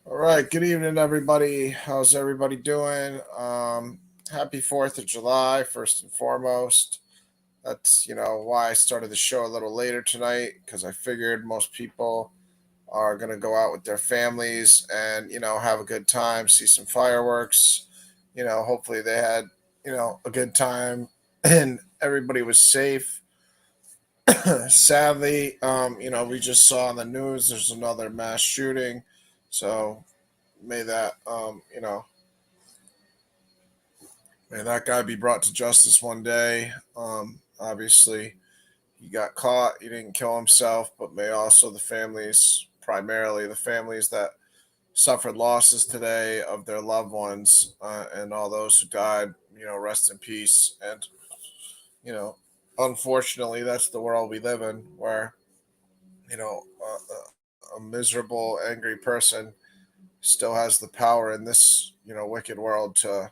All right, good evening, everybody. How's everybody doing? Happy 4th of July, first and foremost. That's, why I started the show a little later tonight because I figured most people are going to go out with their families and, have a good time, see some fireworks. Hopefully they had, a good time and everybody was safe. Sadly, we just saw on the news there's another mass shooting. So may that may that guy be brought to justice one day. Obviously he got caught, he didn't kill himself, but may also the families, primarily the families that suffered losses today of their loved ones, and all those who died, rest in peace. And you know unfortunately that's the world we live in, where a miserable angry person still has the power in this wicked world to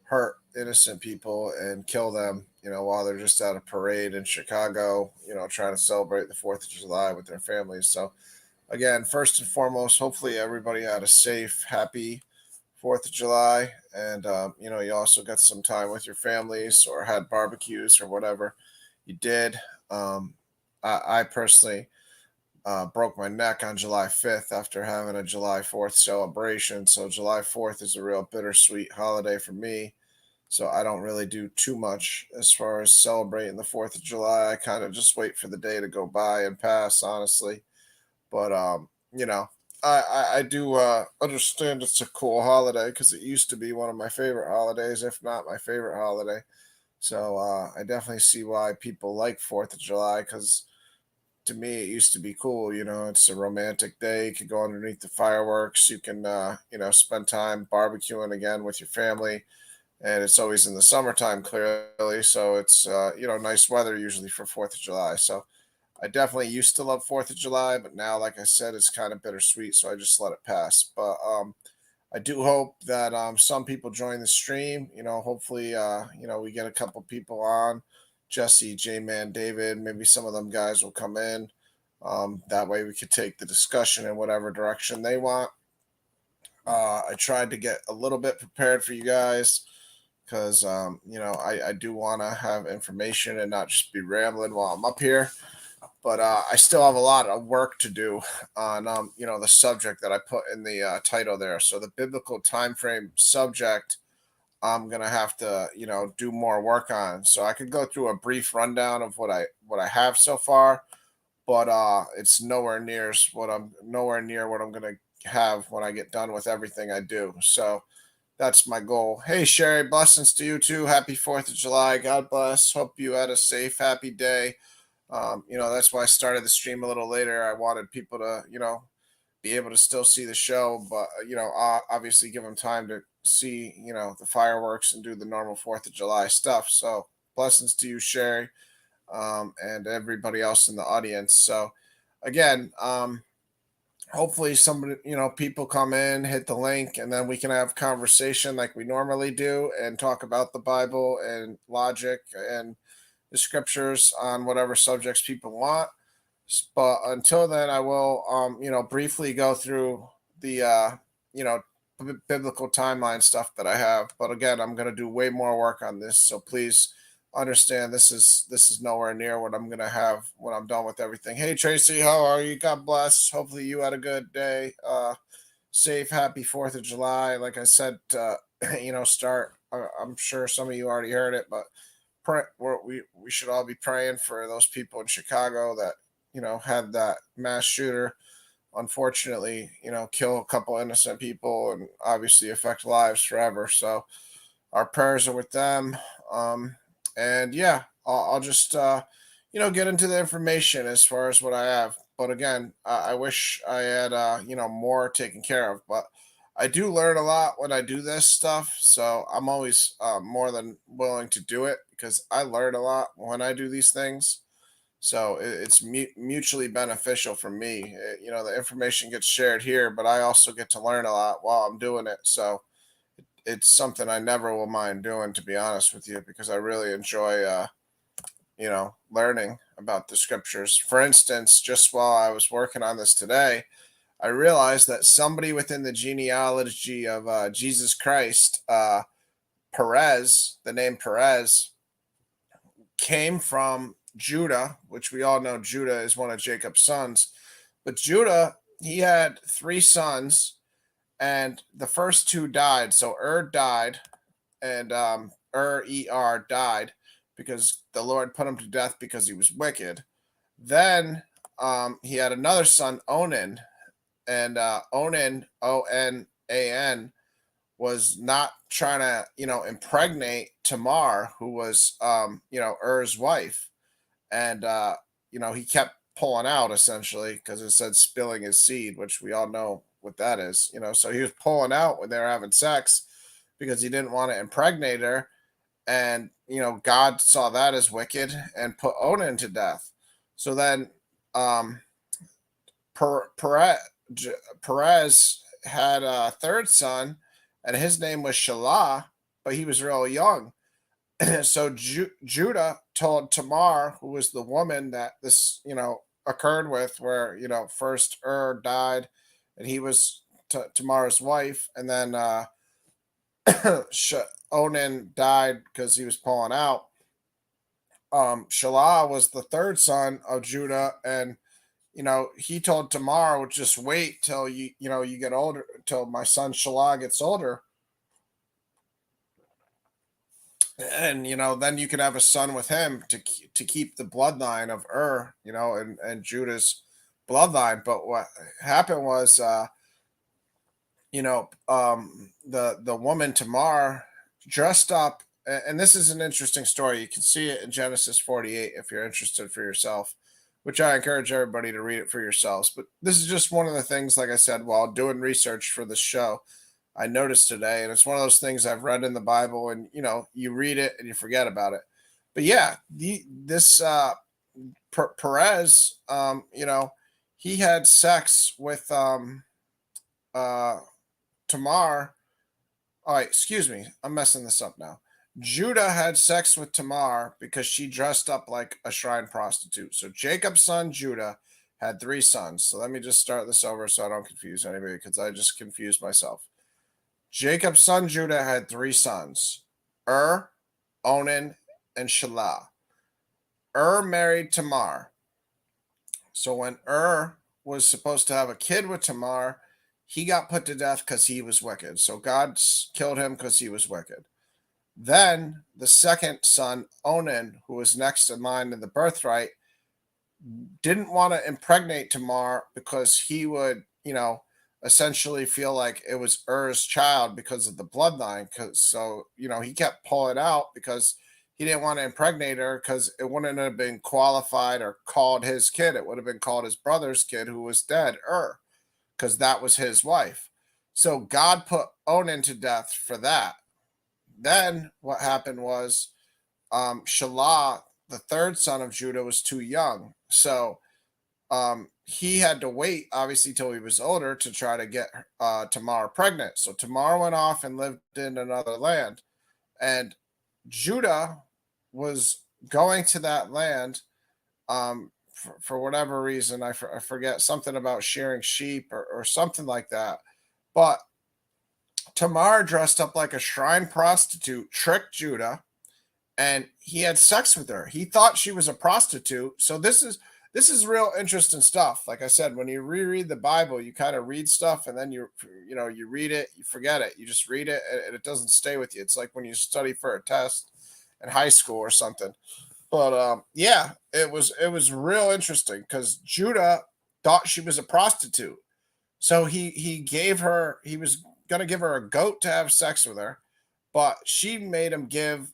hurt innocent people and kill them, while they're just at a parade in Chicago, trying to celebrate the 4th of July with their families. So, again, first and foremost, hopefully everybody had a safe, happy 4th of July. And, you also got some time with your families or had barbecues or whatever you did. I personally broke my neck on July 5th after having a July 4th celebration. So, July 4th is a real bittersweet holiday for me, so I don't really do too much as far as celebrating the 4th of July. I kind of just wait for the day to go by and pass, honestly. But I do understand it's a cool holiday because it used to be one of my favorite holidays, if not my favorite holiday. So I definitely see why people like 4th of July, because to me it used to be cool. It's a romantic day. You can go underneath the fireworks. You can spend time barbecuing again with your family, and it's always in the summertime, clearly, so it's nice weather usually for 4th of July. So I definitely used to love 4th of July, but now, like I said, it's kind of bittersweet, so I just let it pass. But I do hope that some people join the stream. Hopefully we get a couple people on. Jesse, J-Man, David, maybe some of them guys will come in. That way we could take the discussion in whatever direction they want. I tried to get a little bit prepared for you guys because I do want to have information and not just be rambling while I'm up here. But I still have a lot of work to do on the subject that I put in the title there. So the biblical time frame subject, I'm gonna have to do more work on. So I could go through a brief rundown of what I have so far, but it's nowhere near what I'm gonna have when I get done with everything I do. So that's my goal. Hey, Sherry, blessings to you too. Happy 4th of July. God bless. Hope you had a safe, happy day. That's why I started the stream a little later. I wanted people to, be able to still see the show, but, obviously give them time to see, the fireworks and do the normal 4th of July stuff. So blessings to you, Sherry, and everybody else in the audience. So, again, hopefully somebody, people come in, hit the link, and then we can have conversation like we normally do and talk about the Bible and logic and the scriptures on whatever subjects people want. But until then, I will briefly go through the you know biblical timeline stuff that I have. But again, I'm going to do way more work on this, so please understand this is nowhere near what I'm going to have when I'm done with everything. Hey, Tracy, how are you? God bless. Hopefully you had a good day. Safe, happy 4th of July. Like I said, start. I'm sure some of you already heard it, but we should all be praying for those people in Chicago that had that mass shooter unfortunately kill a couple innocent people and obviously affect lives forever. So our prayers are with them. And yeah, I'll just get into the information as far as what I have. But again, I wish I had more taken care of. But I do learn a lot when I do this stuff, so I'm always more than willing to do it because I learn a lot when I do these things. So it's mutually beneficial for me. The information gets shared here, but I also get to learn a lot while I'm doing it. So it's something I never will mind doing, to be honest with you, because I really enjoy, learning about the scriptures. For instance, just while I was working on this today, I realized that somebody within the genealogy of Jesus Christ, Perez, the name Perez, came from Judah, which we all know Judah is one of Jacob's sons. But Judah, he had three sons, and the first two died. So died, and died because the Lord put him to death because he was wicked. Then he had another son, Onan, and Onan, Onan, was not trying to, impregnate Tamar, who was, wife. And, he kept pulling out essentially because it said spilling his seed, which we all know what that is, So he was pulling out when they were having sex because he didn't want to impregnate her. And, God saw that as wicked and put Onan to death. So then, Perez, Perez had a third son, and his name was Shelah, but he was real young. So Judah told Tamar, who was the woman that this, occurred with, where, first died, and he was Tamar's wife, and then Onan died because he was pulling out. Shelah was the third son of Judah, and he told Tamar, "Well, just wait till you get older, till my son Shelah gets older, and then you can have a son with him to keep the bloodline of and Judah's bloodline." But what happened was, the woman Tamar dressed up, and this is an interesting story. You can see it in Genesis 48 if you're interested for yourself, which I encourage everybody to read it for yourselves. But this is just one of the things, like I said, while doing research for the show, I noticed today, and it's one of those things I've read in the Bible, and you read it and you forget about it. But yeah, this Perez, he had sex with Tamar. All right, excuse me, I'm messing this up now. Judah had sex with Tamar because she dressed up like a shrine prostitute. So Jacob's son Judah had three sons. So let me just start this over so I don't confuse anybody, because I just confused myself. Jacob's son Judah had three sons: Onan, and Shelah. Married Tamar. So when was supposed to have a kid with Tamar, he got put to death because he was wicked. So God killed him because he was wicked. Then the second son, Onan, who was next in line in the birthright, didn't want to impregnate Tamar because he would, essentially feel like it was child because of the bloodline. So, he kept pulling out because he didn't want to impregnate her, because it wouldn't have been qualified or called his kid. It would have been called his brother's kid who was dead, because that was his wife. So God put Onan to death for that. Then what happened was, Shelah, the third son of Judah, was too young. So he had to wait, obviously, till he was older to try to get Tamar pregnant. So Tamar went off and lived in another land. And Judah was going to that land for whatever reason. I forget, something about shearing sheep or something like that. But Tamar dressed up like a shrine prostitute, tricked Judah, and he had sex with her. He thought she was a prostitute. So this is real interesting stuff. Like I said, when you reread the Bible, you kind of read stuff, and then you read it, you forget it. You just read it, and it doesn't stay with you. It's like when you study for a test in high school or something. But yeah, it was real interesting because Judah thought she was a prostitute. So he was going to give her a goat to have sex with her, but she made him give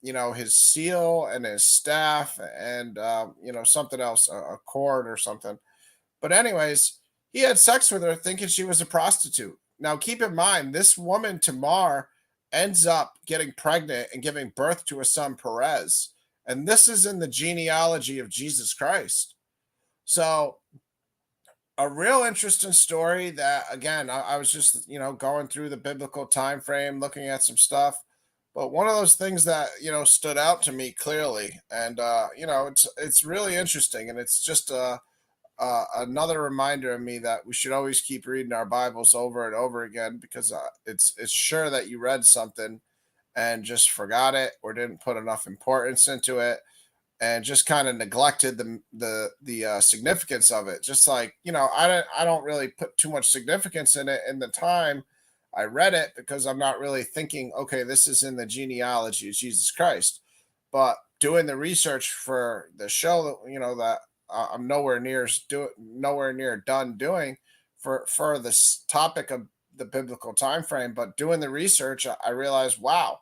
his seal and his staff and something else, a cord or something. But anyways, he had sex with her thinking she was a prostitute. Now keep in mind, this woman Tamar ends up getting pregnant and giving birth to a son, Perez, and this is in the genealogy of Jesus Christ. So a real interesting story that, again, I was just going through the biblical time frame, looking at some stuff, but one of those things that stood out to me clearly. And it's really interesting, and it's just another reminder of me that we should always keep reading our Bibles over and over again, because it's sure that you read something and just forgot it or didn't put enough importance into it, and just kind of neglected the significance of it. Just like, I don't really put too much significance in it in the time I read it, because I'm not really thinking, okay, this is in the genealogy of Jesus Christ. But doing the research for the show that, that I'm nowhere near done doing for this topic of the biblical time frame. But doing the research, I realized, wow,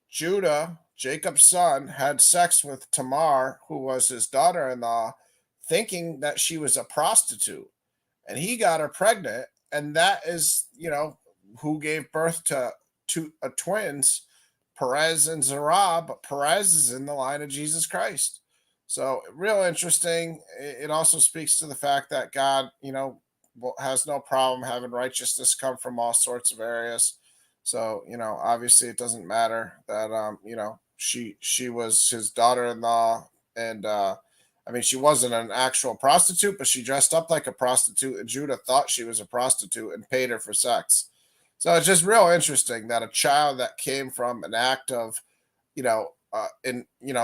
Judah, Jacob's son, had sex with Tamar, who was his daughter in law, thinking that she was a prostitute. And he got her pregnant. And that is, who gave birth to twins, Perez and Zerah. But Perez is in the line of Jesus Christ. So, real interesting. It also speaks to the fact that God, has no problem having righteousness come from all sorts of areas. So, obviously it doesn't matter that she was his daughter-in-law, and I mean, she wasn't an actual prostitute, but she dressed up like a prostitute, and Judah thought she was a prostitute and paid her for sex. So it's just real interesting that a child that came from an act of,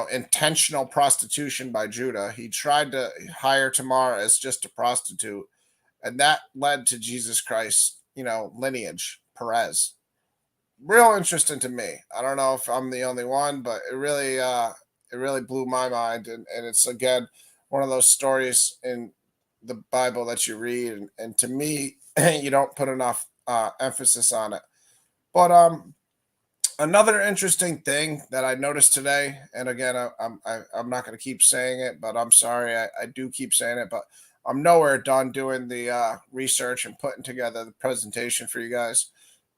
intentional prostitution by Judah, he tried to hire Tamar as just a prostitute, and that led to Jesus Christ, lineage, Perez. Real interesting to me. I don't know if I'm the only one, but it really blew my mind, and it's again one of those stories in the Bible that you read, and to me, you don't put enough emphasis on it. But another interesting thing that I noticed today, and again, I'm not going to keep saying it, but I'm sorry, I do keep saying it, but I'm nowhere done doing the research and putting together the presentation for you guys.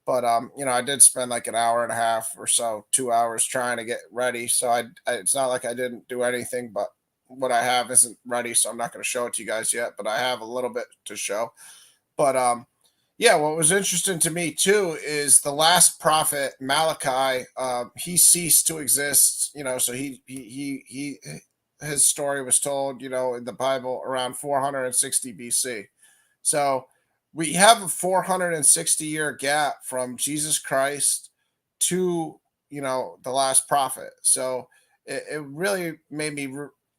But I did spend like an hour and a half or so, 2 hours trying to get ready. So it's not like I didn't do anything, but what I have isn't ready, so I'm not going to show it to you guys yet. But I have a little bit to show. But yeah, what was interesting to me too is the last prophet Malachi. He ceased to exist. So he his story was told, in the Bible around 460 BC. So we have a 460-year gap from Jesus Christ to, the last prophet. So it really made me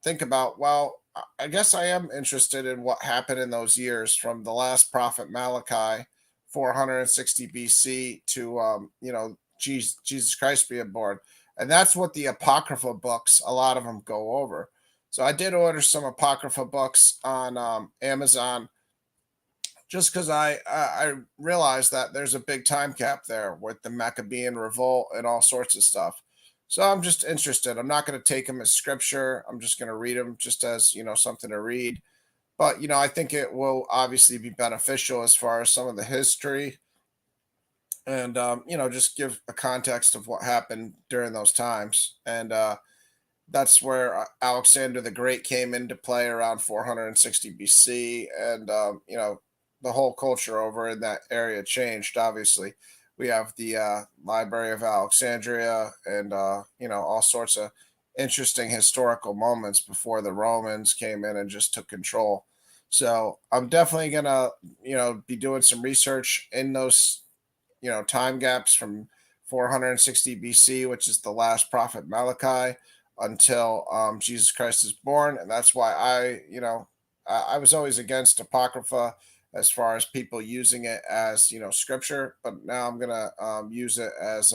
think about, well, I guess I am interested in what happened in those years from the last prophet Malachi, 460 BC, to, Jesus Christ being born. And that's what the Apocrypha books, a lot of them go over. So I did order some Apocrypha books on Amazon, just because I realized that there's a big time gap there with the Maccabean revolt and all sorts of stuff. So I'm just interested. I'm not going to take them as scripture. I'm just going to read them just as, something to read. But, I think it will obviously be beneficial as far as some of the history, and, just give a context of what happened during those times. And that's where Alexander the Great came into play around 460 BC. And, the whole culture over in that area changed. Obviously, we have the Library of Alexandria, and all sorts of interesting historical moments before the Romans came in and just took control. So I'm definitely gonna be doing some research in those time gaps from 460 BC, which is the last prophet Malachi, until Jesus Christ is born. And that's why I was always against Apocrypha as far as people using it as scripture, but now I'm gonna use it as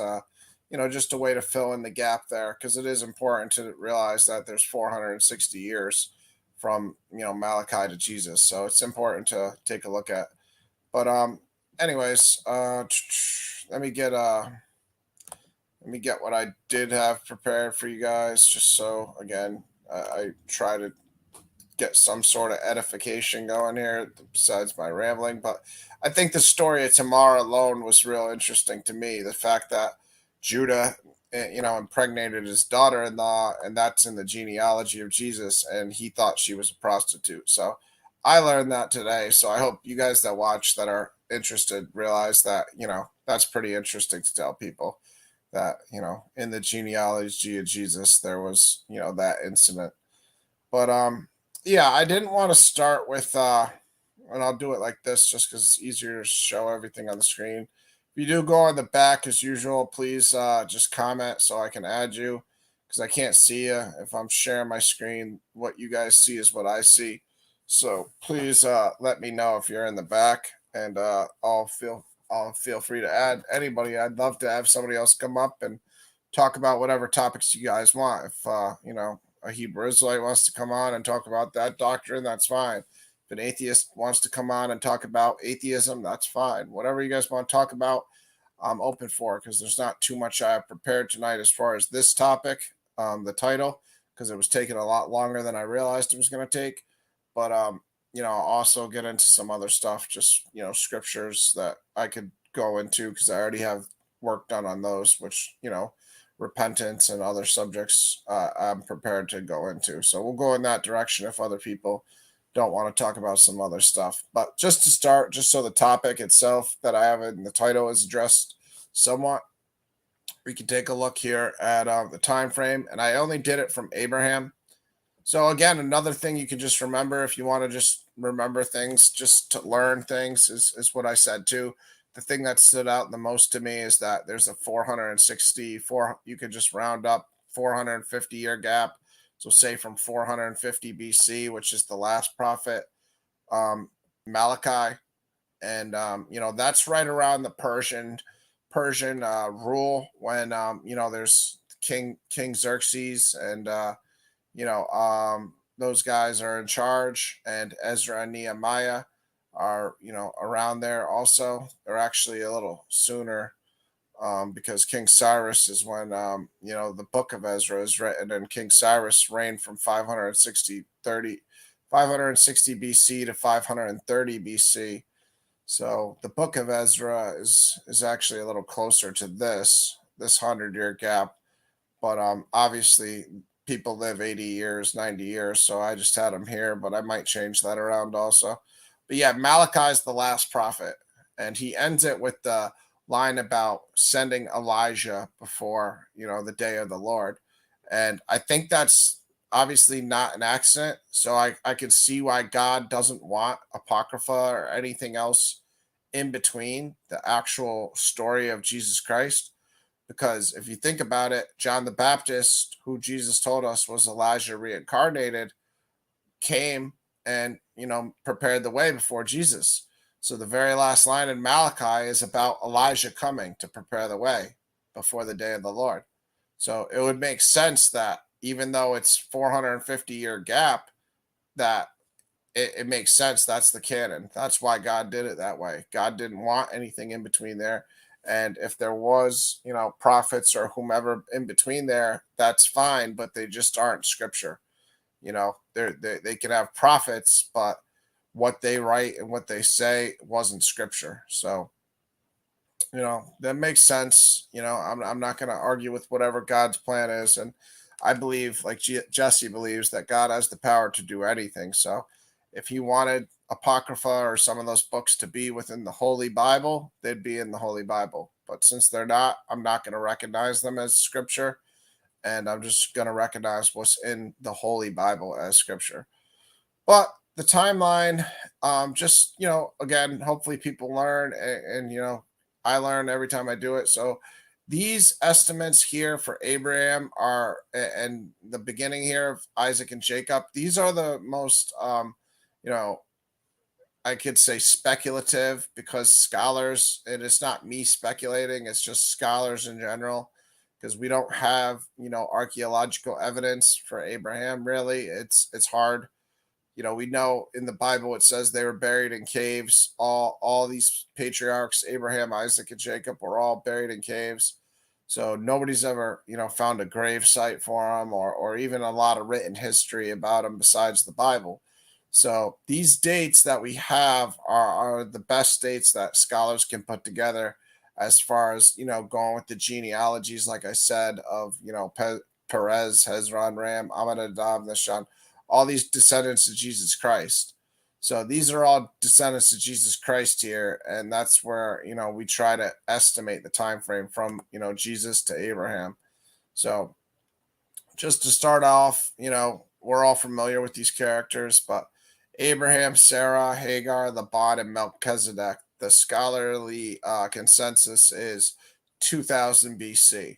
just a way to fill in the gap there, because it is important to realize that there's 460 years from Malachi to Jesus, so it's important to take a look at. But anyways, let me get what I did have prepared for you guys, just so again I try to get some sort of edification going here besides my rambling. But I think the story of Tamar alone was real interesting to me. The fact that Judah, impregnated his daughter-in-law, and that's in the genealogy of Jesus, and he thought she was a prostitute. So I learned that today. So I hope you guys that watch that are interested realize that, that's pretty interesting to tell people that, in the genealogy of Jesus, there was, that incident. But Yeah, I didn't want to start with and I'll do it like this just because it's easier to show everything on the screen. If you do go on the back as usual, please just comment so I can add you because I can't see you if I'm sharing my screen. What you guys see is what I see. So please let me know if you're in the back, and I'll feel free to add anybody. I'd love to have somebody else come up and talk about whatever topics you guys want. If a Hebrew Israelite wants to come on and talk about that doctrine, that's fine. If an atheist wants to come on and talk about atheism, that's fine. Whatever you guys want to talk about, I'm open for, because there's not too much I have prepared tonight as far as this topic, the title, because it was taking a lot longer than I realized it was going to take. But I'll also get into some other stuff, just scriptures that I could go into because I already have work done on those, which repentance and other subjects I'm prepared to go into. So we'll go in that direction if other people don't want to talk about some other stuff. But just to start, just so the topic itself that I have in the title is addressed somewhat, we can take a look here at the time frame. And I only did it from Abraham. So again, another thing you can just remember if you want to just remember things, just to learn things, is what I said too. The thing that stood out the most to me is that there's a 464, you could just round up 450-year gap. So say from 450 BC, which is the last prophet, um, Malachi, and that's right around the Persian rule when there's King Xerxes, and those guys are in charge, and Ezra and Nehemiah are, around there also. They're actually a little sooner, because King Cyrus is when, the book of Ezra is written, and King Cyrus reigned from 560 BC to 530 BC. So the book of Ezra is actually a little closer to this 100-year gap, but obviously people live 80 years, 90 years, so I just had them here, but I might change that around also. But yeah, Malachi is the last prophet, and he ends it with the line about sending Elijah before, the day of the Lord. And I think that's obviously not an accident. So I can see why God doesn't want Apocrypha or anything else in between the actual story of Jesus Christ. Because if you think about it, John the Baptist, who Jesus told us was Elijah reincarnated, came and, prepared the way before Jesus. So the very last line in Malachi is about Elijah coming to prepare the way before the day of the Lord. So it would make sense that even though it's 450-year gap, that it makes sense. That's the canon. That's why God did it that way. God didn't want anything in between there. And if there was, prophets or whomever in between there, that's fine, but they just aren't scripture. They can have prophets, but what they write and what they say wasn't scripture. So, that makes sense. I'm not going to argue with whatever God's plan is. And I believe, like Jesse believes, that God has the power to do anything. So if he wanted Apocrypha or some of those books to be within the Holy Bible, they'd be in the Holy Bible. But since they're not, I'm not going to recognize them as scripture. And I'm just going to recognize what's in the Holy Bible as scripture. But the timeline, just, again, hopefully people learn, and I learn every time I do it. So these estimates here for Abraham are, and the beginning here of Isaac and Jacob, these are the most, you know, I could say speculative, because scholars, and it's not me speculating, it's just scholars in general, because we don't have, archaeological evidence for Abraham really. It's hard. We know in the Bible it says they were buried in caves. All these patriarchs, Abraham, Isaac, and Jacob, were all buried in caves. So nobody's ever, found a grave site for them, or even a lot of written history about them besides the Bible. So these dates that we have are the best dates that scholars can put together, as far as, going with the genealogies, like I said, of, Perez, Hezron, Ram, Amminadab, Nahshon, all these descendants of Jesus Christ. So these are all descendants of Jesus Christ here, and that's where, we try to estimate the time frame from, Jesus to Abraham. So just to start off, we're all familiar with these characters, but Abraham, Sarah, Hagar, the bond, and Melchizedek. The scholarly consensus is 2000 BC.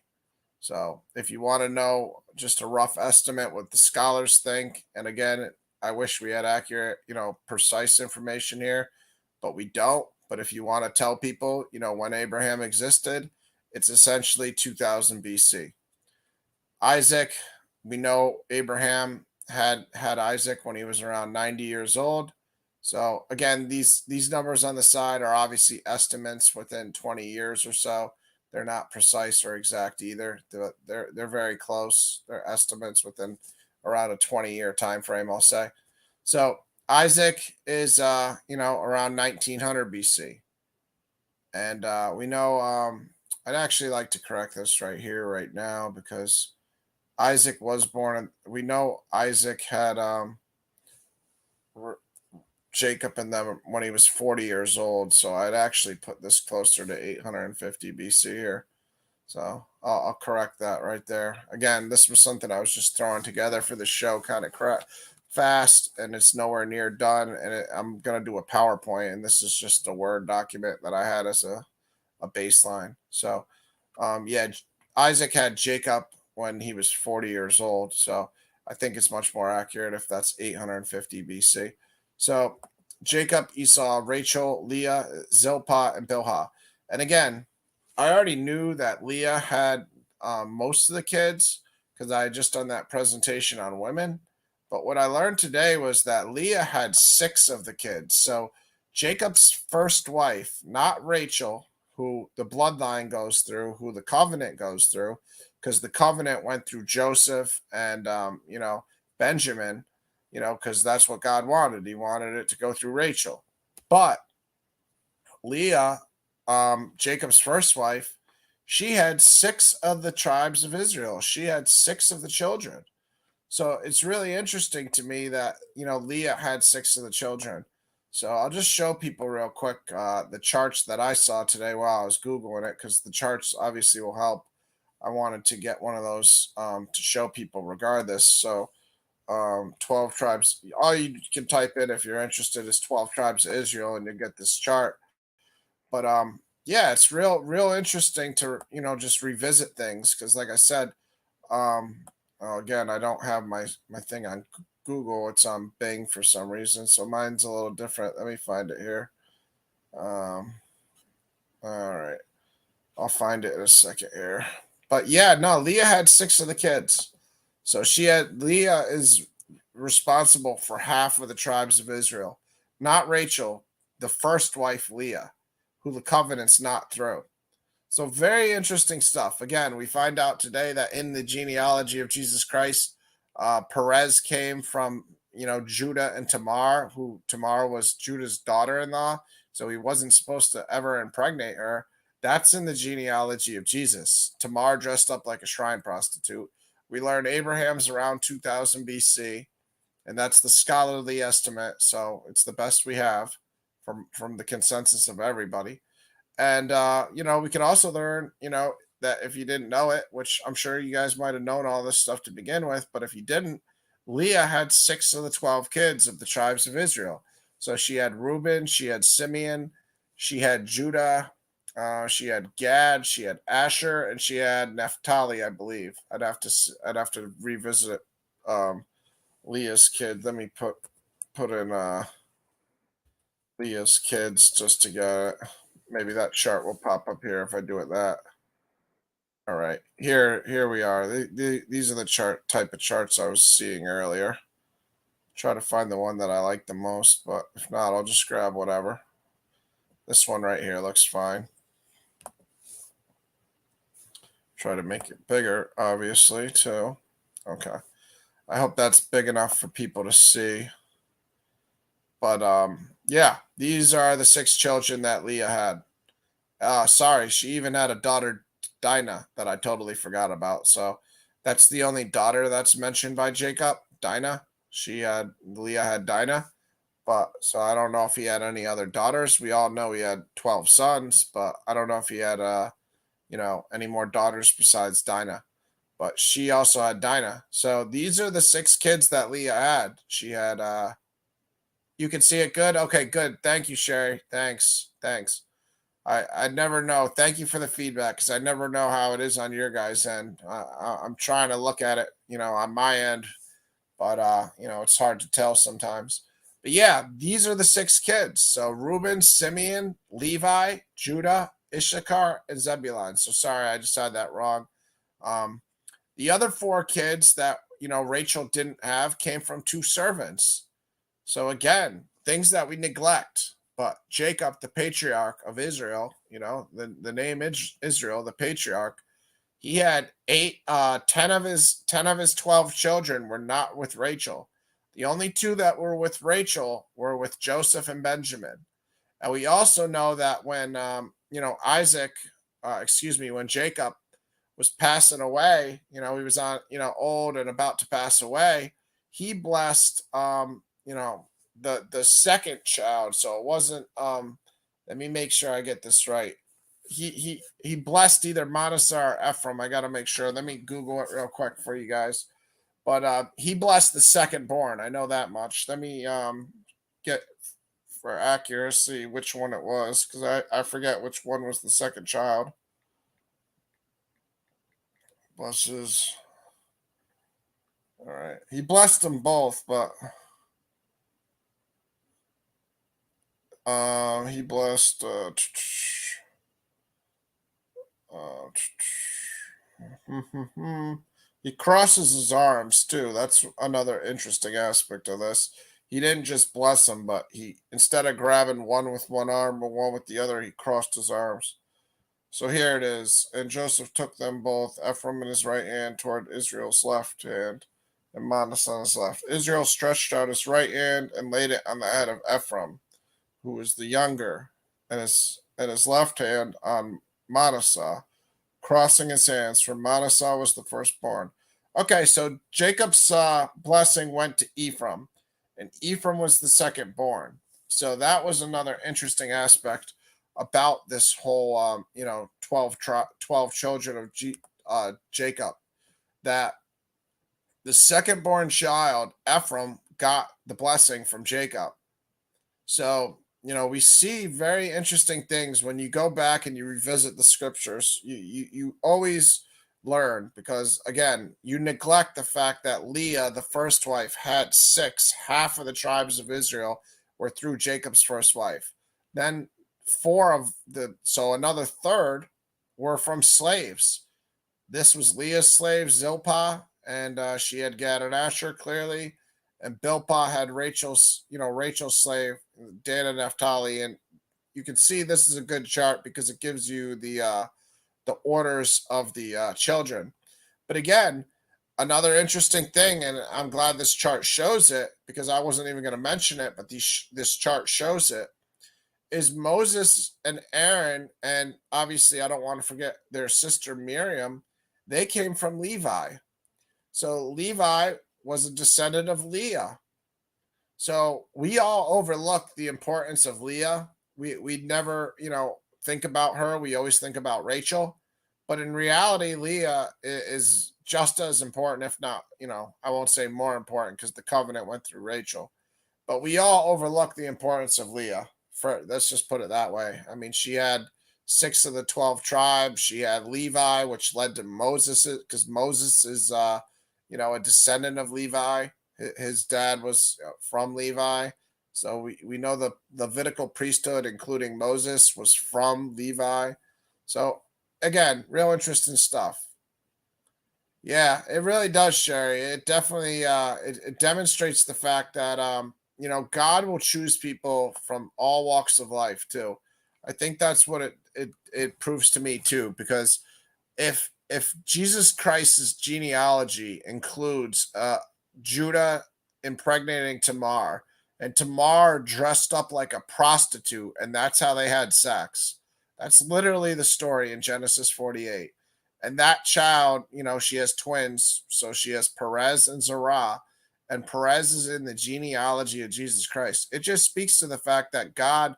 So if you want to know just a rough estimate what the scholars think, and again, I wish we had accurate, precise information here, but we don't. But if you want to tell people, when Abraham existed, it's essentially 2000 BC. Isaac, we know Abraham had Isaac when he was around 90 years old. So again, these numbers on the side are obviously estimates within 20 years or so. They're not precise or exact either. They're very close. They're estimates within around a 20-year time frame, I'll say. So Isaac is around 1900 BC. And we know I'd actually like to correct this right here right now because Isaac was born. We know Isaac had Jacob and them when he was 40 years old. So I'd actually put this closer to 850 BC here. So I'll correct that right there. Again, this was something I was just throwing together for the show, kind of fast, and it's nowhere near done. And I'm gonna do a PowerPoint, and this is just a Word document that I had as a baseline. So, yeah, Isaac had Jacob when he was 40 years old. So I think it's much more accurate if that's 850 BC. So Jacob, Esau, Rachel, Leah, Zilpah, and Bilhah. And again, I already knew that Leah had most of the kids because I had just done that presentation on women. But what I learned today was that Leah had 6 of the kids. So Jacob's first wife, not Rachel, who the bloodline goes through, who the covenant goes through, because the covenant went through Joseph and, Benjamin, because that's what God wanted. He wanted it to go through Rachel. But Leah, Jacob's first wife, she had 6 of the tribes of Israel. She had 6 of the children. So it's really interesting to me that, Leah had 6 of the children. So I'll just show people real quick the charts that I saw today while I was Googling it, because the charts obviously will help. I wanted to get one of those to show people regardless. So 12 tribes, all you can type in if you're interested is 12 tribes of Israel and you get this chart. But yeah, it's real interesting to, just revisit things because like I said, again, I don't have my thing on Google. It's on Bing for some reason, so mine's a little different. Let me find it here. All right, I'll find it in a second here. But yeah, no, Leah had 6 of the kids, so Leah is responsible for half of the tribes of Israel, not Rachel, the first wife Leah, who the covenant's not through. So very interesting stuff. Again, we find out today that in the genealogy of Jesus Christ, Perez came from, Judah and Tamar, who Tamar was Judah's daughter-in-law. So he wasn't supposed to ever impregnate her. That's in the genealogy of Jesus. Tamar dressed up like a shrine prostitute. We learned Abraham's around 2000 BC, and that's the scholarly estimate. So it's the best we have from the consensus of everybody. And we can also learn, that if you didn't know it, which I'm sure you guys might have known all this stuff to begin with, but if you didn't, Leah had 6 of the 12 kids of the tribes of Israel. So she had Reuben, she had Simeon, she had Judah, she had Gad, she had Asher, and she had Naphtali, I believe. I'd have to revisit Leah's kid. Let me put in Leah's kids just to get it. Maybe that chart will pop up here if I do it that. All right, here we are. These are the type of charts I was seeing earlier. Try to find the one that I like the most, but if not, I'll just grab whatever. This one right here looks fine. Try to make it bigger, obviously, too. Okay. I hope that's big enough for people to see. But yeah, these are the 6 children that Leah had. Sorry, she even had a daughter, Dinah, that I totally forgot about. So that's the only daughter that's mentioned by Jacob, Dinah. Leah had Dinah, but so I don't know if he had any other daughters. We all know he had 12 sons, but I don't know if he had any more daughters besides Dinah. but she also had Dinah. So these are the 6 kids that Leah had. She had you can see it good. Okay, good. Thank you, Sherry. Thanks. I never know. Thank you for the feedback, because I never know how it is on your guys' end. I'm trying to look at it, on my end, but it's hard to tell sometimes. But yeah, these are the 6 kids. So Reuben, Simeon, Levi, Judah, Issachar, and Zebulun. So sorry, I just had that wrong. The other 4 kids that Rachel didn't have came from 2 servants. So again, things that we neglect. But Jacob, the patriarch of Israel, the name Israel, the patriarch, he had 10 of his 12 children were not with Rachel. The only 2 that were with Rachel were with Joseph and Benjamin. And we also know that when when Jacob was passing away, he was on, old and about to pass away, he blessed the second child. So it wasn't let me make sure I get this right. He blessed either Manasseh or Ephraim. I got to make sure. Let me Google it real quick for you guys. But he blessed the second born. I know that much. Let me get for accuracy which one it was, because I forget which one was the second child. Blesses. All right. He blessed them both, but he blessed he crosses his arms too. That's another interesting aspect of this. He didn't just bless them, but he, instead of grabbing one with one arm or one with the other, he crossed his arms. So here it is. And Joseph took them both, Ephraim in his right hand toward Israel's left hand, and Manasseh on his left. Israel stretched out his right hand and laid it on the head of Ephraim, who was the younger, and his left hand on Manasseh, crossing his hands, for Manasseh was the firstborn. Okay, so Jacob's blessing went to Ephraim, and Ephraim was the second born. So that was another interesting aspect about this whole, 12 children of Jacob, that the second born child, Ephraim, got the blessing from Jacob. So, we see very interesting things when you go back and you revisit the scriptures. You always learn, because again, you neglect the fact that Leah, the first wife, had 6. Half of the tribes of Israel were through Jacob's first wife. Then so another third were from slaves. This was Leah's slave, Zilpah, and she had Gad and Asher, clearly. And Bilpah had Rachel's slave, Dan and Naphtali. And you can see this is a good chart because it gives you the orders of the children. But again, another interesting thing, and I'm glad this chart shows it, because I wasn't even going to mention it, but this chart shows it, is Moses and Aaron, and obviously I don't want to forget their sister Miriam. They came from Levi. So Levi was a descendant of Leah. So we all overlook the importance of Leah. We never, think about her. We always think about Rachel. But in reality, Leah is just as important, if not, I won't say more important, because the covenant went through Rachel. But we all overlook the importance of Leah. Let's just put it that way. I mean, she had 6 of the 12 tribes. She had Levi, which led to Moses, because Moses is, a descendant of Levi. His dad was from Levi. So we know the Levitical priesthood, including Moses, was from Levi. So again, real interesting stuff. Yeah, it really does, Sherry. It definitely it demonstrates the fact that God will choose people from all walks of life too. I think that's what it proves to me too, because if Jesus Christ's genealogy includes Judah impregnating Tamar, and Tamar dressed up like a prostitute, and that's how they had sex. That's literally the story in Genesis 48. And that child, she has twins, so she has Perez and Zerah, and Perez is in the genealogy of Jesus Christ. It just speaks to the fact that God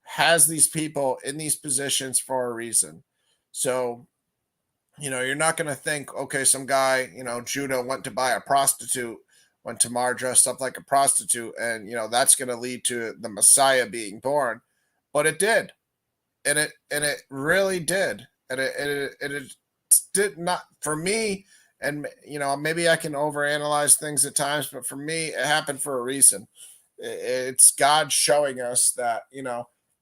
has these people in these positions for a reason. So You're not going to think, okay, some guy, Judah went to buy a prostitute, went to Mar dressed up like a prostitute, and that's going to lead to the Messiah being born. But it did, and it really did, and it did not for me. And maybe I can overanalyze things at times, but for me, it happened for a reason. It's God showing us that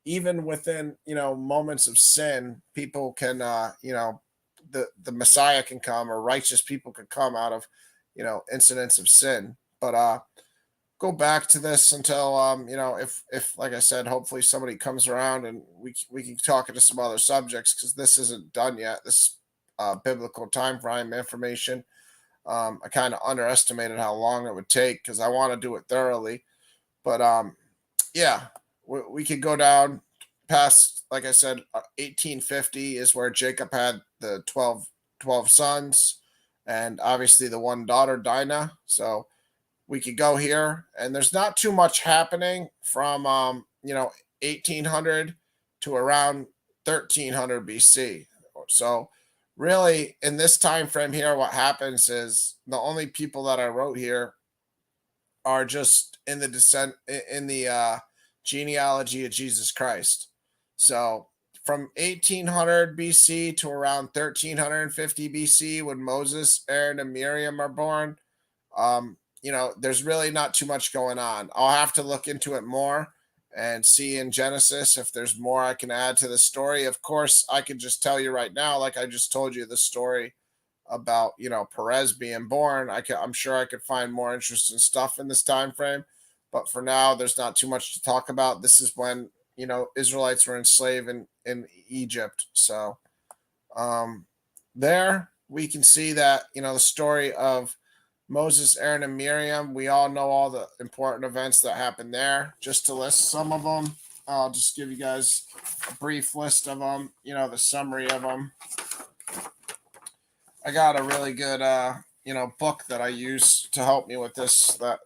even within moments of sin, people can the Messiah can come, or righteous people can come out of incidents of sin. But go back to this until if like I said, hopefully somebody comes around and we can talk into some other subjects, because this isn't done yet. This biblical time frame information. I kind of underestimated how long it would take because I want to do it thoroughly. But yeah, we could go down past, like I said, 1850 is where Jacob had the 12 sons, and obviously the one daughter, Dinah. So we could go here, and there's not too much happening from 1800 to around 1300 BC. So really, in this time frame here, what happens is the only people that I wrote here are just in the descent in the genealogy of Jesus Christ. So from 1800 BC to around 1350 BC, when Moses, Aaron, and Miriam are born, there's really not too much going on. I'll have to look into it more and see in Genesis if there's more I can add to the story. Of course, I could just tell you right now, like I just told you the story about Perez being born. I'm sure I could find more interesting stuff in this time frame, but for now, there's not too much to talk about. This is when Israelites were enslaved in Egypt. So there we can see that the story of Moses, Aaron, and Miriam. We all know all the important events that happened there. Just to list some of them, I'll just give you guys a brief list of them. The summary of them. I got a really good book that I use to help me with this that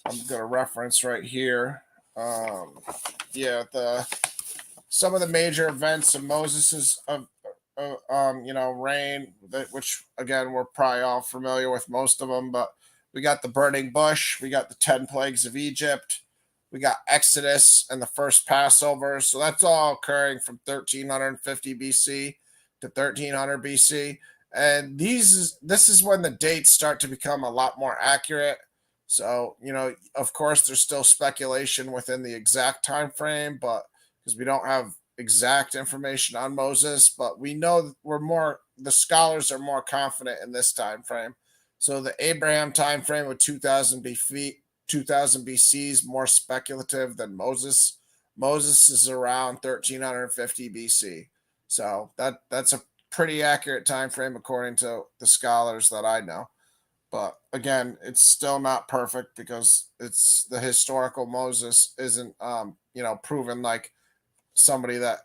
I'm gonna reference right here. Some of the major events of Moses's reign, which again we're probably all familiar with most of them, but we got the burning bush, we got the 10 plagues of Egypt, we got Exodus and the first Passover. So that's all occurring from 1350 BC to 1300 BC. And this is when the dates start to become a lot more accurate. So, of course, there's still speculation within the exact time frame, but because we don't have exact information on Moses, but we know the scholars are more confident in this time frame. So the Abraham time frame with 2000 BC is more speculative than Moses. Moses is around 1350 BC. So that's a pretty accurate time frame according to the scholars that I know. But again, it's still not perfect because it's the historical Moses isn't proven like somebody that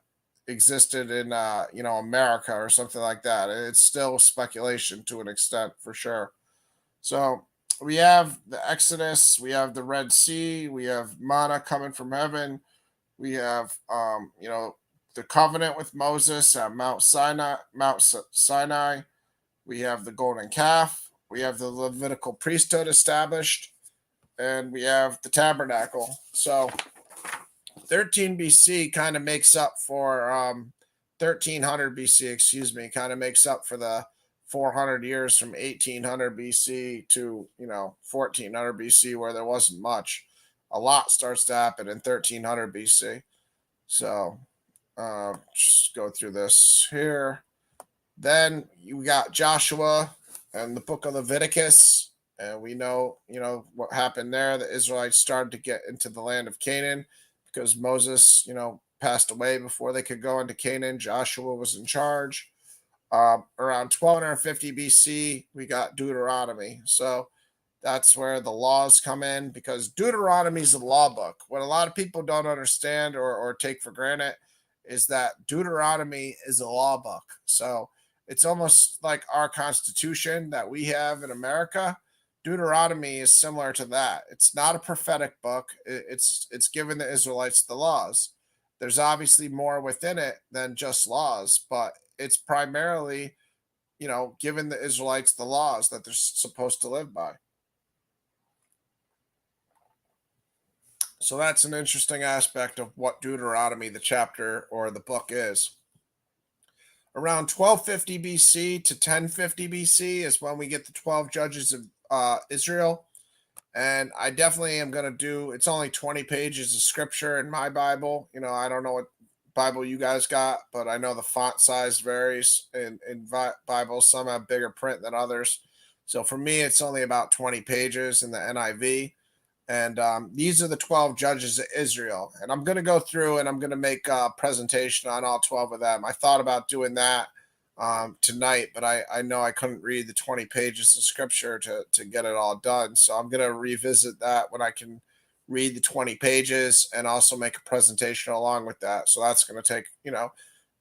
existed in America or something like that. It's still speculation to an extent for sure. So we have the Exodus, we have the Red Sea, we have manna coming from heaven, we have the covenant with Moses at Mount Sinai. We have the golden calf. We have the Levitical priesthood established, and we have the tabernacle. So 13 BC kind of makes up for 1300 BC, excuse me, kind of makes up for the 400 years from 1800 BC to 1400 BC where there wasn't much. A lot starts to happen in 1300 BC. So just go through this here. Then you got Joshua and the book of Leviticus, and we know what happened there. The Israelites started to get into the land of Canaan because Moses passed away before they could go into Canaan. Joshua was in charge. Around 1250 BC, we got Deuteronomy. So that's where the laws come in, because Deuteronomy is a law book. What a lot of people don't understand or take for granted is that Deuteronomy is a law book. So it's almost like our Constitution that we have in America. Deuteronomy is similar to that. It's not a prophetic book. It's giving the Israelites the laws. There's obviously more within it than just laws, but it's primarily giving the Israelites the laws that they're supposed to live by. So that's an interesting aspect of what Deuteronomy, the chapter or the book, is. Around 1250 BC to 1050 BC is when we get the 12 judges of Israel. And I definitely am going to do, it's only 20 pages of scripture in my Bible. I don't know what Bible you guys got, but I know the font size varies in Bibles. Some have bigger print than others. So for me, it's only about 20 pages in the NIV. And these are the 12 judges of Israel. And I'm going to go through and I'm going to make a presentation on all 12 of them. I thought about doing that tonight, but I know I couldn't read the 20 pages of scripture to get it all done. So I'm going to revisit that when I can read the 20 pages and also make a presentation along with that. So that's going to take, a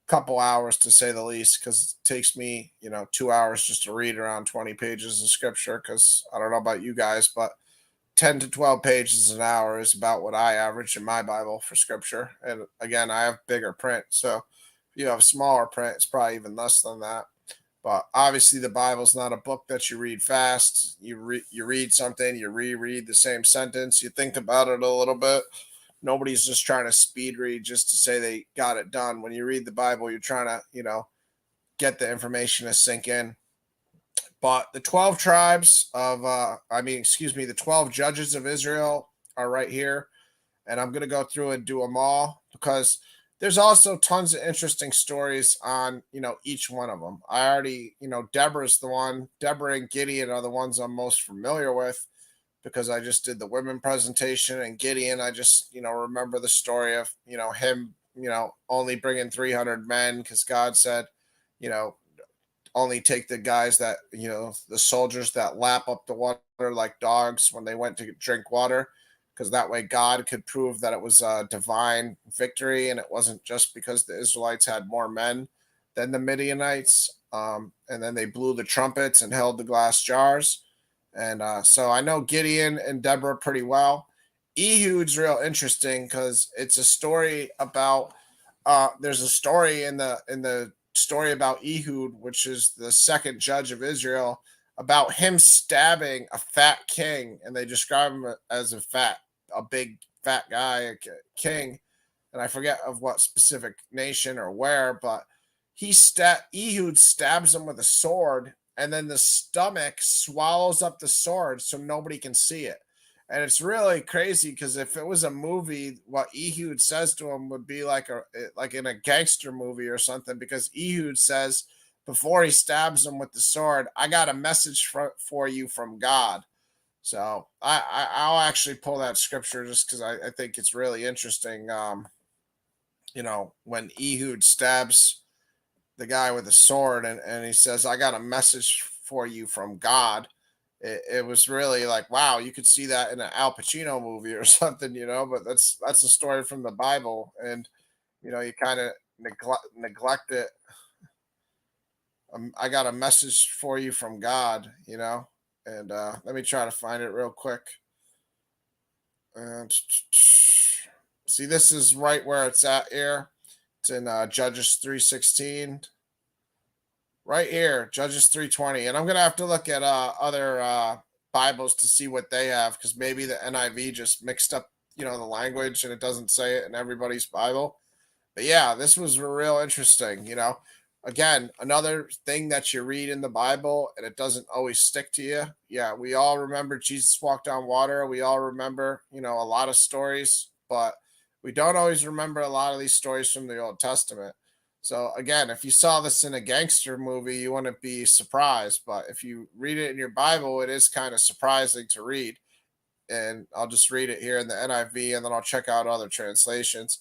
couple hours to say the least, because it takes me, 2 hours just to read around 20 pages of scripture. Because I don't know about you guys, but 10 to 12 pages an hour is about what I average in my Bible for scripture. And again, I have bigger print. So if you have smaller print, it's probably even less than that. But obviously, the Bible's not a book that you read fast. You read something, you reread the same sentence, you think about it a little bit. Nobody's just trying to speed read just to say they got it done. When you read the Bible, you're trying to, get the information to sink in. But the 12 tribes of, the 12 judges of Israel are right here. And I'm going to go through and do them all because there's also tons of interesting stories on, each one of them. I already, Deborah and Gideon are the ones I'm most familiar with because I just did the women presentation, and Gideon, I just, remember the story of, him, only bringing 300 men because God said, you know, only take the guys that, the soldiers that lap up the water like dogs when they went to drink water, because that way God could prove that it was a divine victory and it wasn't just because the Israelites had more men than the Midianites. And then they blew the trumpets and held the glass jars. And so I know Gideon and Deborah pretty well. Ehud's real interesting because it's a story about. There's a story in the story about Ehud, which is the second judge of Israel, about him stabbing a fat king, and they describe him as a big fat guy, a king, and I forget of what specific nation or where, but Ehud stabs him with a sword, and then the stomach swallows up the sword so nobody can see it. And it's really crazy because if it was a movie, what Ehud says to him would be like in a gangster movie or something. Because Ehud says before he stabs him with the sword, "I got a message for you from God." So I'll actually pull that scripture just because I think it's really interesting. When Ehud stabs the guy with the sword and he says, "I got a message for you from God." It was really like, wow, you could see that in an Al Pacino movie or something, but that's a story from the Bible. And, you kind of neglect it. I got a message for you from God, and let me try to find it real quick. See, this is right where it's at here. It's in Judges 3:16. Right here, Judges 3:20. And I'm going to have to look at other Bibles to see what they have, because maybe the NIV just mixed up, the language and it doesn't say it in everybody's Bible. But yeah, this was real interesting. Again, another thing that you read in the Bible and it doesn't always stick to you. Yeah, we all remember Jesus walked on water. We all remember, a lot of stories, but we don't always remember a lot of these stories from the Old Testament. So again, if you saw this in a gangster movie, you wouldn't be surprised. But if you read it in your Bible, it is kind of surprising to read. And I'll just read it here in the NIV, and then I'll check out other translations.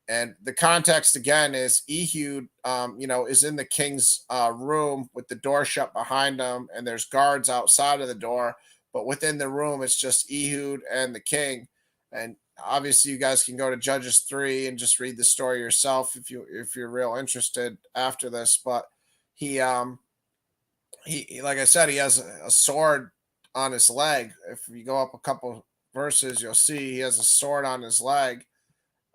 And the context again is Ehud, is in the king's room with the door shut behind him, and there's guards outside of the door. But within the room, it's just Ehud and the king. And obviously, you guys can go to Judges 3 and just read the story yourself if you're real interested after this. But he like I said, he has a sword on his leg. If you go up a couple verses, you'll see he has a sword on his leg.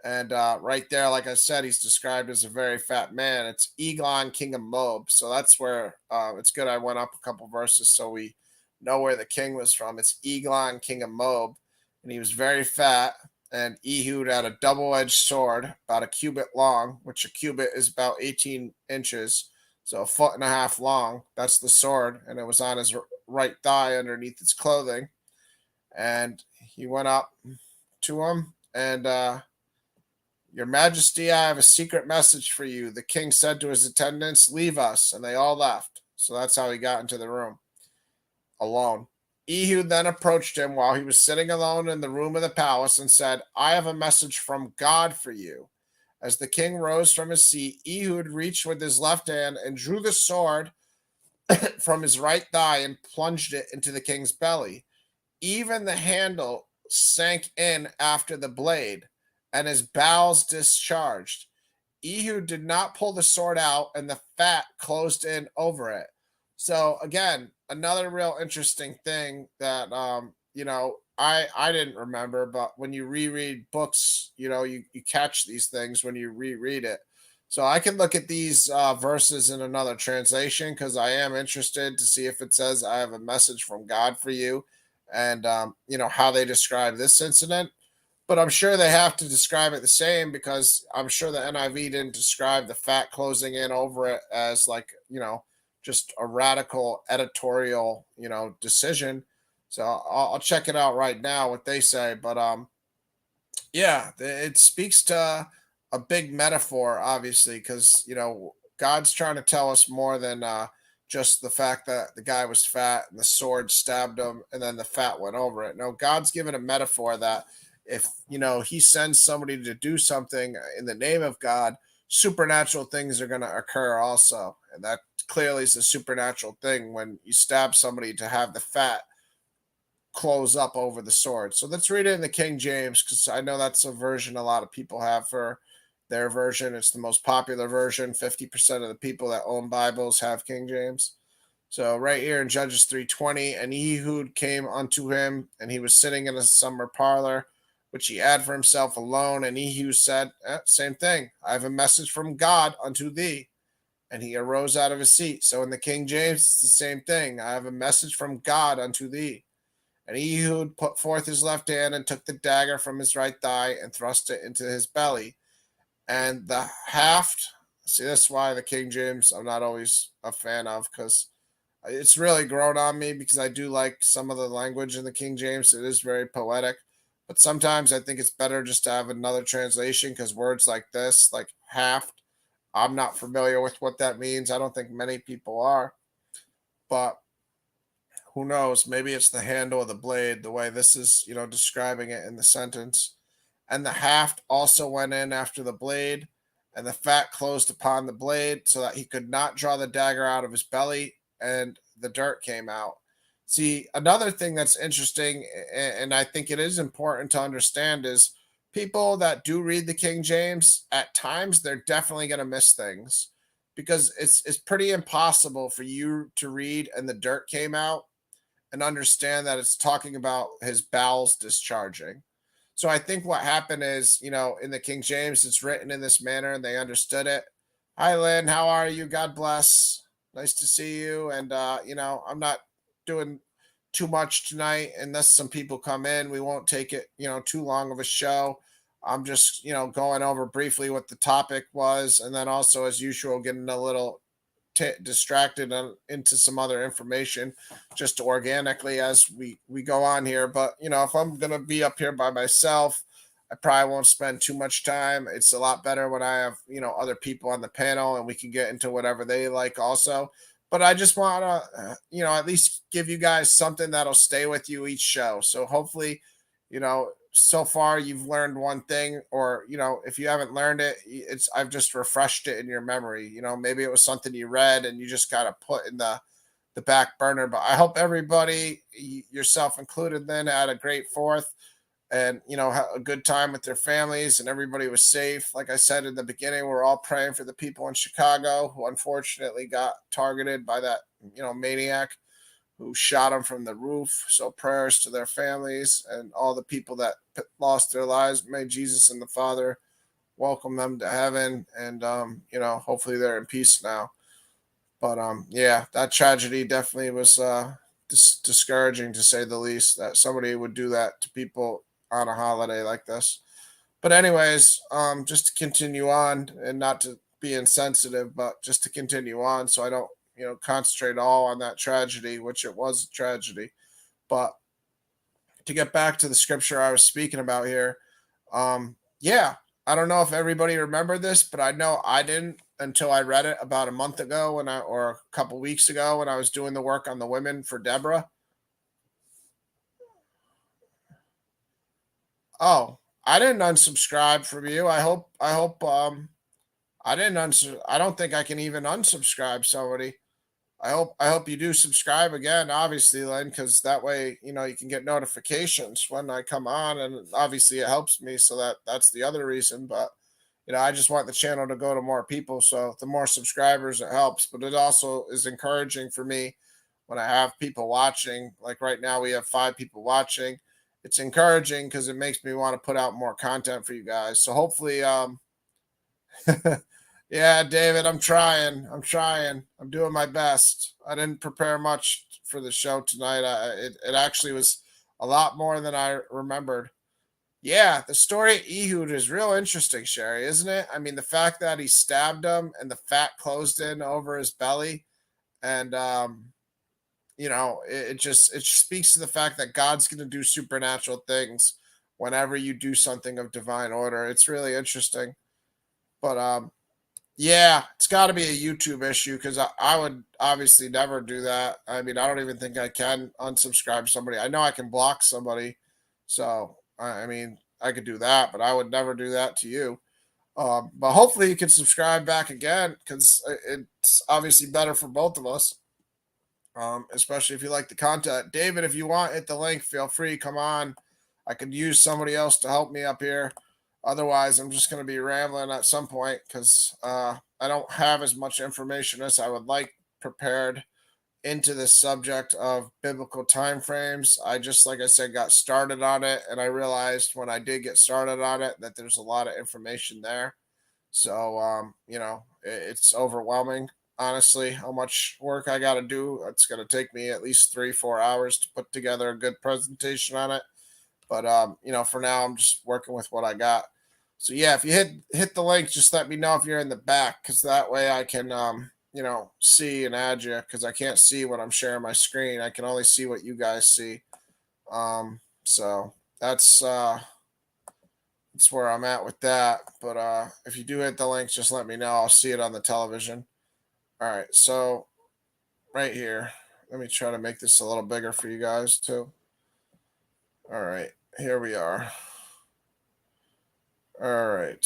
And right there, like I said, he's described as a very fat man. It's Eglon, king of Moab. So that's where it's good. I went up a couple verses so we know where the king was from. It's Eglon, king of Moab. And he was very fat. And Ehud had a double edged sword, about a cubit long, which a cubit is about 18 inches. So a foot and a half long. That's the sword. And it was on his right thigh underneath his clothing. And he went up to him and, your Majesty, I have a secret message for you. The king said to his attendants, leave us. And they all left. So that's how he got into the room alone. Ehud then approached him while he was sitting alone in the room of the palace and said, I have a message from God for you. As the king rose from his seat, Ehud reached with his left hand and drew the sword from his right thigh and plunged it into the king's belly. Even the handle sank in after the blade, and his bowels discharged. Ehud did not pull the sword out, and the fat closed in over it. So again, another real interesting thing that I didn't remember, but when you reread books, you catch these things when you reread it. So I can look at these verses in another translation because I am interested to see if it says I have a message from God for you, and how they describe this incident. But I'm sure they have to describe it the same because I'm sure the NIV didn't describe the fat closing in over it as like, just a radical editorial, decision. So I'll check it out right now what they say. But yeah, it speaks to a big metaphor, obviously, because God's trying to tell us more than just the fact that the guy was fat and the sword stabbed him and then the fat went over it. No, God's given a metaphor that if he sends somebody to do something in the name of God, supernatural things are going to occur also, and that clearly is a supernatural thing when you stab somebody to have the fat close up over the sword. So let's read it in the King James because I know that's a version a lot of people have for their version. It's the most popular version. 50% of the people that own Bibles have King James. So right here in Judges 3:20, and Ehud came unto him, and he was sitting in a summer parlor, which he had for himself alone. And Ehud said, same thing, I have a message from God unto thee. And he arose out of his seat. So in the King James, it's the same thing. I have a message from God unto thee. And Ehud put forth his left hand and took the dagger from his right thigh and thrust it into his belly. And the haft, see, that's why the King James I'm not always a fan of, because it's really grown on me because I do like some of the language in the King James. It is very poetic. But sometimes I think it's better just to have another translation because words like this, like haft, I'm not familiar with what that means. I don't think many people are. But who knows? Maybe it's the handle of the blade, the way this is, describing it in the sentence. And the haft also went in after the blade, and the fat closed upon the blade, so that he could not draw the dagger out of his belly, and the dirt came out. See, another thing that's interesting, and I think it is important to understand, is people that do read the King James, at times they're definitely going to miss things because it's pretty impossible for you to read and the dirt came out and understand that it's talking about his bowels discharging. So I think what happened is, in the King James, it's written in this manner and they understood it. Hi, Lynn. How are you? God bless. Nice to see you. And, I'm not doing too much tonight unless some people come in. We won't take it, too long of a show. I'm just, going over briefly what the topic was. And then also, as usual, getting a little distracted into some other information just organically as we go on here. But if I'm gonna be up here by myself, I probably won't spend too much time. It's a lot better when I have other people on the panel and we can get into whatever they like also. But I just want to at least give you guys something that'll stay with you each show. So hopefully so far you've learned one thing, or if you haven't learned it, I've just refreshed it in your memory. Maybe it was something you read and you just got to put in the back burner. But I hope everybody, yourself included, then had a great fourth and had a good time with their families and everybody was safe. Like I said in the beginning, we're all praying for the people in Chicago who unfortunately got targeted by that maniac who shot them from the roof. So prayers to their families and all the people that lost their lives. May Jesus and the Father welcome them to heaven, and hopefully they're in peace now. But yeah, that tragedy definitely was discouraging, to say the least, that somebody would do that to people on a holiday like this. But anyways, just to continue on, and not to be insensitive, but just to continue on, so I don't concentrate all on that tragedy, which it was a tragedy. But to get back to the scripture I was speaking about here, yeah, I don't know if everybody remembered this, but I know I didn't until I read it about a month ago or a couple weeks ago when I was doing the work on the women for Deborah. Oh, I didn't unsubscribe from you. I hope I didn't I don't think I can even unsubscribe somebody. I hope you do subscribe again, obviously, Len, because that way you can get notifications when I come on, and obviously it helps me. So that's the other reason. But I just want the channel to go to more people. So the more subscribers, it helps. But it also is encouraging for me when I have people watching. Like right now, we have 5 people watching. It's encouraging because it makes me want to put out more content for you guys. So hopefully, yeah, David, I'm trying. I'm trying. I'm doing my best. I didn't prepare much for the show tonight. It actually was a lot more than I remembered. Yeah, the story of Ehud is real interesting, Sherry, isn't it? I mean, the fact that he stabbed him and the fat closed in over his belly, and it speaks to the fact that God's going to do supernatural things whenever you do something of divine order. It's really interesting. But yeah, it's got to be a YouTube issue, because I would obviously never do that. I mean, I don't even think I can unsubscribe somebody. I know I can block somebody. So, I mean, I could do that, but I would never do that to you. But hopefully you can subscribe back again, because it's obviously better for both of us, especially if you like the content. David, if you want, hit the link. Feel free. Come on. I could use somebody else to help me up here. Otherwise, I'm just going to be rambling at some point, because I don't have as much information as I would like prepared into this subject of biblical time frames. I just, like I said, got started on it, and I realized when I did get started on it that there's a lot of information there. So, it's overwhelming, honestly, how much work I got to do. It's going to take me at least 3-4 hours to put together a good presentation on it. But for now, I'm just working with what I got. So yeah, if you hit the link, just let me know if you're in the back, because that way I can see and add you, because I can't see when I'm sharing my screen. I can only see what you guys see. So that's where I'm at with that. But if you do hit the link, just let me know. I'll see it on the television. All right, so right here, let me try to make this a little bigger for you guys too. All right, here we are. All right,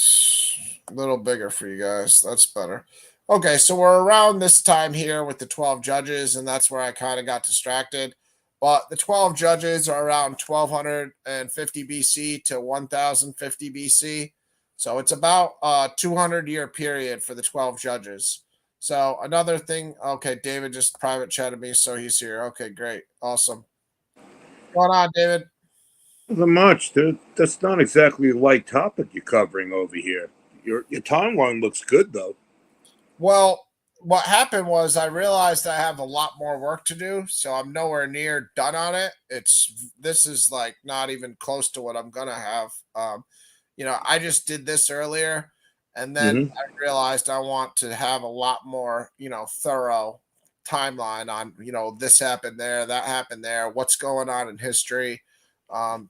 a little bigger for you guys. That's better. Okay, so we're around this time here with the 12 judges, and that's where I kind of got distracted. But the 12 judges are around 1250 BC to 1050 BC. So it's about a 200-year period for the 12 judges. So another thing, okay, David just private chatted me, so he's here. Okay, great. Awesome. What's going on, David? Not much. That's not exactly a light topic you're covering over here. Your timeline looks good though. Well, what happened was I realized I have a lot more work to do, so I'm nowhere near done on it. This is like not even close to what I'm gonna have. I just did this earlier, and then Mm-hmm. I realized I want to have a lot more, thorough timeline on, this happened there, that happened there, what's going on in history.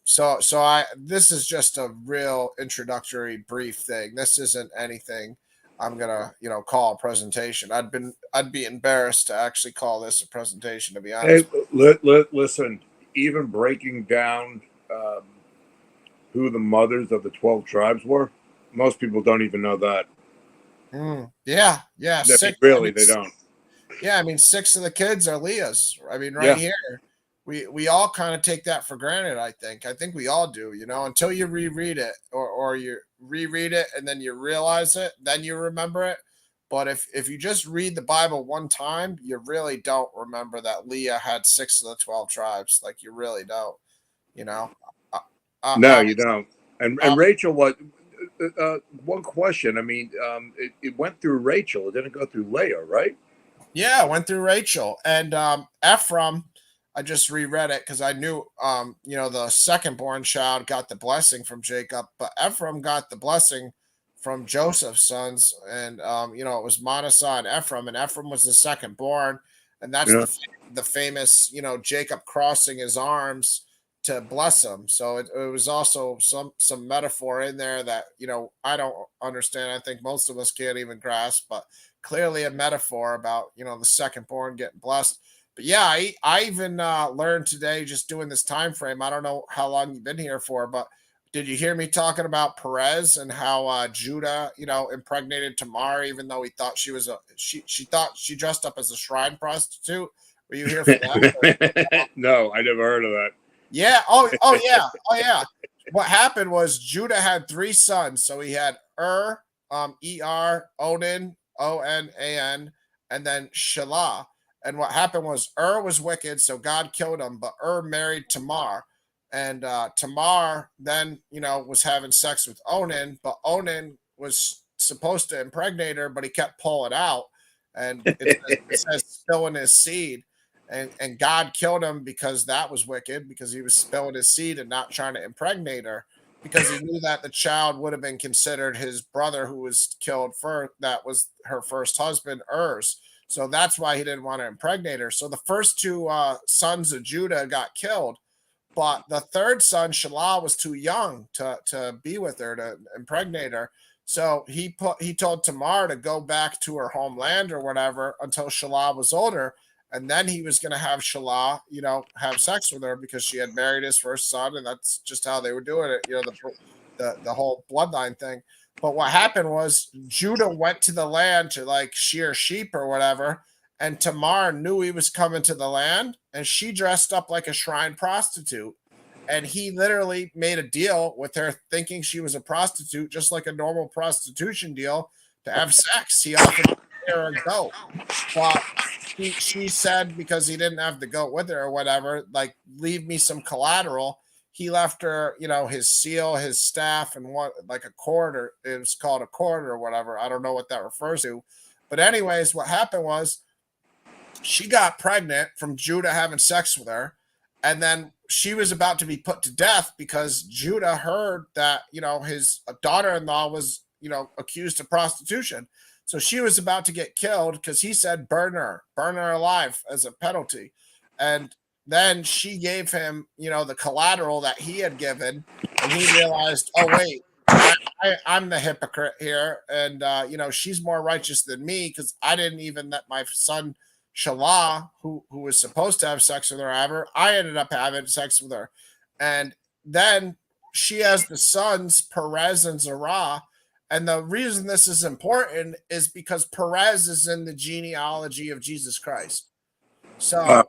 So I this is just a real introductory brief thing. This isn't anything I'm gonna, call a presentation. I'd be embarrassed to actually call this a presentation, to be honest. Hey, listen. Even breaking down um, who the mothers of the 12 tribes were, most people don't even know that. Yeah, yeah, I mean, six. I really, mean, they don't. yeah, I mean, 6 of the kids are Leah's. I mean, right Yeah. here, we all kind of take that for granted. I think we all do. Until you reread it, or you reread it and then you realize it, then you remember it. But if you just read the Bible one time, you really don't remember that Leah had 6 of the 12 tribes. Like, you really don't. You know, uh, No, you obviously, don't. And Rachel was. one question. I mean, it went through Rachel. It didn't go through Leah, right? Yeah, went through Rachel and Ephraim. I just reread it because I knew, the second born child got the blessing from Jacob, but Ephraim got the blessing from Joseph's sons, and it was Manasseh and Ephraim was the second born, and that's Yeah. the famous, Jacob crossing his arms to bless him. So it was also some metaphor in there that I don't understand. I think most of us can't even grasp, but clearly a metaphor about the second born getting blessed. But yeah, I even learned today just doing this time frame. I don't know how long you've been here for, but did you hear me talking about Perez and how Judah impregnated Tamar even though he thought she thought she dressed up as a shrine prostitute? Were you here for that? No, I never heard of that. Yeah. Oh yeah. Oh yeah. What happened was Judah had three sons. So he had Er, Onan, Onan, and then Shelah. And what happened was was wicked, so God killed him. But married Tamar, and Tamar then was having sex with Onan, but Onan was supposed to impregnate her, but he kept pulling out, and it says spilling his seed. And God killed him because that was wicked, because he was spilling his seed and not trying to impregnate her, because he knew that the child would have been considered his brother who was killed first. That was her first husband, Er's. So that's why he didn't want to impregnate her. So the first two sons of Judah got killed, but the third son, Shelah, was too young to be with her, to impregnate her. So he told Tamar to go back to her homeland or whatever until Shelah was older, and then he was going to have Shelah, have sex with her because she had married his first son, and that's just how they were doing it. The whole bloodline thing. But what happened was Judah went to the land to like shear sheep or whatever, and Tamar knew he was coming to the land, and she dressed up like a shrine prostitute. And he literally made a deal with her, thinking she was a prostitute, just like a normal prostitution deal, to have sex. He offered her a goat, but she said, because he didn't have the goat with her or whatever, like, leave me some collateral. He left her, his seal, his staff, and what, like a cord, or it was called a cord or whatever. I don't know what that refers to. But anyways, what happened was she got pregnant from Judah having sex with her. And then she was about to be put to death because Judah heard that, his daughter-in-law was, accused of prostitution. So she was about to get killed because he said, burn her alive as a penalty. And then she gave him, the collateral that he had given. And he realized, oh, wait, I'm the hypocrite here. And, she's more righteous than me because I didn't even let my son Shelah, who was supposed to have sex with her, I ended up having sex with her. And then she has the sons, Perez and Zerah. And the reason this is important is because Perez is in the genealogy of Jesus Christ. So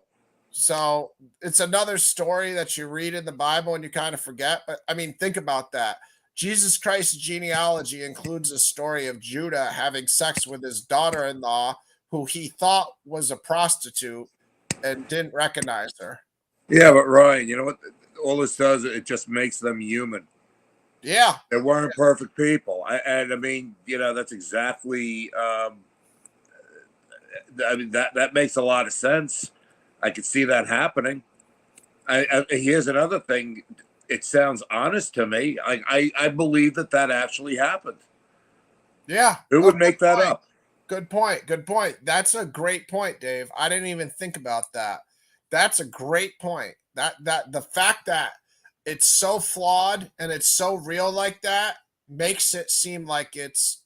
it's another story that you read in the Bible and you kind of forget. But I mean, think about that. Jesus Christ's genealogy includes a story of Judah having sex with his daughter-in-law, who he thought was a prostitute and didn't recognize her. Yeah, but Ryan, you know what? All this does, it just makes them human. Yeah. They weren't perfect people. And I mean, that's exactly, I mean, that makes a lot of sense. I could see that happening. Here's another thing. It sounds honest to me. I believe that actually happened. Yeah. Who would make that up? Good point. Good point. That's a great point, Dave. I didn't even think about that. That's a great point. That the fact that it's so flawed and it's so real like that makes it seem like it's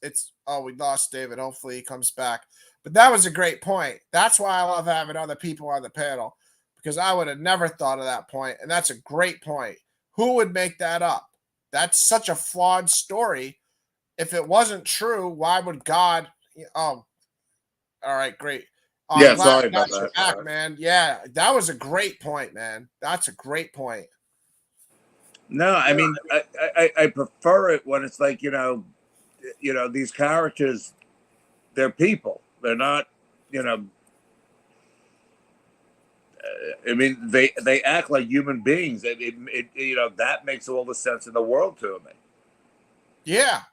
oh, we lost David. Hopefully he comes back. But that was a great point. That's why I love having other people on the panel, because I would have never thought of that point. And that's a great point. Who would make that up? That's such a flawed story. If it wasn't true, why would God? Oh, all right, great. Yeah, sorry about that. Back, man. Yeah, that was a great point, man. That's a great point. No, I mean, I prefer it when it's like, these characters, they're people. They're not, I mean, they act like human beings. That makes all the sense in the world to me. Yeah,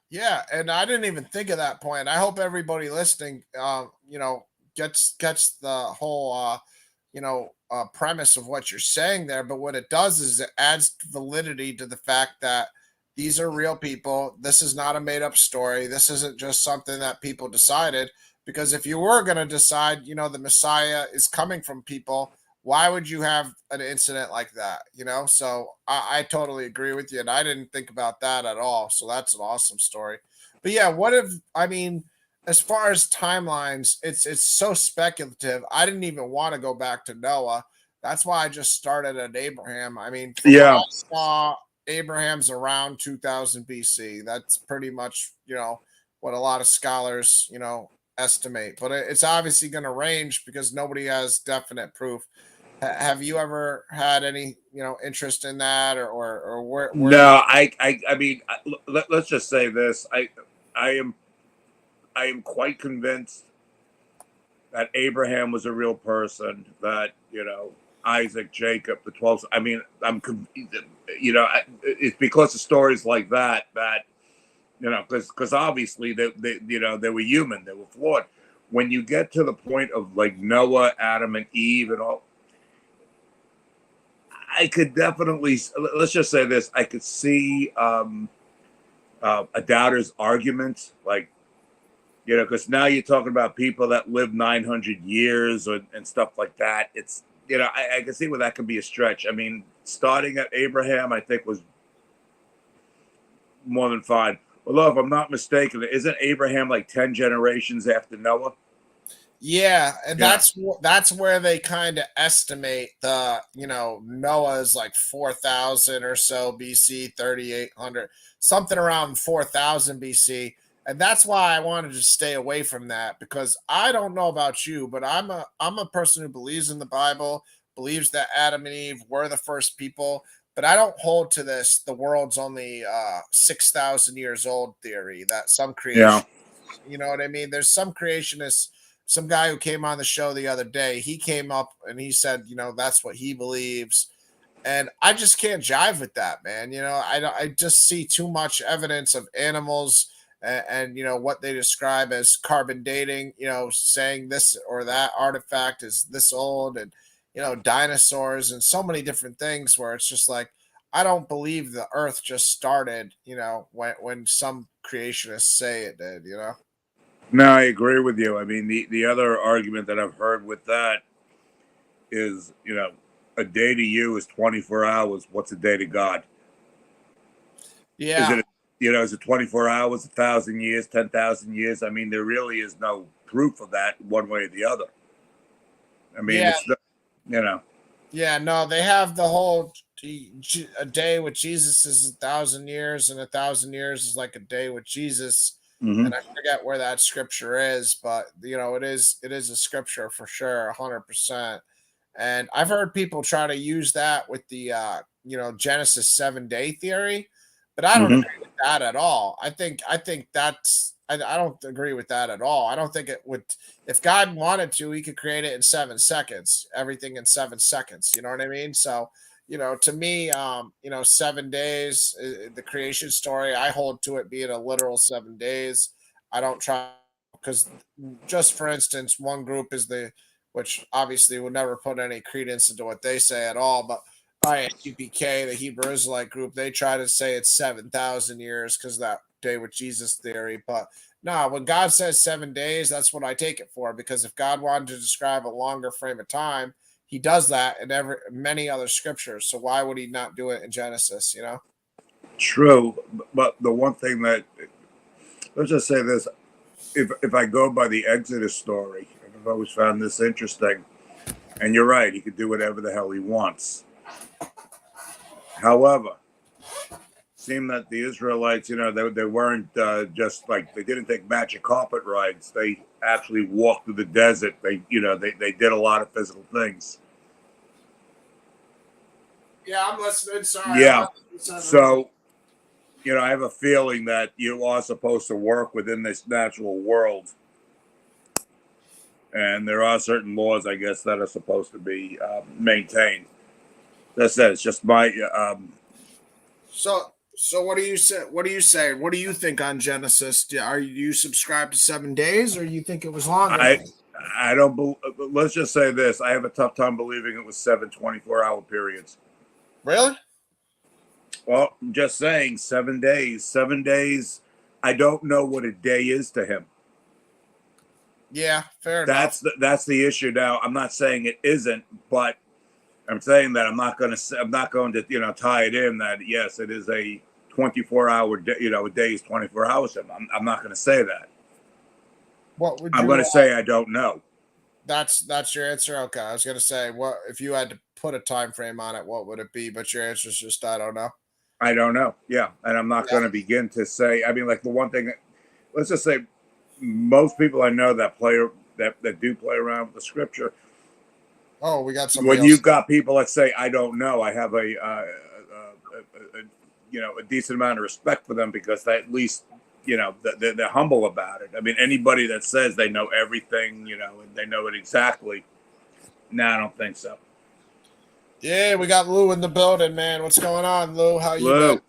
and I didn't even think of that point. I hope everybody listening, gets the whole, premise of what you're saying there. But what it does is it adds validity to the fact that these are real people. This is not a made up story. This isn't just something that people decided. Because if you were going to decide, the Messiah is coming from people, why would you have an incident like that? So I totally agree with you, and I didn't think about that at all. So that's an awesome story. But yeah, what if, I mean, as far as timelines, it's so speculative. I didn't even want to go back to Noah. That's why I just started at Abraham. I mean, from what I Yeah. saw, Abraham's around 2000 BC. That's pretty much, what a lot of scholars, estimate. But it's obviously going to range because nobody has definite proof. Have you ever had any, interest in that, or where do you? No, I mean, let's just say this. I am, I am quite convinced that Abraham was a real person. That Isaac, Jacob, the 12. I mean, it's because of stories like that because obviously they were human, they were flawed. When you get to the point of like Noah, Adam, and Eve, and all, I could definitely, let's just say this. I could see a doubter's argument, like because now you're talking about people that live 900 years and stuff like that. It's I can see where that could be a stretch. I mean, starting at Abraham, I think was more than fine. Although, if I'm not mistaken, isn't Abraham like 10 generations after Noah? Yeah, and Yeah. that's where they kind of estimate the, Noah's like 4000 or so BC, 3800, something around 4000 BC. And that's why I wanted to stay away from that, because I don't know about you, but I'm a person who believes in the Bible, believes that Adam and Eve were the first people, but I don't hold to this the world's only 6000 years old theory that some Yeah. creation, you know what I mean? There's some creationists, some guy who came on the show the other day, he came up and he said, that's what he believes. And I just can't jive with that, man. I just see too much evidence of animals and what they describe as carbon dating, saying this or that artifact is this old, and, dinosaurs and so many different things where it's just like, I don't believe the earth just started, when some creationists say it did. No, I agree with you. I mean, the other argument that I've heard with that is, a day to you is 24 hours. What's a day to God? Is Yeah. it, is it 24 hours, 1,000 years, 10,000 years? I mean, there really is no proof of that one way or the other. I mean, Yeah. it's, you know, Yeah, no, they have the whole a day with Jesus is 1,000 years, and 1,000 years is like a day with Jesus. hmm And I forget where that scripture is, but it is a scripture for sure, 100%. And I've heard people try to use that with the Genesis 7 day theory, but I don't hmm agree with that at all. I think I don't agree with that at all. I don't think it would, if God wanted to, he could create it in 7 seconds, everything in 7 seconds. You know what I mean? So, to me, 7 days, the creation story, I hold to it being a literal 7 days. I don't try, because just for instance, one group is which obviously would never put any credence into what they say at all, but IAPK, the Hebrew Israelite group, they try to say it's 7,000 years because that day with Jesus theory. But no, when God says 7 days, that's what I take it for. Because if God wanted to describe a longer frame of time, he does that in many other scriptures. So why would he not do it in Genesis, True. But the one thing that, let's just say this, if I go by the Exodus story, and I've always found this interesting, and you're right, he could do whatever the hell he wants. However, seemed that the Israelites, they weren't just like, they didn't take magic carpet rides. They actually walked through the desert. They did a lot of physical things. Yeah, I'm listening. Sorry, I'm Yeah. not listening. So, I have a feeling that you are supposed to work within this natural world. And there are certain laws, I guess, that are supposed to be maintained. That's it. It's just my So So what do you say? What do you say? What do you think on Genesis? Are you subscribed to 7 days, or you think it was longer? I don't. Let's just say this: I have a tough time believing it was 7 24-hour periods. Really? Well, I'm just saying 7 days. 7 days. I don't know what a day is to him. Yeah, fair enough. That's the issue. Now, I'm not saying it isn't, but I'm saying that I'm not going to tie it in that yes, it is a 24-hour day. A day is 24 hours. I'm not going to say that. What would I'm you? going to say I don't know. That's your answer. Okay, I was gonna say, what if you had to put a time frame on it? What would it be? But your answer is just I don't know. I don't know. Yeah, and I'm not Yeah. going to begin to say. I mean, like the one thing. Let's just say most people I know that do play around with the scripture. Oh, we got somebody When else. you've got people that say I don't know, I have a decent amount of respect for them because they at least they're humble about it. I mean, anybody that says they know everything, and they know it exactly. No, I don't think so. Yeah, we got Lou in the building, man. What's going on, Lou? How you been? Lou,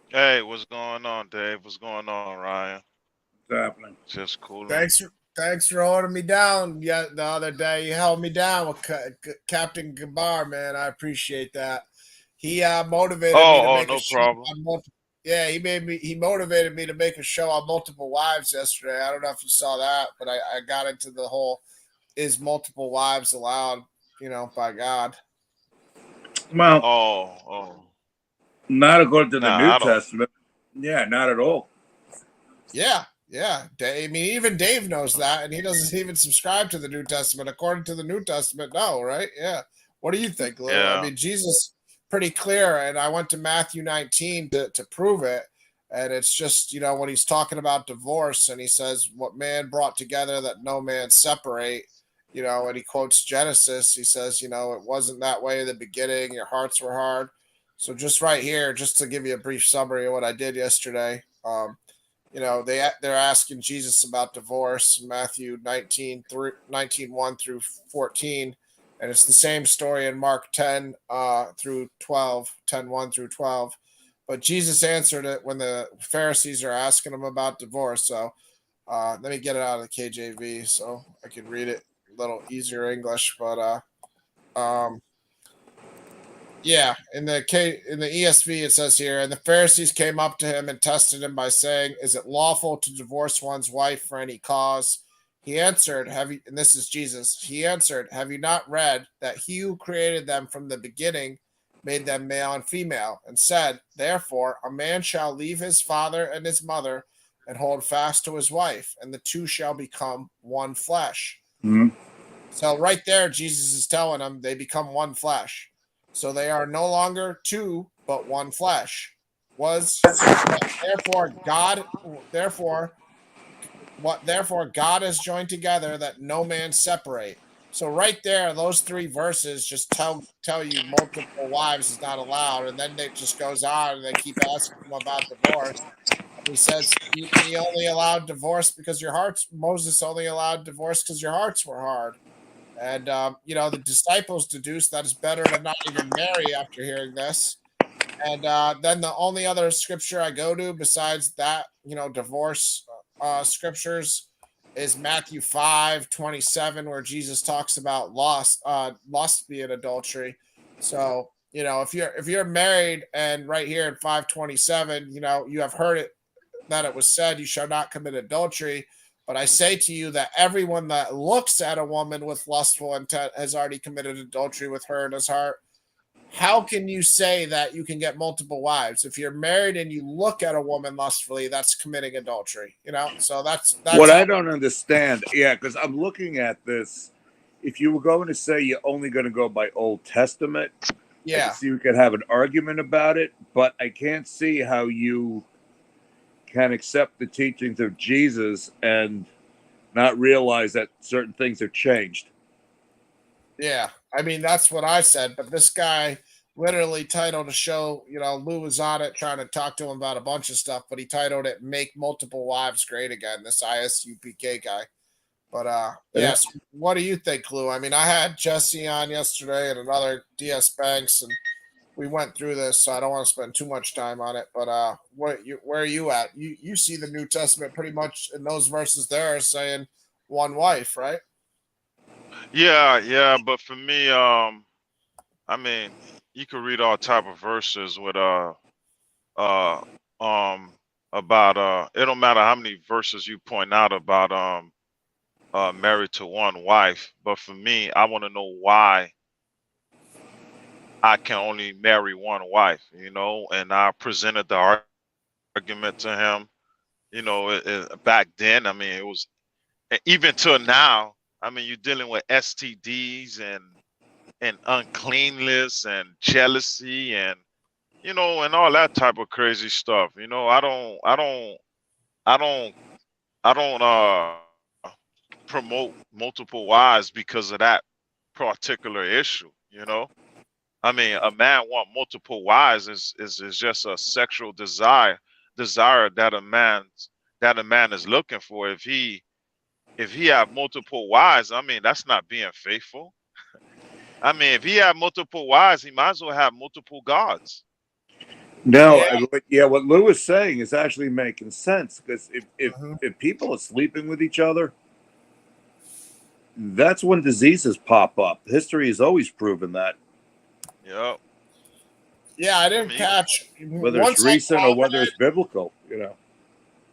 Hey, what's going on, Dave? What's going on, Ryan? what's happening? Just cooling. Thanks for holding me down. Yeah, the other day you held me down with Captain Gabar, man. I appreciate that. He motivated me to Oh, make a no show problem. on multiple. Yeah, he motivated me to make a show on multiple wives yesterday. I don't know if you saw that, but I got into the whole is multiple wives allowed, by God. Well, Oh, not according to the New nah, I don't. Testament. Yeah, not at all. Yeah, yeah. I mean, even Dave knows that, and he doesn't even subscribe to the New Testament. According to the New Testament, no, right? Yeah. What do you think, Lou? I Yeah, mean, Jesus pretty clear, and I went to Matthew 19 to prove it. And it's just, when he's talking about divorce and he says, what man brought together that no man separate, and he quotes Genesis, he says, it wasn't that way in the beginning, your hearts were hard. So just right here, just to give you a brief summary of what I did yesterday, they're asking Jesus about divorce, Matthew 19 through 19:1 through 14, and it's the same story in Mark 10 through 12, 10:1 through 12. But Jesus answered it when the Pharisees are asking him about divorce. So let me get it out of the KJV so I can read it a little easier English. But yeah, in the ESV it says here, and the Pharisees came up to him and tested him by saying, "Is it lawful to divorce one's wife for any cause?" He answered, "Have you?" And this is Jesus. He answered, "Have you not read that he who created them from the beginning made them male and female, and said, therefore, a man shall leave his father and his mother and hold fast to his wife, and the two shall become one flesh." Mm-hmm. So right there, Jesus is telling them they become one flesh. So they are no longer two, but one flesh. Therefore God has joined together that no man separate. So right there, those three verses just tell you multiple wives is not allowed, and then it just goes on and they keep asking him about divorce. And he says he only allowed divorce because Moses only allowed divorce because your hearts were hard. And the disciples deduced that it's better to not even marry after hearing this. And then the only other scripture I go to besides that, divorce scriptures is Matthew 5:27, where Jesus talks about lust being adultery. So, if you're married and right here in 5:27, you have heard it that it was said, you shall not commit adultery. But I say to you that everyone that looks at a woman with lustful intent has already committed adultery with her in his heart. How can you say that you can get multiple wives if you're married and you look at a woman lustfully? That's committing adultery. So that's What how. I don't understand, yeah, because I'm looking at this. If you were going to say you're only going to go by Old Testament, I can Yeah, see we could have an argument about it, but I can't see how you can accept the teachings of Jesus and not realize that certain things have changed. yeah. I mean, that's what I said. But this guy literally titled a show. Lou was on it trying to talk to him about a bunch of stuff, but he titled it "Make Multiple Wives Great Again." This ISUPK guy. But Yeah. yes, what do you think, Lou? I mean, I had Jesse on yesterday and another DS Banks, and we went through this, so I don't want to spend too much time on it. But where are you at? You see the New Testament pretty much in those verses there saying one wife, right? Yeah, yeah, but for me, I mean, you could read all type of verses with uh um about it don't matter how many verses you point out about married to one wife, but for me, I want to know why I can only marry one wife, and I presented the argument to him, back then. I mean, it was even till now. I mean, you're dealing with STDs and uncleanness and jealousy and and all that type of crazy stuff. I don't promote multiple wives because of that particular issue. I mean, a man want multiple wives is just a sexual desire that a man is looking for. If he have multiple wives, I mean, that's not being faithful. I mean, if he have multiple wives, he might as well have multiple gods. No, Yeah. what Lou is saying is actually making sense, because Mhm. if people are sleeping with each other, that's when diseases pop up. History has always proven that, Yep. Yeah, I I didn't mean, catch whether it's once I recent or whether it's biblical.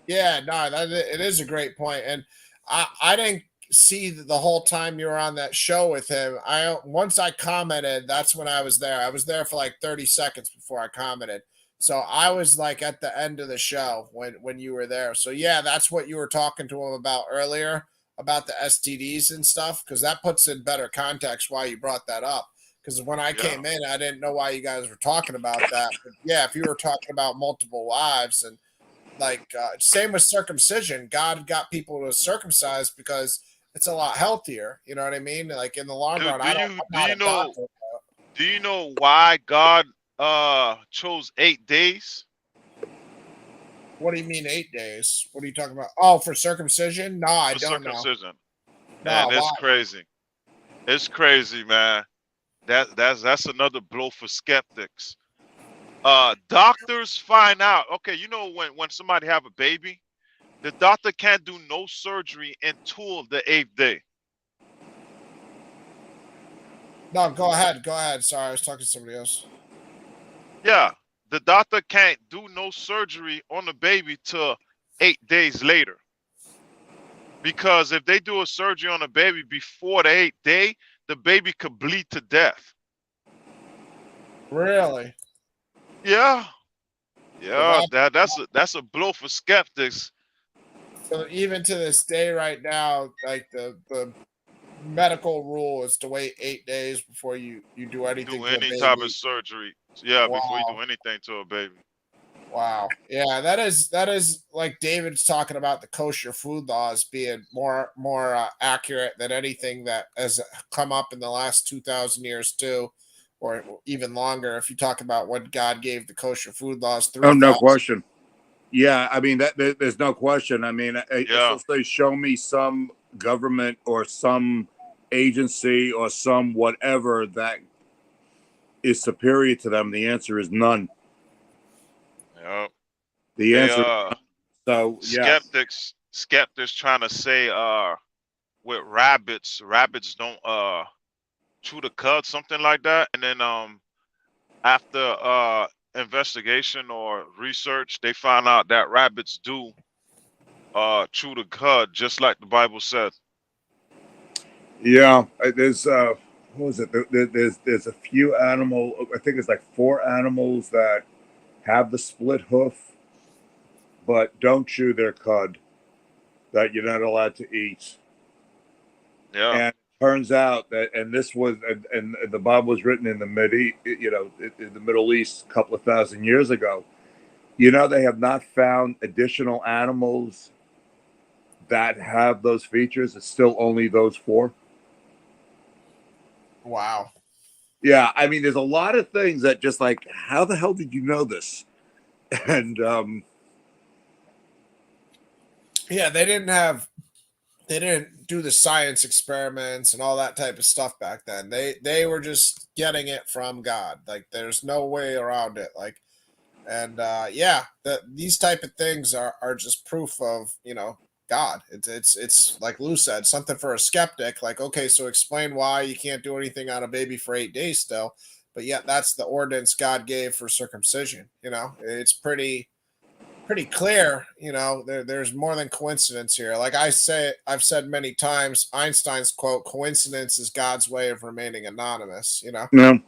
Yeah, no, it is a great point, and I didn't see the whole time you were on that show with him. I once I commented, that's when I was there. I was there for like 30 seconds before I commented, so I was like at the end of the show when you were there. So yeah, that's what you were talking to him about earlier about the STDs and stuff, because that puts in better context why you brought that up. Because when I yeah. came in, I didn't know why you guys were talking about that. But yeah, if you were talking about multiple wives and like same with circumcision, God got people to circumcise because it's a lot healthier, you know what I mean? Like in the long Do run, do you I'm do not you a know doctor. do you know why God chose 8 days What do you mean 8 days? What are you talking about? Oh, for circumcision? No, I for don't know. circumcision? No, Man, why? it's crazy. It's crazy, man. That's another blow for skeptics. Doctors find out. Okay, when somebody have a baby, the doctor can't do no surgery until the 8th day. No, go ahead. Go ahead. Sorry, I was talking to somebody else. Yeah, the doctor can't do no surgery on the baby till 8 days later. Because if they do a surgery on a baby before the 8th day, the baby could bleed to death. Really? Yeah, So yeah, that's a blow for skeptics. even to this day right now, like the medical rule is to wait 8 days before you do anything Do to a any type of baby. surgery. Yeah, before you Wow. do anything to a baby. Wow. Yeah, that is like David's talking about the kosher food laws being more accurate than anything that has come up in the last 2000 years too, or even longer if you talk about what God gave the kosher food laws Oh, no 3000. question. Yeah, I mean there's no question. I mean, Yeah. let's say show me some government or some agency or some whatever that is superior to them. The answer is none. Yeah. The They answer. So yeah. skeptics trying to say with rabbits don't chew the cud, something like that. And then after investigation or research, they found out that rabbits do chew the cud just like the Bible said. Yeah, there's what was it? There's a few animal. I think it's like four animals that have the split hoof, but don't chew their cud. That you're not allowed to eat. Yeah. And it turns out that, and this was, and the Bible was written in the in the Middle East a couple of thousand years ago. They have not found additional animals that have those features. It's still only those four. Wow. Yeah, I mean, there's a lot of things that just like, how the hell did you know this? And Yeah, they didn't have they didn't do the science experiments and all that type of stuff back then. They were just getting it from God. Like there's no way around it. Like and yeah, these type of things are just proof of God. It's like Lou said, something for a skeptic. Like okay, so explain why you can't do anything on a baby for 8 days still, but yet that's the ordinance God gave for circumcision. It's pretty clear. There's more than coincidence here. Like I've said many times, Einstein's quote, "Coincidence is God's way of remaining anonymous." No.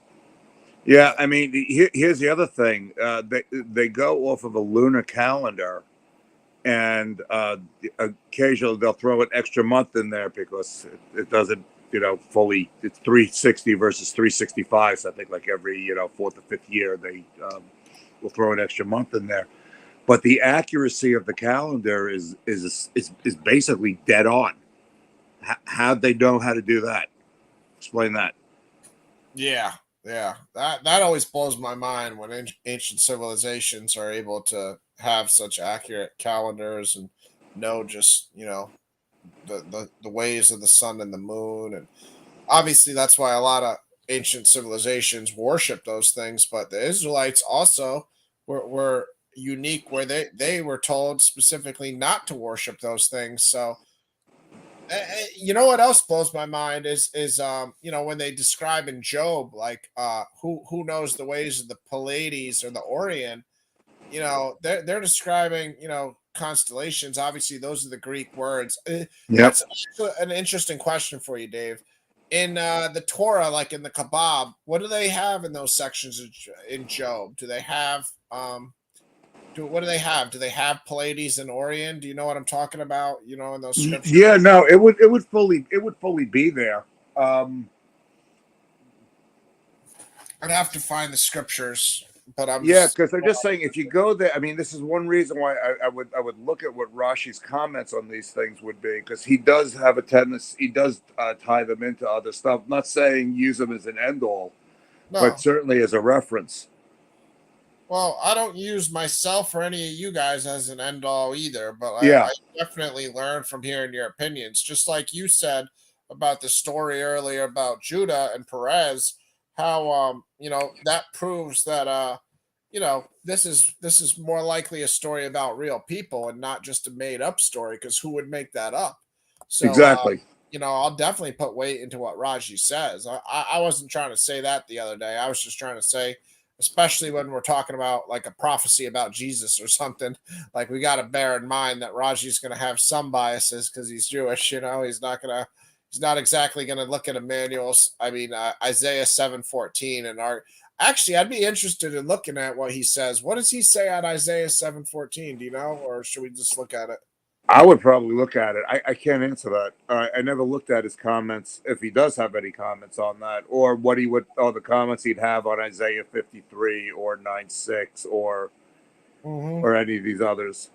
Yeah, I mean, here's the other thing. They go off of a lunar calendar, and occasionally they'll throw an extra month in there because it doesn't, fully. It's 360 versus 365. So I think like every fourth or fifth year they will throw an extra month in there. But the accuracy of the calendar is basically dead on. How'd they know how to do that? Explain that. Yeah, yeah. That always blows my mind when ancient civilizations are able to have such accurate calendars and know just the ways of the sun and the moon, and obviously that's why a lot of ancient civilizations worship those things. But the Israelites also were unique where they were told specifically not to worship those things. So you know what else blows my mind is when they describe in Job like who knows the ways of the Pleiades or the Orion. They're describing constellations. Obviously those are the Greek words. Yep. That's an interesting question for you, Dave. In the Torah, like in the Kabbalah, what do they have in those sections in Job? Do they have what do they have? Do they have Pleiades and Orion? Do you know what I'm talking about? In those scriptures. Yeah, no, it would fully be there. I'd have to find the scriptures, but I'm Yeah, just because I'm just saying, if you go there, I mean, this is one reason why I would look at what Rashi's comments on these things would be, because he does have a tendency, he does tie them into other stuff. I'm not saying use them as an end all, but no. certainly as a reference. Well, I don't use myself or any of you guys as an end all either, but I Yeah, definitely learn from hearing your opinions. Just like you said about the story earlier about Judah and Perez, how that proves that this is more likely a story about real people and not just a made up story, because who would make that up? So exactly. I'll definitely put weight into what Raji says. I wasn't trying to say that the other day. I was just trying to say, especially when we're talking about like a prophecy about Jesus or something, like we got to bear in mind that Raji's going to have some biases because he's Jewish. He's not exactly going to look at Emmanuel's. I mean, Isaiah 7:14 and our. Actually, I'd be interested in looking at what he says. What does he say on Isaiah 7:14? Do you know, or should we just look at it? I would probably look at it. I can't answer that. I never looked at his comments, if he does have any comments on that, or what he would, or the comments he'd have on Isaiah 53 or 9:6 Mm-hmm. or any of these others.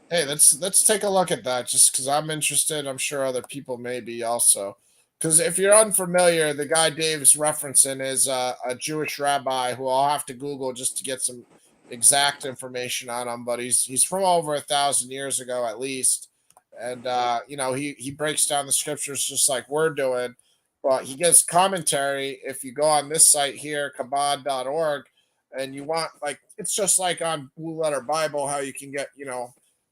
Hey, let's take a look at that just because I'm interested. I'm sure other people may be also. Because if you're unfamiliar, the guy Dave's referencing is a Jewish rabbi who I'll have to Google just to get some exact information on him. But he's from over 1,000 years ago at least, and he breaks down the scriptures just like we're doing. But he gives commentary. If you go on this site here, kabod.org, and you want like it's just like on Blue Letter Bible how you can get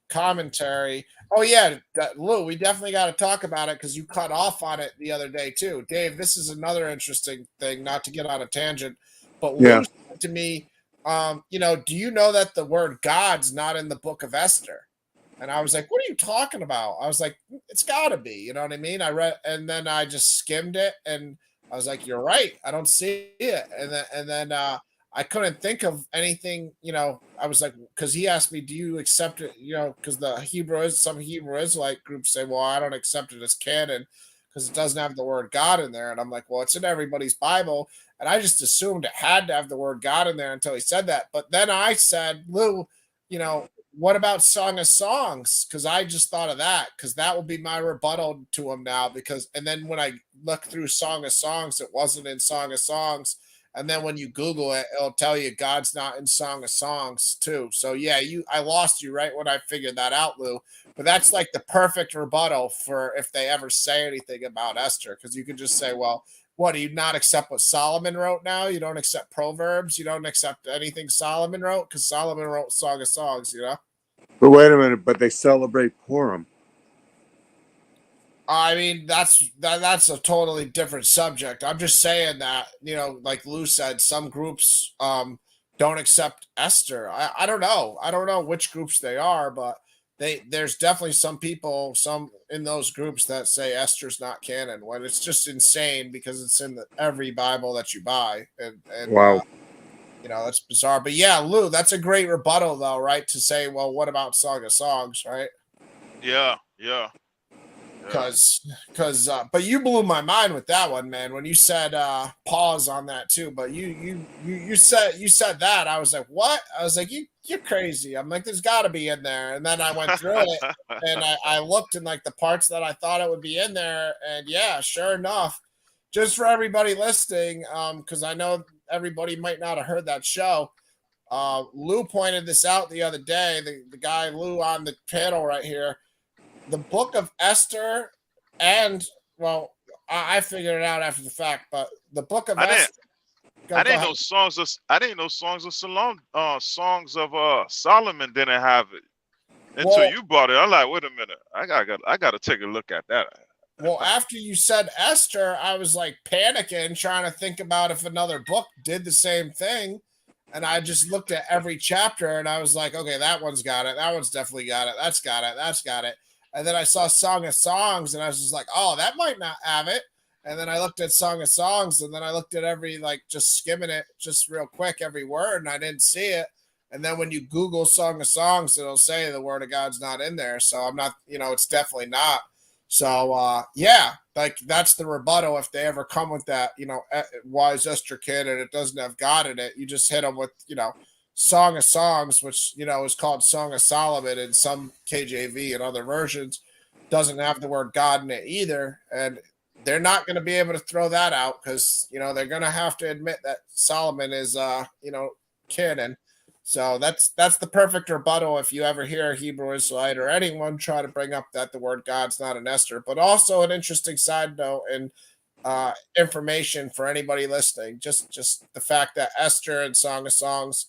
commentary. Oh yeah, Lou, we definitely got to talk about it because you cut off on it the other day too. Dave, this is another interesting thing. Not to get on a tangent, but Lou Yeah. said to me, do you know that the word God's not in the book of Esther? And I was like, what are you talking about? I was like, it's got to be. You know what I mean? I read, and then I just skimmed it, and I was like, you're right. I don't see it. And then I couldn't think of anything. I was like, because he asked me, do you accept it? Because some Hebrew Israelite groups say, well, I don't accept it as canon because it doesn't have the word God in there. And I'm like, well, it's in everybody's Bible. And I just assumed it had to have the word God in there until he said that. But then I said, Lou, what about Song of Songs? Because I just thought of that, because that will be my rebuttal to him now. And then when I look through Song of Songs, it wasn't in Song of Songs. And then when you Google it, it'll tell you God's not in Song of Songs too. So yeah, I lost you right when I figured that out, Lou. But that's like the perfect rebuttal for if they ever say anything about Esther, because you could just say, well, what, do you not accept what Solomon wrote now? You don't accept Proverbs? You don't accept anything Solomon wrote? Because Solomon wrote Song of Songs, you know? But wait a minute, but they celebrate Purim. I mean, that's a totally different subject. I'm just saying that, like Lou said, some groups don't accept Esther. I don't know. I don't know which groups they are, but there's definitely some people, some in those groups that say Esther's not canon, when it's just insane because it's in every Bible that you buy. And Wow. that's bizarre. But yeah, Lou, that's a great rebuttal though, right? To say, well, what about Song of Songs, right? Yeah, yeah. But you blew my mind with that one, man, when you said pause on that too. But you said that, I was like, what? I was like, you're crazy. I'm like, there's got to be in there. And then I went through it and I looked in like the parts that I thought it would be in there, and yeah, sure enough. Just for everybody listening, because I know everybody might not have heard that show. Lou pointed this out the other day. The guy Lou on the panel right here. The Book of Esther, and well, I figured it out after the fact, but the Book of Esther. I didn't know songs of songs of Solomon didn't have it until you brought it. I'm like, wait a minute, I gotta take a look at that. Well, after you said Esther, I was like panicking, trying to think about if another book did the same thing. And I just looked at every chapter and I was like, okay, that one's got it. That one's definitely got it. That's got it. That's got it. And then I saw Song of Songs and I was just like, oh, that might not have it. And then I looked at Song of Songs and then I looked at every, like, just skimming it just real quick, every word, and I didn't see it. And then when you Google Song of Songs, it'll say the word of God's not in there. So I'm not, it's definitely not. So, yeah, like that's the rebuttal. If they ever come with that, why is Esther canon? It doesn't have God in it. You just hit them with, Song of Songs, which, is called Song of Solomon in some KJV and other versions, doesn't have the word God in it either. And they're not going to be able to throw that out because, they're going to have to admit that Solomon is, canon. So that's the perfect rebuttal if you ever hear a Hebrew Israelite or anyone try to bring up that the word God's not in Esther. But also an interesting side note and information for anybody listening. Just the fact that Esther and Song of Songs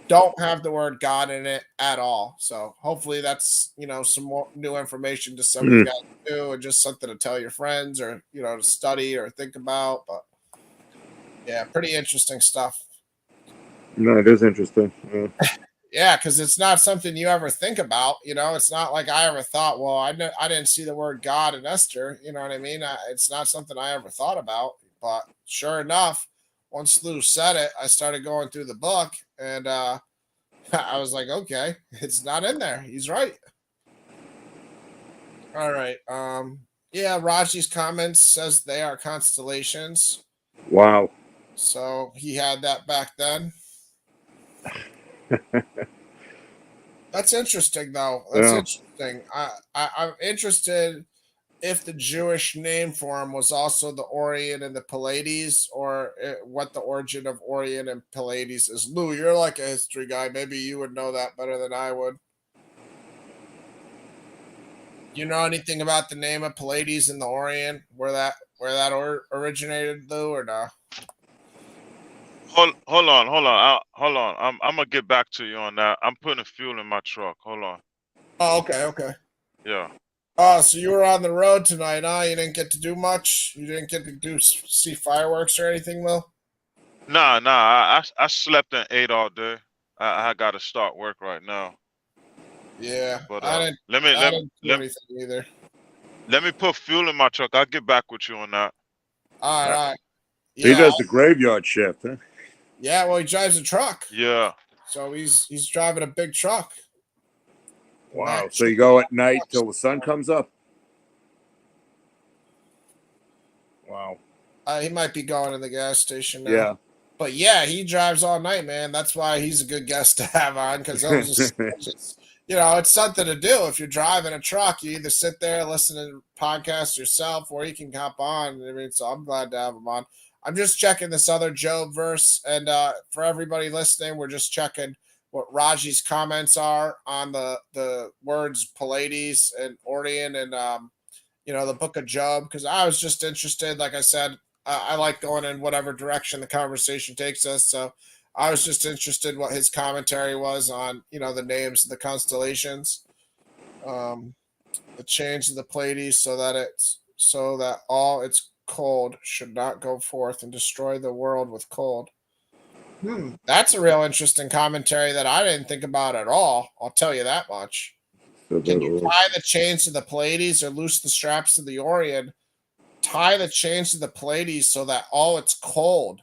don't have the word God in it at all. So hopefully that's, some more new information to some of you guys too, and just something to tell your friends or, to study or think about. But yeah, pretty interesting stuff. No, it is interesting. Yeah, because it's not something you ever think about. It's not like I ever thought, well, I didn't see the word God in Esther. You know what I mean? It's not something I ever thought about. But sure enough, once Lou said it, I started going through the book and I was like, okay, it's not in there. He's right. All right. Yeah, Raji's comments says they are constellations. Wow. So he had that back then. That's interesting, though. That's interesting. I'm interested if the Jewish name for him was also the Orion and the Pleiades, or what the origin of Orion and Pleiades is. Lou, you're like a history guy. Maybe you would know that better than I would. You know anything about the name of Pleiades and the Orion, where that originated, Lou, or no? Hold on. Hold on. I'm gonna get back to you on that. I'm putting fuel in my truck. Hold on. Oh, okay. Yeah. Oh, so you were on the road tonight, huh? You didn't get to do much? You didn't get to see fireworks or anything, Lou? Nah. I slept and ate all day. I got to start work right now. Yeah, But I didn't do anything either. Let me put fuel in my truck. I'll get back with you on that. All right. Yeah, he does the graveyard shift, huh? Yeah, well, he drives a truck. Yeah. So he's driving a big truck. Wow. So you go at night till the sun comes up? Wow. He might be going to the gas station now. Yeah. But yeah, he drives all night, man. That's why he's a good guest to have on, because it's something to do. If you're driving a truck, you either sit there, listen to podcasts yourself, or you can hop on. I mean, so I'm glad to have him on. I'm just checking this other Job verse, and for everybody listening, we're just checking what Raji's comments are on the words Pallades and Orion and the book of Job, because I was just interested. Like I said, I like going in whatever direction the conversation takes us. So I was just interested what his commentary was on the names of the constellations, um, the change of the Pleiades, so that all its cold should not go forth and destroy the world with cold. That's a real interesting commentary that I didn't think about at all. I'll tell you that much. Can you tie the chains to the Pleiades or loose the straps to the Orion? Tie the chains to the Pleiades so that all its cold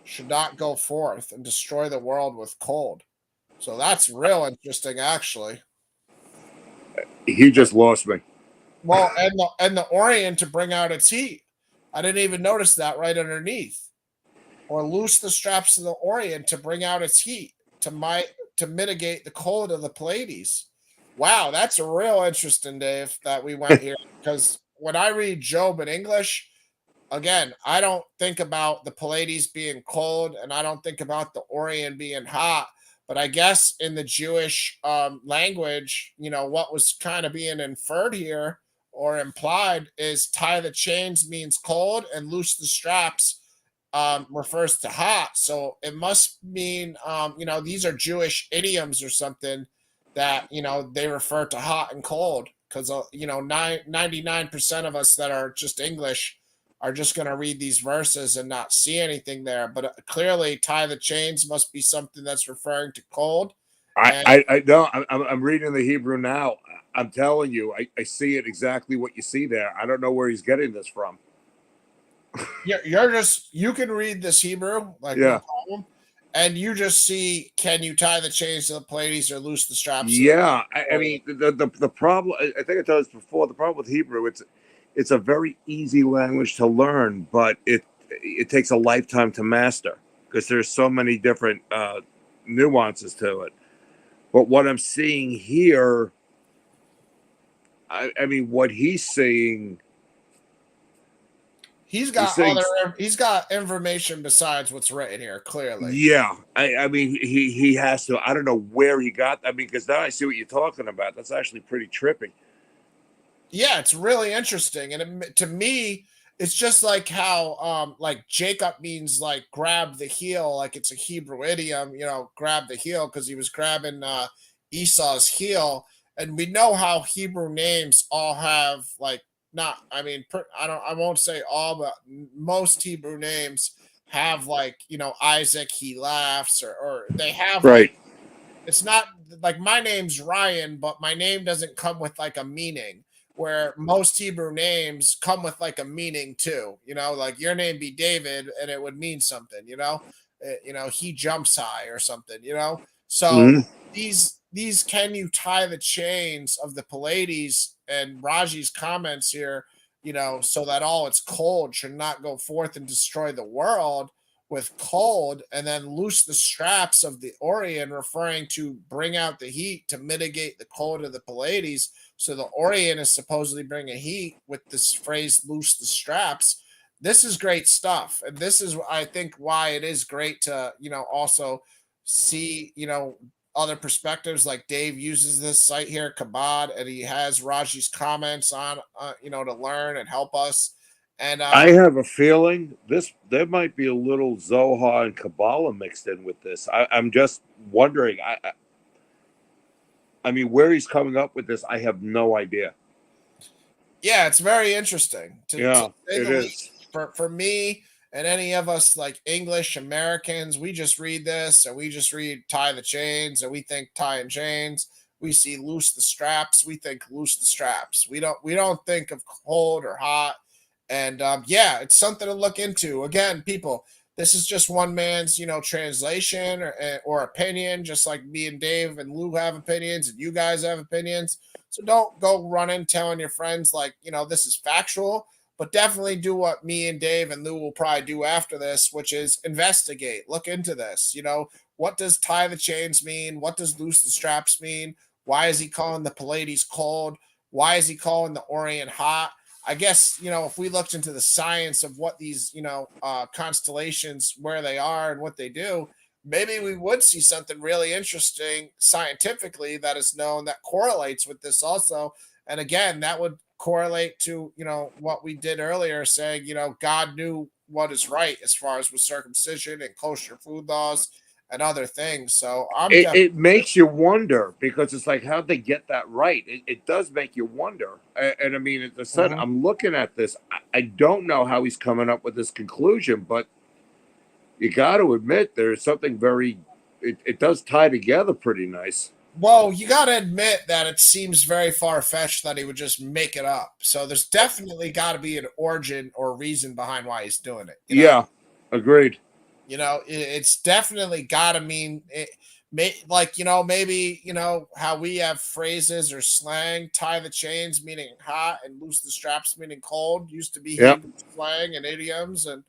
should not go forth and destroy the world with cold. So that's real interesting, actually. He just lost me. Well, and the Orient to bring out its heat. I didn't even notice that right underneath. Or loose the straps of the Orient to bring out its heat to mitigate the cold of the Pleiades. Wow, that's a real interesting, Dave, that we went here, because when I read Job in English, again, I don't think about the Pleiades being cold, and I don't think about the Orient being hot. But I guess in the Jewish language, what was kind of being inferred here or implied is tie the chains means cold and loose the straps refers to hot. So it must mean, these are Jewish idioms or something that, they refer to hot and cold, because, 99% of us that are just English are just going to read these verses and not see anything there. But clearly, tie the chains must be something that's referring to cold. I know. I'm reading the Hebrew now. I'm telling you, I see it exactly what you see there. I don't know where he's getting this from. You can read this Hebrew, no problem. And you just see, can you tie the chains to the Pleiades or loose the straps? Yeah. I mean, the problem, I think I told this before, the problem with Hebrew, it's a very easy language to learn, but it takes a lifetime to master because there's so many different nuances to it. But what I'm seeing here, I mean, what he's saying, he's got information besides what's written here, clearly. Yeah, I mean, he has to. I don't know where he got. I mean, because now I see what you're talking about. That's actually pretty trippy. Yeah, it's really interesting, and to me, it's just like how like Jacob means like grab the heel, like it's a Hebrew idiom, grab the heel, because he was grabbing Esau's heel, and we know how Hebrew names all have like, not, I mean, I won't say all, but most Hebrew names have like, Isaac, he laughs, or they have Right. like, it's not like my name's Ryan, but my name doesn't come with like a meaning, where most Hebrew names come with like a meaning too. Like your name be David and it would mean something, he jumps high or something, So these can you tie the chains of the Pallades, and Raji's comments here, so that all its cold should not go forth and destroy the world with cold, and then loose the straps of the Orion, referring to bring out the heat to mitigate the cold of the Pallades. So the Orion is supposedly bringing heat with this phrase, loose the straps. This is great stuff. And this is, I think, why it is great to, also see, other perspectives. Like Dave uses this site here, Kabod, and he has Raji's comments on, to learn and help us. And I have a feeling there might be a little Zohar and Kabbalah mixed in with this. I'm just wondering. I mean, where he's coming up with this, I have no idea. Yeah, it's very interesting. To it is. For me and any of us like English Americans, we just read this and we just read tie the chains, and we think tie and chains. We see loose the straps, we think loose the straps. We don't think of cold or hot. And yeah, it's something to look into. Again, people, this is just one man's, translation or opinion, just like me and Dave and Lou have opinions and you guys have opinions. So don't go running telling your friends like, this is factual, but definitely do what me and Dave and Lou will probably do after this, which is investigate, look into this. What does tie the chains mean? What does loose the straps mean? Why is he calling the Pallades cold? Why is he calling the Orient hot? I guess, if we looked into the science of what these, constellations, where they are and what they do, maybe we would see something really interesting scientifically that is known that correlates with this also. And again, that would correlate to, what we did earlier, saying, God knew what is right as far as with circumcision and kosher food laws and other things. So I'm definitely. It makes you wonder, because it's like, how'd they get that right? It does make you wonder. And I mean, as I said, Mhm. I'm looking at this. I don't know how he's coming up with this conclusion, but you got to admit there's something it does tie together pretty nice. Well, you got to admit that it seems very far fetched that he would just make it up. So there's definitely got to be an origin or reason behind why he's doing it. Yeah, agreed. It's definitely got to mean it. Like, maybe, how we have phrases or slang, tie the chains meaning hot and loose the straps meaning cold, used to be Yep. Hebrew slang and idioms. And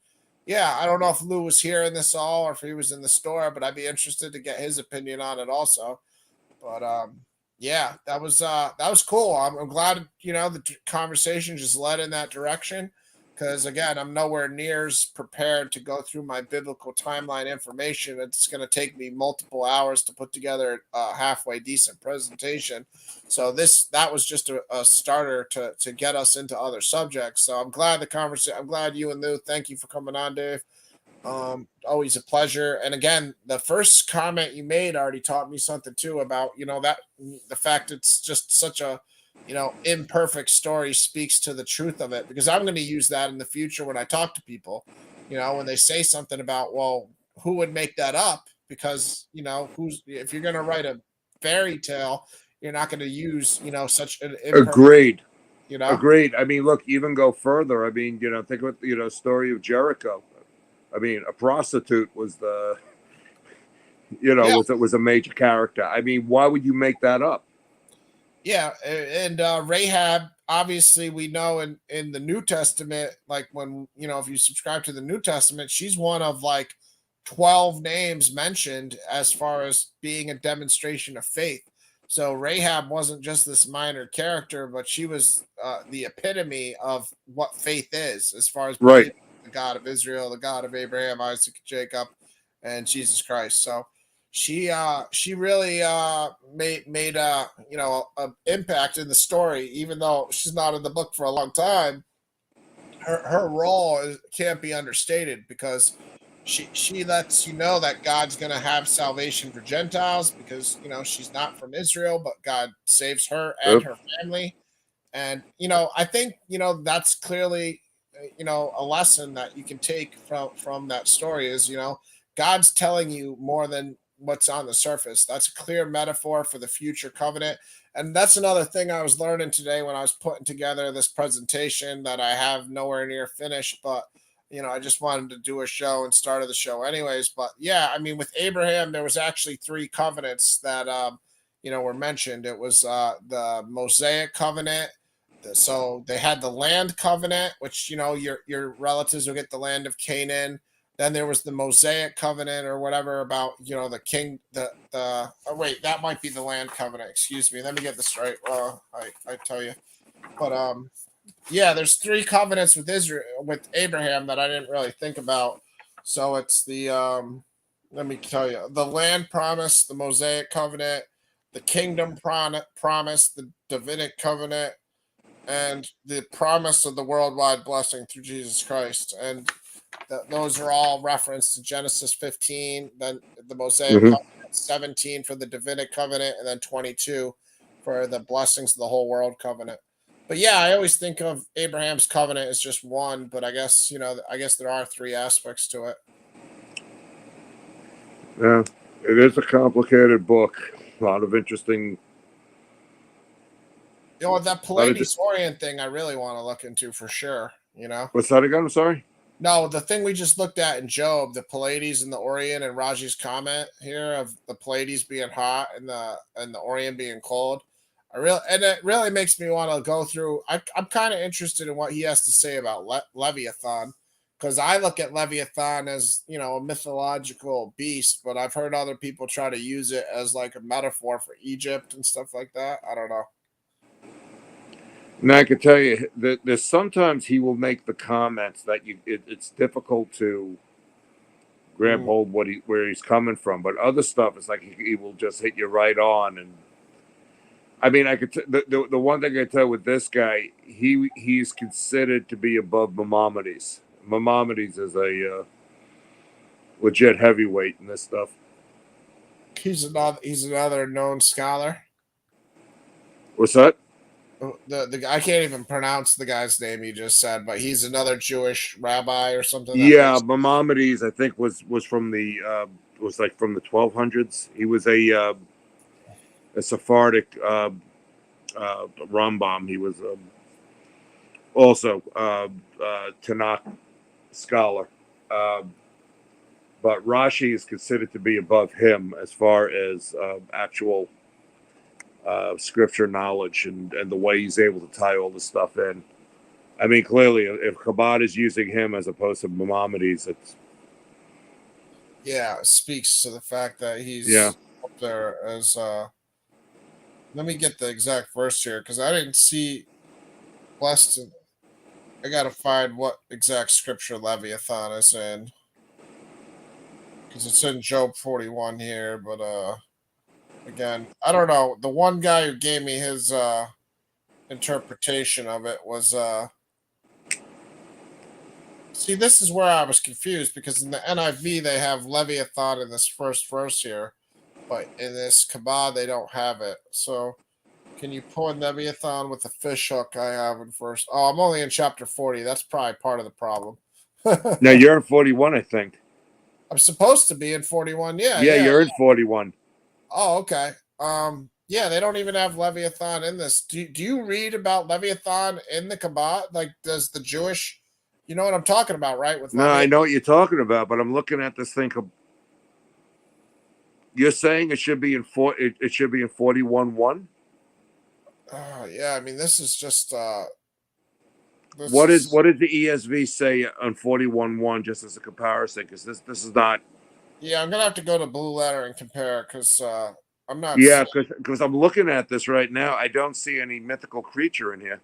yeah, I don't know if Lou was hearing this all or if he was in the store, but I'd be interested to get his opinion on it also. But yeah, that was cool. I'm glad the conversation just led in that direction, because again, I'm nowhere near as prepared to go through my biblical timeline information. It's going to take me multiple hours to put together a halfway decent presentation. So that was just a starter to get us into other subjects. So I'm glad the conversation. I'm glad you and Lou. Thank you for coming on, Dave. Always a pleasure. And again, the first comment you made already taught me something too about, that the fact it's just such a, imperfect story speaks to the truth of it, because I'm going to use that in the future when I talk to people, when they say something about, well, who would make that up? Because, if you're going to write a fairy tale, you're not going to use, such an imperfect, Agreed. you know? Agreed. I mean, look, even go further. I mean, think about story of Jericho. I mean, a prostitute was Yeah. was a major character. I mean, why would you make that up? Yeah, and Rahab, obviously, we know in the New Testament, like when if you subscribe to the New Testament, she's one of like 12 names mentioned as far as being a demonstration of faith. So Rahab wasn't just this minor character, but she was the epitome of what faith is, as far as Right. believing in the God of Israel, the God of Abraham, Isaac, Jacob, and Jesus Christ. So she really made a impact in the story, even though she's not in the book for a long time. Her role can't be understated, because she lets you know that God's going to have salvation for Gentiles, because she's not from Israel, but God saves her and Yep. her family. And I think that's clearly a lesson that you can take from that story is God's telling you more than what's on the surface. That's a clear metaphor for the future covenant. And that's another thing I was learning today when I was putting together this presentation that I have nowhere near finished, but I just wanted to do a show and started the show anyways. But yeah, I mean, with Abraham, there was actually three covenants that were mentioned. It was the Mosaic covenant. So they had the land covenant, which your relatives will get the land of Canaan. Then there was the Mosaic covenant or whatever about the king. The oh wait, that might be the land covenant. Excuse me. Let me get this right. Well, I tell you, but yeah, there's three covenants with Israel with Abraham that I didn't really think about. So it's the let me tell you, the land promise, the Mosaic covenant, the kingdom promise, the Davidic covenant, and the promise of the worldwide blessing through Jesus Christ. And those are all referenced to Genesis 15, then the Mosaic Mm-hmm. covenant, 17 for the Davidic covenant, and then 22 for the blessings of the whole world covenant. But yeah, I always think of Abraham's covenant as just one, but I guess there are three aspects to it. Yeah, it is a complicated book. A lot of interesting. That Pallades Orient thing I really want to look into for sure. What's that again? I'm sorry. No, the thing we just looked at in Job, the Pallades and the Orient, and Raji's comment here of the Pallades being hot and the Orient being cold. It really makes me want to go through. I'm kind of interested in what he has to say about Leviathan, because I look at Leviathan as a mythological beast, but I've heard other people try to use it as like a metaphor for Egypt and stuff like that. I don't know. And I can tell you that there's sometimes he will make the comments that it's difficult to grab hold where he's coming from, but other stuff is like he will just hit you right on. And I mean, I could the one thing I tell with this guy, he's considered to be above Maimonides. Maimonides is a legit heavyweight in this stuff. He's another known scholar. What's that? The I can't even pronounce the guy's name you just said, but he's another Jewish rabbi or something. Yeah, Maimonides, I think was from the was like from the 1200s. He was a Sephardic Rambam. He was also Tanakh scholar, but Rashi is considered to be above him as far as actual scripture knowledge and the way he's able to tie all this stuff in. I mean, clearly, if Chabad is using him as opposed to Maimonides, it speaks to the fact that he's up there as. Let me get the exact verse here because I didn't see blessed. I gotta find what exact scripture Leviathan is in because it's in Job 41 here, but again, I don't know. The one guy who gave me his interpretation of it was see, this is where I was confused because in the NIV they have Leviathan in this first verse here, but in this Kabbalah they don't have it. So can you pull in Leviathan with the fish hook I have in first? Oh, I'm only in chapter 40. That's probably part of the problem. Now you're in 41, I think. I'm supposed to be in 41. Yeah, you're in 41. Oh, okay. Yeah, they don't even have Leviathan in this. Do you read about Leviathan in the Kabbalah? Like, does the Jewish, you know what I'm talking about, right? With No, Leviathan? I know what you're talking about, but I'm looking at this thing. You're saying it should be in it should be in 41:1. Yeah, I mean, this is just. What did the ESV say on 41:1 just as a comparison? Because this is not. Yeah, I'm gonna have to go to Blue Letter and compare because I'm not. Yeah, because I'm looking at this right now. I don't see any mythical creature in here.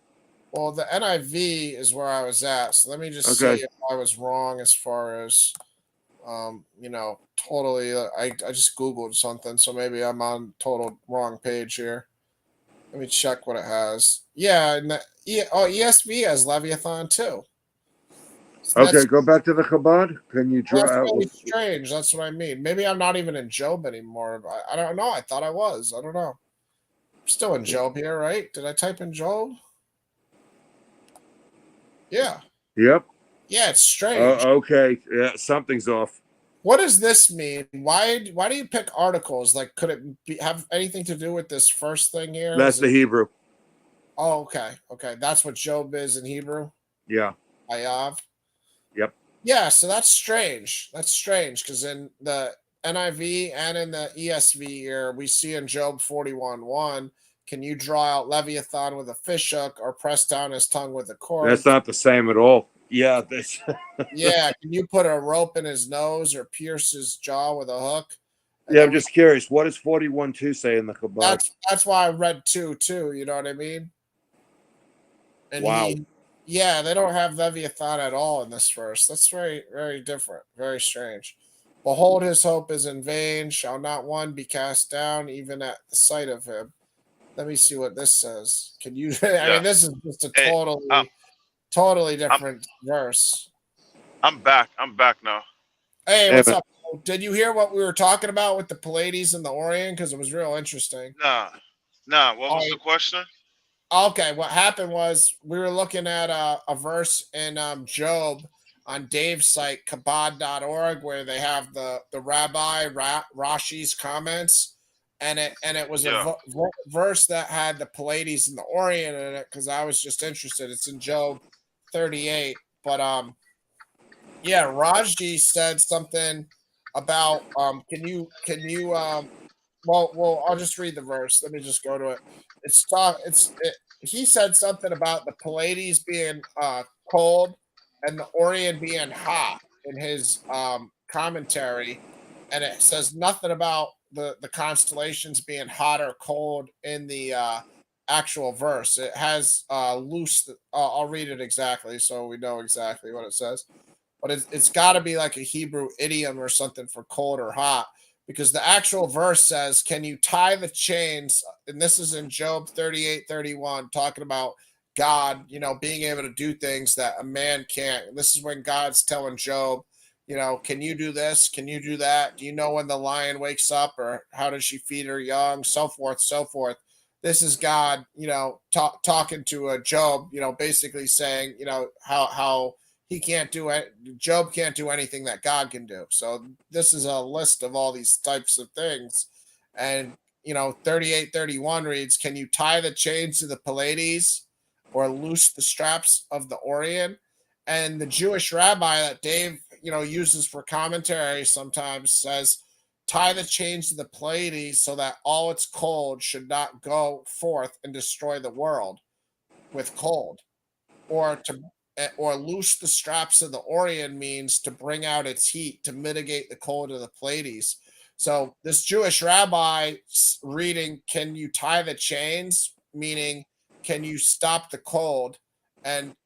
Well, the NIV is where I was at, so let me just see if I was wrong as far as, totally. I just Googled something, so maybe I'm on total wrong page here. Let me check what it has. Yeah, and ESV has Leviathan too. So okay, go back to the Chabad. Can you draw that's out? really strange. That's what I mean. Maybe I'm not even in Job anymore. I don't know. I thought I was. I don't know. I'm still in Job here, right? Did I type in Job? Yeah. Yep. Yeah, it's strange. Okay. Yeah, something's off. What does this mean? Why do you pick articles? Like, could it have anything to do with this first thing here? That's the Hebrew. Oh, okay. Okay. That's what Job is in Hebrew? Yeah. Ayav? Yep. Yeah, so that's strange. That's strange because in the NIV and in the ESV here, we see in Job 41:1, can you draw out Leviathan with a fish hook or press down his tongue with a cord? That's not the same at all. Yeah, this. Yeah, can you put a rope in his nose or pierce his jaw with a hook? Yeah, I'm just curious. What does 41:2 say in the Chabad? That's why I read 2 too. You know what I mean? And wow. Yeah, they don't have Leviathan at all in this verse. That's very, very different. Very strange. Behold, his hope is in vain. Shall not one be cast down, even at the sight of him? Let me see what this says. Can you? I mean, this is just a totally different verse. I'm back now. Hey, what's up? Did you hear what we were talking about with the Pleiades and the Orion? Because it was real interesting. Nah. What was the question? Okay, what happened was we were looking at a verse in Job on Dave's site, kabod.org, where they have the Rabbi Rashi's comments, and it was a verse that had the Pleiades and the Orion in it because I was just interested. It's in Job 38, but Raji said something about well, I'll just read the verse. Let me just go to it. He said something about the Pleiades being cold and the Orion being hot in his commentary, and it says nothing about the constellations being hot or cold in the actual verse. It has loose. I'll read it exactly so we know exactly what it says. But it's got to be like a Hebrew idiom or something for cold or hot, because the actual verse says, "Can you tie the chains?" And this is in Job 38:31, talking about God, being able to do things that a man can't. And this is when God's telling Job, can you do this? Can you do that? Do you know when the lion wakes up, or how does she feed her young? So forth, so forth. This is God, talking to a Job, basically saying, how he can't do it. Job can't do anything that God can do. So this is a list of all these types of things. And 38:31 reads, "Can you tie the chains to the Pleiades or loose the straps of the Orient?" And the Jewish rabbi that Dave, uses for commentary sometimes says, "Tie the chains to the Pleiades so that all its cold should not go forth and destroy the world with cold." Or loose the straps of the Orion means to bring out its heat to mitigate the cold of the Pleiades. So this Jewish rabbi reading, "Can you tie the chains?" meaning, can you stop the cold? And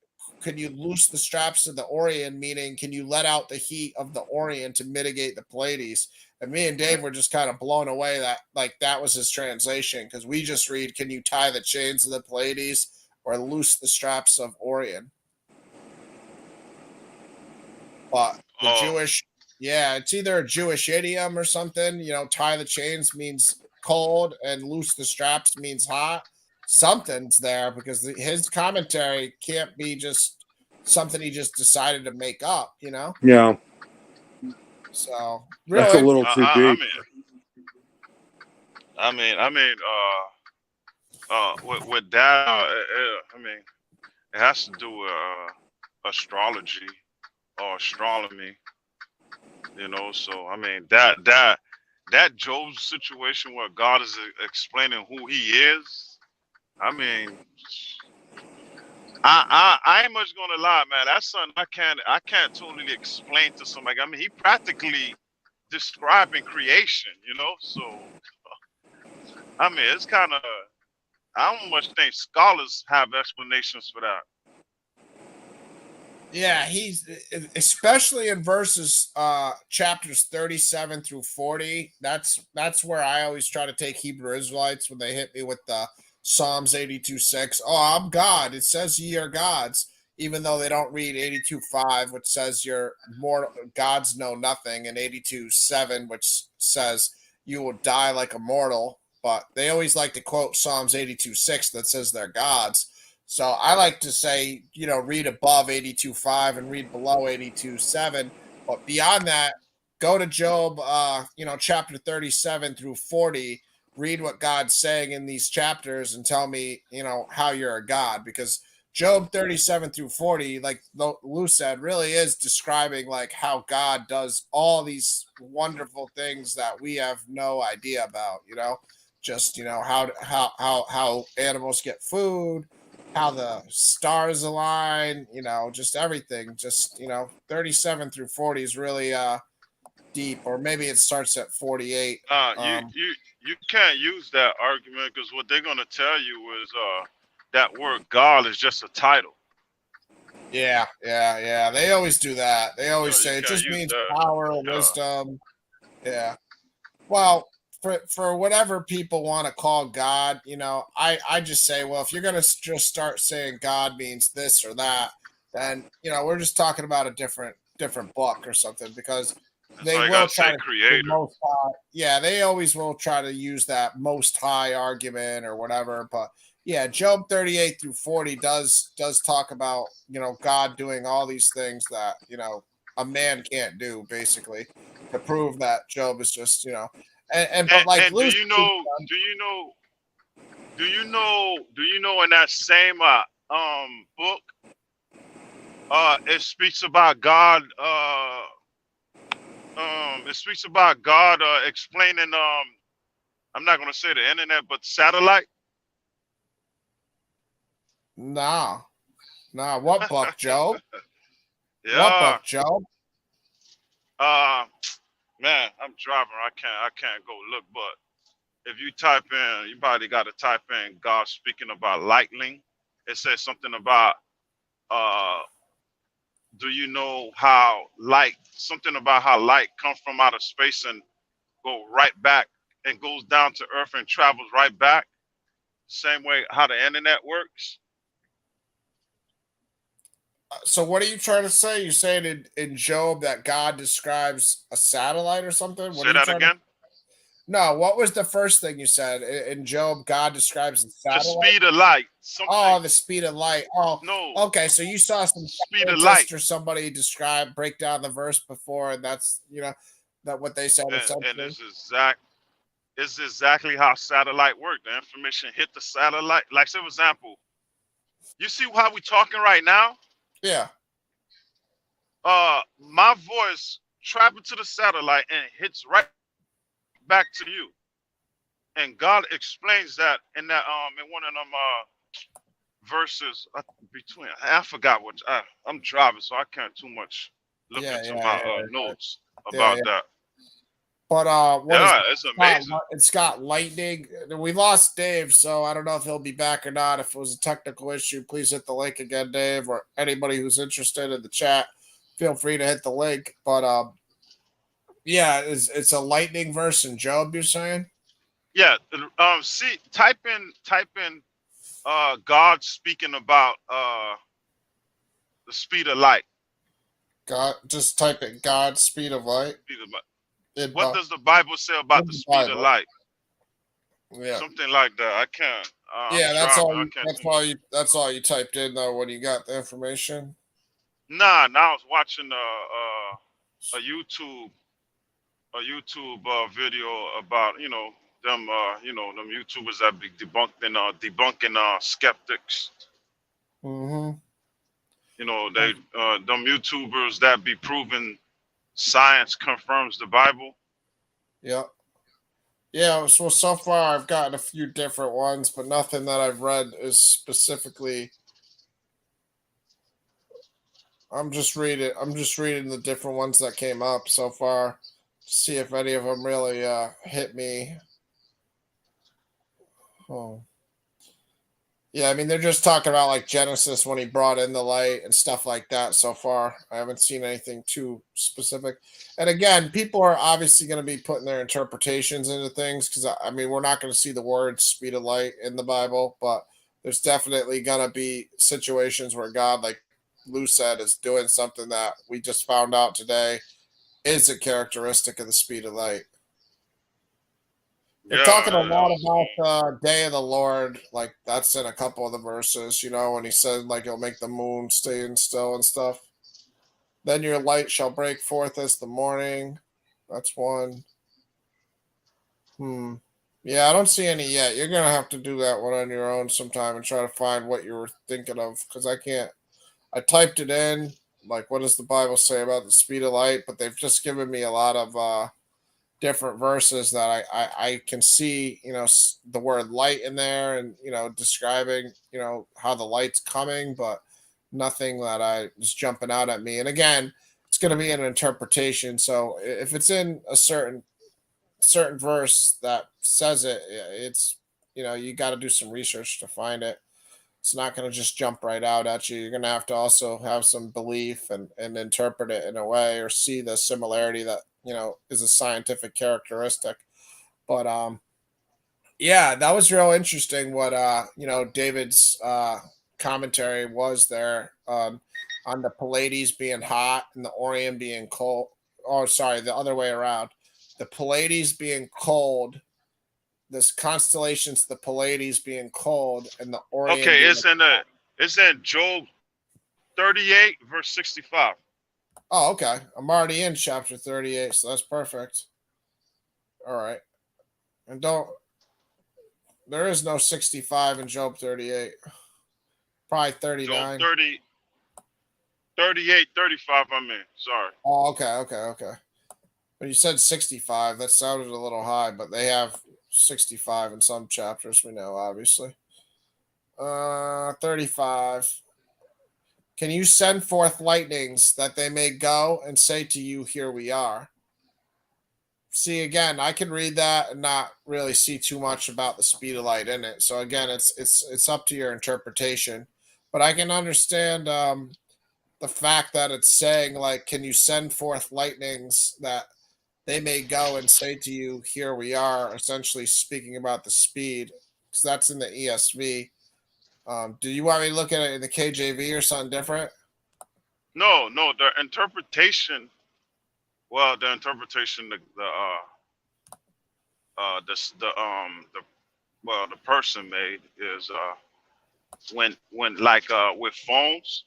could you loose the straps of the Orion, meaning, can you let out the heat of the Orion to mitigate the Pleiades? And me and Dave were just kind of blown away that that was his translation, because we just read, "Can you tie the chains of the Pleiades or loose the straps of Orion?" But the Oh, Jewish, yeah, it's either a Jewish idiom or something. Tie the chains means cold and loose the straps means hot. Something's there, because his commentary can't be just something he just decided to make up. Yeah, So that's a really, little too I deep. with that, I mean, it has to do with astrology or astronomy. So I mean that Job situation where God is explaining who He is. I mean, I ain't much gonna lie, man. That's something I can't totally explain to somebody. I mean, he practically describing creation. So I mean, it's kind of, I don't much think scholars have explanations for that. yeah, he's especially in verses chapters 37 through 40. That's where I always try to take Hebrew Israelites when they hit me with the Psalms 82:6. "Oh, I'm God. It says ye are gods," even though they don't read 82:5, which says your mortal gods know nothing, and 82:7, which says you will die like a mortal. But they always like to quote Psalms 82:6 that says they're gods. So I like to say, read above 82:5 and read below 82:7. But beyond that, go to Job, chapter 37 through 40, read what God's saying in these chapters and tell me, how you're a God. Because Job 37 through 40, like Lou said, really is describing like how God does all these wonderful things that we have no idea about, just, how animals get food, how the stars align, just everything. Just, 37 through 40 is really deep, or maybe it starts at 48. You can't use that argument because what they're gonna tell you is that word God is just a title. Yeah. They always do that. They Yeah, always you say it can't just use means that. power, Yeah. wisdom. Yeah. Well, for whatever people want to call God, I just say, well, if you're gonna just start saying God means this or that, then we're just talking about a different book or something, because That's they why you will gotta try say to the creator. most high. Yeah, they always will try to use that most high argument or whatever. But yeah, Job 38 through 40 does talk about God doing all these things that a man can't do, basically, to prove that Job is just but like And Lucy, do you know in that same book it speaks about God explaining I'm not gonna say the internet but satellite. nah, what book, Job? What Yeah. book, Job? Uh man, I'm driving. I can't go look, but if you type in, you probably got to type in God speaking about lightning. It says something about, uh, do you know how light, something about how light comes from outer space and go right back and goes down to earth and travels right back? Same way how the internet works. So what are you trying to say? You're saying in Job that God describes a satellite or something? What are Say you that trying to? again. No, what was the first thing you said? In Job, God describes a The satellite. speed of light. Something. Oh, the speed of light. Oh, No, okay. So you saw some speed of light. scientist or somebody break down the verse before, and that's that what they said And essentially. it's exactly how satellite work. The information hit the satellite. Like, for example, you see how we talking right now? Yeah. My voice travel to the satellite and hits right back to you. And God explains that in one of them verses between. I forgot what I'm driving, so I can't too much look Yeah. into Yeah. my Yeah. notes Yeah. about that. But what is Yeah, it? it's amazing. It's got lightning. We lost Dave, so I don't know if he'll be back or not. If it was a technical issue, please hit the link again, Dave, or anybody who's interested in the chat. Feel free to hit the link. But yeah, it's a lightning verse in Job. You're saying? Yeah, see, type in God speaking about the speed of light. God, just type in God speed of light. Speed of light. In, What does the Bible say about in the the speed of Bible. light? Yeah. Something like that. I can't. I'm Yeah, driving. I can't too much. that's all you typed in though when you got the information. Nah, now I was watching a YouTube video about them YouTubers that be debunking skeptics. Mm-hmm. They them YouTubers that be proving science confirms the Bible. Yeah. Yeah, so far I've gotten a few different ones, but nothing that I've read is specifically. I'm just reading the different ones that came up so far to see if any of them really hit me. Oh. Yeah, I mean they're just talking about like Genesis when he brought in the light and stuff like that so far. I haven't seen anything too specific. And again, people are obviously going to be putting their interpretations into things because I mean we're not going to see the word speed of light in the Bible, but there's definitely going to be situations where God, like Lou said, is doing something that we just found out today is a characteristic of the speed of light. They're talking a Yeah, it lot was. about the day of the Lord, like that's in a couple of the verses, when he said like he'll make the moon stay still and stuff. Then your light shall break forth as the morning. That's one. Hmm. Yeah, I don't see any yet. You're gonna have to do that one on your own sometime and try to find what you were thinking of because I can't. I typed it in, like what does the Bible say about the speed of light, but they've just given me a lot of different verses that I can see, the word light in there and, describing, how the light's coming, but nothing that I is jumping out at me. And again, it's going to be an interpretation. So if it's in a certain verse that says it, it's, you got to do some research to find it. It's not going to just jump right out at you. You're going to have to also have some belief and interpret it in a way or see the similarity that, is a scientific characteristic. But yeah, that was real interesting what David's commentary was there on the Pleiades being hot and the Orion being cold. Oh, sorry, the other way around. The Pleiades being cold, this constellations, the Pleiades being cold, and the Orion Okay, being. it's in Job 38 verse 65. Oh, okay. I'm already in chapter 38, so that's perfect. All right. And there is no 65 in Job 38. Probably Job 39. 30, 38, 35. I mean, sorry. Oh, okay. When you said 65, that sounded a little high, but they have 65 in some chapters, we know, obviously. 35. Can you send forth lightnings that they may go and say to you, here we are? see, again, I can read that and not really see too much about the speed of light in it. So again, it's up to your interpretation. But I can understand the fact that it's saying like, can you send forth lightnings that they may go and say to you, "Here we are," essentially speaking about the speed, because that's in the ESV. Do you want me to look at it in the KJV or something different? No, no, the interpretation. Well, the interpretation, the well, the person made is when like with phones,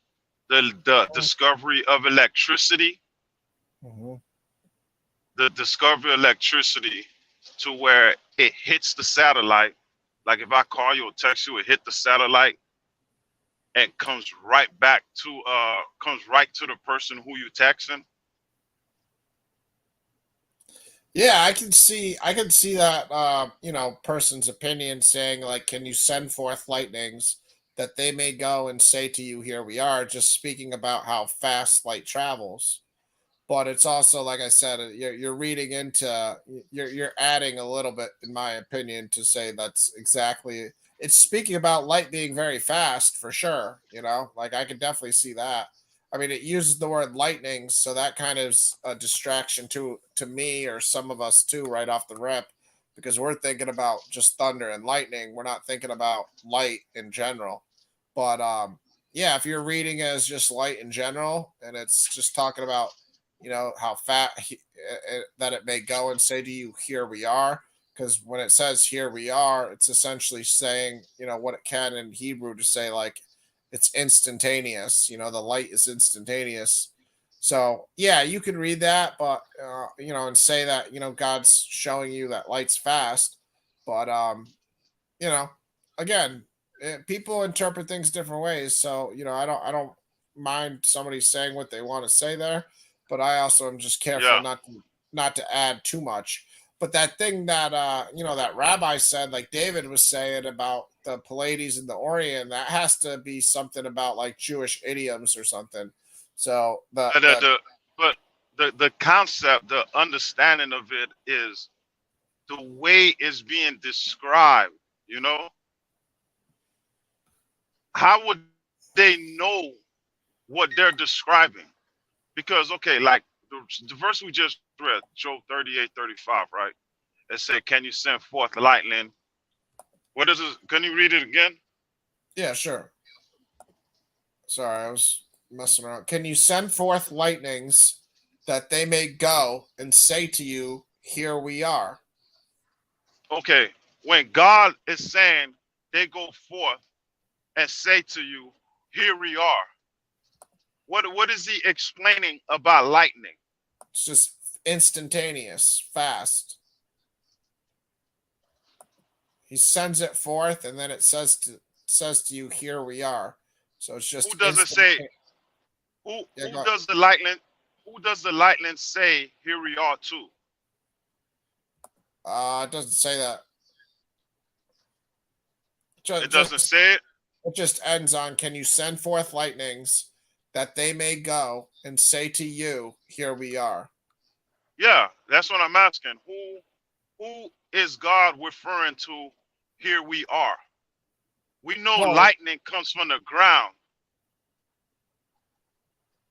the discovery of electricity, Mhm. the discovery of electricity to where it hits the satellite. Like if I call you or text you, it hit the satellite and comes right to the person who you texting. Yeah, I can see that person's opinion saying like, can you send forth lightnings that they may go and say to you, "Here we are," just speaking about how fast light travels. But it's also like I said, you're reading into you're adding a little bit, in my opinion, to say that's exactly it's speaking about light being very fast for sure. Like I could definitely see that. I mean, it uses the word lightning, so that kind of is a distraction to me or some of us too, right off the rip, because we're thinking about just thunder and lightning. We're not thinking about light in general. But yeah, if you're reading as just light in general, and it's just talking about how that it may go and say to you, "Here we are," because when it says "here we are," it's essentially saying what it can in Hebrew to say like it's instantaneous. The light is instantaneous. So yeah, you can read that, but and say that God's showing you that light's fast. But you know, again, people interpret things different ways. So I don't mind somebody saying what they want to say there, but I also am just careful Yeah, not to add too much. But that thing that that rabbi said, like David was saying about the Pleiades and the Orient, that has to be something about like Jewish idioms or something. So the the, the, the the but the concept, the understanding of it is the way it's being described. You know, how would they know what they're describing? Because okay, like the verse we just read, Job 38:35, right? It said, "Can you send forth lightning?" What is it? Can you read it again? Yeah, sure. Sorry, I was messing around. Can you send forth lightnings that they may go and say to you, "Here we are"? Okay, when God is saying they go forth and say to you, "Here we are." What is he explaining about lightning? It's just instantaneous, fast. He sends it forth, and then it says to you, "Here we are." So it's Who just does it instant. say? Yeah, Who does the lightning? Who does the lightning say? Here we are too. it doesn't say that. Just, It doesn't just say it. it just ends on, "Can you send forth lightnings that they may go and say to you, 'Here we are'?" Yeah, that's what I'm asking. Who is God referring to? Here we are. We know Well, lightning comes from the ground.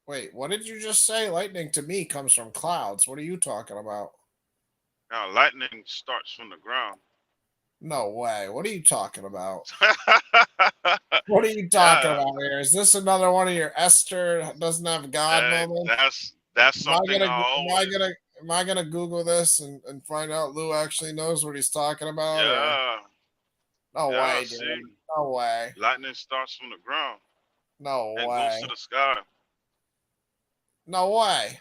wait, what did you just say? Lightning to me comes from clouds. What are you talking about? Now, lightning starts from the ground. No way. What are you talking about? What are you talking Yeah, about here? Is this another one of your Esther doesn't have God moments? that's Am I something gonna I am I always. gonna am I gonna Google this and find out Lou actually knows what he's talking about? Or Yeah, no yeah. way, dude. See, No way. lightning starts from the ground No and goes to way. the sky. No way.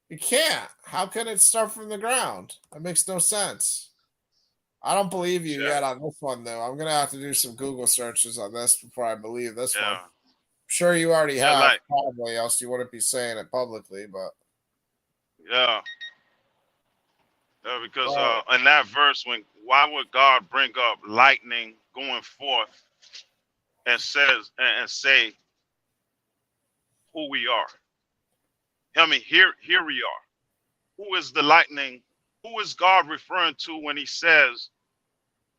You can't. How can it start from the ground? That makes no sense. I don't believe you Yeah, yet on this one, though. I'm gonna have to do some Google searches on this before I believe this one. yeah, Sure, you already yeah. have, Like, probably, else you wouldn't be saying it publicly. But yeah, yeah. Because well, in that verse, why would God bring up lightning going forth and say who we are? I mean, here we are. who is the lightning? Who is God referring to when he says,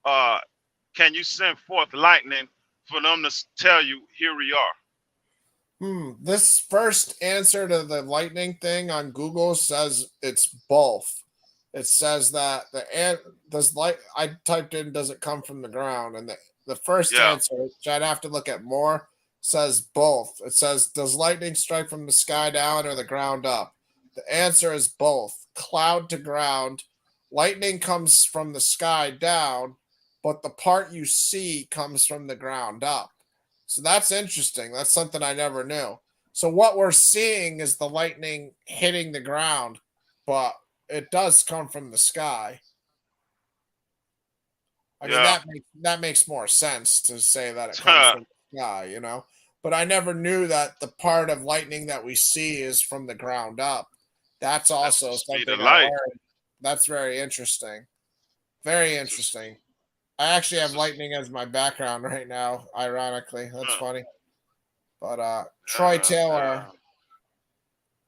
can you send forth lightning for them to tell you, here we are? This first answer to the lightning thing on Google says it's both. It says that does light I typed in does it come from the ground, and the first Yeah. answer, which I'd have to look at more, says both. It says, does lightning strike from the sky down or the ground up? The answer is both. Cloud to ground. Lightning comes from the sky down, but the part you see comes from the ground up. So that's interesting. That's something I never knew. So what we're seeing is the lightning hitting the ground, but it does come from the sky. I mean, Yeah. that makes more sense to say that it comes from the sky, But I never knew that the part of lightning that we see is from the ground up. That's That's the also speed something of I light. learned. That's very interesting. Very It's just, interesting. I actually it's have just, lightning as my background right now, ironically. That's uh, funny. But Troy Taylor uh,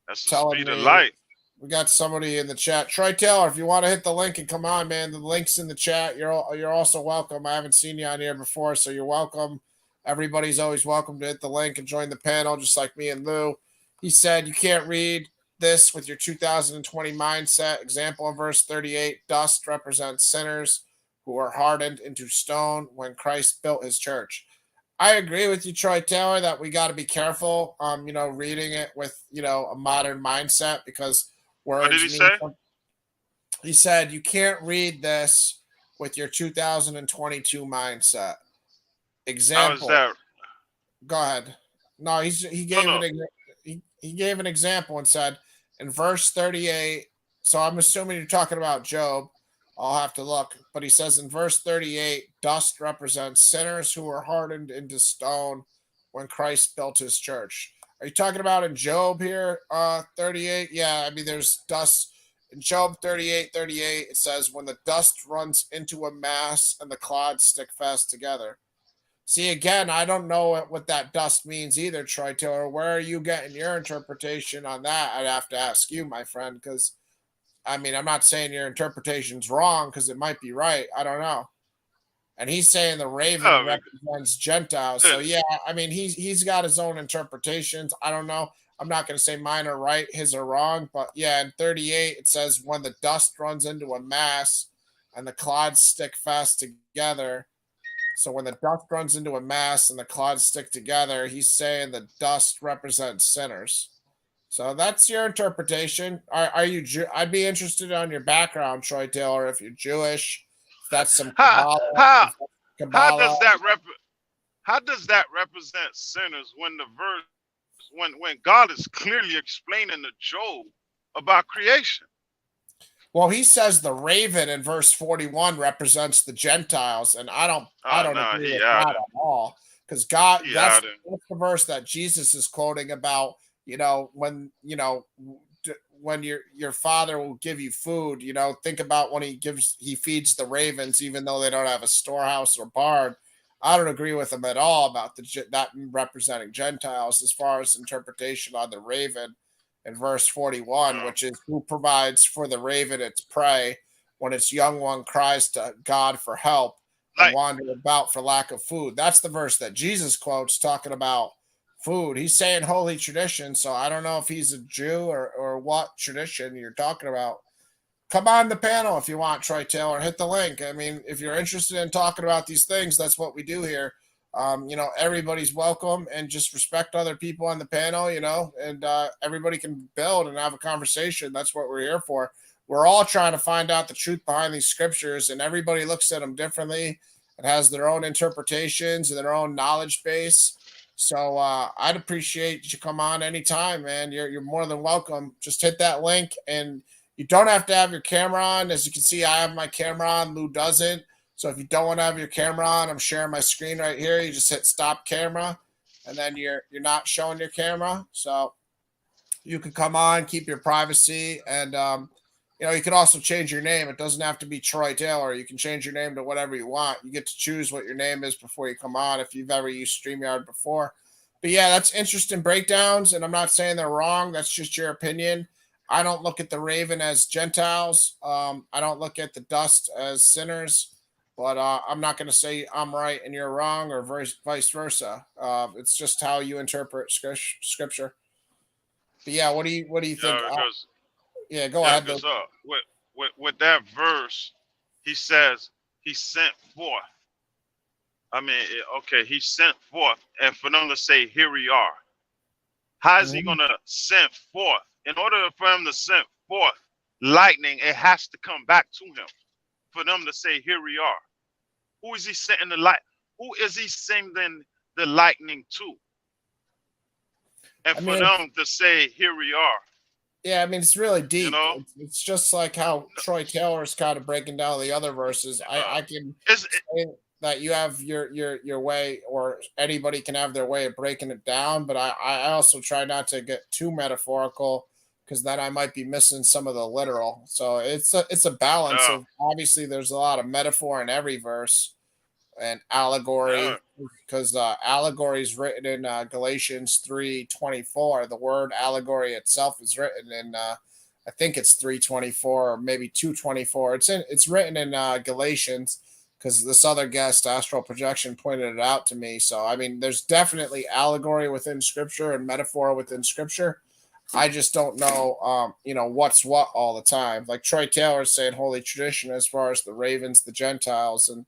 that's the telling speed of me light. we got somebody in the chat. Troy Taylor, if you want to hit the link and come on, man, the link's in the chat. You're also welcome. I haven't seen you on here before, so you're welcome. Everybody's always welcome to hit the link and join the panel, just like me and Lou. He said you can't read this with your 2020 mindset. Example in verse 38: dust represents sinners who are hardened into stone when Christ built his church. I agree with you, Troy Taylor, that we got to be careful, reading it with, a modern mindset, because What did words he mean say? something. He said you can't read this with your 2022 mindset. How is Example. that? Go ahead. No, he No, gave no. he gave an example and said in verse 38. So I'm assuming you're talking about Job. I'll have to look, but he says in verse 38, dust represents sinners who were hardened into stone when Christ built his church. Are you talking about in Job here? 38? Yeah, I mean there's dust in Job 38:38. It says when the dust runs into a mass and the clods stick fast together. See, again, I don't know what that dust means either, Troy Taylor. Where are you getting your interpretation on that? I'd have to ask you, my friend, because I mean, I'm not saying your interpretation's wrong because it might be right. I don't know. And he's saying the raven Oh, represents Gentiles. So yeah, I mean, he's got his own interpretations. I don't know. I'm not going to say mine are right, his are wrong, but yeah, in 38 it says when the dust runs into a mass and the clods stick fast together. So when the dust runs into a mass and the clods stick together, he's saying the dust represents sinners. So that's your interpretation. Are you? I'd be interested on your background, Troy Taylor. If you're Jewish, if that's some how Kabbalah, how if that's how Kabbalah. does that how does that represent sinners when the verse when God is clearly explaining to Job about creation? Well, he says the raven in verse 41 represents the Gentiles, and I don't Oh no, agree he with that out at it. all. Because God, He that's out it. the verse that Jesus is quoting about. When your father will give you food, think about when he feeds the ravens, even though they don't have a storehouse or barn. I don't agree with him at all about that representing Gentiles as far as interpretation on the raven in verse 41, Oh, which is who provides for the raven its prey when its young one cries to God for help and like wander about for lack of food. That's the verse that Jesus quotes talking about food. He's saying holy tradition, so I don't know if he's a Jew or what tradition you're talking about. Come on the panel if you want, Troy Taylor. Hit the link. I mean, if you're interested in talking about these things, that's what we do here. Everybody's welcome, and just respect other people on the panel, and everybody can build and have a conversation. That's what we're here for. We're all trying to find out the truth behind these scriptures, and everybody looks at them differently and has their own interpretations and their own knowledge base. So I'd appreciate you come on anytime, man. You're more than welcome. Just hit that link, and you don't have to have your camera on. As you can see, I have my camera on. Lou doesn't. So if you don't want to have your camera on, I'm sharing my screen right here. You just hit stop camera, and then you're not showing your camera. So you can come on, keep your privacy, and you can also change your name. It doesn't have to be Troy Taylor. You can change your name to whatever you want. You get to choose what your name is before you come on if you've ever used StreamYard before. But yeah, that's interesting breakdowns, and I'm not saying they're wrong. That's just your opinion. I don't look at the raven as Gentiles. I don't look at the dust as sinners. But I'm not going to say I'm right and you're wrong, or vice versa. It's just how you interpret scripture. But yeah, what do you think? Yeah, because Yeah, go yeah, ahead. because with that verse, he says he sent forth. I mean, okay, he sent forth, and for them to say, "Here we are." How is he Mhm. gonna send forth? In order for him to send forth lightning, it has to come back to him. For them to say, "Here we are." Who is he sending the light? Who is he sending the lightning to? And I for mean, them to say, "Here we are," yeah, I mean, it's really you deep. know, It's just like how Troy Taylor's kind of breaking down the other verses. I can it's say that you have your way, or anybody can have their way of breaking it down, but I also try not to get too metaphorical, because then I might be missing some of the literal. So it's a balance yeah, of, obviously there's a lot of metaphor in every verse, and yeah, allegory, because allegory is written in Galatians 3:24. The word allegory itself is written in I think it's 3:24 or maybe 2:24. It's written in Galatians, because this other guest, Astral Projection, pointed it out to me. So I mean, there's definitely allegory within scripture and metaphor within scripture. I just don't know, what's what all the time. Like Troy Taylor saying holy tradition, as far as the ravens, the Gentiles, and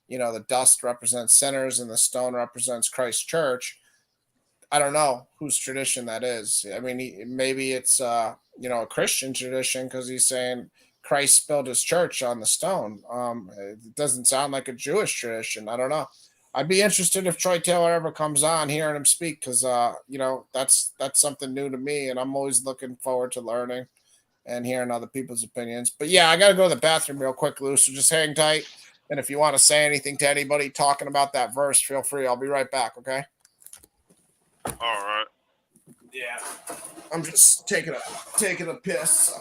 the dust represents sinners and the stone represents Christ's church. I don't know whose tradition that is. I mean, maybe it's a Christian tradition, because he's saying Christ built his church on the stone. It doesn't sound like a Jewish tradition. I don't know. I'd be interested if Troy Taylor ever comes on, hearing him speak, because that's something new to me, and I'm always looking forward to learning and hearing other people's opinions. But yeah, I got to go to the bathroom real quick, Lou. So just hang tight. And if you want to say anything to anybody talking about that verse, feel free. I'll be right back. Okay. all right. Yeah. I'm just taking a piss. So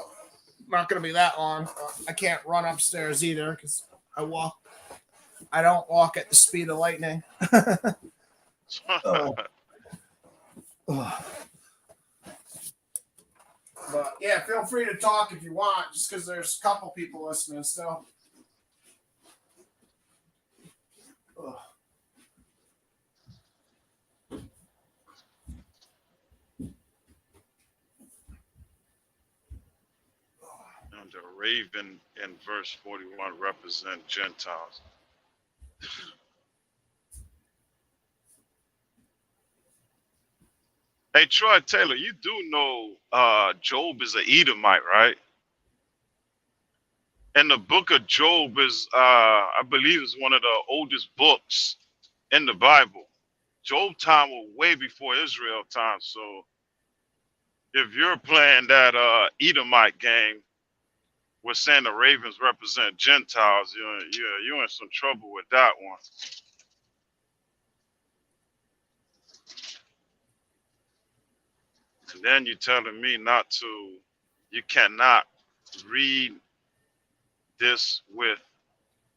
not going to be that long. I can't run upstairs either, because I don't walk at the speed of lightning. Oh. Oh. But yeah, feel free to talk if you want, just because there's a couple people listening still. Ugh. And the raven in verse 41 represent Gentiles. Hey, Troy Taylor, you do know Job is an Edomite, right? And the book of Job is, I believe, is one of the oldest books in the Bible. Job time was way before Israel time. So if you're playing that Edomite game, we're saying the ravens represent Gentiles, you're in some trouble with that one. And then you're telling me you cannot read this with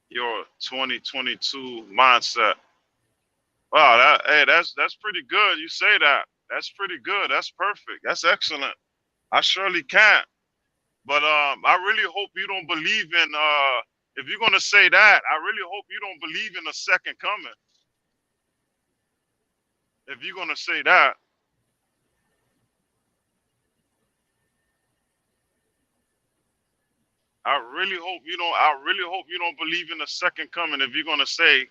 your 2022 mindset. Wow, that's pretty good. You say that. That's pretty good. That's perfect. That's excellent. I surely can. But I really hope you don't believe in if you're gonna say that, I really hope you don't believe in a second coming. If you're gonna say that, I really hope you don't believe in a second coming if you're gonna say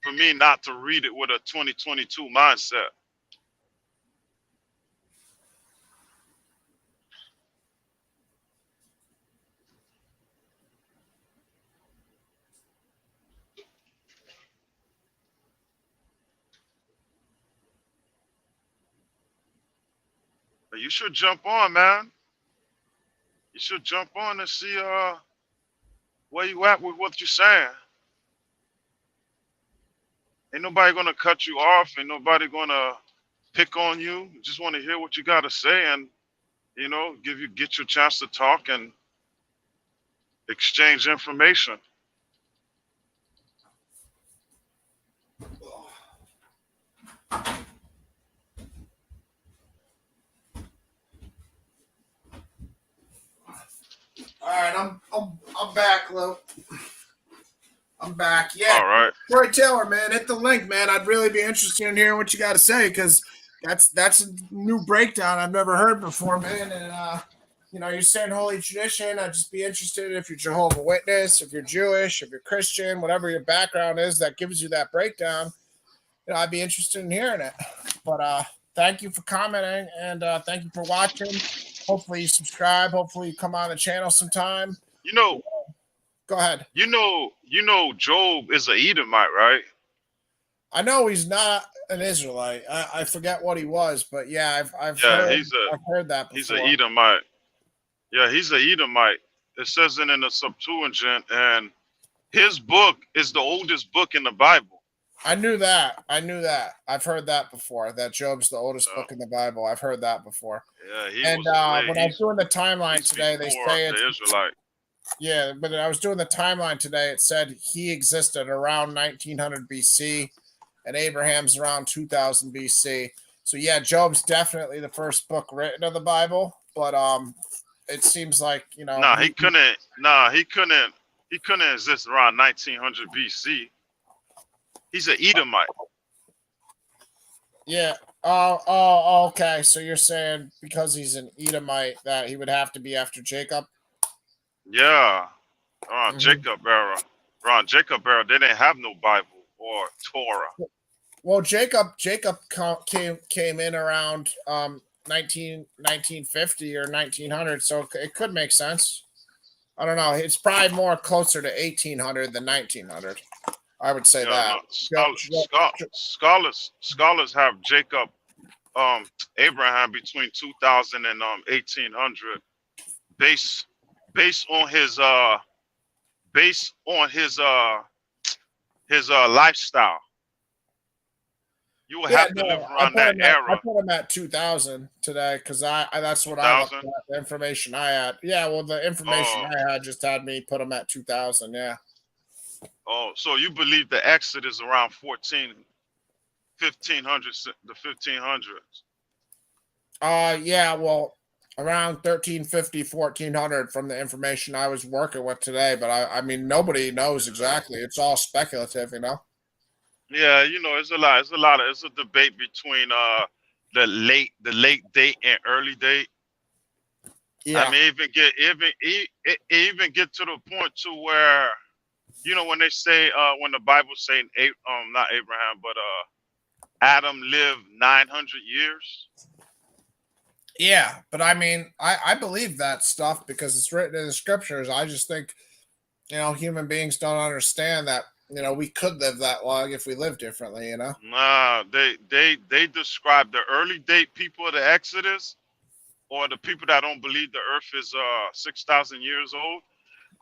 for me not to read it with a 2022 mindset. But you should jump on, man. You should jump on and see where you at with what you're saying. Ain't nobody gonna cut you off. Ain't nobody gonna pick on you. Just want to hear what you gotta say, and get your chance to talk and exchange information. All right, I'm back, Lou. I'm back. Yeah, All right. Troy Taylor, man, hit the link, man. I'd really be interested in hearing what you got to say because that's a new breakdown I've never heard before, man. And you're saying holy tradition. I'd just be interested if you're Jehovah's Witness, if you're Jewish, if you're Christian, whatever your background is that gives you that breakdown. I'd be interested in hearing it. But thank you for commenting and thank you for watching. Hopefully you subscribe. Hopefully you come on the channel sometime. You know, Go ahead. you know, Job is a Edomite, right? I know he's not an Israelite. I forget what he was, but yeah, I've Yeah, heard that before. he's a Edomite. Yeah, he's a Edomite. It says it in the Septuagint, and his book is the oldest book in the Bible. I knew that. I've heard that before. That Job's the oldest book in the Bible. I've heard that before. Yeah, he and was when I was doing the timeline today, they say the Israelite. Yeah, but I was doing the timeline today. It said he existed around 1900 BC, and Abraham's around 2000 BC. So yeah, Job's definitely the first book written of the Bible. But it seems like He couldn't exist around 1900 BC. He's an Edomite. Yeah. Oh, okay. So you're saying because he's an Edomite that he would have to be after Jacob? Yeah. Around Jacob era. Around Jacob era, they didn't have no Bible or Torah. Well, Jacob came in around 1950 or 1900, so it could make sense. I don't know. It's probably more closer to 1800 than 1900. I would say that. No, scholars have Jacob, Abraham between 2000 and 1800, based on his lifestyle. You will have to live around that era. I put him at 2000 today because that's what I looked at, the information I had. Yeah, well, the information I had just had me put him at 2000. Yeah. Oh, so you believe the Exodus around 1500, the 1500s? Yeah, well, around 1350, 1400 from the information I was working with today. But I mean, nobody knows exactly. It's all speculative, Yeah, it's a debate between the late date and early date. Yeah. I mean, even get to the point to where, when they say when the Bible say not Abraham, but Adam lived 900 years. Yeah, but I mean, I believe that stuff because it's written in the scriptures. I just think, human beings don't understand that, we could live that long if we live differently, Nah, they describe the early date people of the Exodus, or the people that don't believe the earth is 6,000 years old.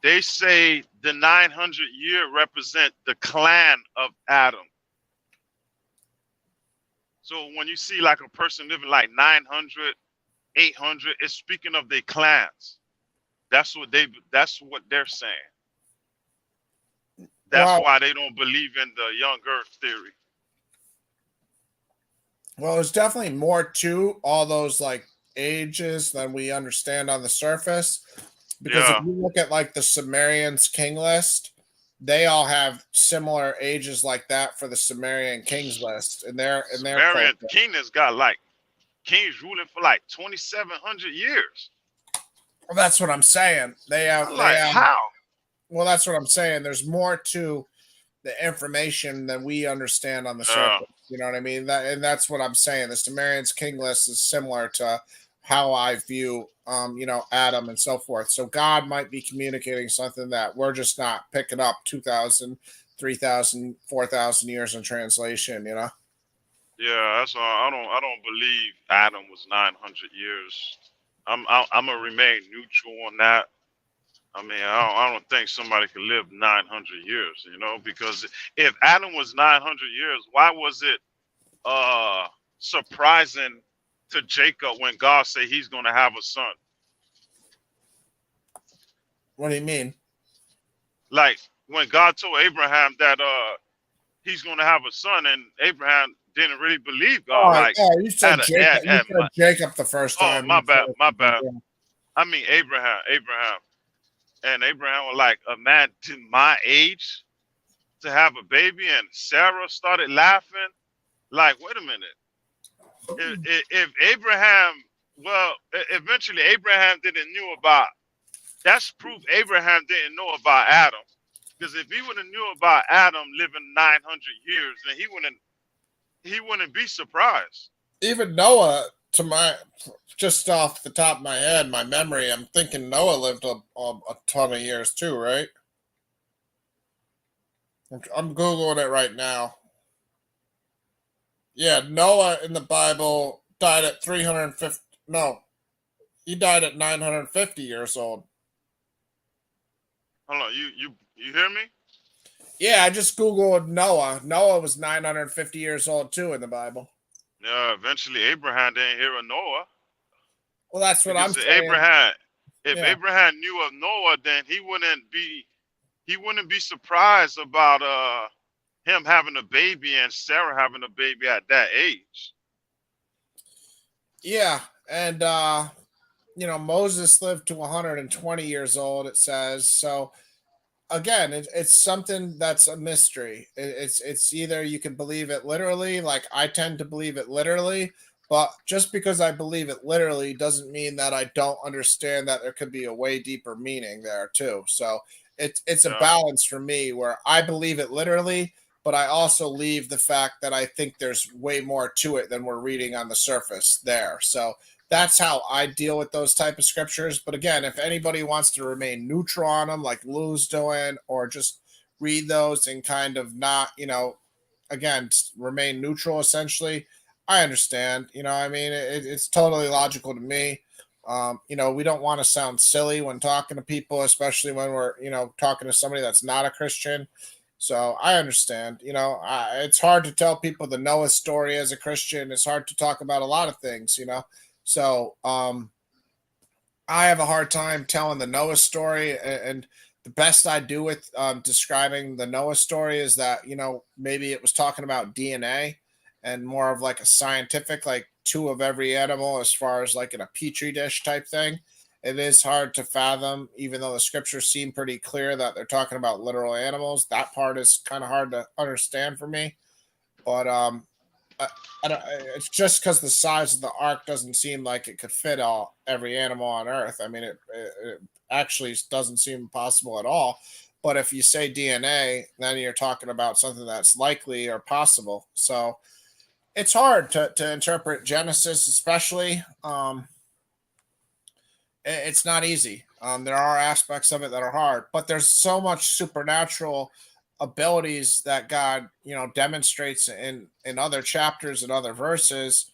They say the 900 year represent the clan of Adam. So when you see like a person living like 900, 800, it's speaking of their clans. That's what they're saying. That's why they don't believe in the young earth theory. Well, there's definitely more to all those like ages than we understand on the surface. Because if you look at like the Sumerians king list, they all have similar ages like that for the Sumerian kings list. And Sumerian king has got like kings ruling for like 2,700 years. Well, that's what I'm saying. They have how? Well, that's what I'm saying. There's more to the information than we understand on the surface. You know what I mean? That's what I'm saying. The Sumerians king list is similar to how I view, Adam and so forth. So God might be communicating something that we're just not picking up 2,000, 3,000, 4,000 years in translation, Yeah, that's why I don't believe Adam was 900 years. I'm gonna remain neutral on that. I mean, I don't think somebody could live 900 years, because if Adam was 900 years, why was it surprising to Jacob when God said he's going to have a son? What do you mean? Like when God told Abraham that he's going to have a son, and Abraham didn't really believe God. You said Jacob the first time. Oh, my bad. I mean Abraham. and Abraham was like a man to my age to have a baby, and Sarah started laughing. Like, wait a minute. If Abraham, well, eventually Abraham didn't knew about. That's proof Abraham didn't know about Adam. Because if he would have knew about Adam living 900 years, then he wouldn't be surprised. Even Noah, to my just off the top of my head, my memory, I'm thinking Noah lived a ton of years too, right? I'm googling it right now. Yeah, Noah in the Bible died at 350. No, he died at 950 years old. Hold on, you hear me? Yeah, I just googled Noah. Noah was 950 years old too in the Bible. Yeah, eventually Abraham didn't hear of Noah. Well, that's what I'm Because saying. If Yeah. Abraham knew of Noah, then he wouldn't be surprised about him having a baby and Sarah having a baby at that age. Yeah, and Moses lived to 120 years old, it says. So again, it's something that's a mystery. It's either you can believe it literally, like I tend to believe it literally, but just because I believe it literally doesn't mean that I don't understand that there could be a way deeper meaning there too. So it's a Yeah, balance for me where I believe it literally, but I also leave the fact that I think there's way more to it than we're reading on the surface there. So that's how I deal with those type of scriptures. But again, if anybody wants to remain neutral on them, like Lou's doing, or just read those and kind of not, again, remain neutral essentially, I understand. I mean, it's totally logical to me. We don't want to sound silly when talking to people, especially when we're, talking to somebody that's not a Christian. So I understand. It's hard to tell people the Noah story as a Christian. It's hard to talk about a lot of things. So I have a hard time telling the Noah story, and the best I do with describing the Noah story is that maybe it was talking about DNA and more of like a scientific, like two of every animal, as far as like in a petri dish type thing. It is hard to fathom, even though the scriptures seem pretty clear that they're talking about literal animals. That part is kind of hard to understand for me. But I don't, it's just because the size of the ark doesn't seem like it could fit every animal on Earth. I mean, it actually doesn't seem possible at all. But if you say DNA, then you're talking about something that's likely or possible. So it's hard to interpret Genesis, especially. It's not easy. There are aspects of it that are hard, but there's so much supernatural abilities that God, demonstrates in other chapters and other verses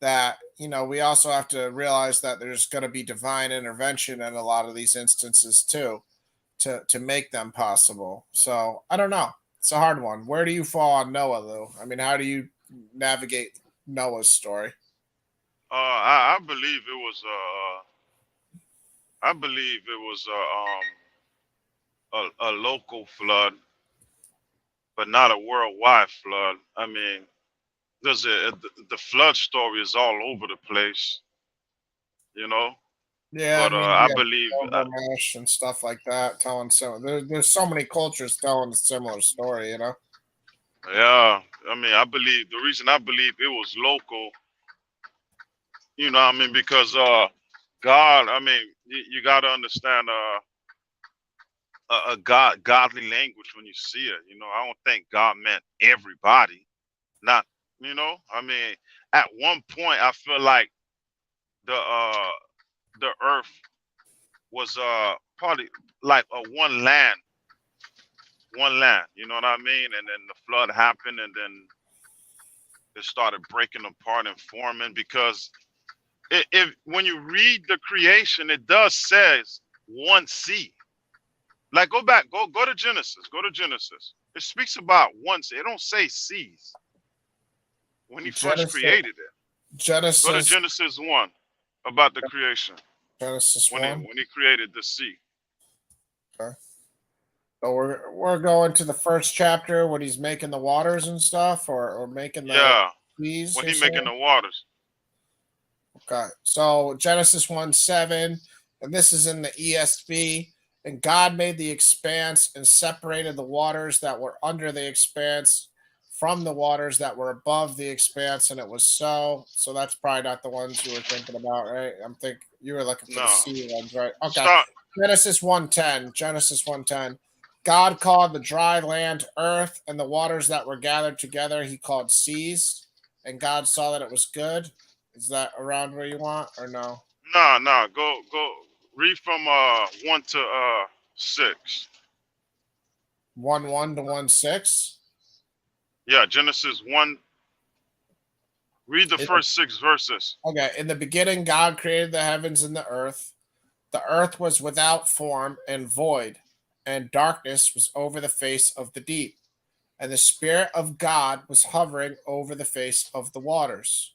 that we also have to realize that there's going to be divine intervention in a lot of these instances too to make them possible. So I don't know. It's a hard one. Where do you fall on Noah, Lou? I mean, how do you navigate Noah's story? I believe it was a local flood, but not a worldwide flood. I mean, the flood story is all over the place, you know. Yeah, I But mean, I yeah, believe, Gilgamesh and stuff like that, telling there's so many cultures telling a similar story. yeah. I mean, I believe the reason I believe it was local, what I mean, because God. I mean, you got to understand a godly language when you see it. I don't think God meant everybody. Not, I mean, at one point I feel like the uh the earth was probably like a one land, you know what I mean? And then the flood happened, and then it started breaking apart and forming, because if when you read the creation, it does says one sea. Like, go to Genesis. Go to Genesis. It speaks about one sea. It don't say seas when he first Genesis, created it. Go to Genesis, Genesis 1 about the creation Genesis when he one. when he created the sea. Okay. So we're going to the first chapter when he's making the waters and stuff, or making the Yeah, trees. when You're he making saying? the waters. Okay. So Genesis 1:7, and this is in the ESV. And God made the expanse and separated the waters that were under the expanse from the waters that were above the expanse, and it was so. So that's probably not the ones you were thinking about, right? I'm think you were looking for the No. sea ones, right? Okay. Start. Genesis 1:10. Genesis 1:10. God called the dry land earth, and the waters that were gathered together he called seas. And God saw that it was good. Is that around where you want or no? No, no. Go. Read from 1 to 6. 1:1 to 1:6. Yeah, Genesis 1. Read the first 6 verses. Okay. In the beginning, God created the heavens and the earth. The earth was without form and void, and darkness was over the face of the deep. And the Spirit of God was hovering over the face of the waters.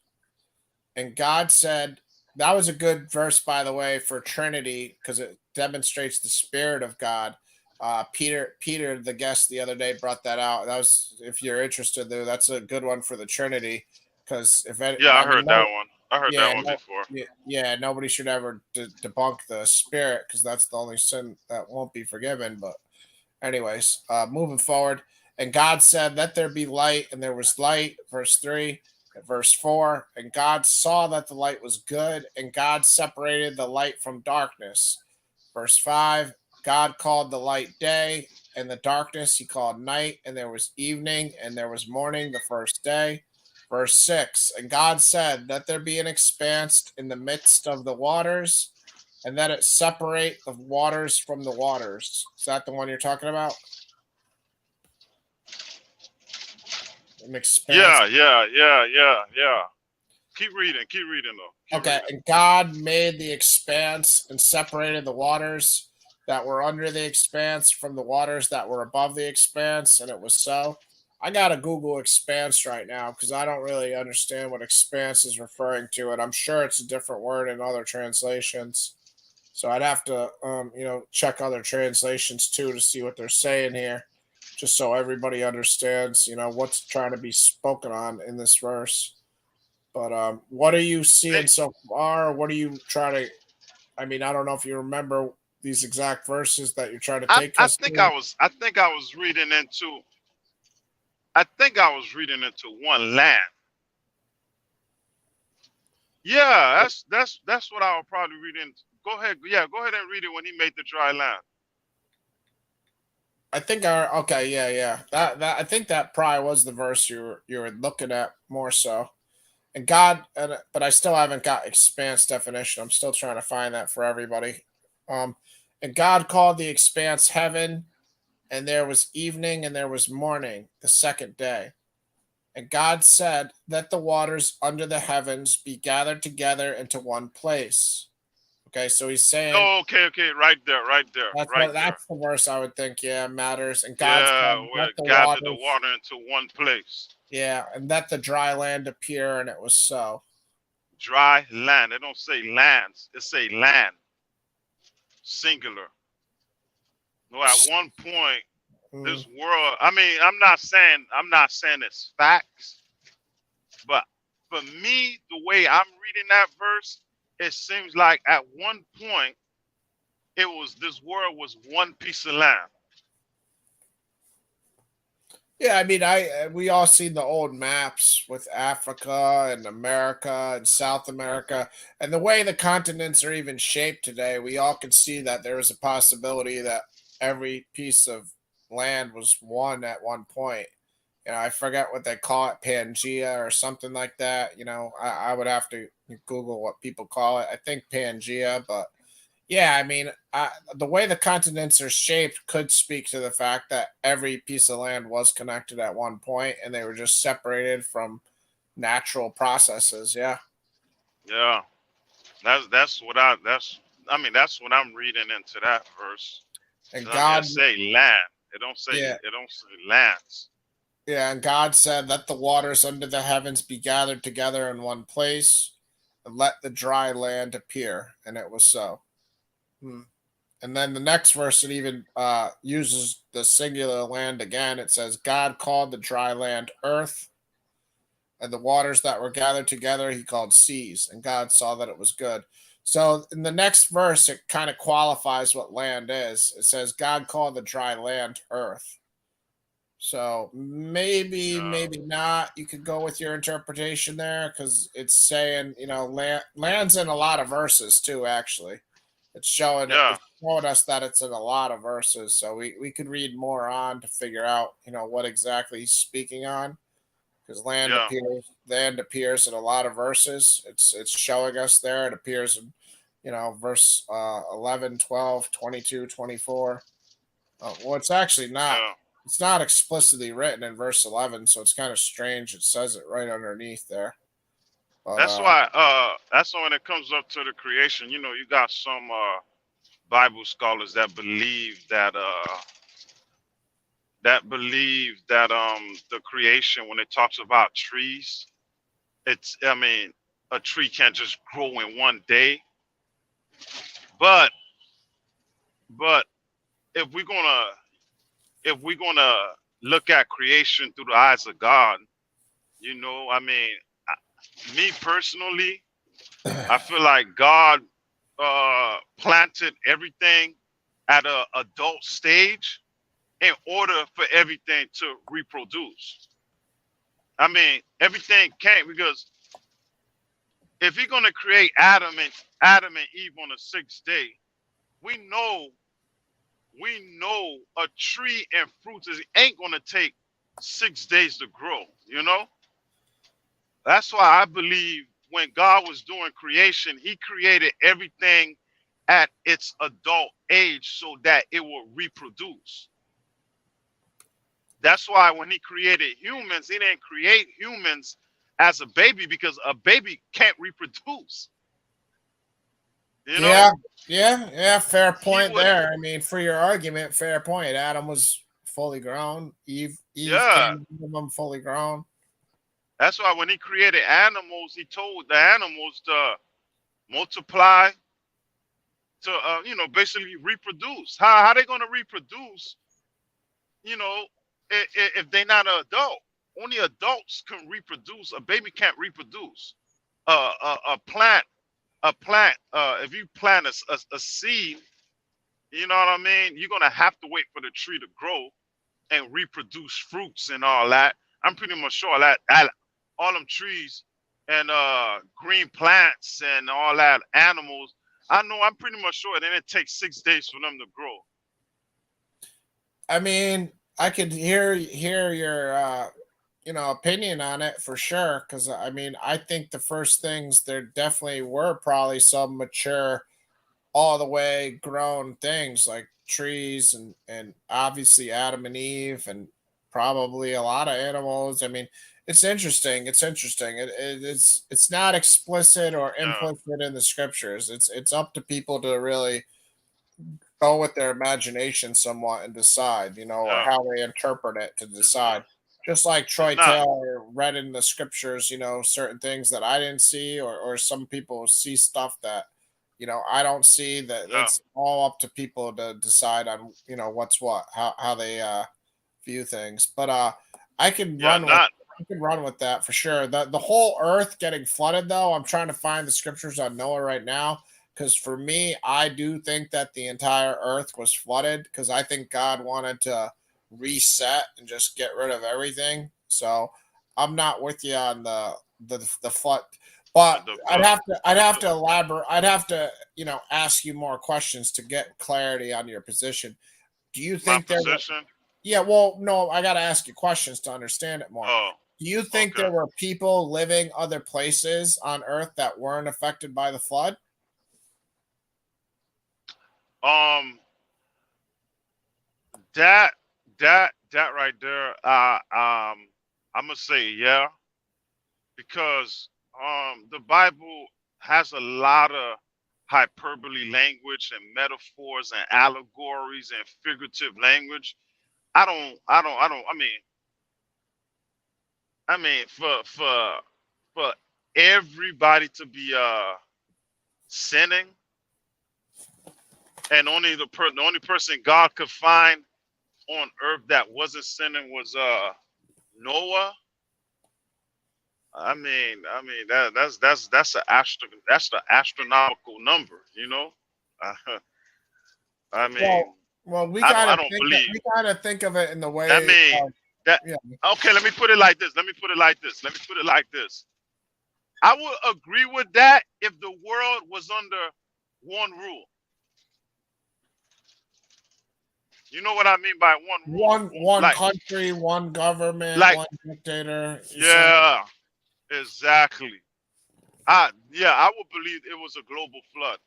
And God said, that was a good verse, by the way, for Trinity, because it demonstrates the Spirit of God. Peter, the guest the other day, brought that out. That was, if you're interested, though, that's a good one for the Trinity. Because if Yeah, I I mean, heard that one. I heard yeah, that one before. yeah, nobody should ever debunk the Spirit because that's the only sin that won't be forgiven. But anyways, moving forward, and God said, "Let there be light," and there was light. Verse 3. Verse 4, and God saw that the light was good, and God separated the light from darkness. Verse 5, God called the light day, and the darkness he called night, and there was evening, and there was morning the first day. Verse 6, and God said, let there be an expanse in the midst of the waters, and that it separate the waters from the waters. Is that the one you're talking about? An expanse. Yeah. Keep reading though. Keep Okay, reading. and God made the expanse and separated the waters that were under the expanse from the waters that were above the expanse, and it was so. I gotta Google expanse right now because I don't really understand what expanse is referring to, and I'm sure it's a different word in other translations. So I'd have to, check other translations too to see what they're saying here, just so everybody understands, what's trying to be spoken on in this verse. But what are you Hey, seeing so far? What are you trying to? I mean, I don't know if you remember these exact verses that you're trying to take I us think through. I was reading into one land. Yeah, that's what I will probably read in. Go ahead. Yeah, go ahead and read it when he made the dry land. I think our okay, yeah. That I think that probably was the verse you were looking at more so. And God, but I still haven't got expanse definition. I'm still trying to find that for everybody. Um, and God called the expanse heaven, and there was evening and there was morning the second day. And God said, let the waters under the heavens be gathered together into one place. Okay, so he's saying Oh, okay, right there. that's the verse I would think, yeah, matters. And God Yeah, said, where let it the gathered the waters, water into one place. yeah, and let the dry land appear, and it was so. Dry land. They don't say lands. It say land, singular. No, at one point, Mm. this world. I mean, I'm not saying it's facts, but for me, the way I'm reading that verse, it seems like at one point, this world was one piece of land. Yeah, I mean, I we all seen the old maps with Africa and America and South America, and the way the continents are even shaped today. We all can see that there is a possibility that every piece of land was one at one point. I forget what they call it, Pangea or something like that. I would have to Google what people call it. I think Pangea, but yeah, I mean, the way the continents are shaped could speak to the fact that every piece of land was connected at one point and they were just separated from natural processes. Yeah. Yeah, that's what I'm reading into that verse. And 'Cause I mean, it God, say land. yeah, It don't say lands. yeah. And God said, let the waters under the heavens be gathered together in one place and let the dry land appear. And it was so. Hmm. And then the next verse, it even uses the singular land again. It says, God called the dry land earth, and the waters that were gathered together he called seas, and God saw that it was good. So in the next verse, it kind of qualifies what land is. It says, God called the dry land earth. So maybe, Yeah, maybe not. You could go with your interpretation there because it's saying, land's in a lot of verses too, actually. yeah, It's showing us that it's in a lot of verses. So we could read more on to figure out, what exactly he's speaking on. Because yeah, land appears in a lot of verses. It's showing us there. It appears in, verse 11, 12, 22, 24. Well, it's actually not. yeah. It's not explicitly written in verse 11, so it's kind of strange. It says it right underneath there. But That's why when it comes up to the creation, you got some Bible scholars that believe that the creation, when it talks about trees, I mean, a tree can't just grow in one day. But but if we're gonna if we're gonna look at creation through the eyes of God, I mean, me personally, I feel like God planted everything at a adult stage in order for everything to reproduce. I mean, everything can't, because if you're gonna create Adam and Eve on the sixth day, we know a tree and fruits ain't gonna take 6 days to grow. That's why I believe when God was doing creation, He created everything at its adult age so that it will reproduce. That's why when He created humans, He didn't create humans as a baby, because a baby can't reproduce. You know, yeah, yeah. Fair He point would, there. I mean, for your argument, fair point. Adam was fully grown. Eve yeah. came from him fully grown. That's why when He created animals, He told the animals to multiply, to basically reproduce. How they gonna reproduce? You know, if they're not an adult. Only adults can reproduce. A baby can't reproduce. A plant, if you plant a seed, you know what I mean. You're gonna have to wait for the tree to grow and reproduce fruits and all that. I'm pretty much sure that all them trees and green plants and all that animals. I'm pretty much sure that it takes 6 days for them to grow. I mean, I could hear your opinion on it for sure. Because I mean, I think the first things there definitely were probably some mature, all the way grown things like trees and obviously Adam and Eve and probably a lot of animals. I mean, it's interesting. It's interesting. It's not explicit or Yeah, implicit in the scriptures. It's up to people to really go with their imagination somewhat and decide, or yeah. how they interpret it to It's decide. Just like it's Troy not. Taylor read in the scriptures, certain things that I didn't see, or some people see stuff that, I don't see. Yeah, That's all up to people to decide on, what's what, how they view things. But I can yeah. run with Not. I can run with that for sure. The whole earth getting flooded though, I'm trying to find the scriptures on Noah right now. Because for me, I do think that the entire earth was flooded because I think God wanted to reset and just get rid of everything. So I'm not with you on the flood. But I'd have to elaborate. I'd have to, ask you more questions to get clarity on your position. Do you My think there were position. Yeah, well, no, I got to ask you questions to understand it more. Oh, Do you think okay. there were people living other places on Earth that weren't affected by the flood? Um, that that right there. I'm gonna say yeah, because the Bible has a lot of hyperbole language and metaphors and allegories and figurative language. I mean, for everybody to be sinning, and the only person God could find on earth that wasn't sinning was Noah. that's that's the astronomical number, you know. Uh, I mean, Well, we I kind of don't think believe. of it in the I way mean of, that. yeah. Okay, let me put it like this. Let me put it like this. Let me put it like this. I would agree with that if the world was under one rule. You know what I mean by one rule? One Like, country, one government, like, one dictator. You're saying, yeah, exactly. Yeah, I would believe it was a global flood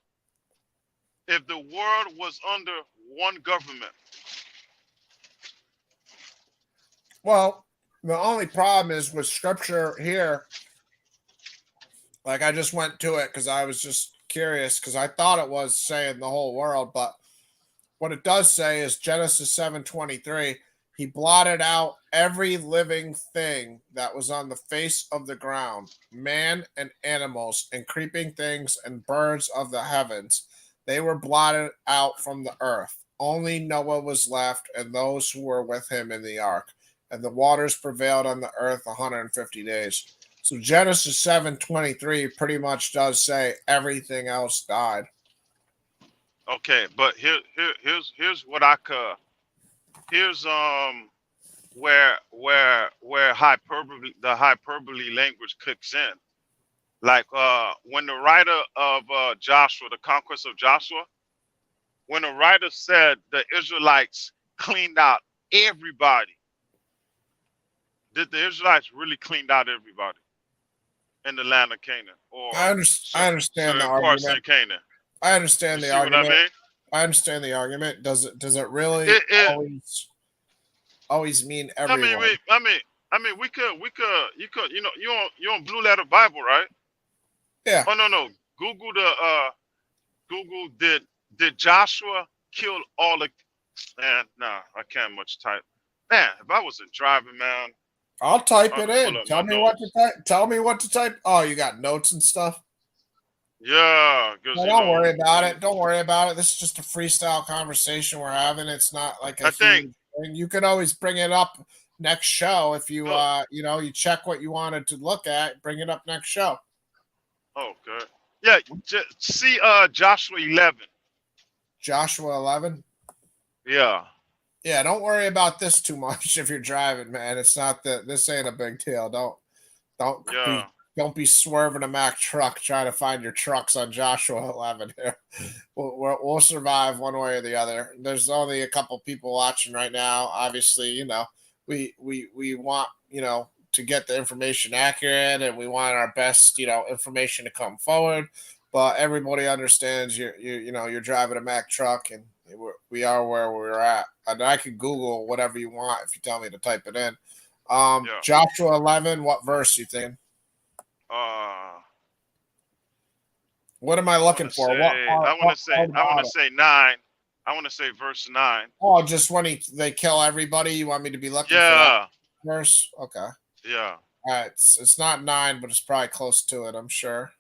if the world was under one government. well, the only problem is with scripture here. Like I just went to it because I was just curious because I thought it was saying the whole world, but what it does say is Genesis 7:23. He blotted out every living thing that was on the face of the ground, man and animals, and creeping things and birds of the heavens. They were blotted out from the earth. Only Noah was left and those who were with him in the ark. And the waters prevailed on the earth 150 days. So Genesis 7:23 pretty much does say everything else died. Okay, but here's what I could. Here's where hyperbole language kicks in. Like when the writer of Joshua, the conquest of Joshua, when the writer said the Israelites cleaned out everybody, did the Israelites really cleaned out everybody in the land of Canaan or I understand the certain parts in argument. Canaan? I You understand the see what I argument. mean? I understand the argument. Does it really It always mean I mean, everyone? you could, you on Blue Letter Bible, right? Yeah. Oh no, Google the Google did Joshua kill all the man? Nah, I can't much type. Man, if I wasn't driving, man, I'll type I'd it have pulled in. up my Tell me what to notes. type. Tell me what to type. Oh, you got notes and stuff. Yeah, because No, don't worry about it. Don't worry about it. This is just a freestyle conversation we're having. It's not like a I think huge thing. You can always bring it up next show if you look. you check what you wanted to look at, bring it up next show. Oh, good. Yeah, see Joshua 11. Joshua 11. Yeah, Yeah, don't worry about this too much if you're driving, man. It's not that this ain't a big deal. Don't be yeah. don't be swerving a Mack truck trying to find your trucks on Joshua 11 here. We'll survive one way or the other. There's only a couple people watching right now. Obviously, we want to get the information accurate, and we want our best information to come forward. But everybody understands you're driving a Mack truck, and we are where we're at. And I can Google whatever you want if you tell me to type it in. Yeah. Joshua 11, what verse you think? Uh, What am I looking for? What part I want about to it? say 9. I want to say verse 9. Oh, just when they kill everybody. You want me to be looking for that Yeah, verse? Okay. yeah. All right. It's not 9, but it's probably close to it. I'm sure.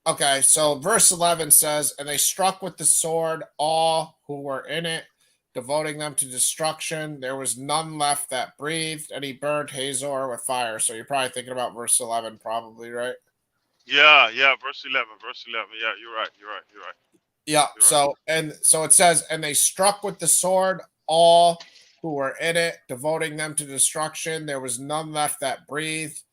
Okay. So verse 11 says, "And they struck with the sword all who were in it, devoting them to destruction. There was none left that breathed, and he burned Hazor with fire." So you're probably thinking about verse 11, probably, right? Yeah, verse 11, verse 11. Yeah, you're right, you're right, you're right, Yeah. you're right. So it says, "And they struck with the sword all who were in it, devoting them to destruction. There was none left that breathed,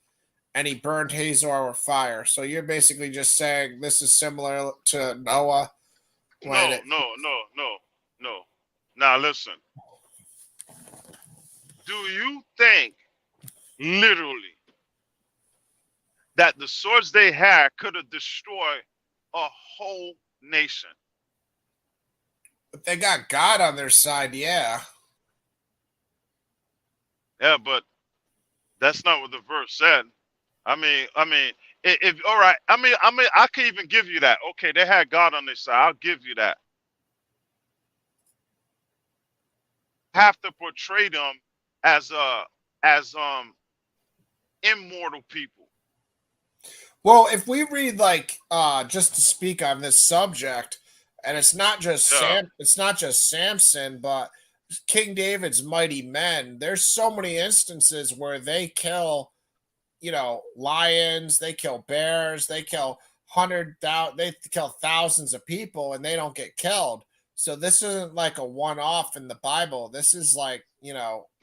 and he burned Hazor with fire." So you're basically just saying this is similar to Noah when No, it. no, no, no, no. Now listen. Do you think literally that the swords they had could have destroyed a whole nation? But they got God on their side, yeah. Yeah, but that's not what the verse said. If all right, I could even give you that. Okay, they had God on their side. I'll give you that. Have to portray them as as immortal people. Well, if we read just to speak on this subject, and it's not just Yeah, Samson, but King David's mighty men, there's so many instances where they kill, lions, they kill bears, they kill 100,000, they kill thousands of people and they don't get killed. So this isn't like a one-off in the Bible. This is like,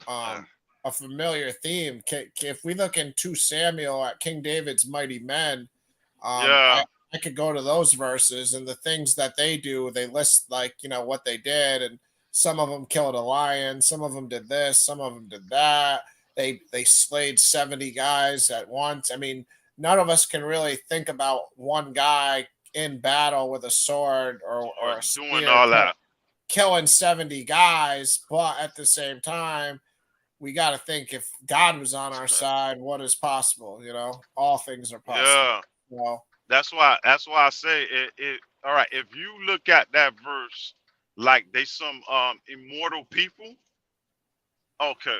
Uh, a familiar theme. If we look in 2 Samuel at King David's mighty men, um, yeah, I, I could go to those verses and the things that they do. They list like, what they did, and some of them killed a lion, some of them did this, some of them did that. They slayed 70 guys at once. I mean, none of us can really think about one guy in battle with a sword or or a doing spear all that. killing 70 guys, but at the same time, we got to think if God was on our side, what is possible? All things are possible. Yeah, Well, that's why I say it. All right, if you look at that verse, like they some immortal people. Okay,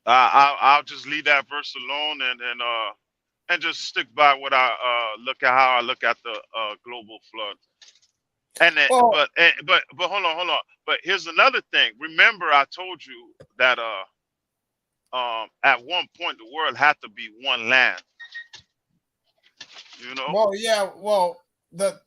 I'll just leave that verse alone and just stick by what I look at how I look at the global flood. And then, well, but hold on. But here's another thing. Remember, I told you that at one point the world had to be one land. You know? Well, yeah, well, the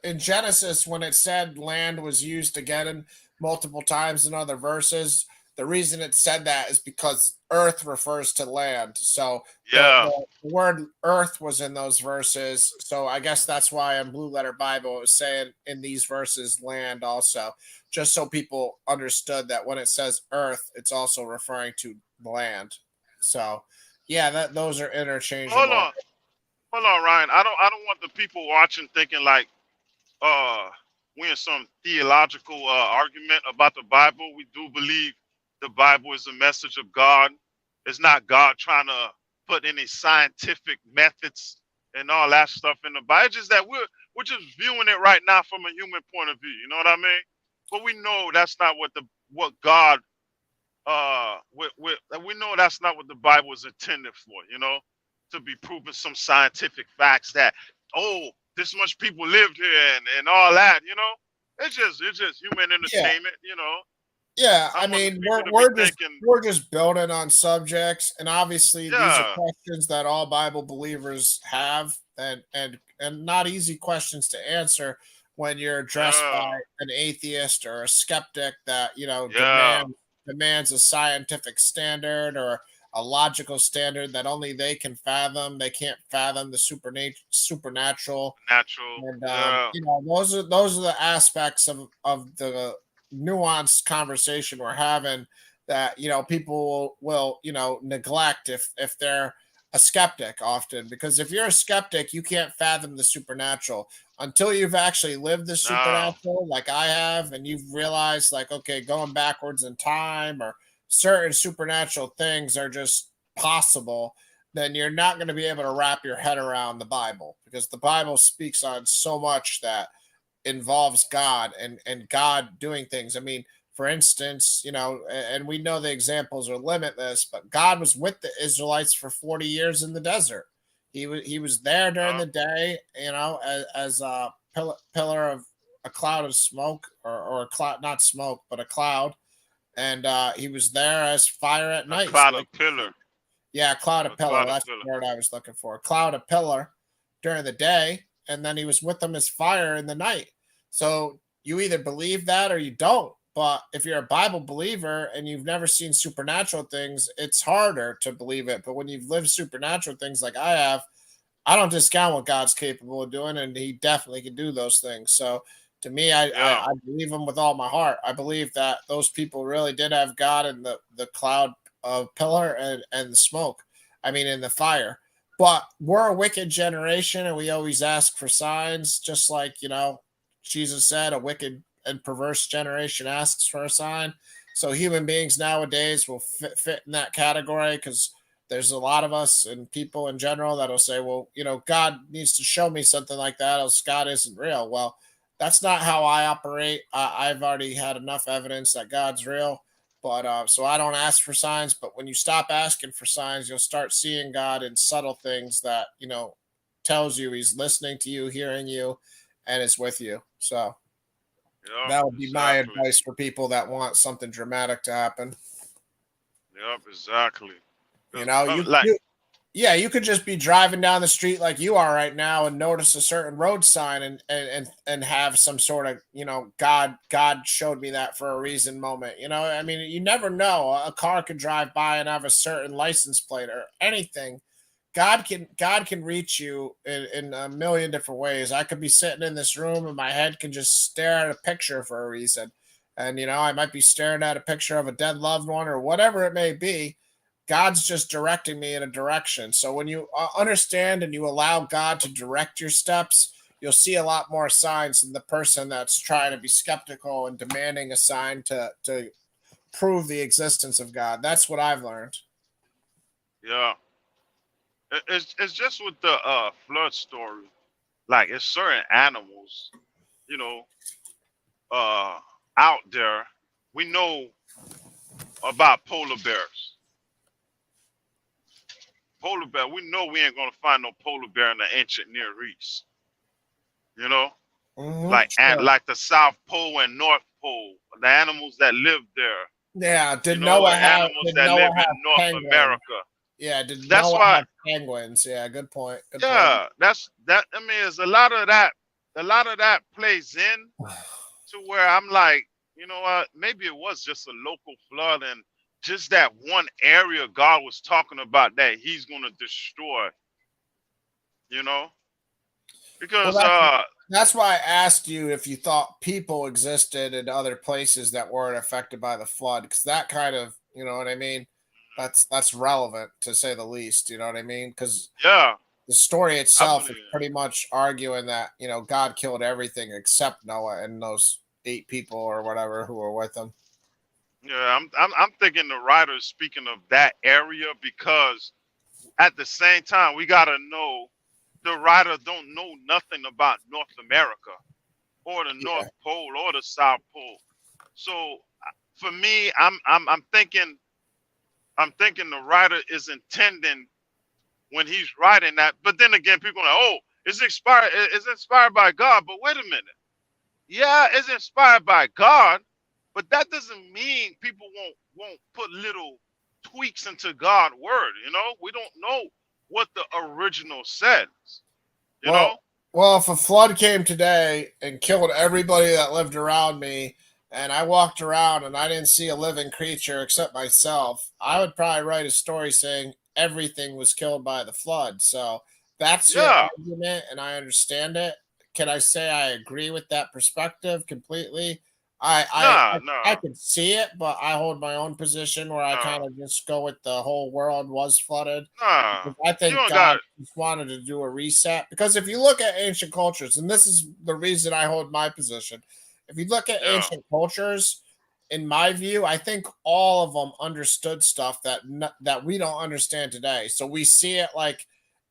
in Genesis when it said land was used again in multiple times in other verses, the reason it said that is because earth refers to land. So Yeah, the word earth was in those verses. So I guess that's why in Blue Letter Bible it was saying in these verses land also, just so people understood that when it says earth, it's also referring to land. So yeah, that those are hold interchangeable. on, hold on, Ryan. I don't want the people watching thinking like uh we're in some theological argument about the Bible. We do believe the Bible is a message of God. It's not God trying to put any scientific methods and all that stuff in the Bible. It's just that we're just viewing it right now from a human point of view. You know what I mean? But we know that's not what God we know that's not what the Bible is intended for. To be proving some scientific facts that, oh, this much people lived here and all that. It's just human Yeah, entertainment. yeah. I I want the mean, people to be we're just thinking, we're just building on subjects, and obviously these are yeah, questions that all Bible believers have, and not easy questions to answer when you're addressed by yeah, an atheist or a skeptic that yeah, demands a scientific standard or a logical standard that only they can fathom. They can't fathom the supernatural. natural, And yeah, those are the aspects of the nuanced conversation we're having that people will neglect if they're a skeptic often, because if you're a skeptic you can't fathom the supernatural until you've actually lived the no, supernatural like I have, and you've realized like, okay, going backwards in time or certain supernatural things are just possible, then you're not going to be able to wrap your head around the Bible, because the Bible speaks on so much that involves God and God doing things. I mean, for instance, and we know the examples are limitless, but God was with the Israelites for 40 years in the desert. He was there during no, the day, as a pillar of a cloud of smoke, or a cloud, not smoke, but a cloud, and he was there as fire at a night. So cloud they of pillar, yeah, cloud a of pillar. cloud of That's pillar. the word I was looking for. Cloud of pillar during the day, and then he was with them as fire in the night. So you either believe that or you don't. But if you're a Bible believer and you've never seen supernatural things, it's harder to believe it. But when you've lived supernatural things like I have, I don't discount what God's capable of doing, and He definitely can do those things. So to me, I, I, Yeah, I believe Him with all my heart. I believe that those people really did have God in the cloud of pillar and the smoke. I mean, in the fire. But we're a wicked generation, and we always ask for signs, just like Jesus said, a wicked and perverse generation asks for a sign. So human beings nowadays will fit in that category, because there's a lot of us and people in general that'll say, well, God needs to show me something like that, else God isn't real. Well, that's not how I operate. I've already had enough evidence that God's real. But so I don't ask for signs. But when you stop asking for signs, you'll start seeing God in subtle things that, tells you He's listening to you, hearing you, and is with you. So Yep. That would be my Exactly. advice for people that want something dramatic to happen. Yep. Exactly. You 'Cause, know, like, yeah, you could just be driving down the street like you are right now and notice a certain road sign and have some sort of, God showed me that for a reason moment. I mean, you never know. A car could drive by and have a certain license plate or anything. God can reach you in a million different ways. I could be sitting in this room and my head can just stare at a picture for a reason. And I might be staring at a picture of a dead loved one or whatever it may be. God's just directing me in a direction. So when you understand and you allow God to direct your steps, you'll see a lot more signs than the person that's trying to be skeptical and demanding a sign to prove the existence of God. That's what I've learned. yeah, it's just with the flood story. Like, it's certain animals, you know, uh, out there. We know about polar bears. Polar bear. We know we ain't gonna find no polar bear in the ancient Near East. You know, and Sure. like the South Pole and North Pole, the animals that live there. Yeah. You Did know, Noah the have animals did that Noah live have in North penguins? America. Yeah. Did That's Noah why. have penguins? Yeah. Good point. Good point. Yeah, that's that. I mean, it's a lot of that. A lot of that plays in to where I'm like, you know what? Maybe it was just a local flood and just that one area God was talking about that He's gonna destroy. You know, Well, because that's why I asked you if you thought people existed in other places that weren't affected by the flood, because that kind of, you know what I mean. That's relevant to say the least. You know what I mean? Because yeah, the story I itself is believe. pretty much arguing that God killed everything except Noah and those 8 people or whatever who were with him. Yeah, I'm thinking the writer is speaking of that area because at the same time we gotta know the writer don't know nothing about North America or the North Yeah, Pole or the South Pole. So for me, I'm thinking the writer is intending when he's writing that. But then again, people are like, oh, it's inspired by God. But wait a minute. Yeah, it's inspired by God, but that doesn't mean people won't put little tweaks into God's word. We don't know what the original says. You know? Well, if a flood came today and killed everybody that lived around me, and I walked around and I didn't see a living creature except myself, I would probably write a story saying everything was killed by the flood. So that's your Yeah. argument, and I understand it. Can I say I agree with that perspective completely? I I Nah, I, I nah, could see it, but I hold my own position where I kind nah, of just go with the whole world was flooded. nah. I You think don't got God it. just wanted to do a reset. Because if you look at ancient cultures, and this is the reason I hold my position, if you look at Yeah. ancient cultures, in my view, I think all of them understood stuff that we don't understand today. So we see it like,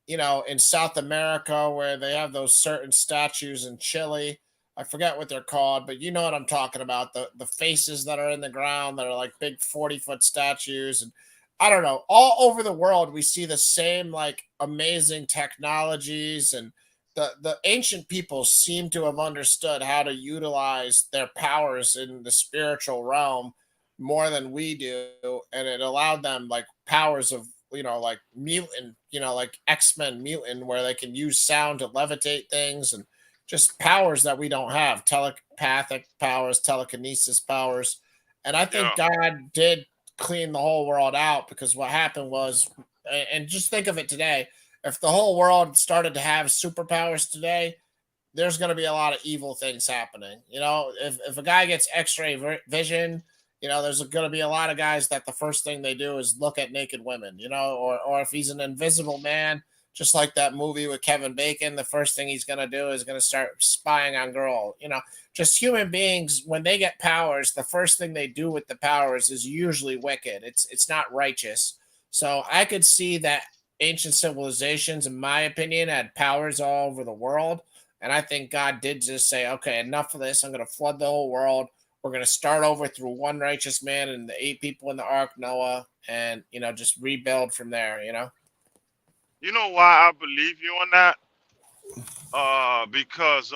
in South America where they have those certain statues in Chile. I forget what they're called, but you know what I'm talking about. The faces that are in the ground that are like big 40-foot statues. And I don't know, all over the world we see the same like amazing technologies, and the ancient people seem to have understood how to utilize their powers in the spiritual realm more than we do, and it allowed them like powers of like mutant, like X-Men mutant, where they can use sound to levitate things, and just powers that we don't have, telepathic powers, telekinesis powers. And I think Yeah. God did clean the whole world out, because what happened was, and just think of it today, if the whole world started to have superpowers today, there's going to be a lot of evil things happening. If a guy gets x-ray vision, there's going to be a lot of guys that the first thing they do is look at naked women, or if he's an invisible man, just like that movie with Kevin Bacon, the first thing he's going to do is going to start spying on girl. Just human beings, when they get powers, the first thing they do with the powers is usually wicked. It's not righteous. So I could see that ancient civilizations, in my opinion, had powers all over the world, and I think God did just say, okay, enough of this. I'm going to flood the whole world. We're going to start over through one righteous man and the 8 people in the ark, Noah, and, just rebuild from there. You know why I believe you on that? Because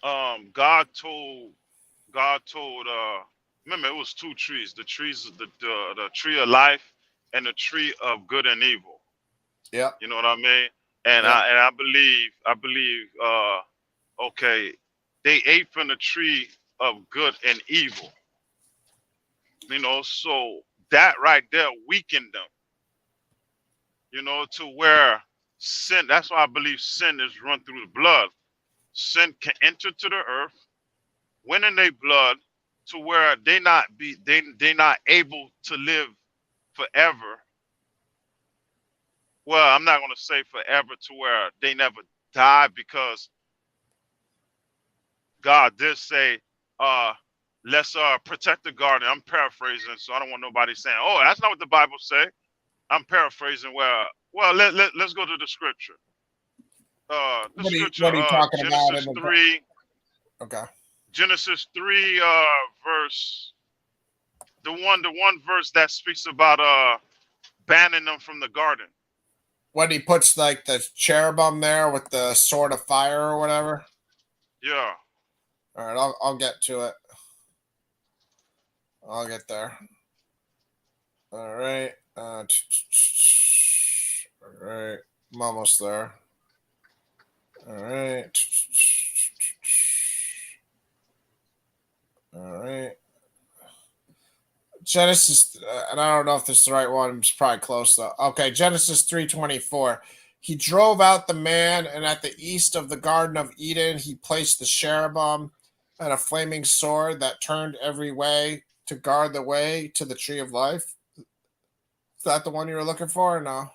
God told remember it was two trees, the tree of life and the tree of good and evil. Yep. You know what I mean? And Yep. I believe okay, they ate from the tree of good and evil. You know, so that right there weakened them, you know, to where sin, that's why I believe sin is run through the blood. Sin can enter to the earth, went in their blood to where they not able to live forever. Well, I'm not gonna say forever to where they never die, because God did say, uh, let's protect the garden. I'm paraphrasing, so I don't want nobody saying, oh, that's not what the Bible say. I'm paraphrasing where, well, let's go to the scripture. The scripture, What are you talking about in Genesis the? 3, Okay. Genesis 3, verse, the one verse that speaks about banning them from the garden. When he puts like the cherubim there with the sword of fire or whatever. Yeah. All right, I'll get to it. I'll get there. All right. All right. I'm almost there. All right. All right. Genesis, and I don't know if this is the right one. It's probably close though. Okay, Genesis 3:24. He drove out the man, and at the east of the Garden of Eden, he placed the cherubim and a flaming sword that turned every way to guard the way to the tree of life. Is that the one you were looking for or no?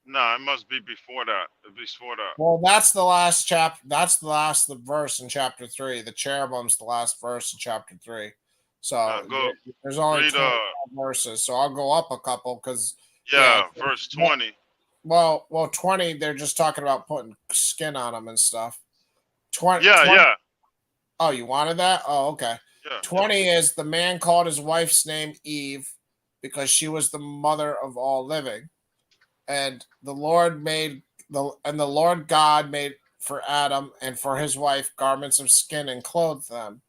No, it must be before that. Before that. Well, that's the last chapter. That's the verse in chapter 3. The cherubim's the last verse in chapter 3. So Go there's only read 20 verses. So I'll go up a couple because yeah. yeah, verse 20. Well, 20. They're just talking about putting skin on them and stuff. 20. Yeah, 20 yeah, Oh, you wanted that? Oh, okay. yeah. 20 is the man called his wife's name Eve because she was the mother of all living. And the Lord God made for Adam and for his wife garments of skin and clothed them.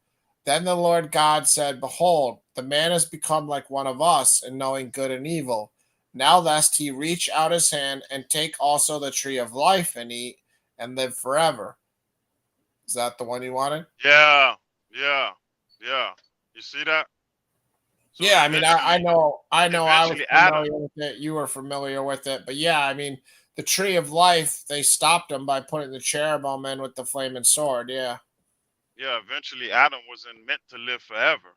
Then the Lord God said, behold, the man has become like one of us in knowing good and evil. Now lest he reach out his hand and take also the tree of life and eat and live forever. Is that the one you wanted? Yeah, yeah, yeah. You see that? So Yeah, I mean, I know, I was eventually Adam. familiar with it. You were familiar with it, but yeah, I mean, the tree of life, they stopped him by putting the cherubim in with the flaming sword. Yeah, Yeah, eventually Adam wasn't meant to live forever.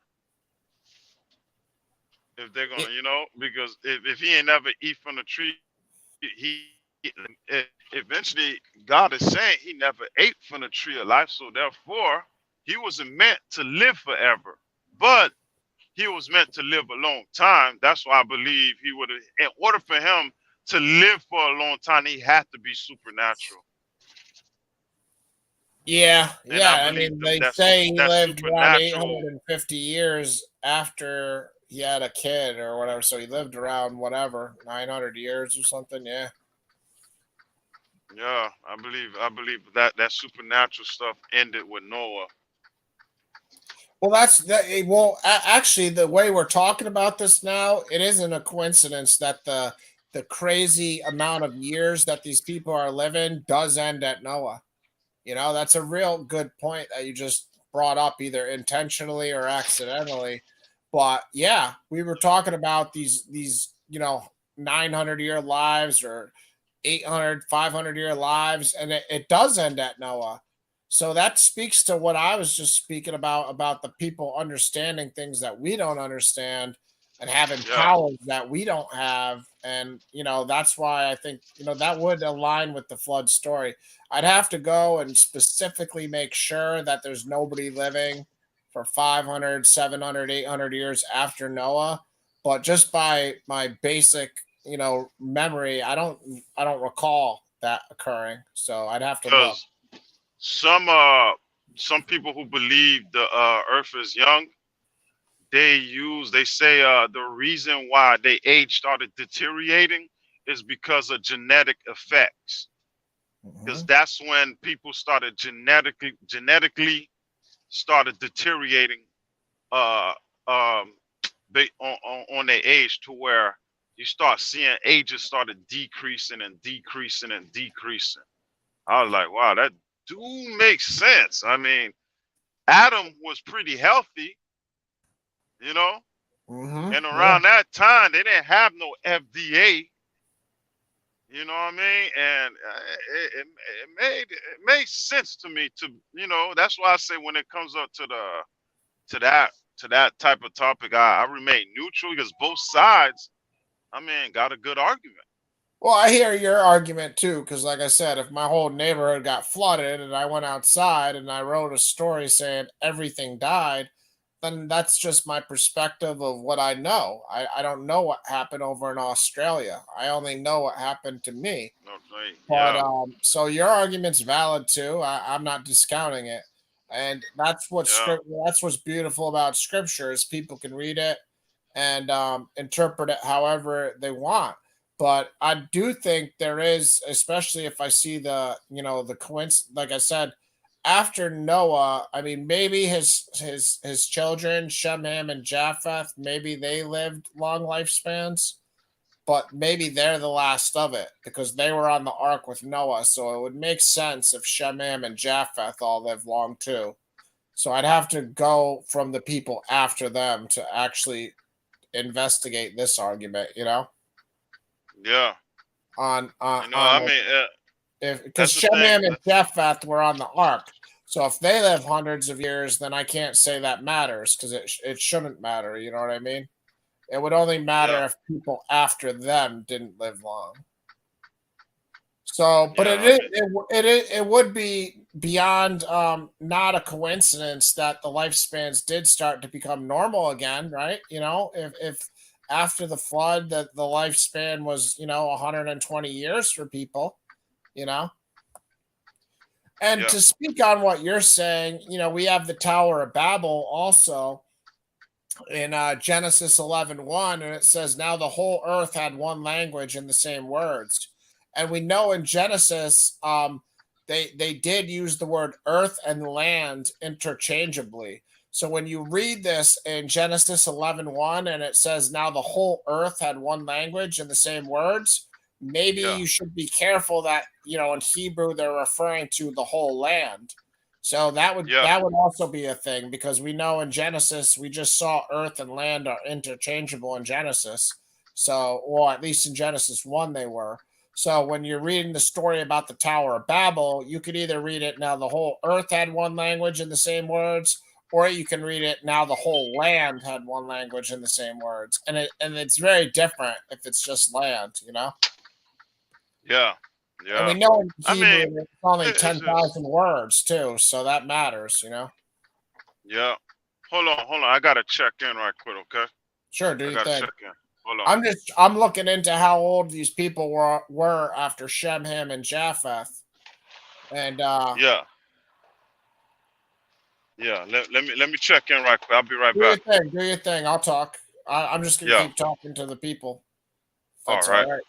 If they're it, gonna, because if he ain't never eat from the tree, he eventually God is saying he never ate from the tree of life, so therefore he wasn't meant to live forever. But he was meant to live a long time. That's why I believe he would have, in order for him to live for a long time, he had to be supernatural. yeah, And I yeah. I believe mean, they that's say he that lived around supernatural. 850 years after he had a kid or whatever. So he lived around whatever 900 years or something. Yeah. Yeah, I believe that supernatural stuff ended with Noah. Well, that's that. Well, actually, the way we're talking about this now, it isn't a coincidence that the crazy amount of years that these people are living does end at Noah. You know, that's a real good point that you just brought up, either intentionally or accidentally. But yeah, we were talking about these 900-year lives or 800, 500-year lives, and it does end at Noah. So that speaks to what I was just speaking about the people understanding things that we don't understand and having Yeah, powers that we don't have. And, that's why I think, that would align with the flood story. I'd have to go and specifically make sure that there's nobody living for 500, 700, 800 years after Noah. But just by my basic, memory, I don't recall that occurring. So I'd have to look. because some people who believe the Earth is young, they say the reason why their age started deteriorating is because of genetic effects. because Mhm. that's when people started genetically started deteriorating uh um on their age, to where you start seeing ages started decreasing and decreasing and decreasing. I was like, wow, that do make sense. I mean, Adam was pretty healthy, you know, Mhm. and Yeah. around that time they didn't have no FDA. You know what I mean? And it made sense to me to, you know. That's why I say when it comes up to to that to that type of topic, I remain neutral, because both sides, I mean, got a good argument. Well, I hear your argument too, because like I said, if my whole neighborhood got flooded and I went outside and I wrote a story saying everything died, then that's just my perspective of what I know. I don't know what happened over in Australia. I only know what happened to me. Okay, But yeah, so your argument's valid too. I'm not discounting it, and that's what yeah, script. That's what's beautiful about scripture is people can read it and interpret it however they want. But I do think there is, especially if I see the the coincidence. Like I said, after Noah, I mean, maybe his children Shem, Ham, and Japheth, maybe they lived long lifespans, but maybe they're the last of it because they were on the ark with Noah. So it would make sense if Shemam and Japheth all live long too. So I'd have to go from the people after them to actually investigate this argument, yeah. I on mean, if because that's the thing. Shemam and Japheth were on the ark. So if they live hundreds of years, then I can't say that matters because it shouldn't matter. You know what I mean? It would only Yeah, matter if people after them didn't live long. So, but yeah. I mean, it would be beyond not a coincidence that the lifespans did start to become normal again, right? If after the flood that the lifespan was 120 years for people, you know. And yeah, to speak on what you're saying, we have the Tower of Babel also in Genesis 11:1, and it says, "Now the whole earth had one language and the same words." And we know in Genesis, they did use the word earth and land interchangeably. So when you read this in Genesis 11:1, and it says, "Now the whole earth had one language and the same words," maybe yeah, you should be careful that in Hebrew they're referring to the whole land. So that would yeah, that would also be a thing because we know in Genesis we just saw earth and land are interchangeable in Genesis. So, or at least in Genesis 1 they were. So when you're reading the story about the Tower of Babel, you could either read it now the whole earth had one language and the same words, or you can read it now the whole land had one language and the same words. And it's very different if it's just land. yeah, And we yeah. know in I Hebrew mean, it's only it's just, 10,000 words too, so that matters. yeah. Hold on. I gotta check in right quick, okay? Sure, do I you gotta think? check in. Hold on. I'm looking into how old these people were after Shem, Ham, and Japheth. And Yeah, yeah. Let me check in right quick. I'll be right do your back. thing, do your thing. I'll talk. I'm just gonna Yeah. keep talking to the people. If All that's all right. right.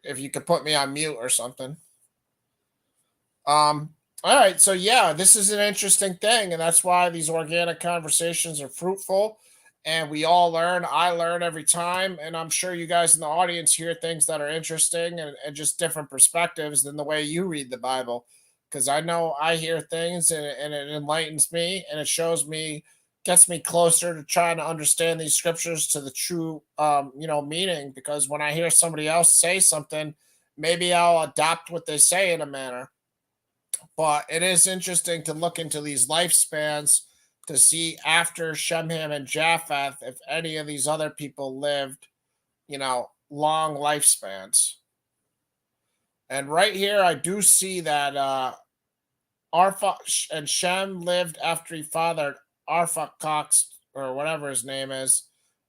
If you could put me on mute or something. Um, all right, so yeah, this is an interesting thing, and that's why these organic conversations are fruitful. And we all learn. I learn every time, and I'm sure you guys in the audience hear things that are interesting and just different perspectives than the way you read the Bible. Because I know I hear things and it enlightens me and it shows me, gets me closer to trying to understand these scriptures to the true meaning. Because when I hear somebody else say something, maybe I'll adopt what they say in a manner. But it is interesting to look into these lifespans to see after Shemham and Japheth if any of these other people lived, long lifespans. And right here, I do see that Arpha and Shem lived after he fathered Arphaxad, or whatever his name is,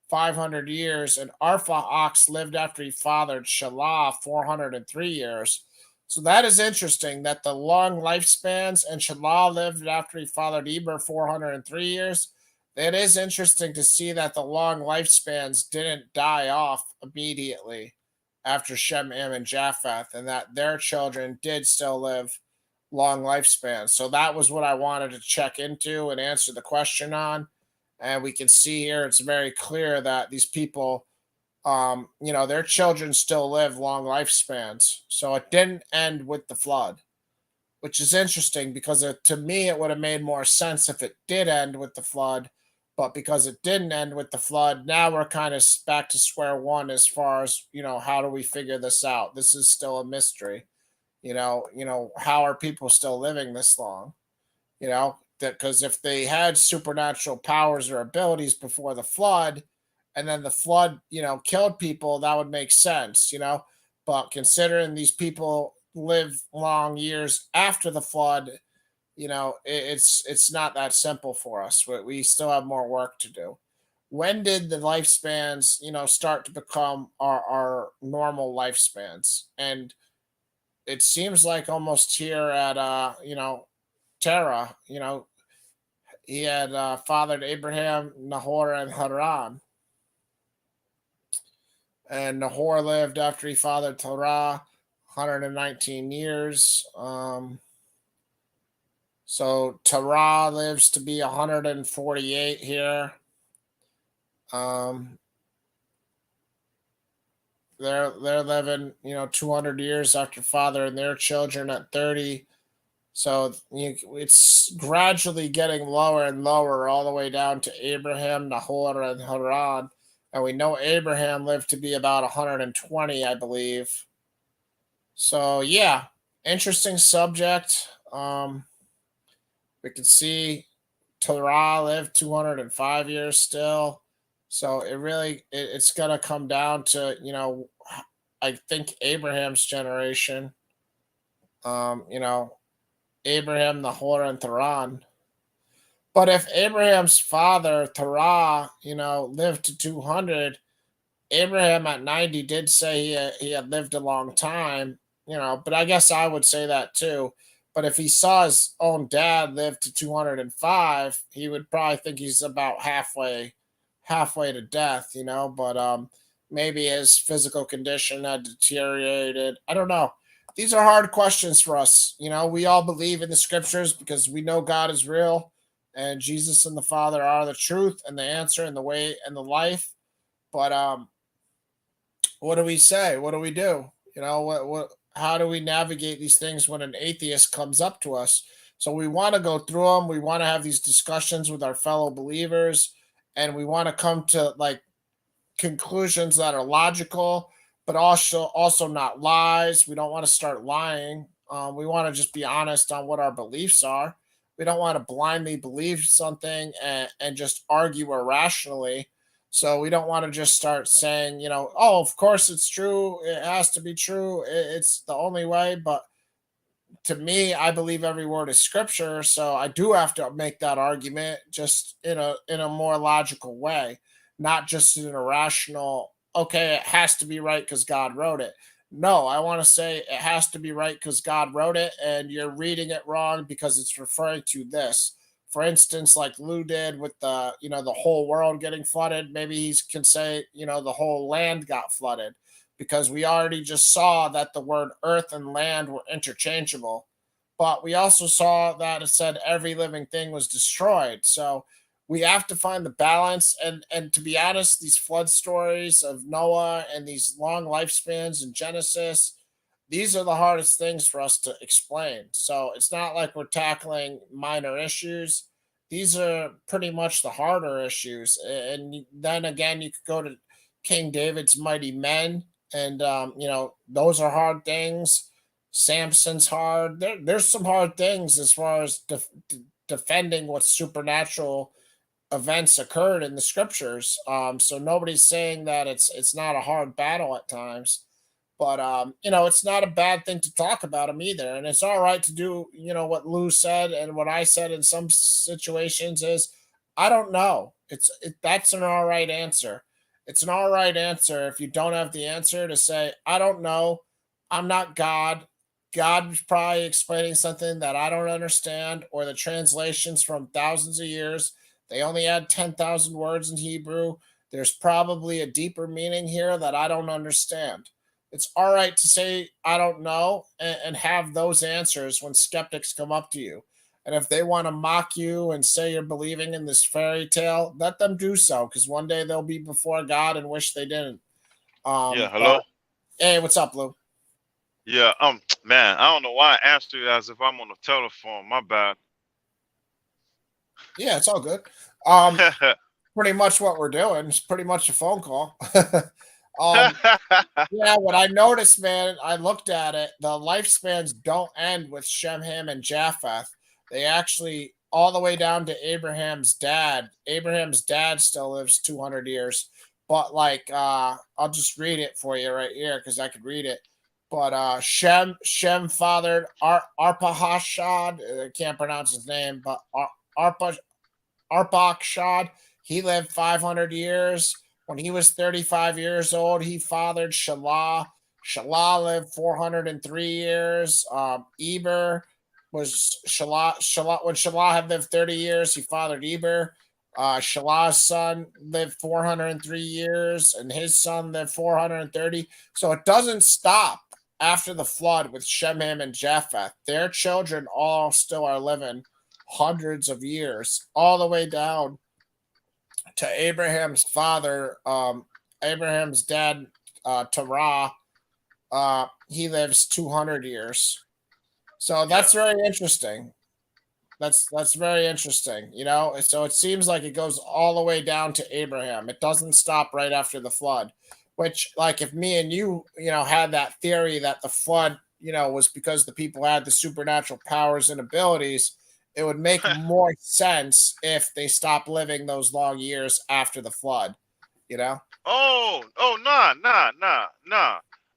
500 years, and Arphaxad lived after he fathered Shelah 403 years. So that is interesting that the long lifespans and Shelah lived after he fathered Eber 403 years. It is interesting to see that the long lifespans didn't die off immediately. after Shem, Ham, and Japheth, and that their children did still live long lifespans. So that was what I wanted to check into and answer the question on. And we can see here it's very clear that these people, their children still live long lifespans. So it didn't end with the flood, which is interesting because to me it would have made more sense if it did end with the flood. But because it didn't end with the flood, now we're kind of back to square one as far as, how do we figure this out? This is still a mystery. How are people still living this long? That because if they had supernatural powers or abilities before the flood, and then the flood, killed people, that would make sense. But considering these people live long years after the flood, it's not that simple for us. We still have more work to do. When did the lifespans, start to become our normal lifespans? And it seems like almost here at Terah, he had fathered Abraham, Nahor, and Haran. And Nahor lived after he fathered Terah 119 years. So Terah lives to be 148 here. They're living, 200 years after fathering their children at 30. So it's gradually getting lower and lower, all the way down to Abraham, Nahor, and Haran. And we know Abraham lived to be about 120, I believe. So yeah, interesting subject. We can see Terah lived 205 years still. So it's going to come down to, I think Abraham's generation, Abraham, Nahor, and Haran. But if Abraham's father, Terah, lived to 200, Abraham at 90 did say he had lived a long time, but I guess I would say that too. But if he saw his own dad live to 205, he would probably think he's about halfway to death, but maybe his physical condition had deteriorated. I don't know. These are hard questions for us. We all believe in the scriptures because we know God is real and Jesus and the Father are the truth and the answer and the way and the life. But what do we say? What do we do? How do we navigate these things when an atheist comes up to us? So we want to go through them. We want to have these discussions with our fellow believers, and we want to come to conclusions that are logical, but also not lies. We don't want to start lying. We want to just be honest on what our beliefs are. We don't want to blindly believe something and just argue irrationally. So we don't want to just start saying, oh, of course it's true. It has to be true. It's the only way. But to me, I believe every word is scripture. So I do have to make that argument just in a more logical way, not just in an irrational, okay, it has to be right because God wrote it. No, I want to say it has to be right because God wrote it, and you're reading it wrong because it's referring to this. For instance, like Lou did with the whole world getting flooded, maybe he can say, the whole land got flooded because we already just saw that the word earth and land were interchangeable. But we also saw that it said every living thing was destroyed. So we have to find the balance. And to be honest, these flood stories of Noah and these long lifespans in Genesis, these are the hardest things for us to explain. So it's not like we're tackling minor issues. These are pretty much the harder issues. And then again, you could go to King David's mighty men, and those are hard things. Samson's hard. There's some hard things as far as defending what supernatural events occurred in the scriptures. So nobody's saying that it's not a hard battle at times. But it's not a bad thing to talk about them either, and it's all right to do. What Lou said and what I said in some situations is, I don't know. That's an all right answer. It's an all right answer if you don't have the answer to say, I don't know. I'm not God. God was probably explaining something that I don't understand, or the translations from thousands of years. They only had 10,000 words in Hebrew. There's probably a deeper meaning here that I don't understand. It's all right to say I don't know and have those answers when skeptics come up to you. And if they want to mock you and say you're believing in this fairy tale, let them do so, because one day they'll be before God and wish they didn't. Yeah, But hello. hey, what's up, Lou? Yeah, man, I don't know why I answered you as if I'm on the telephone. My bad. Yeah, it's all good. Um, Pretty much what we're doing. It's pretty much a phone call. um, yeah, what I noticed, man, I looked at it. The lifespans don't end with Shem, Ham, and Japheth. They actually all the way down to Abraham's dad. Abraham's dad still lives 200 years. But like I'll just read it for you right here because I could read it. But Shem fathered Arpahashad. I can't pronounce his name, but Arpa Arpachshad, he lived 500 years. When he was 35 years old, he fathered Shelah. Shelah lived 403 years. Eber was Shelah. When Shelah had lived 30 years, he fathered Eber. Shalah's son lived 403 years, and his son lived 430. So it doesn't stop after the flood with Shem, Ham, and Japheth. Their children all still are living hundreds of years, all the way down to Abraham's father, Abraham's dad, Terah. He lives 200 years. So that's Yeah. very interesting. That's very interesting. You know, so it seems like it goes all the way down to Abraham. It doesn't stop right after the flood. Which, like, if me and you know, had that theory that the flood, you know, was because the people had the supernatural powers and abilities, it would make more sense if they stopped living those long years after the flood. You know?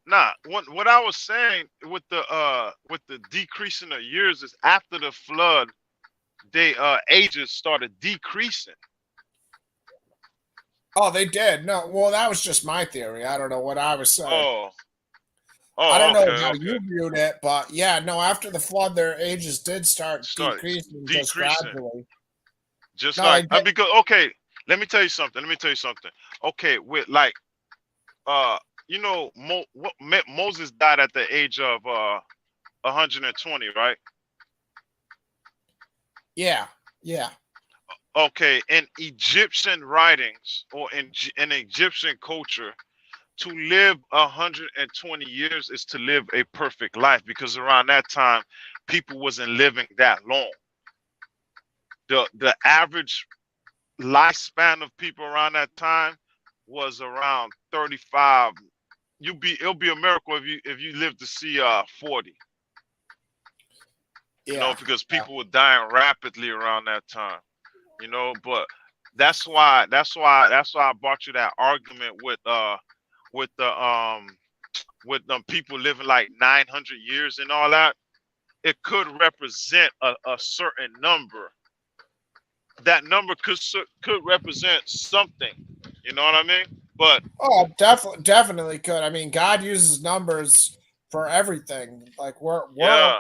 Nah. What I was saying with the decreasing of years is after the flood, they ages started decreasing. Oh, they did. No, well, that was just my theory. I don't know what I was saying. Oh, I don't know how okay. you viewed it, but yeah, no, after the flood, their ages did start Started decreasing just decreasing. gradually. Just No, they like did. because okay, let me tell you something. Okay, with like you know, Moses died at the age of 120, right? Yeah, yeah. Okay, in Egyptian writings or in Egyptian culture, to live 120 years is to live a perfect life because around that time, people wasn't living that long. The average lifespan of people around that time was around 35. It'll be a miracle if you live to see 40. You know, Yeah. because Yeah. people were dying rapidly around that time. You know, but that's why I brought you that argument with the people living like 900 years and all that. It could represent a certain number. That number could represent something. You know what I mean? But Oh, definitely could. I mean, God uses numbers for everything. Like yeah,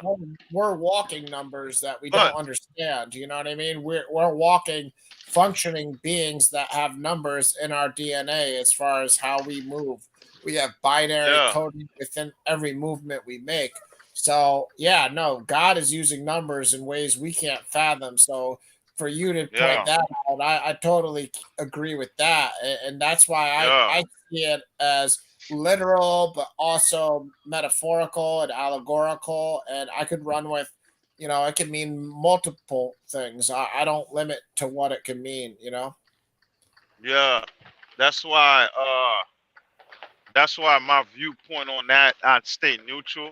we're walking numbers that we don't but understand. You know what I mean? We're walking, functioning beings that have numbers in our DNA as far as how we move. We have binary yeah, coding within every movement we make. So yeah, no, God is using numbers in ways we can't fathom. So for you to point yeah, that out, I totally agree with that, and that's why yeah, I see it as literal, but also metaphorical and allegorical, and I could run with, you know, it can mean multiple things. I don't limit to what it can mean, you know. yeah. That's why that's why my viewpoint on that I'd stay neutral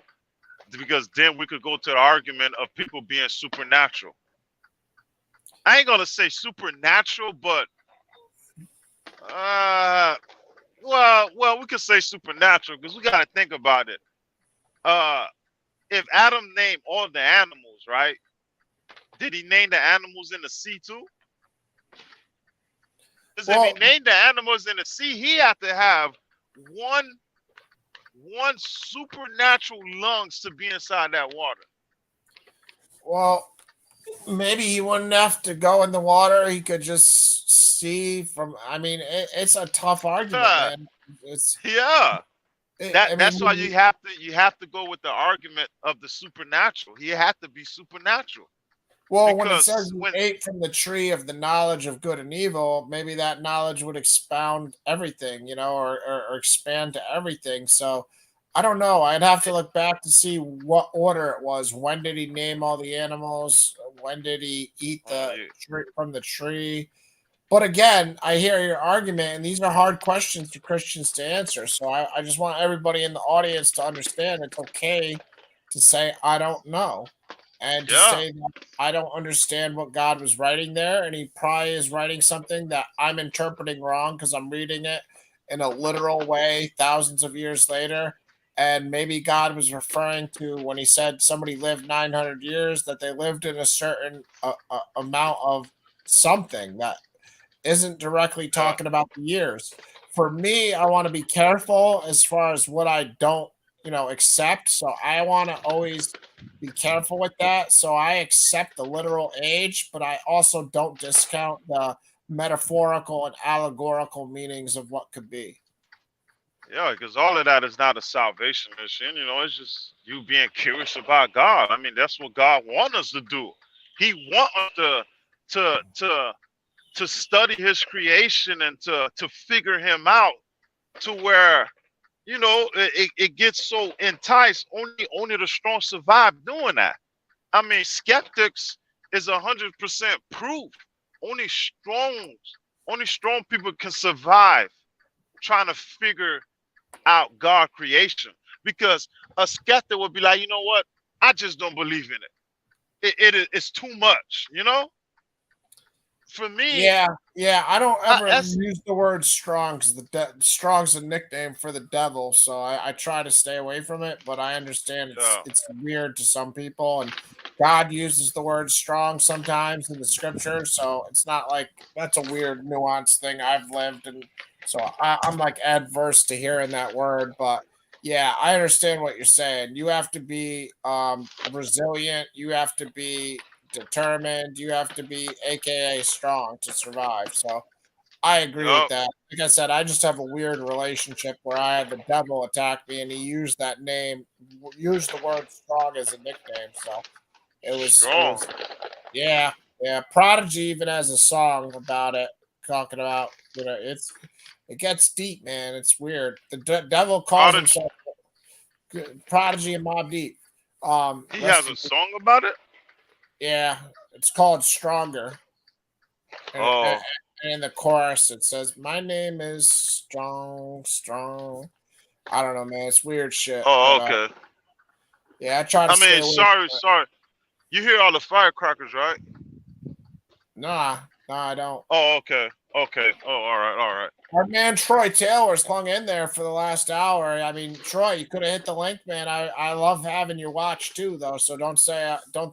because then we could go to the argument of people being supernatural. I ain't gonna say supernatural, but uh, well, we could say supernatural because we gotta think about it. Uh, if Adam named all the animals, right? Did he name the animals in the sea too? Because if he Well, named the animals in the sea, he had to have one one supernatural lungs to be inside that water. well, maybe he wouldn't have to go in the water. He could just see from. I mean, it's a tough argument, man. It's Yeah, I That's why mean, you have to go with the argument of the supernatural. He had to be supernatural well, when it says because you when ate from the tree of the knowledge of good and evil, maybe that knowledge would expound everything, or expand to everything. So I don't know. I'd have to look back to see what order it was. When did he name all the animals? When did he eat oh, the tree from the tree? But again, I hear your argument, and these are hard questions for Christians to answer. So I just want everybody in the audience to understand it's okay to say, I don't know, and to yeah, say that I don't understand what God was writing there. And he probably is writing something that I'm interpreting wrong because I'm reading it in a literal way thousands of years later. And maybe God was referring to when he said somebody lived 900 years, that they lived in a certain amount of something that isn't directly yeah, talking about the years. For me, I want to be careful as far as what I don't, accept. So I want to always be careful with that. So I accept the literal age, but I also don't discount the metaphorical and allegorical meanings of what could be. yeah. Because all of that is not a salvation mission. It's just you being curious about God. I mean, that's what God wants us to do. He wants us to study His creation and to figure Him out to where it gets so enticed. Only the strong survive doing that. I mean, skeptics is 100% proof. Only strong, only strong people can survive trying to figure out God creation. Because a skeptic would be like, you know what? I just don't believe in it. It's too much. For me, Yeah, yeah. I don't ever that's use the word strong because strong's a nickname for the devil. So I try to stay away from it. But I understand uh, it's weird to some people, and God uses the word strong sometimes in the scriptures. So it's not like that's a weird nuanced thing I've lived, and so I'm like adverse to hearing that word. But yeah, I understand what you're saying. You have to be resilient. You have to be determined. You have to be AKA strong to survive. So I agree with yup, that. Like I said, I just have a weird relationship where I had the devil attack me and he used that name, used the word strong as a nickname. So it strong. was, yeah, yeah. Prodigy even has a song about it, talking about, it gets deep, man. It's weird. The devil calls Prodigy, himself Prodigy and Mob Deep. he Rest has in a peace. song about it. Yeah, it's called Stronger. And Oh, in the chorus, it says, "My name is Strong, Strong." I don't know, man. It's weird shit, oh, but okay. yeah, I try to I stay mean, away sorry, from it. sorry. You hear all the firecrackers, right? Nah, nah, I don't. Oh, okay, okay. Oh, all right, all right. Our man Troy Taylor's hung in there for the last hour. I mean, Troy, you could have hit the link, man. I love having you watch too, though. So don't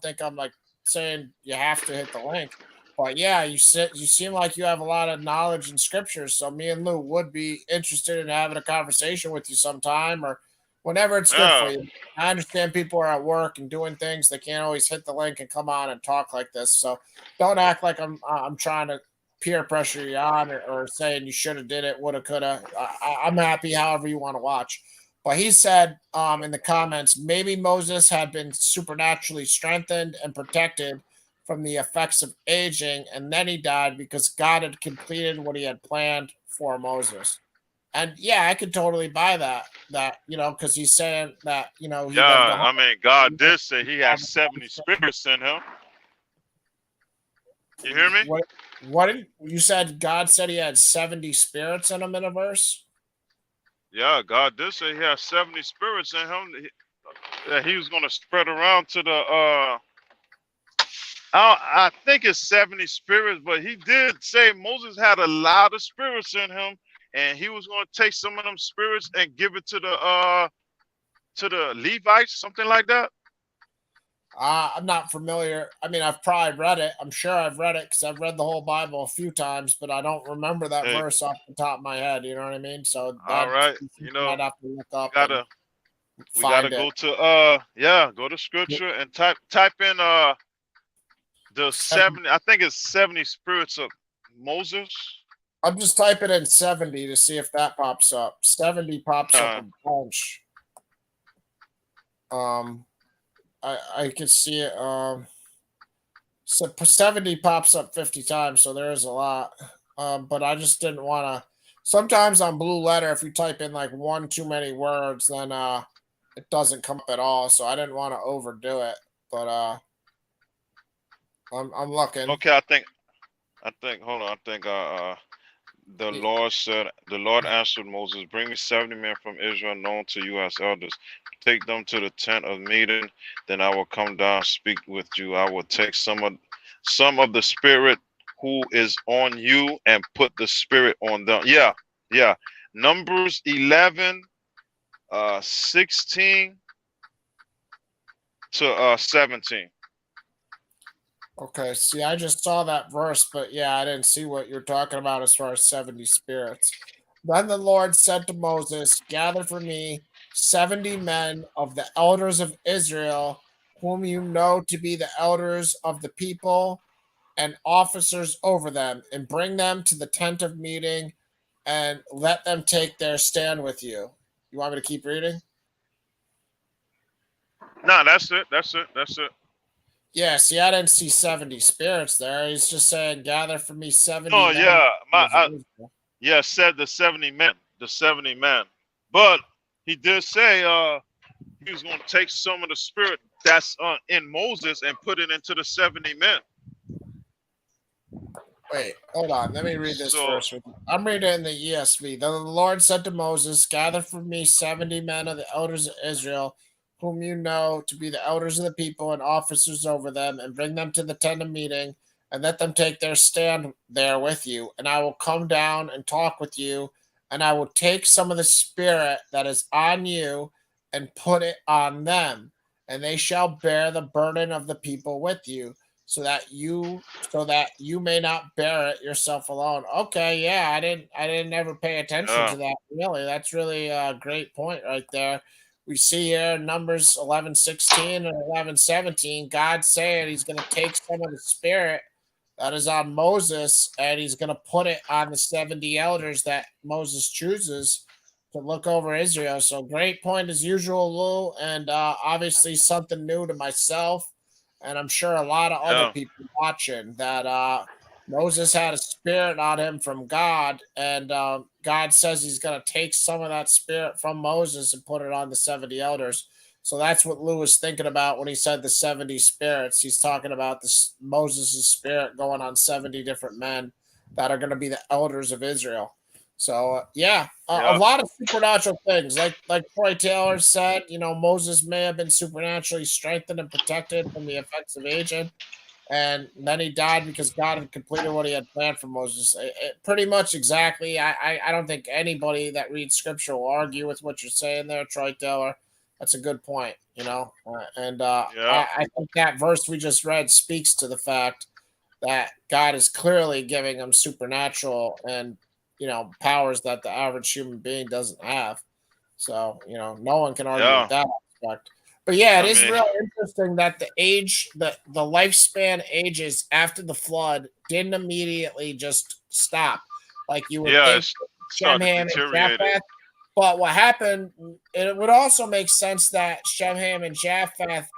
think I'm like saying you have to hit the link. But yeah, you seem like you have a lot of knowledge in scriptures. So me and Lou would be interested in having a conversation with you sometime or whenever it's good for Yeah, you. I understand people are at work and doing things; they can't always hit the link and come on and talk like this. So don't act like I'm trying to peer pressure you on or saying you should have did it, woulda, coulda. I'm happy however you want to watch. But he said in the comments, maybe Moses had been supernaturally strengthened and protected from the effects of aging, and then he died because God had completed what he had planned for Moses. And yeah, I could totally buy that. Because he's saying that he lived yeah. I mean, God 100 did say He has 70 years. spirits in Him. You hear me? What did you said? God said he had 70 spirits in him in a verse. Yeah, God did say He has 70 spirits in Him. That He was going to spread around to the. I think it's 70 spirits, but He did say Moses had a lot of spirits in him, and He was going to take some of them spirits and give it to the Levites, something like that. I'm not familiar. I mean, I've probably read it. I'm sure I've read it because I've read the whole Bible a few times, but I don't remember that Hey, verse off the top of my head. You know what I mean? So all that right, I'd have to look we up and gotta we gotta find it. go to go to scripture and type in the Seven, 70. I think it's 70 spirits of Moses. I'm just typing in 70 to see if that pops up. 70 pops up Uh, a bunch. I can see it. So 70 pops up 50 times, so there is a lot. But I just didn't want to. Sometimes on Blue Letter, if you type in like one too many words, then it doesn't come up at all. So I didn't want to overdo it. But I'm looking. okay, I think hold on, I think the Lord said, the Lord answered Moses, bring me 70 men from Israel known to you as elders. Take them to the tent of meeting, then I will come down and speak with you. I will take some of the spirit who is on you and put the spirit on them. Yeah, yeah. Numbers 11, 16 to 17. Okay, see, I just saw that verse, but yeah, I didn't see what you're talking about as far as 70 spirits. Then the Lord said to Moses, gather for me 70 men of the elders of Israel, whom you know to be the elders of the people and officers over them, and bring them to the tent of meeting and let them take their stand with you. You want me to keep reading? No, that's it. That's it. That's it. Yeah, see, I didn't see 70 spirits there. He's just saying, gather for me 70 No, men. yeah, yeah, said the 70 men, the 70 men. But he did say he was going to take some of the spirit that's in Moses and put it into the 70 men. Wait, hold on. Let me read this So, verse with you. I'm reading it in the ESV. Then the Lord said to Moses, gather for me 70 men of the elders of Israel, whom you know to be the elders of the people and officers over them, and bring them to the tent of meeting, and let them take their stand there with you. And I will come down and talk with you, and I will take some of the spirit that is on you and put it on them, and they shall bear the burden of the people with you so that you may not bear it yourself alone. Okay, yeah, I didn't ever pay attention yeah, to that. Really, that's really a great point right there. We see here in Numbers 11:16 and 11:17, God saying He's going to take some of the Spirit that is on Moses and He's going to put it on the 70 elders that Moses chooses to look over Israel. So great point as usual, Lou, and obviously something new to myself and I'm sure a lot of other yeah, people watching that Moses had a spirit on him from God, and God says he's going to take some of that spirit from Moses and put it on the 70 elders. So that's what Lou was thinking about when he said the 70 spirits. He's talking about this Moses' spirit going on 70 different men that are going to be the elders of Israel. So yeah, a yeah, lot of supernatural things, like Troy Taylor said. Moses may have been supernaturally strengthened and protected from the effects of aging, and then he died because God had completed what He had planned for Moses. Pretty much exactly. I don't think anybody that reads Scripture will argue with what you're saying there, Troy Taylor. That's a good point. And yeah, I think that verse we just read speaks to the fact that God is clearly giving him supernatural and powers that the average human being doesn't have. So no one can argue with yeah. that aspect. But yeah, it I is mean, real interesting that the lifespan ages after the flood didn't immediately just stop, like you would yeah, think. it's Shem, started Ham, and deteriorated. Japheth. But what happened? It would also make sense that Shem, Ham, and Japheth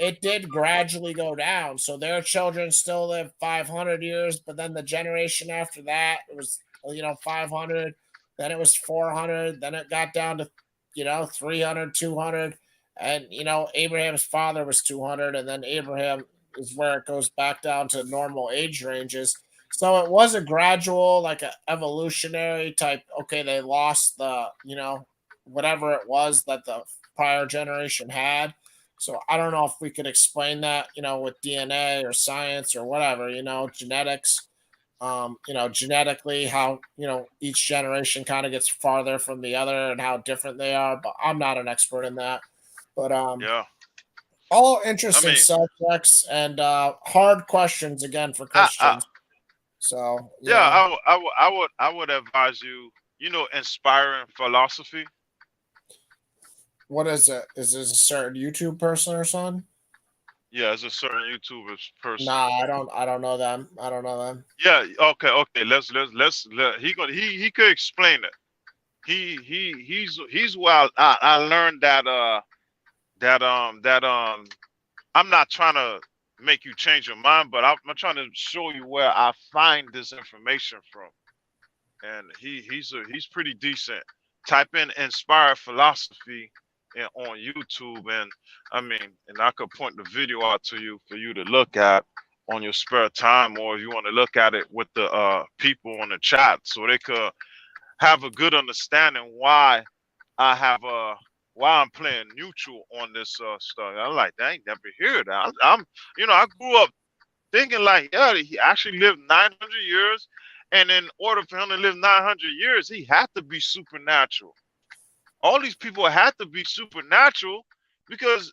it did gradually go down. So their children still lived 500 years, but then the generation after that, it was 500, then it was 400, then it got down to 300, 200, and Abraham's father was 200, and then Abraham is where it goes back down to normal age ranges. So it was a gradual, like a evolutionary type. Okay, they lost the whatever it was that the prior generation had. So I don't know if we could explain that, with DNA or science or whatever, genetics. Genetically, how each generation kind of gets farther from the other and how different they are. But I'm not an expert in that. But Yeah, all I interesting mean, subjects and hard questions again for I Christians. So yeah, yeah, I would advise you, inspiring philosophy. what is it? Is this a certain YouTube person or something? Yeah, it's a certain YouTuber person. Nah, I don't know them. I don't know them. Yeah, okay. He could explain it. He's well. I learned that I'm not trying to make you change your mind, but I'm trying to show you where I find this information from. And he's pretty decent. Type in inspired philosophy on YouTube, and I mean, and I could point the video out to you for you to look at on your spare time, or if you want to look at it with the people on the chat, so they could have a good understanding I have why I'm playing neutral on this stuff. I'm like, I ain't never hear that. I grew up thinking like, yeah, he actually lived 900 years, and in order for him to live 900 years, he had to be supernatural. All these people had to be supernatural because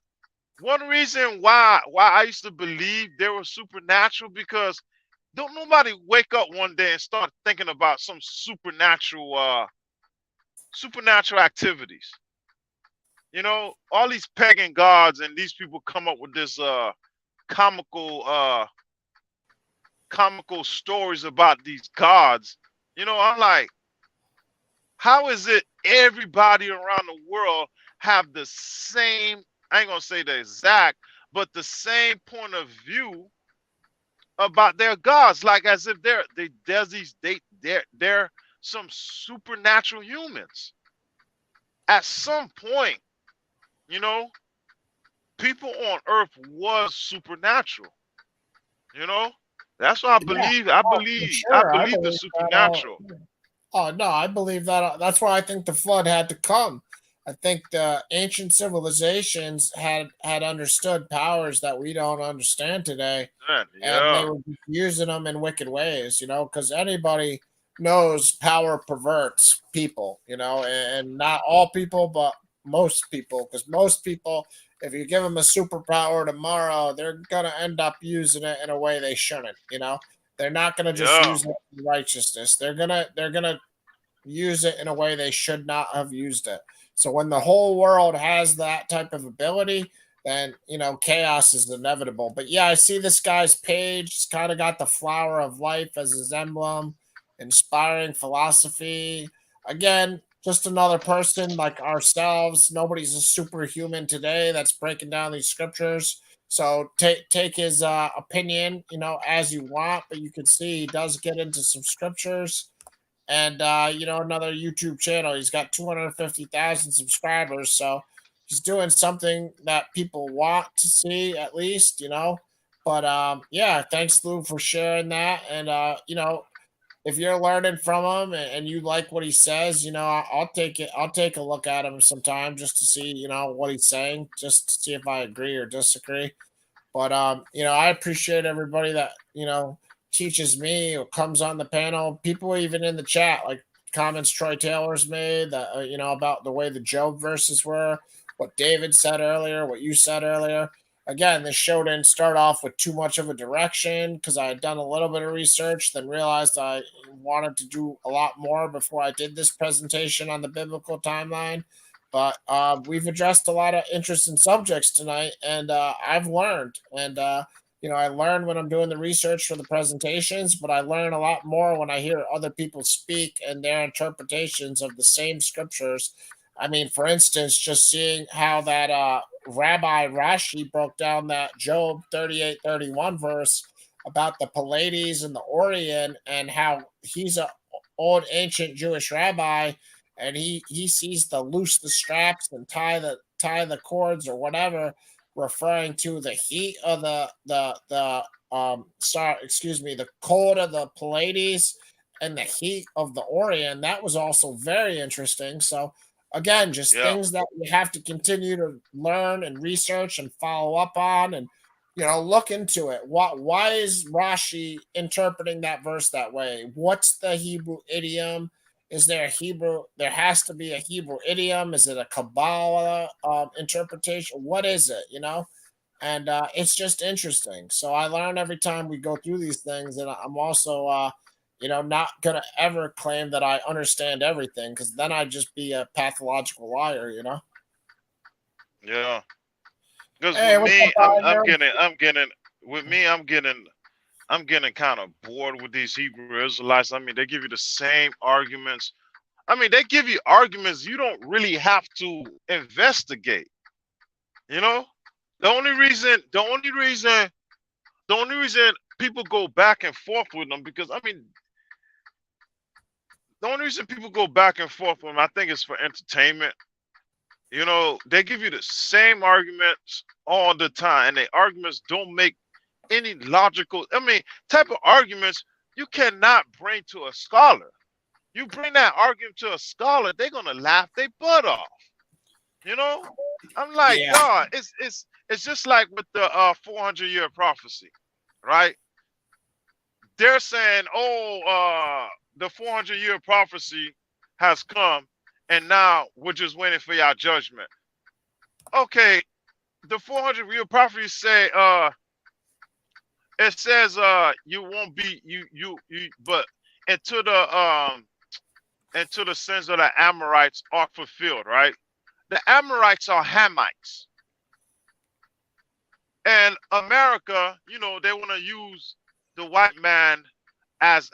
one reason why I used to believe they were supernatural because don't nobody wake up one day and start thinking about some supernatural activities. All these pagan gods and these people come up with this comical comical stories about these gods. I'm like, how is it everybody around the world have the same, I ain't gonna say the exact, but the same point of view about their gods, like as if they're some supernatural humans. At some point, you know, people on earth was supernatural. You know, that's what I Yeah, believe. I oh, for believe. I sure. I believe the believe that. supernatural. Oh no, I believe that. That's why I think the flood had to come. I think the ancient civilizations had understood powers that we don't understand today, Man, and they yeah, were just using them in wicked ways. Because anybody knows power perverts people. And not all people, but most people. Because most people, if you give them a superpower tomorrow, they're gonna end up using it in a way they shouldn't. They're not gonna just yeah, use it for righteousness. They're gonna use it in a way they should not have used it. So when the whole world has that type of ability, then chaos is inevitable. But yeah, I see this guy's page. It's kind of got the flower of life as his emblem, inspiring philosophy. Again, just another person like ourselves. Nobody's a superhuman today that's breaking down these scriptures. So take his opinion, as you want. But you can see he does get into some scriptures and another YouTube channel. He's got 250,000 subscribers, so he's doing something that people want to see at least. But yeah, thanks Lou for sharing that. And if you're learning from him and you like what he says, I'll take it. I'll take a look at him sometime just to see what he's saying, just to see if I agree or disagree. But I appreciate everybody that teaches me or comes on the panel. People even in the chat, like comments Troy Taylor's made that about the way the Job verses were, what David said earlier, what you said earlier. Again, this show didn't start off with too much of a direction because I had done a little bit of research, then realized I wanted to do a lot more before I did this presentation on the biblical timeline. But we've addressed a lot of interesting subjects tonight, and I've learned. And I learn when I'm doing the research for the presentations, but I learn a lot more when I hear other people speak and their interpretations of the same scriptures. I mean, for instance, just seeing how that Rabbi Rashi broke down that Job 38:31 verse about the Pleiades and the Orient, and how he's a old ancient Jewish rabbi, and he sees the loose the straps and tie the cords or whatever, referring to the heat of the cold of the Pleiades and the heat of the Orient. That was also very interesting. So again, just yeah, things that you have to continue to learn and research and follow up on, and look into it. Why is Rashi interpreting that verse that way? What's the Hebrew idiom? Is there a Hebrew? There has to be a Hebrew idiom. Is it a Kabbalah interpretation? What is it? And it's just interesting. So I learn every time we go through these things, and I'm also, not gonna ever claim that I understand everything, because then I'd just be a pathological liar. yeah. Because Hey, with what's me, up, Iger? I'm getting kind of bored with these Hebrew Israelites. I mean, they give you the same arguments. I mean, they give you arguments you don't really have to investigate. You know, the only reason, the only reason, the only reason people go back and forth with them because I mean, the only reason people go back and forth with them, I think, is for entertainment. You know, they give you the same arguments all the time, and the arguments don't make any logical. I mean, type of arguments you cannot bring to a scholar. You bring that argument to a scholar, they're gonna laugh their butt off. You know, I'm like, Yeah. dog, it's just like with the 400-year prophecy, right? They're saying, oh, the 400-year prophecy has come, and now we're just waiting for your judgment. Okay, the 400-year prophecy say, it says, you won't be you, but until the sins of the Amorites are fulfilled, right? The Amorites are Hamites. And America, you know, they want to use the white man as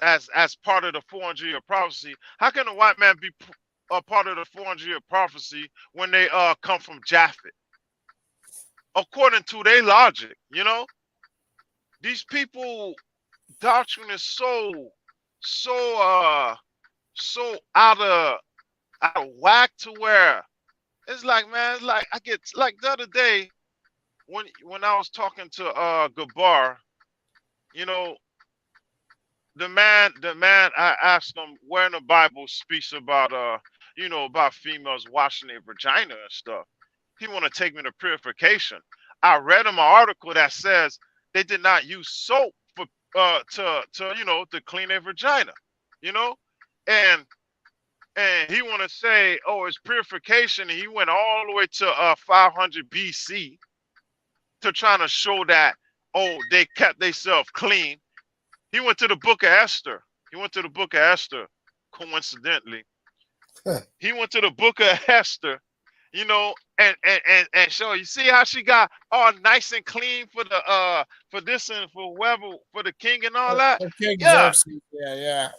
part of the 400-year prophecy. How can a white man be a part of the 400-year prophecy when they come from Japhet? According to their logic, you know, these people doctrine is so so out of whack to where it's like, man, it's like I get like the other day when I was talking to Gabar, you know, the man I asked him where in the Bible speaks about you know, about females washing their vagina and stuff. He want to take me to purification. I read him an article that says they did not use soap for to you know, to clean their vagina, you know, and he want to say, oh, it's purification. And he went all the way to 500 BC to trying to show that, oh, they kept themselves clean. He went to the book of Esther. He went to the book of Esther, coincidentally. He went to the book of Esther, you know, and show you see how she got all nice and clean for this and for whoever, for the king and all that. For King Yeah, Xerxes, yeah.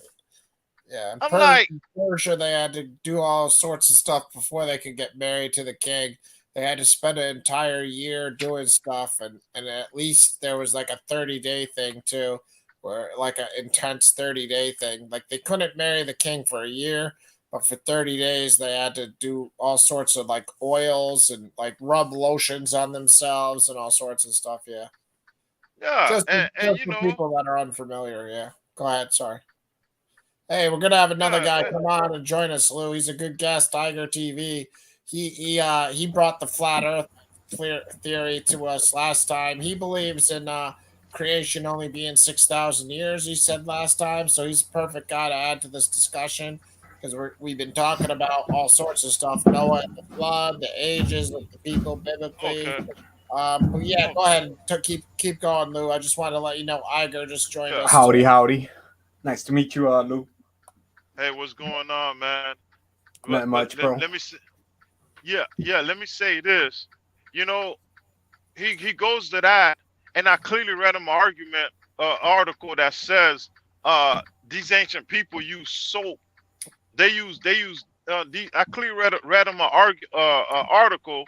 Yeah, I'm like, In Persia, they had to do all sorts of stuff before they could get married to the king. They had to spend an entire year doing stuff, and at least there was like a 30-day thing too, where like an intense 30-day thing. Like they couldn't marry the king for a year, but for 30 days they had to do all sorts of like oils and like rub lotions on themselves and all sorts of stuff. Yeah, yeah, and just you for know, people that are unfamiliar. Yeah, go ahead. Sorry. Hey, we're gonna have another yeah, guy come on and join us, Lou. He's a good guest, Tiger TV. He brought the flat Earth theory to us last time. He believes in creation only being 6,000 years. He said last time, so he's a perfect guy to add to this discussion because we've been talking about all sorts of stuff: Noah and the flood, the ages of the people biblically. okay, But yeah, go okay, ahead. Keep going, Lou. I just wanted to let you know Iger just joined yeah. us too. Howdy, howdy. Nice to meet you, Lou. Hey, what's going on, man? Not But much, bro. let me say, yeah, let me say this. You know, he goes to that, and I clearly read him an argument article that says these ancient people use soap. They use I clearly read him an article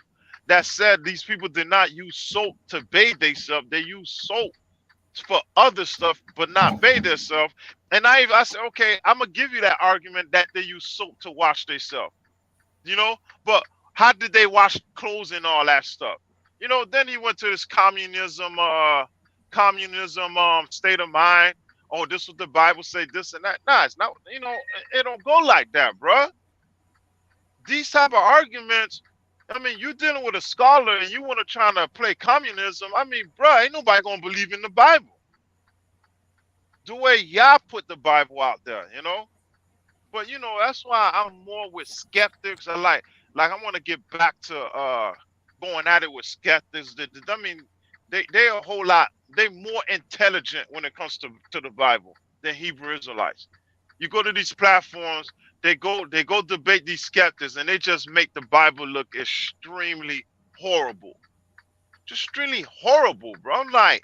that said these people did not use soap to bathe themselves. They use soap for other stuff, but not bathe themselves. And I said, okay, I'm gonna give you that argument that they use soap to wash themselves, you know. But how did they wash clothes and all that stuff? You know, then he went to this communism state of mind. Oh, this what the Bible say, this and that. Nah, it's not, you know, it don't go like that, bruh. These type of arguments, I mean, you dealing with a scholar and you want to try to play communism. I mean, bruh, ain't nobody gonna believe in the Bible. The way y'all put the Bible out there, you know? But you know, that's why I'm more with skeptics. I want to get back to going at it with skeptics. I mean, they a whole lot. They more intelligent when it comes to the Bible than Hebrew Israelites. You go to these platforms, they go debate these skeptics, and they just make the Bible look extremely horrible. just extremely horrible, bro. I'm like,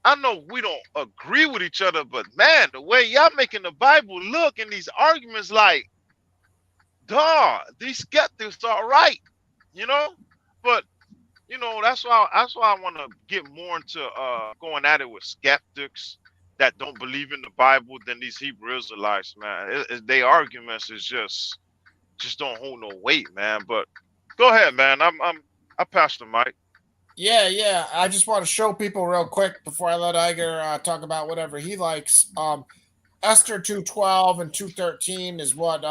I know we don't agree with each other, but man, the way y'all making the Bible look in these arguments, like, dog, these skeptics are right, you know. But you know, that's why I want to get more into going at it with skeptics that don't believe in the Bible than these Hebrew Israelites, man. They arguments is just don't hold no weight, man. But go ahead, man. I pass the mic. Yeah. I just want to show people real quick before I let Iger talk about whatever he likes. Esther 2:12 and 2:13 is what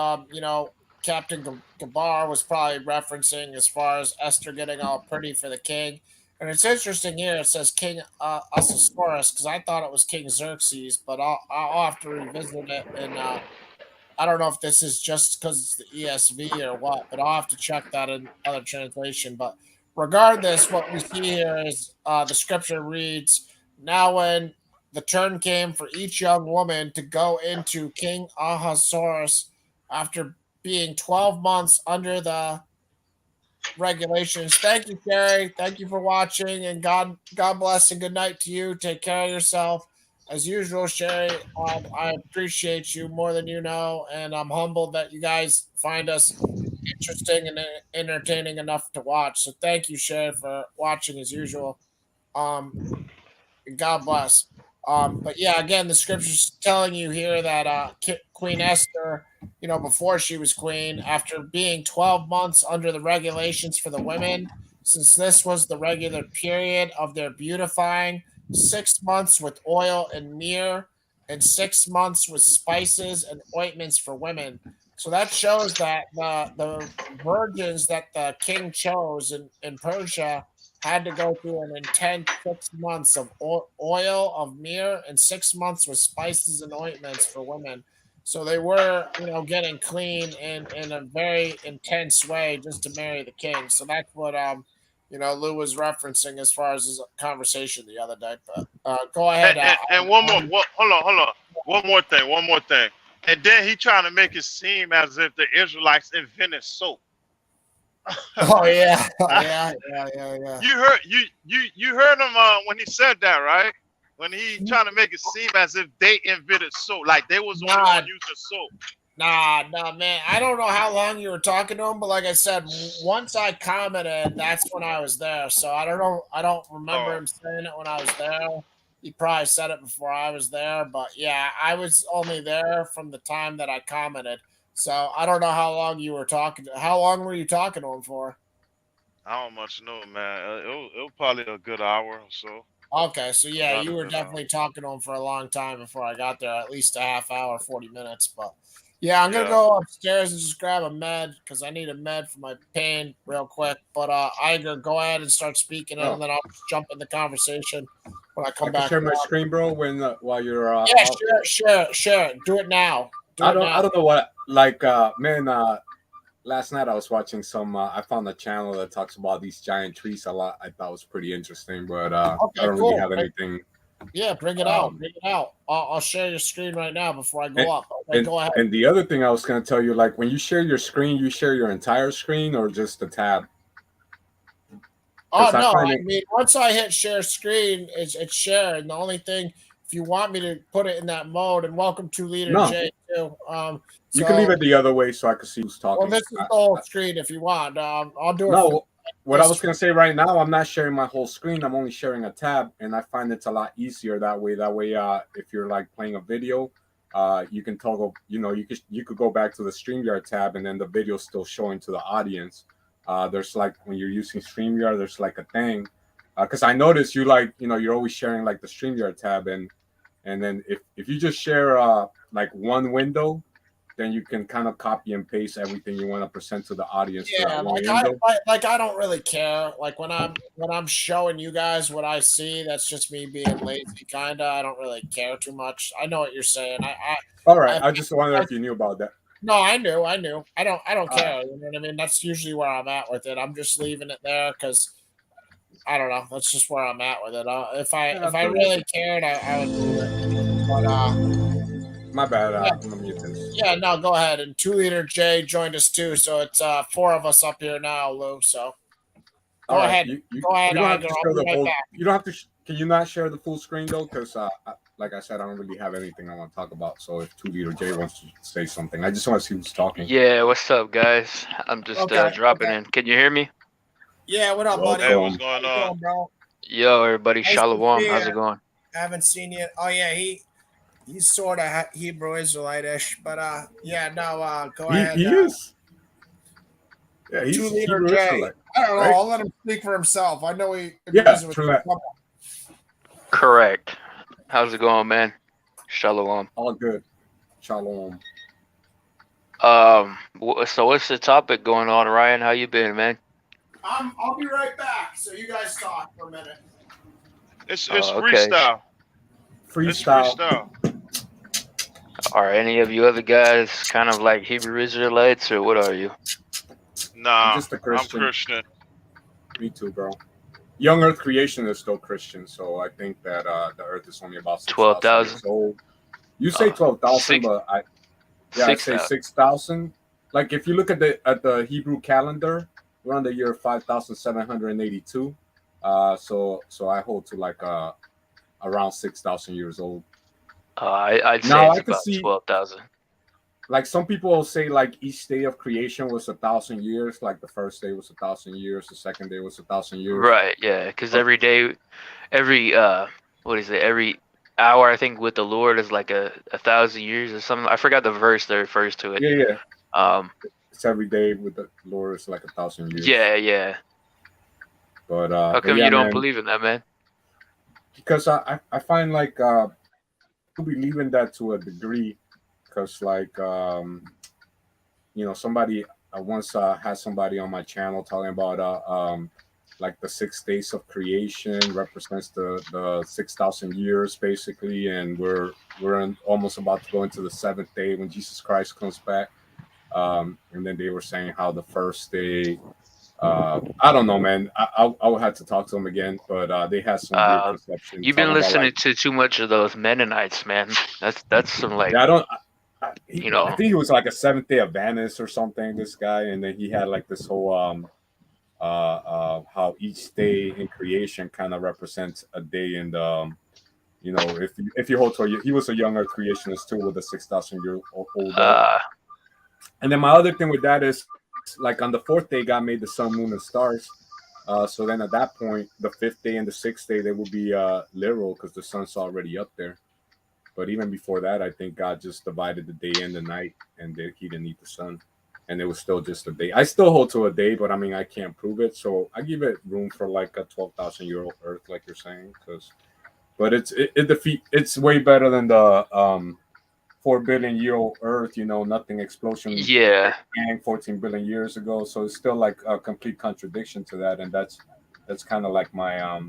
Captain Gabar was probably referencing as far as Esther getting all pretty for the king. And it's interesting here. It says King Ahasuerus because I thought it was King Xerxes, but I'll have to revisit it. And I don't know if this is just because it's the ESV or what, but I'll have to check that in other translation. But regardless, what we see here is the scripture reads, "Now when the turn came for each young woman to go into King Ahasuerus after being 12 months under the regulations." Thank you, Carrie. Thank you for watching, and God bless and good night to you. Take care of yourself. As usual, Sherry, I appreciate you more than you know, and I'm humbled that you guys find us interesting and entertaining enough to watch. So thank you, Sherry, for watching as usual. God bless. But yeah, again, the scripture's telling you here that Queen Esther, before she was queen, after being 12 months under the regulations for the women, since this was the regular period of their beautifying, 6 months with oil and myrrh, and 6 months with spices and ointments for women. So that shows that the virgins that the king chose in Persia had to go through an intense 6 months of oil, of myrrh, and 6 months with spices and ointments for women. So they were, getting clean in a very intense way just to marry the king. So that's what Lou was referencing as far as his conversation the other day. But go ahead. And hold on. One more thing. And then he trying to make it seem as if the Israelites invented soap. Oh yeah. You heard him when he said that, right? When he trying to make it seem as if they invented soap, like they was the only one using soap. Nah, man. I don't know how long you were talking to him, but like I said, once I commented, that's when I was there. So I don't know. I don't remember him saying it when I was there. He probably said it before I was there, but yeah, I was only there from the time that I commented. So I don't know how long you were talking. How long were you talking to him for? I don't much know, man. It was probably a good hour or so. Okay, so yeah, you were definitely talking to him for a long time before I got there, at least a half hour, 40 minutes. But yeah, I'm gonna go upstairs and just grab a med because I need a med for my pain real quick. But Iger, go ahead and start speaking, and then I'll just jump in the conversation when I come back. Share my screen, bro. While you're yeah, sure. Do it now. I don't know what man. Last night I was watching some. I found a channel that talks about these giant trees a lot. I thought it was pretty interesting, but I don't really have anything. Yeah, bring it out. Bring it out. I'll share your screen right now before I go up. Okay, go ahead. And the other thing I was going to tell you, like when you share your screen, you share your entire screen or just the tab? Oh no! I mean, once I hit share screen, it's shared. And the only thing, if you want me to put it in that mode, and welcome to Leader J too. You can leave it the other way so I can see who's talking. Well, this is the whole screen if you want. I'll do it. No, what I was going to say right now, I'm not sharing my whole screen. I'm only sharing a tab, and I find it's a lot easier that way. If you're like playing a video, you can toggle. You could go back to the StreamYard tab, and then the video's still showing to the audience. There's like when you're using StreamYard, there's like a thing. Because I noticed you're always sharing like the StreamYard tab, and then if you just share like one window, then you can kind of copy and paste everything you want to present to the audience. Yeah, I don't really care. Like when I'm showing you guys what I see, that's just me being lazy, kinda. I don't really care too much. I know what you're saying. All right. I just wonder if you knew about that. No, I knew. I don't care. You know what I mean? That's usually where I'm at with it. I'm just leaving it there because I don't know. That's just where I'm at with it. If I really cared, I would do it. But my bad. Yeah, no, go ahead. And 2 Liter J joined us too, so it's 4 of us up here now, Lou. So All right, ahead. Go ahead, you don't have Iger. to I'll share be the right whole. back. You don't have to. Can you not share the full screen though? Because like I said, I don't really have anything I want to talk about. So if 2 Liter J wants to say something, I just want to see who's talking. Yeah, what's up, guys? I'm just dropping in. Can you hear me? Yeah, what up, buddy? Hey, what's Welcome. going How you on? doing, bro? Yo, everybody, Nice to Shalom. see How's ya. it going? Haven't seen you. Oh yeah, he's sort of Hebrew Israelite-ish, but yeah, no, go ahead. He is. Yeah, 2 he's Liter Hebrew J. Israelite. I don't know. right? I'll let him speak for himself. I know he Yeah, agrees with true you. that. Correct. How's it going, man? Shalom. All good. Shalom. So what's the topic going on, Ryan? How you been, man? I'll be right back. So you guys talk for a minute. It's Okay. freestyle. It's Freestyle. freestyle. Are any of you other guys kind of like Hebrew Israelites, or what are you? Nah, I'm just a Christian. I'm Christian. Me too, bro. Young Earth creation is still Christian, so I think that the Earth is only about 6,000 12,000. years old. You say 12,000, six- but I say 6,000. 6,000. Like if you look at the Hebrew calendar, we're on the year 5,782. So I hold to like around 6,000 years old. I'd say Now it's I could about see 12,000. like some people will say like each day of creation was 1,000 years. Like the first day was 1,000 years, the second day was 1,000 years. Right, yeah, because every day, every every hour I think with the Lord is like a 1,000 years or something. I forgot the verse that refers to it. Yeah. It's every day with the Lord is like 1,000 years. Yeah. But How come yeah, you don't man, believe in that, man? because I find like to believe in that to a degree, because like somebody once had somebody on my channel talking about like the 6 days of creation represents the 6,000 years basically, and we're almost about to go into the 7th day when Jesus Christ comes back. And then they were saying how the first day, I don't know, man. I would have to talk to them again, but they had some weird conception. You've been talking about, listening like, to too much of those Mennonites, man. That's some like yeah, I don't. I you know. think he was like a Seventh Day Adventist or something. This guy, and then he had like this whole how each day in creation kind of represents a day in the if you hold to he was a younger creationist too with a 6,000 year old. And then my other thing with that is like on the 4th day, God made the sun, moon, and stars. So then at that point, the 5th day and the 6th day, they will be literal because the sun's already up there. But even before that, I think God just divided the day and the night, and he didn't need the sun. And it was still just a day. I still hold to a day, but I mean, I can't prove it. So I give it room for like a 12,000 year old Earth, like you're saying. But it's way better than the 4 billion year old Earth, nothing explosion. Yeah. 14 billion years ago. So it's still like a complete contradiction to that. And that's kind of like my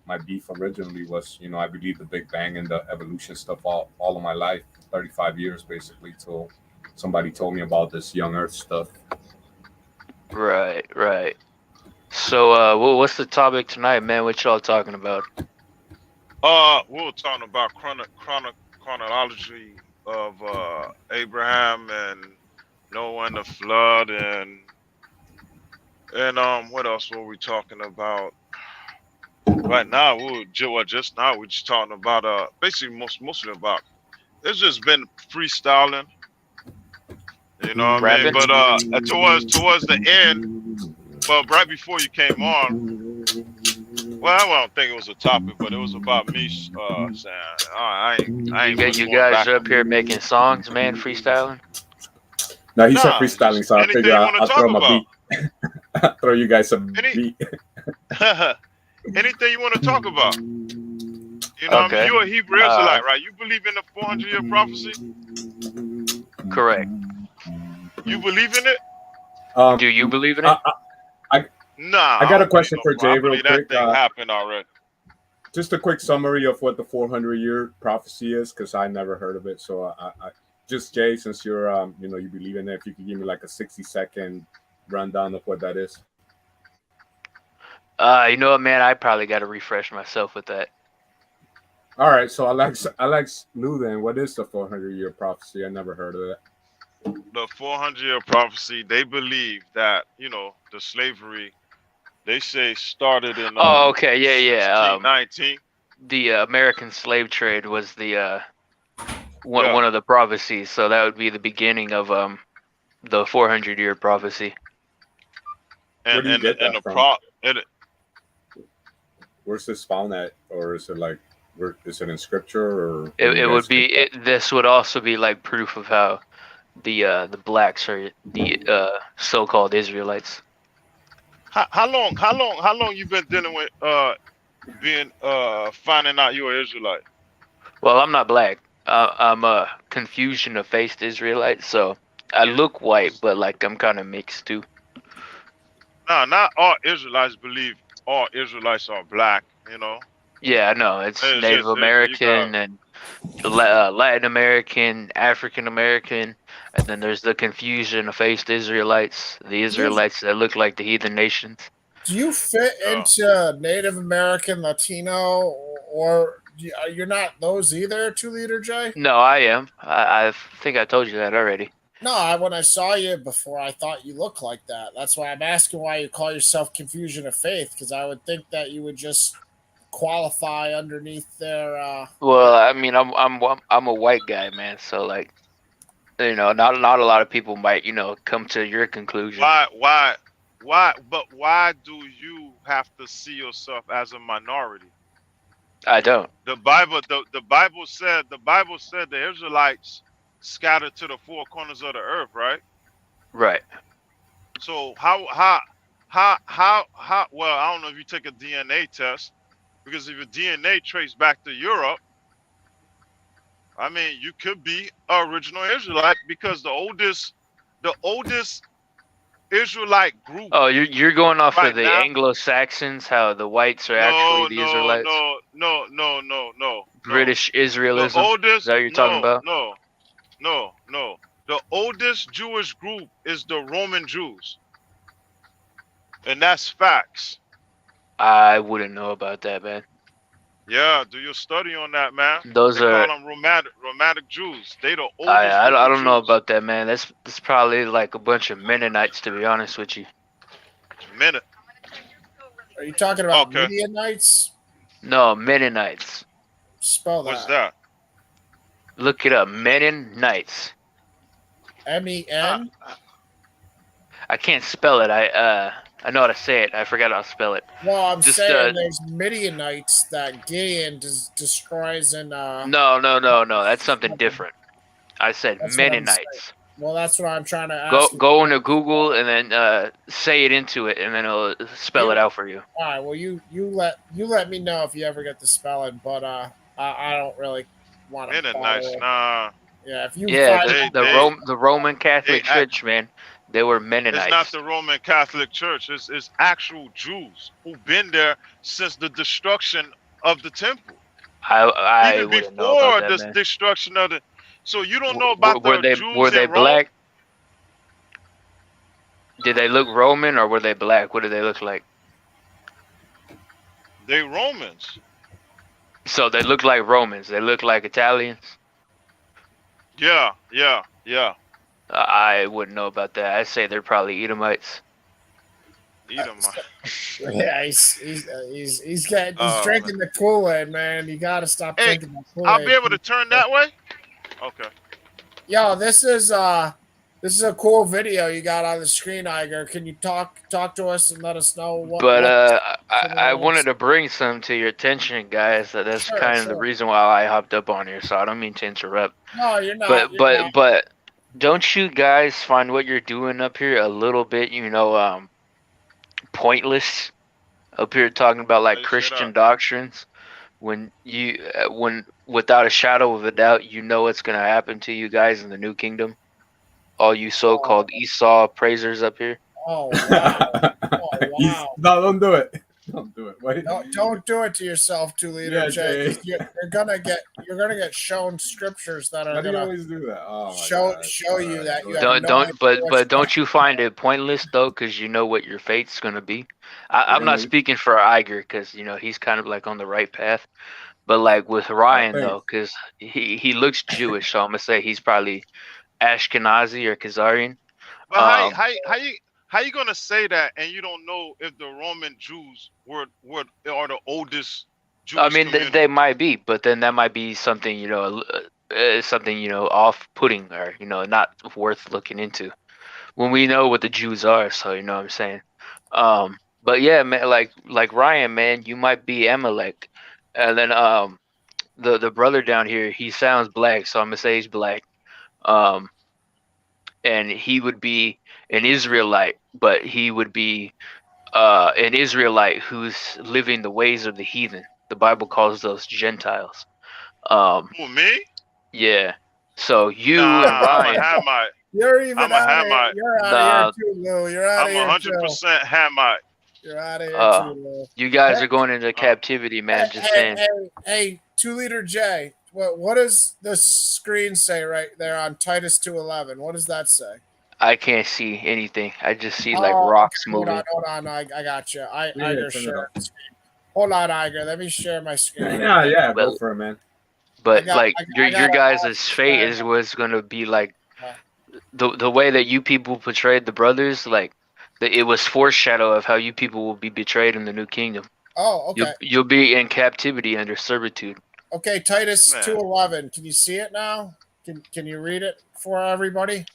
my beef originally was, I believe the Big Bang and the evolution stuff all of my life, 35 years basically, till somebody told me about this young Earth stuff. Right. So what's the topic tonight, man? What y'all talking about? We were talking about chronology of Abraham and Noah and the flood, and what else were we talking about? Right now, we're just talking about basically mostly about, it's just been freestyling, you know what I mean? But towards the end, but right before you came on, well, I don't think it was a topic, but it was about me saying I ain't. You guys are up here making songs, man, freestyling. No, he said freestyling, so I figured I'll throw him a beat. Throw you guys a beat. Anything you want to talk about? You know, okay. I mean, you're a Hebrew Israelite, right? You believe in the 400-year prophecy? Correct. You believe in it? Do you believe in it? Nah. I got a question for Jay real quick. That thing happened already. Just a quick summary of what the 400-year prophecy is, because I never heard of it. So I just Jay, since you're you believe in it, if you could give me like a 60-second rundown of what that is. You know what, man? I probably got to refresh myself with that. All right, so Alex Lou, then what is the 400-year prophecy? I never heard of that. The 400-year prophecy, they believe that, the slavery, They say started in Oh, okay, yeah, yeah. 1619. The American slave trade was the one Yeah. one of the prophecies, so that would be the beginning of the 400-year prophecy. Where do you get that the from? and Where's this found at, or is it like, where is it in scripture, or where do It you would guys be get that? this would also be like proof of how the blacks are the so-called Israelites. how long you been dealing with being finding out you're an Israelite? Well, I'm not black. I'm a confusion of faced Israelite, so I look white, but like I'm kind of mixed too. No, not all Israelites believe all Israelites are black. You know, Yeah, I know. It's it's Native just you got American and Latin American, African American, and then there's the confusion of faced Israelites, the Israelites that look like the heathen nations. Do you fit into Native American, Latino, or you're not those either, 2 Liter J? No, I am. I think I told you that already. No, when I saw you before, I thought you looked like that. That's why I'm asking why you call yourself Confusion of Faith, because I would think that you would just qualify underneath their. Well, I mean, I'm a white guy, man. So like, not a lot of people might come to your conclusion. why? But why do you have to see yourself as a minority? I don't. The Bible said the Israelites scattered to the four corners of the earth, right? Right. So well, I don't know if you take a DNA test, because if your DNA traced back to Europe, I mean, you could be an original Israelite, because the oldest Israelite group Oh, you're going off right of the now. Anglo-Saxons, how the whites are No, actually the Israelites. no. British Israelism. Is Oldest, that what you're talking about? no. The oldest Jewish group is the Roman Jews, and that's facts. I wouldn't know about that, man. Yeah, do your study on that, man. Those They are call them romantic Jews. They the oldest I group of don't know Jews. about that, man. That's probably like a bunch of Mennonites, to be honest with you. Minute. Are you talking about Okay. Midianites? No, Mennonites. Spell What's that. that? Look it up. Mennonites. MEN? I can't spell it. I know how to say it. I forgot how to spell it. Well, I'm Just saying there's Midianites that Gideon destroys in. No. That's something different. I said That's what I'm Mennonites. Well, that's what I'm trying to ask. Go into Google and then say it into it, and then it'll spell it out for you. All right. Well, you let me know if you ever get the spelling, but I don't really want to. Mennonites, nah. Yeah, if you Yeah, the Roman Catholic Church, man, they were Mennonites. It's not the Roman Catholic Church. It's actual Jews who've been there since the destruction of the temple. I Even wouldn't know about before that, man. destruction of the. So you don't know about were the Jews were they in Rome? black? Did they look Roman or were they black? What did they look like? They Romans. So they look like Romans. They look like Italians. Yeah. I wouldn't know about that. I'd say they're probably Edomites. Yeah, he's drinking the Kool-Aid, man. You got to stop drinking the Kool-Aid. I'll be able to turn that way. Okay. Yo, this is a cool video you got on the screen, Iger. Can you talk to us and let us know what? But I wanted to bring some to your attention, guys. That's kind of the reason why I hopped up on here. So I don't mean to interrupt. No, you're not. But don't you guys find what you're doing up here a little bit, pointless? Up here talking about like Christian doctrines, when without a shadow of a doubt, you know what's gonna happen to you guys in the new kingdom. All you so-called Esau praisers up here. Oh wow! Wow! No, don't do it. Don't do it. Wait. Don't do it to yourself, 2 Liter J. You're gonna get shown scriptures that are Why do you gonna always do that? Oh, show you that you have but don't you find it pointless though, because you know what your fate's gonna be. I'm not speaking for Iger, because he's kind of like on the right path, but like with Ryan though, because he looks Jewish, so I'm gonna say he's probably Ashkenazi or Khazarian. But how you gonna say that and you don't know if the Roman Jews are the oldest I Jewish mean, community? they might be, but then that might be something, something, off-putting or, not worth looking into when we know what the Jews are. So, you know what I'm saying? But yeah, man, like Ryan, man, you might be Amalek. And then the brother down here, he sounds black, so I'm gonna say he's black. Um, and he would be an Israelite, but he would be an Israelite who's living the ways of the heathen. The Bible calls those Gentiles. Who, me? Yeah. So you and Nah, I'm a Ryan, Hamite. You're even I'm a out of Hamite. You're out of here nah, too, Lou. You're out of I'm here too. 100% Hamite. You're out of here uh, too, Lou. you guys Hey, are going into Uh, captivity, hey, man. Just saying. hey, 2 liter J. What does the screen say right there on Titus 2:11? What does that say? I can't see anything. I just see like Oh, rocks okay, moving. hold on. I got you. Yeah, Iger turn it share. off. Hold on, Iger. Let me share my screen. Yeah, But go for it, man. but got- like I your got guys' fate is was gonna be like the way that you people portrayed the brothers, like it was foreshadow of how you people will be betrayed in the new kingdom. Oh, okay. You'll be in captivity under servitude. Okay, Titus Man. 2:11. Can you see it now? Can you read it for everybody?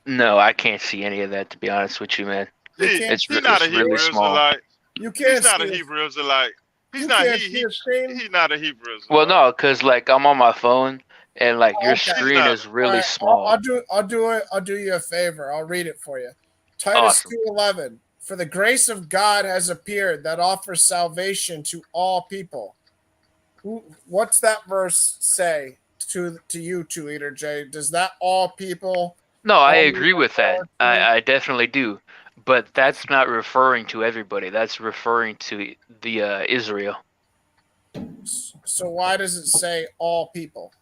No, I can't see any of that, to be honest with you, man. He's not a It's really Hebrew small. Israelite. You He's can't not see a it. Hebrew Israelite. He's You not can't see the screen? he's not a Hebrew Israelite. Well, no, because like I'm on my phone and like your Okay. screen not. is really All small. I'll do you a favor. I'll read it for you. Titus Awesome. 2:11. For the grace of God has appeared that offers salvation to all people. What's that verse say to you, 2 liter J? Does that all people No, I only agree with that. refer to- I definitely do. But that's not referring to everybody. That's referring to the Israel. So why does it say all people?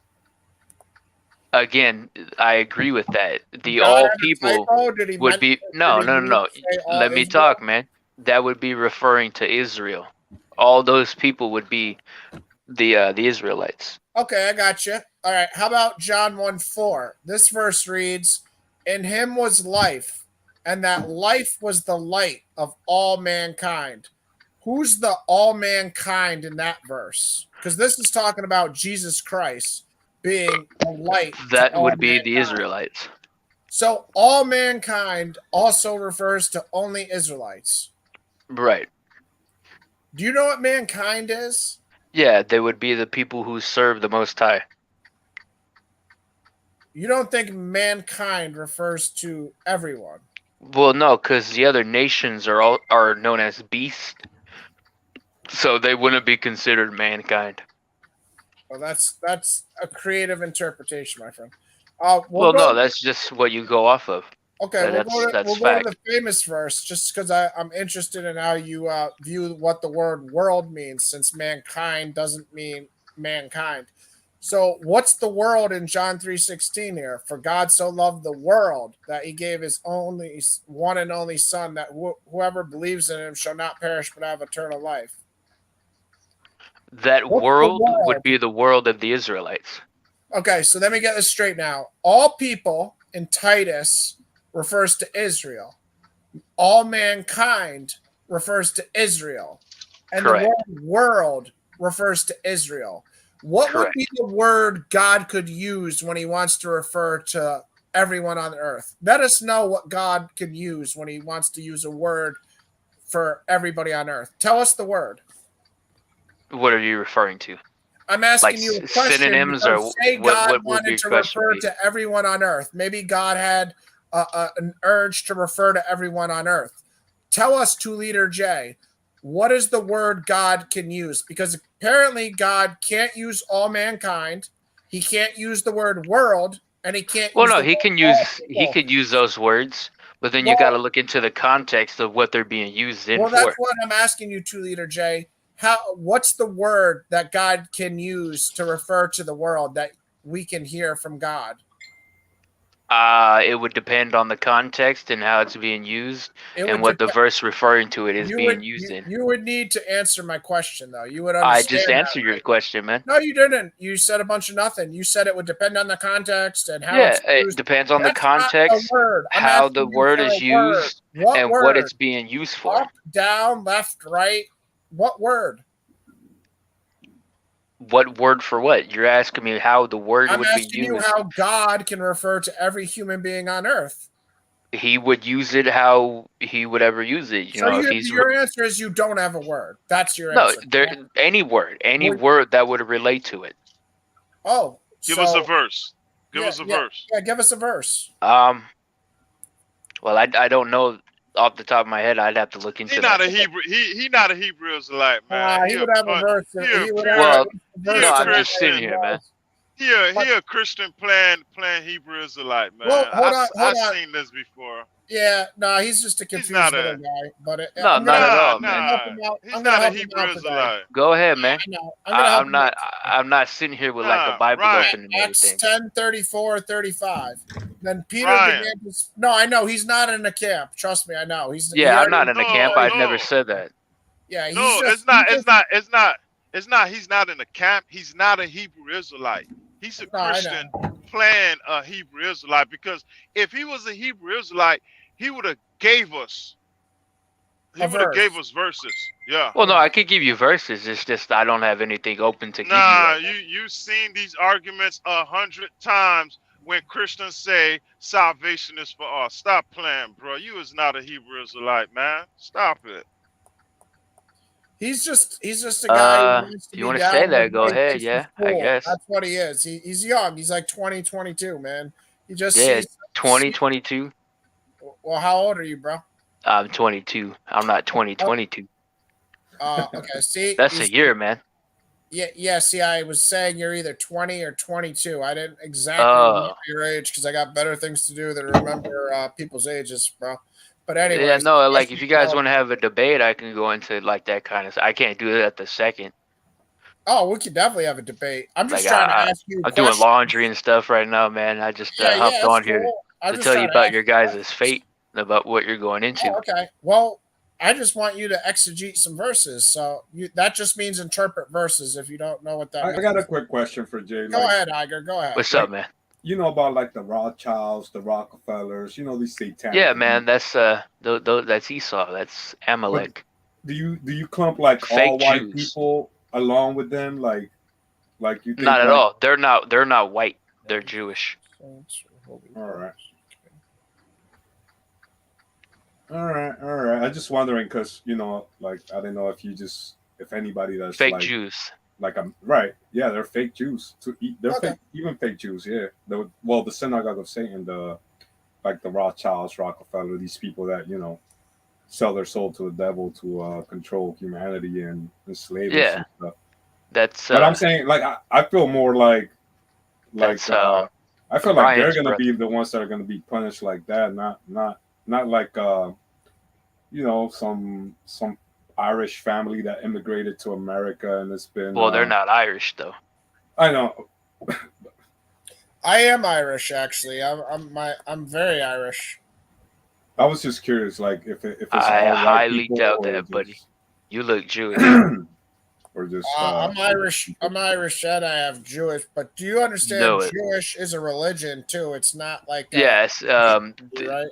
Again, I agree with that. The God all had a people typo? Did he would be did no, he no, no, mean no. to say all Let me Israel? talk, man. That would be referring to Israel. All those people would be the Israelites. Okay, I got you. All right. How about John 1:4? This verse reads, "In him was life, and that life was the light of all mankind." Who's the all mankind in that verse? Because this is talking about Jesus Christ being a light to That all would be the mankind. Israelites. So all mankind also refers to only Israelites. Right. Do you know what mankind is? Yeah, they would be the people who serve the Most High. You don't think mankind refers to everyone? Well, no, because the other nations are known as beasts, so they wouldn't be considered mankind. Well, that's a creative interpretation, my friend. Well, no, that's just what you go off of. Okay, That's we'll go fact. to the famous verse just because I'm interested in how you view what the word world means, since mankind doesn't mean mankind. So, what's the world in John 3:16 here? For God so loved the world that he gave his only one and only Son, that whoever believes in him shall not perish but have eternal life. That What's the world would world? be the world of the Israelites. Okay, so let me get this straight now. All people in Titus refers to Israel. All mankind refers to Israel. And Correct. the word world refers to Israel. What would Correct. be the word God could use when he wants to refer to everyone on earth? Let us know what God could use when he wants to use a word for everybody on earth. Tell us the word. What are you referring to? I'm asking Like you a question synonyms, or because say what God would wanted your to question refer be? to everyone on earth. Maybe God had an urge to refer to everyone on earth. Tell us, 2 liter J, what is the word God can use? Because apparently God can't use all mankind. He can't use the word world, and he can't Well, use no, the he word can all use people. those words, but then you Well, got to look into the context of what they're being used in Well, that's for. what I'm asking you, 2 liter J. What's the word that God can use to refer to the world that we can hear from God? It would depend on the context and how it's being used, It and would what the depend. verse referring to it is You being would used in. you would need to answer my question though. You would I understand. just that, answered your right? question, man. No, you didn't. You said a bunch of nothing. You said it would depend on the context and how Yeah, it's it used. depends on the That's not the context, word. I'm how the asking you word for is a word. used, What and word? what it's being used for. Up, down, left, right. What word? What word for what? You're asking me how the word I'm would be asking you used. how God can refer to every human being on earth. He would use it how he would ever use it. You So know, if he's your answer is you don't have a word. That's your no, answer. there any word Would- word that would relate to it. Oh, Give so, us a verse. Give yeah, us a yeah, verse. yeah. Give us a verse. Well, I don't know off the top of my head. I'd have to look into He not that. a Hebrew. He not a Hebrew Israelite, man. He would have a verse. He a He would pure. have Well, a verse. no, a I'm just sitting Christian. here, man. He a Christian playing Hebrew Israelite, man. Well, hold on. I've seen this before. Yeah, no, he's just a He's confused not little a. guy. But No, I'm not gonna at all, I'm gonna man. help him out. He's I'm gonna not a help him Hebrew out today. Israelite. Go ahead, man. I know. I'm gonna help him out today. I'm not sitting here with like a Nah, Bible Ryan. open and Acts everything. 10, 34, 35. Then Peter Ryan. began to. No, I know he's not in a camp. Trust me, I know. Yeah, I'm not in a camp. I've No. never said that. Yeah, he's No, just. it's not. he's It's not. It's not. It's not. He's not in the camp. He's not a Hebrew Israelite. He's a No, I know. Christian playing a Hebrew Israelite. Because if he was a Hebrew Israelite, he would have gave us. He A would have verse. gave us verses. Yeah. Well, no, I could give you verses. It's just I don't have anything open to give you. Nah, Right now. you've seen these arguments 100 times when Christians say salvation is for all. Stop playing, bro. You is not a Hebrew Israelite, man. Stop it. He's just a guy who wants to If you be want to down say with that, go white ahead. kids Yeah, for I school. guess. That's what he is. He's young. He's like 20, 22, man. He just Yeah, sees. 2022. Well, how old are you, bro? I'm 22. I'm not 2022. Okay. See, That's a year, man. Yeah. See, I was saying you're either 20 or 22. I didn't exactly Oh. remember your age because I got better things to do than remember people's ages, bro. But anyway, Yeah, no, like if you guys want to have a debate, I can go into like that kind of. I can't do it at the second. Oh, we could definitely have a debate. I'm just Like trying to ask you. I'm doing laundry and stuff right now, man. I just hopped that's on here cool. I'm to just tell you trying to about ask your guys' fate, about what you're going into. Oh, okay. Well, I just want you to exegete some verses. So that just means interpret verses. If you don't know what that means. I got a quick question for Jay. Go ahead, Iger. Go ahead. What's up, man? You know about like the Rothschilds, the Rockefellers, you know, these satanic. Yeah, man. That's that's Esau. That's Amalek. Do you clump like Fake all white Jews. people along with them? Like you think Not at like, all. They're not white. They're Jewish. All right. All right. I'm just wondering because like I don't know if anybody that's Fake like, Jews. Like I'm right, yeah, they're fake Jews. They're Okay. fake, even fake Jews. Yeah, the synagogue of Satan, the Rothschilds, Rockefeller, these people that sell their soul to the devil to control humanity and enslave us and stuff. That's. But I'm saying, like, I feel more like I feel like they're Ryan's gonna brother. be the ones that are gonna be punished like that, not like some Irish family that immigrated to America and it's been. Well, they're not Irish though. I know. I am Irish, actually. I'm very Irish. I was just curious, like if it's I all white highly people doubt or that, buddy. just- You look Jewish. or just. I'm Irish. I'm Irish, and I have Jewish. But do you understand? Know it. Jewish is a religion too. It's not like Yes. right.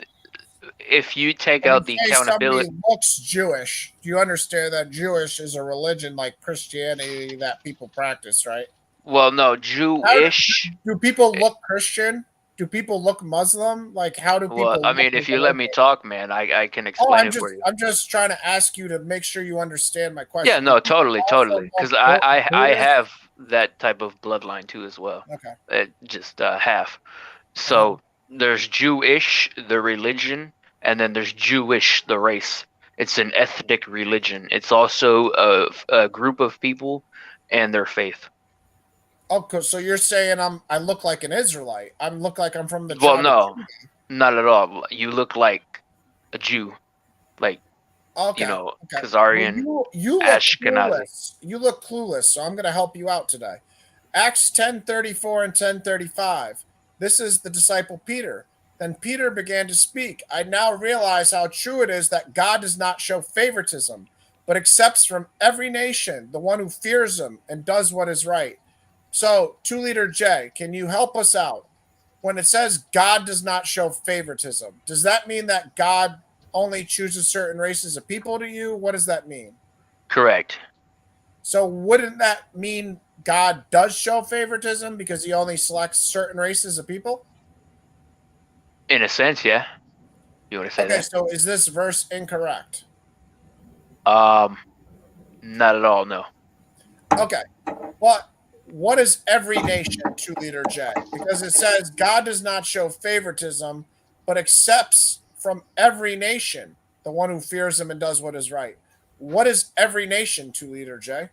If you take When out the you say accountability, somebody looks Jewish, do you understand that Jewish is a religion like Christianity that people practice, right? well, no, Jewish. Do people look Christian? Do people look Muslim? Like, how do people? Well, I look mean, in if you the let me religion? talk, man, I can Oh, explain it for you. I'm just trying to ask you to make sure you understand my question. Yeah, no, totally. Because I Buddhist? have that type of bloodline too as well. Okay. Just half. So there's Jewish, the religion, and then there's Jewish, the race. It's an ethnic religion. It's also a group of people and their faith. Okay, so you're saying I look like an Israelite. I look like I'm from the. Well, tribe of no, Judah. not at all. You look like a Jew, like Okay. Khazarian. Well, you look Ashkenazi. clueless. You look clueless, so I'm going to help you out today. Acts 10:34 and 10:35. This is the disciple Peter. Then Peter began to speak. I now realize how true it is that God does not show favoritism, but accepts from every nation the one who fears him and does what is right. So, 2-liter J, can you help us out? When it says God does not show favoritism, does that mean that God only chooses certain races of people to you? What does that mean? Correct. So, wouldn't that mean God does show favoritism because he only selects certain races of people? In a sense, yeah. You want to say Okay, that? so is this verse incorrect? Not at all. No. Okay. What is every nation, 2-liter J? Because it says God does not show favoritism, but accepts from every nation the one who fears him and does what is right. What is every nation, 2-liter J?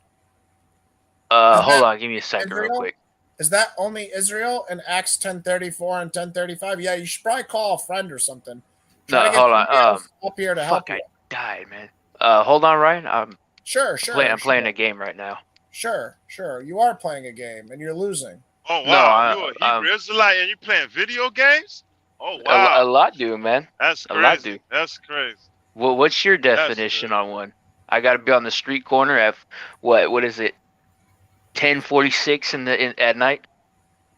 Hold on. Give me a second, real Israel? quick. Is that only Israel in Acts 10:34 and 10:35? Yeah, you should probably call a friend or something. Try No, to get hold on. somebody else up here to help Fuck, you. I died, man. Hold on, Ryan. I'm Sure. playing a game right now. Sure. You are playing a game and you're losing. Oh No, wow, you a Hebrew Israelite and you playing video games? Oh A wow, lot do, man. that's A lot crazy. do. That's crazy. Well, what's your That's definition crazy. on one? I got to be on the street corner at what is it? 10:46 at night.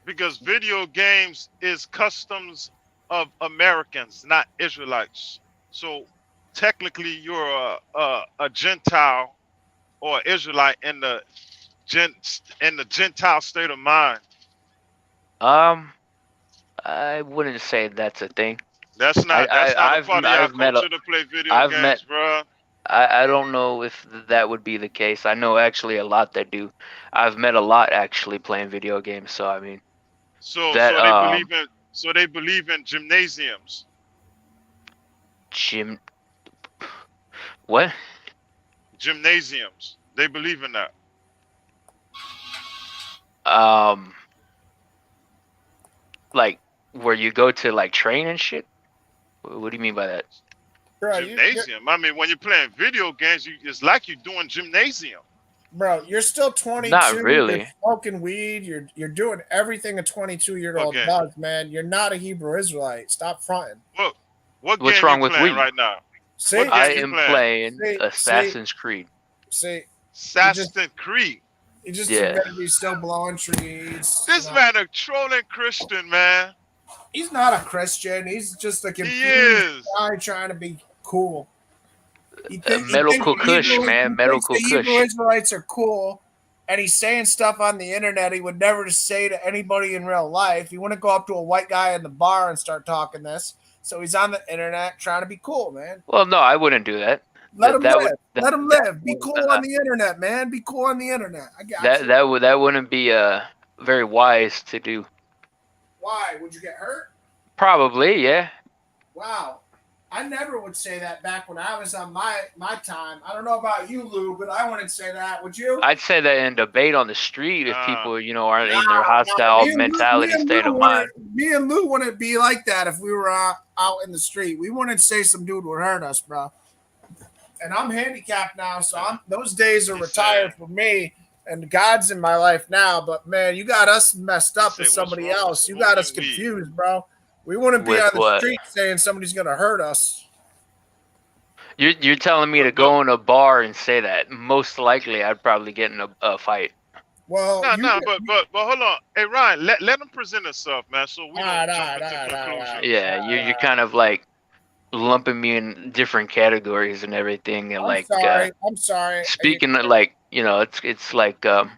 Because video games is customs of Americans, not Israelites. So technically, you're a Gentile or Israelite in the Gentile state of mind. I wouldn't say that's a thing. That's not a part of your culture to play video I've games, met bro. I don't know if that would be the case. I know actually a lot that do. I've met a lot actually playing video games. So I mean So that they believe in gymnasiums. gym. What? Gymnasiums. They believe in that. Like where you go to like train and shit. What do you mean by that? Bro, Gymnasium. I mean, when you're playing video games, it's like you're doing gymnasium. Bro, you're still 22. Not really. You're smoking weed. You're doing everything a 22-year-old does, man. You're not a Hebrew Israelite. Stop fronting. Look, what What's game wrong you with playing weed? right now? See, What game I you am playing? playing Assassin's Creed. See, Assassin's Creed. you just Yeah. admitted he's still blowing trees. This man a trolling Christian, man. He's not a Christian. He's just a He confused is. guy trying to be cool. Medical Kush, man. Medical the Hebrew Kush. Israelites are cool, and he's saying stuff on the internet he would never say to anybody in real life. He wouldn't go up to a white guy in the bar and start talking this. So he's on the internet trying to be cool, man. Well, no, I wouldn't do that. Let him live. Let him live. that Be would, cool on the internet, man. Be cool on the internet. I got you. that wouldn't be very wise to do. Why? Would you get hurt? Probably, yeah. Wow. I never would say that back when I was on my time. I don't know about you, Lou, but I wouldn't say that. Would you? I'd say that in debate on the street if people, aren't in their hostile mentality state of mind. Me and Lou wouldn't be like that if we were out in the street. We wouldn't say some dude would hurt us, bro. And I'm handicapped now, so those days are retired for me. And God's in my life now. But man, you got us messed up with somebody else. You got us confused, bro. We wouldn't be on the street saying somebody's gonna hurt us. You're telling me to go in a bar and say that? Most likely, I'd probably get in a fight. Well, but hold on. Hey Ryan, let him present himself, man. So we don't jump into conclusions. Yeah, you're kind of like lumping me in different categories and everything, and I'm sorry. Speaking of it's like the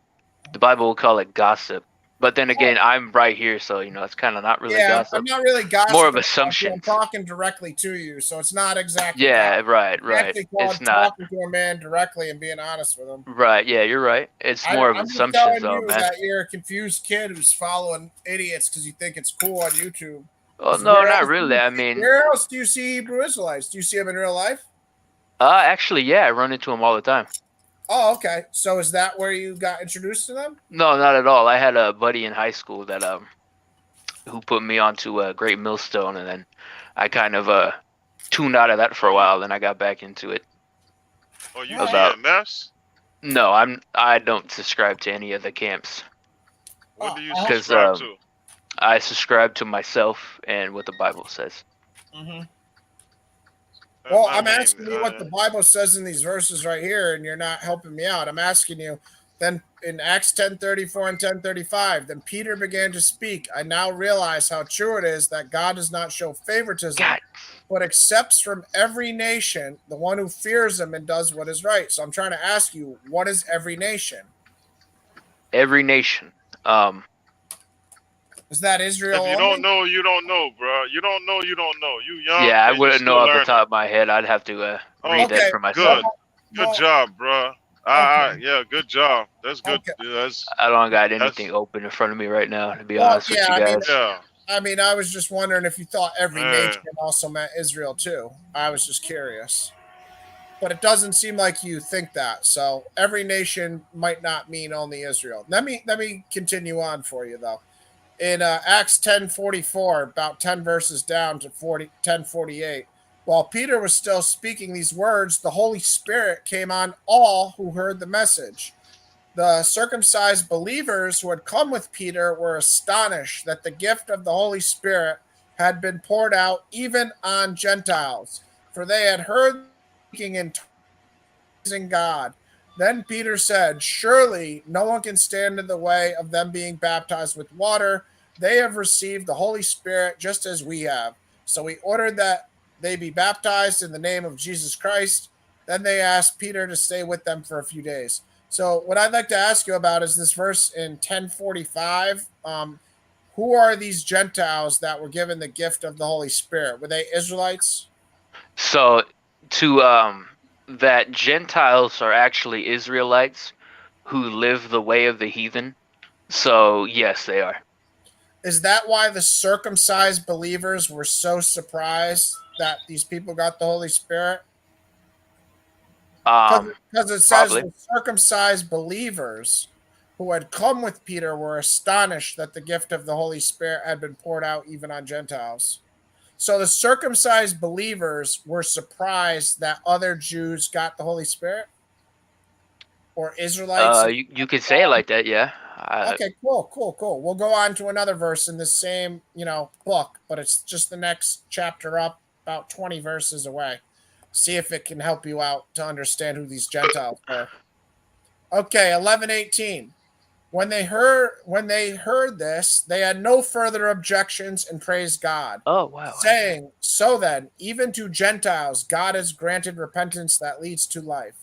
Bible will call it gossip. But then again, I'm right here, so it's kind of not really gossip. I'm not really gossiping. More of assumption. I'm talking directly to you, so it's not exactly. Yeah, right. It's not talking to a man directly and being honest with him. Right. Yeah, you're right. It's more of assumptions, though, man. That you're a confused kid who's following idiots because you think it's cool on YouTube. Oh no, not really. I mean, where else do you see Hebrew Israelites? Do you see them in real life? Actually, yeah, I run into them all the time. Oh, okay. So is that where you got introduced to them? No, not at all. I had a buddy in high school that who put me onto a Great Millstone, and then I kind of tuned out of that for a while. Then I got back into it. Oh, you EMS? No, I don't subscribe to any of the camps. What do you subscribe to? I subscribe to myself and what the Bible says. Mm-hmm. Well, I I'm mean, asking you what the Bible says in these verses right here, and you're not helping me out. I'm asking you. Then in Acts 10:34 and 10:35, then Peter began to speak. I now realize how true it is that God does not show favoritism, God, but accepts from every nation the one who fears him and does what is right. So I'm trying to ask you, what is every nation? every nation. Um, Is that Israel if you only? don't know, you don't know, bro. You don't know, you don't know. You young yeah, I and you wouldn't know still off the learning. top of my head. I'd have to read that Okay. for myself. Good. Good Well, job, bro. okay. Yeah, good job. That's good. Okay. Yeah, that's I don't got that's anything open in front of me right now, to be Well, honest with yeah. you guys. yeah. I was just wondering if you thought every Man. nation also meant Israel too. I was just curious. But it doesn't seem like you think that. So every nation might not mean only Israel. Let me continue on for you though. In Acts 10:44, about 10 verses down to 10:48, while Peter was still speaking these words, the Holy Spirit came on all who heard the message. The circumcised believers who had come with Peter were astonished that the gift of the Holy Spirit had been poured out even on Gentiles, for they had heard speaking in praising God. Then Peter said, surely no one can stand in the way of them being baptized with water. They have received the Holy Spirit just as we have. So he ordered that they be baptized in the name of Jesus Christ. Then they asked Peter to stay with them for a few days. So what I'd like to ask you about is this verse in 10:45. Who are these Gentiles that were given the gift of the Holy Spirit? Were they Israelites? So to that Gentiles are actually Israelites who live the way of the heathen. So yes, they are. Is that why the circumcised believers were so surprised that these people got the Holy Spirit? Um, Because it says Probably. the circumcised believers who had come with Peter were astonished that the gift of the Holy Spirit had been poured out even on Gentiles. So the circumcised believers were surprised that other Jews got the Holy Spirit, or Israelites. You could say it like that, yeah. Okay, cool. We'll go on to another verse in the same, book, but it's just the next chapter up, about 20 verses away. See if it can help you out to understand who these Gentiles were. Okay, 11:18. When they heard this, they had no further objections and praised God, Oh wow. saying, "So then, even to Gentiles, God has granted repentance that leads to life."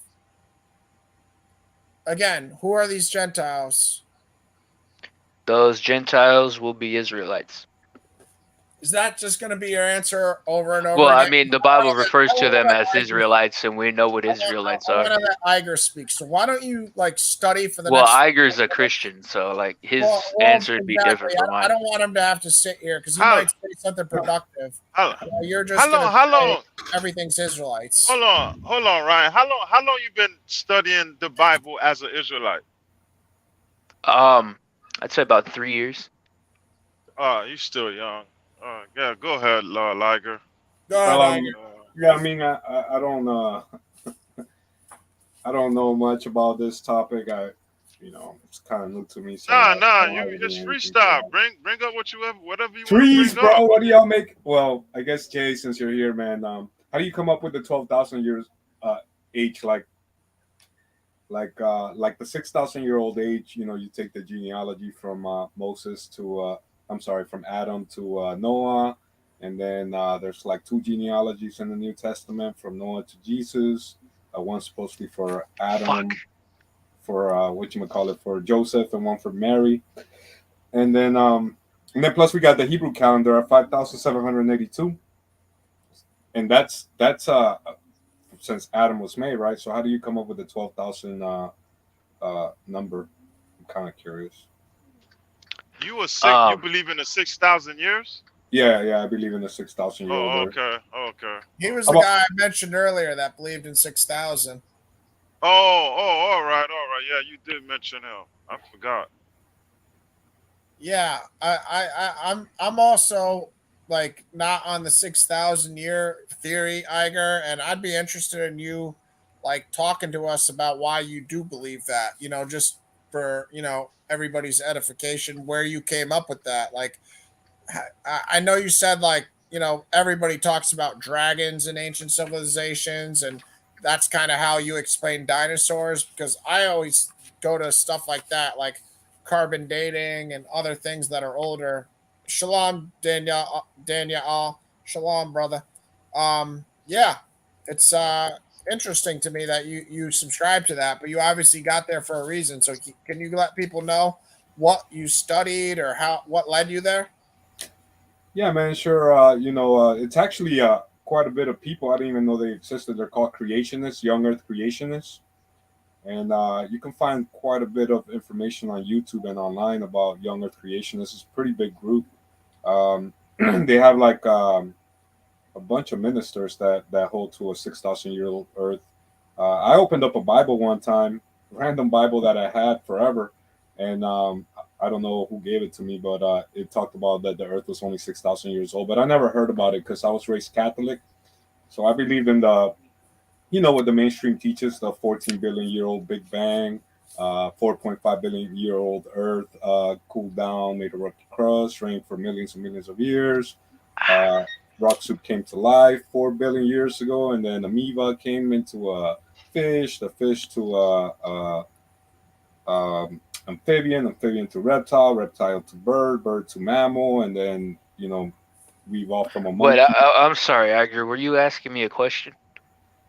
Again, who are these Gentiles? Those Gentiles will be Israelites. Is that just going to be your answer over and over Well, I again? mean, the Bible refers I to want to them let as Iger, Israelites, and we know what I want, Israelites I want are. to let Iger speak. So why don't you study for the Well, next? Iger's a Christian, so like his Well, answer would be exactly. different from I mine. don't want him to have to sit here because he How might say something productive. how You're how just going long to how say long everything's Israelites. hold on, Ryan. How long you been studying the Bible as an Israelite? I'd say about 3 years. You still young. Yeah, go ahead, Liger. Go Well, ahead, Iger. yeah, I mean, I don't I don't know much about this topic. It's kind of new to me, so I Nah, don't have you just anything freestyle. to. Bring up whatever you want to Trees, bring up. bro. What do y'all make? Well, I guess Jay, since you're here, man. How do you come up with the 12,000 years age? Like the 6,000-year-old age. You take the genealogy from Moses to I'm sorry, from Adam to Noah, and then there's like two genealogies in the New Testament from Noah to Jesus. One supposed to be for Fuck. Adam, for what you call it, for Joseph, and one for Mary, and then plus we got the Hebrew calendar at 5,782, and that's since Adam was made, right? So how do you come up with the 12,000 number? I'm kind of curious. You Um, believe in the 6,000 years? Yeah, I believe in the 6,000-year-old Oh, there. okay. He was How the about guy I mentioned earlier that believed in 6,000. All right. Yeah, you did mention him. I forgot. Yeah, I'm also not on the 6,000 year theory, Iger, and I'd be interested in you talking to us about why you do believe that. Just for everybody's edification, where you came up with that. I know you said like, everybody talks about dragons in ancient civilizations, and that's kind of how you explain dinosaurs, because I always go to stuff like that, like carbon dating and other things that are older. Shalom, Daniel, shalom, brother. Yeah, it's interesting to me that you subscribe to that, but you obviously got there for a reason. So can you let people know what you studied or what led you there? Yeah, man, sure. It's actually quite a bit of people. I didn't even know they existed. They're called creationists, young Earth creationists, and you can find quite a bit of information on YouTube and online about young Earth creationists. It's a pretty big group. They have like a bunch of ministers that hold to a 6,000-year-old Earth. I opened up a Bible one time, random Bible that I had forever, and I don't know who gave it to me, but it talked about that the Earth was only 6,000 years old. But I never heard about it because I was raised Catholic, so I believed in what the mainstream teaches: the 14 billion year old Big Bang, 4.5 billion year old Earth cooled down, made a rocky crust, rained for millions and millions of years. Uh, rock soup came to life 4 billion years ago, and then amoeba came into a fish, the fish to amphibian to reptile to bird to mammal, and then we evolved from a But monkey. I'm sorry, Agger. Were you asking me a question?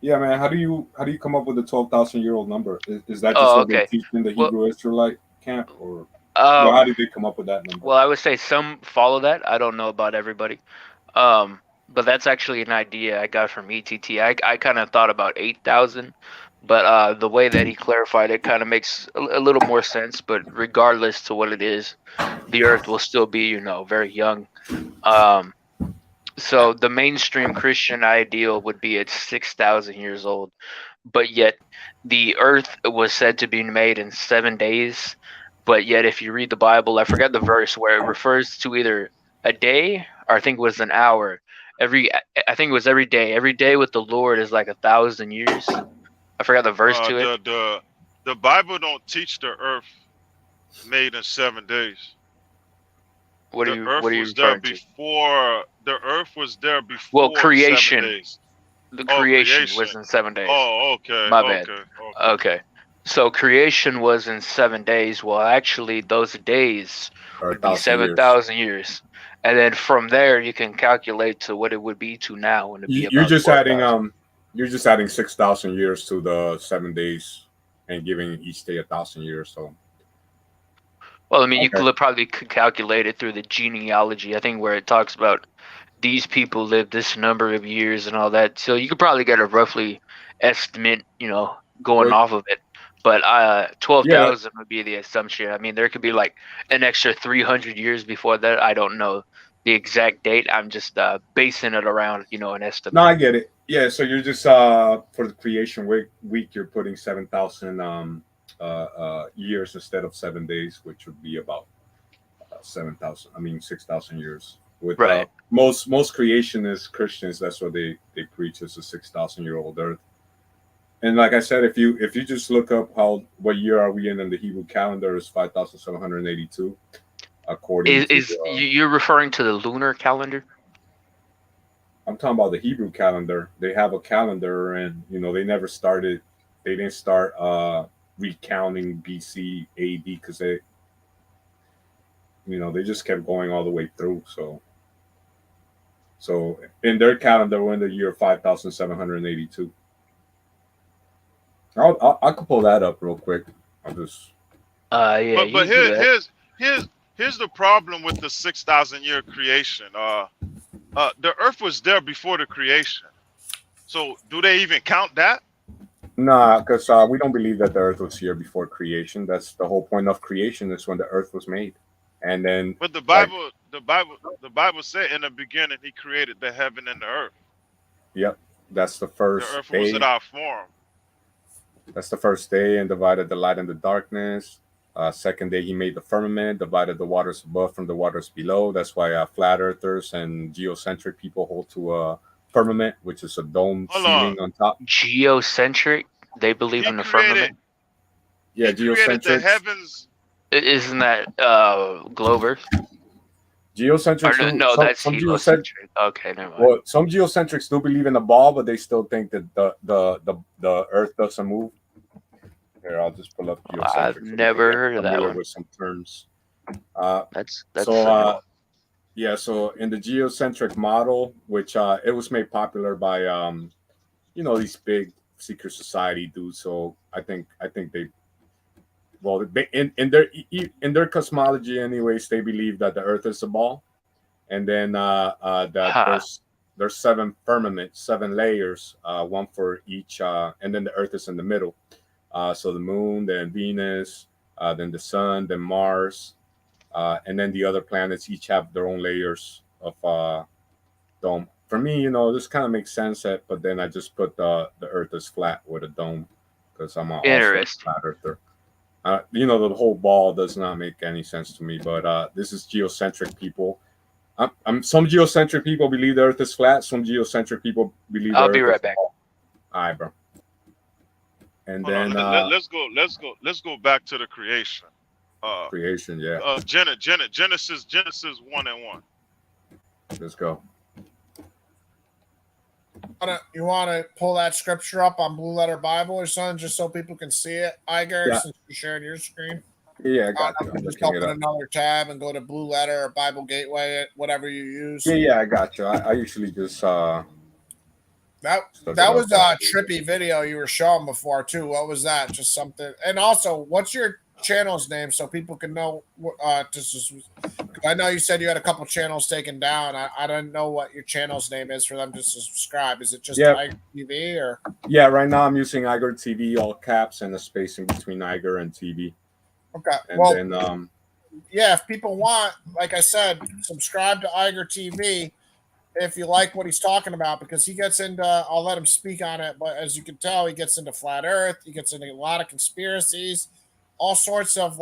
Yeah, man. How do you come up with the 12,000-year-old number? Is that just Oh, what they okay. teach in the Well, Hebrew Israelite camp, or how um, did they come up with that number? well, I would say some follow that. I don't know about everybody. But that's actually an idea I got from ETT. I kind of thought about 8,000, but the way that he clarified it kind of makes a little more sense. But regardless to what it is, the Earth will still be, very young. Um, so the mainstream Christian ideal would be at 6,000 years old, but yet the Earth was said to be made in 7 days. But yet, if you read the Bible, I forget the verse where it refers to either a day or I think it was an hour. I think it was every day. Every day with the Lord is like 1,000 years. I forgot the verse to it. The Bible don't teach the earth made in 7 days. What are The you What earth are you was there referring to? before. The earth was there Well, before seven creation. days. The Oh, creation creation. was in 7 days. Oh, okay, My bad. okay, okay. Okay. So creation was in 7 days. Well, actually, those days Or a would be thousand years? 7,000 years. And then from there, you can calculate to what it would be to now, and it'd be You're about just adding 12,000. 6,000 years to the 7 days and giving each day 1,000 years. So Well, I mean, you okay, could probably calculate it through the genealogy, I think, where it talks about these people lived this number of years and all that. So you could probably get a roughly estimate, going well, off of it. But yeah, 12,000 would be the assumption. I mean, there could be like an extra 300 years before that. I don't know the exact date. I'm just basing it around, an no, estimate. I get it. Yeah, so you're just for the creation week you're putting 7,000 years instead of 7 days, which would be about 7,000. I mean 6,000 years. With Right. most creationist Christians, that's what they preach is a 6,000-year-old Earth. And like I said, if you just look up what year are we in the Hebrew calendar is 5,782, according to You're referring to the lunar calendar? I'm talking about the Hebrew calendar. They have a calendar, and they never started. They didn't start recounting BC AD because they just kept going all the way through. So in their calendar, we're in the year 5,782. I could pull that up real quick. I'll just. Yeah, But you can do that. here's the problem with the 6,000 year creation. The earth was there before the creation. So do they even count that? Nah, because we don't believe that the Earth was here before creation. That's the whole point of creation is when the Earth was made, and then But like, the Bible said in the beginning he created the heaven and the earth. yep, that's the The first earth was day. without form. That's the first day, and divided the light and the darkness. Second day, he made the firmament, divided the waters above from the waters below. That's why flat earthers and geocentric people hold to a firmament, which is a dome Hold on. ceiling on top. Geocentric? They believe He in the created firmament? Yeah, the geocentrics. heavens. Isn't that globe Earth? Geocentrics. Or no, that's heliocentric. Okay, never mind. Well, some geocentrics do believe in the ball, but they still think that the Earth doesn't move. Here, I'll just pull up geocentrics. I've never heard of that one. With some terms. That's so. Yeah, so in the geocentric model, which it was made popular by these big secret society dudes. So I think they in their cosmology anyways, they believe that the Earth is a ball, and then that there's 7 firmaments, 7 layers, one for each, and then the Earth is in the middle. So the moon, then Venus, then the sun, then Mars, and then the other planets each have their own layers of dome. For me, this kind of makes sense, but then I just put the Earth is flat with a dome because I'm also a flat earther. The whole ball does not make any sense to me, but this is geocentric people. Some geocentric people believe the Earth is flat. Some geocentric people believe the Earth be right is back. ball. All right, bro. And Hold then on, let's go back to the creation. Creation, yeah. Genesis 1:1. Let's go. You want to pull that scripture up on Blue Letter Bible or something, just so people can see it? Iger, since you're sharing your screen. Yeah, I got you. Just open another tab and go to Blue Letter or Bible Gateway, whatever you use. Yeah, I got you. I usually just that was a trippy video you were showing before too. What was that? Just something. And also, what's your channel's name so people can know? I know you said you had a couple channels taken down. I don't know what your channel's name is for them to subscribe. Is it just Iger TV or? Yeah, right now I'm using Iger TV, all caps, and a space in between Iger and TV. Okay. And then, yeah, if people want, like I said, subscribe to Iger TV if you like what he's talking about, because he gets into, I'll let him speak on it, but as you can tell, he gets into flat Earth, he gets into a lot of conspiracies, all sorts of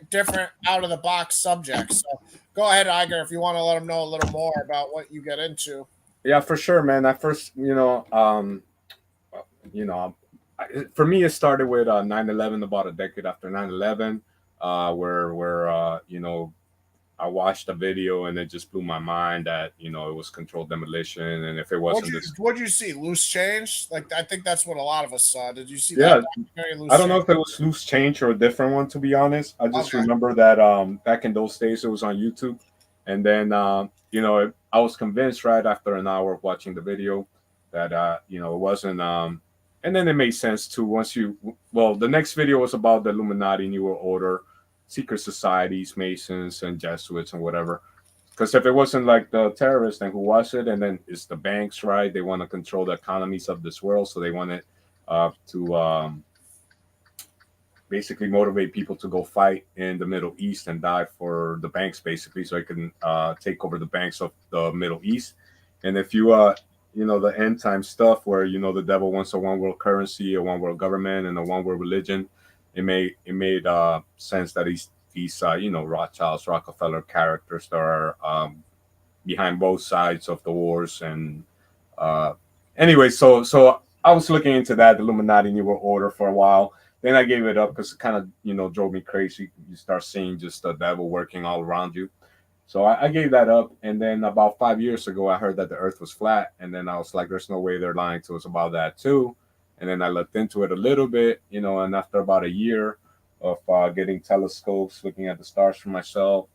different out of the box subjects. So go ahead, Iger, if you want to let him know a little more about what you get into. Yeah, for sure, man. I first, for me, it started with 9/11, about a decade after 9/11, where I watched a video and it just blew my mind that it was controlled demolition, and if it wasn't what'd you see? Loose change? I think that's what a lot of us saw. Did you see that? Yeah, I don't know if it was Loose Change or a different one, to be honest. I just remember that back in those days it was on YouTube, and then I was convinced right after an hour of watching the video that it wasn't. And then it made sense too. The next video was about the Illuminati, New World Order, secret societies, Masons, and Jesuits, and whatever. Because if it wasn't like the terrorists, then who was it? And then it's the banks, right? They want to control the economies of this world, so they wanted to basically motivate people to go fight in the Middle East and die for the banks, basically, so they can take over the banks of the Middle East. And if you the end time stuff where the devil wants a one world currency, a one world government, and a one world religion, it made sense that these Rothschilds, Rockefeller characters that are behind both sides of the wars. And anyway, so I was looking into that, the Illuminati, New World Order, for a while. Then I gave it up because it kind of drove me crazy. You start seeing just the devil working all around you. So I gave that up, and then about 5 years ago, I heard that the Earth was flat, and then I was like, "There's no way they're lying to us about that too." And then I looked into it a little bit, and after about a year of getting telescopes, looking at the stars for myself,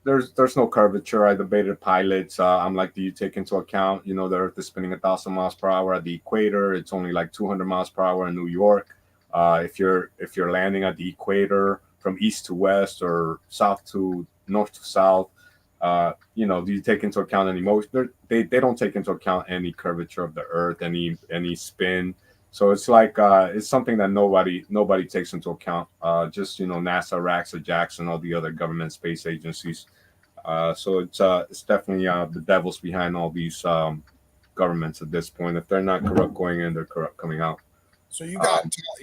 there's no curvature. I debated pilots. I'm like, do you take into account, the Earth is spinning 1,000 miles per hour at the equator? It's only like 200 miles per hour in New York. If you're landing at the equator, from east to west or north to south, do you take into account any motion? They don't take into account any curvature of the Earth, any spin. So it's like it's something that nobody takes into account. Just NASA, RAXA, Jackson, all the other government space agencies. So it's definitely the devil's behind all these governments at this point. If they're not corrupt going in, they're corrupt coming out. So you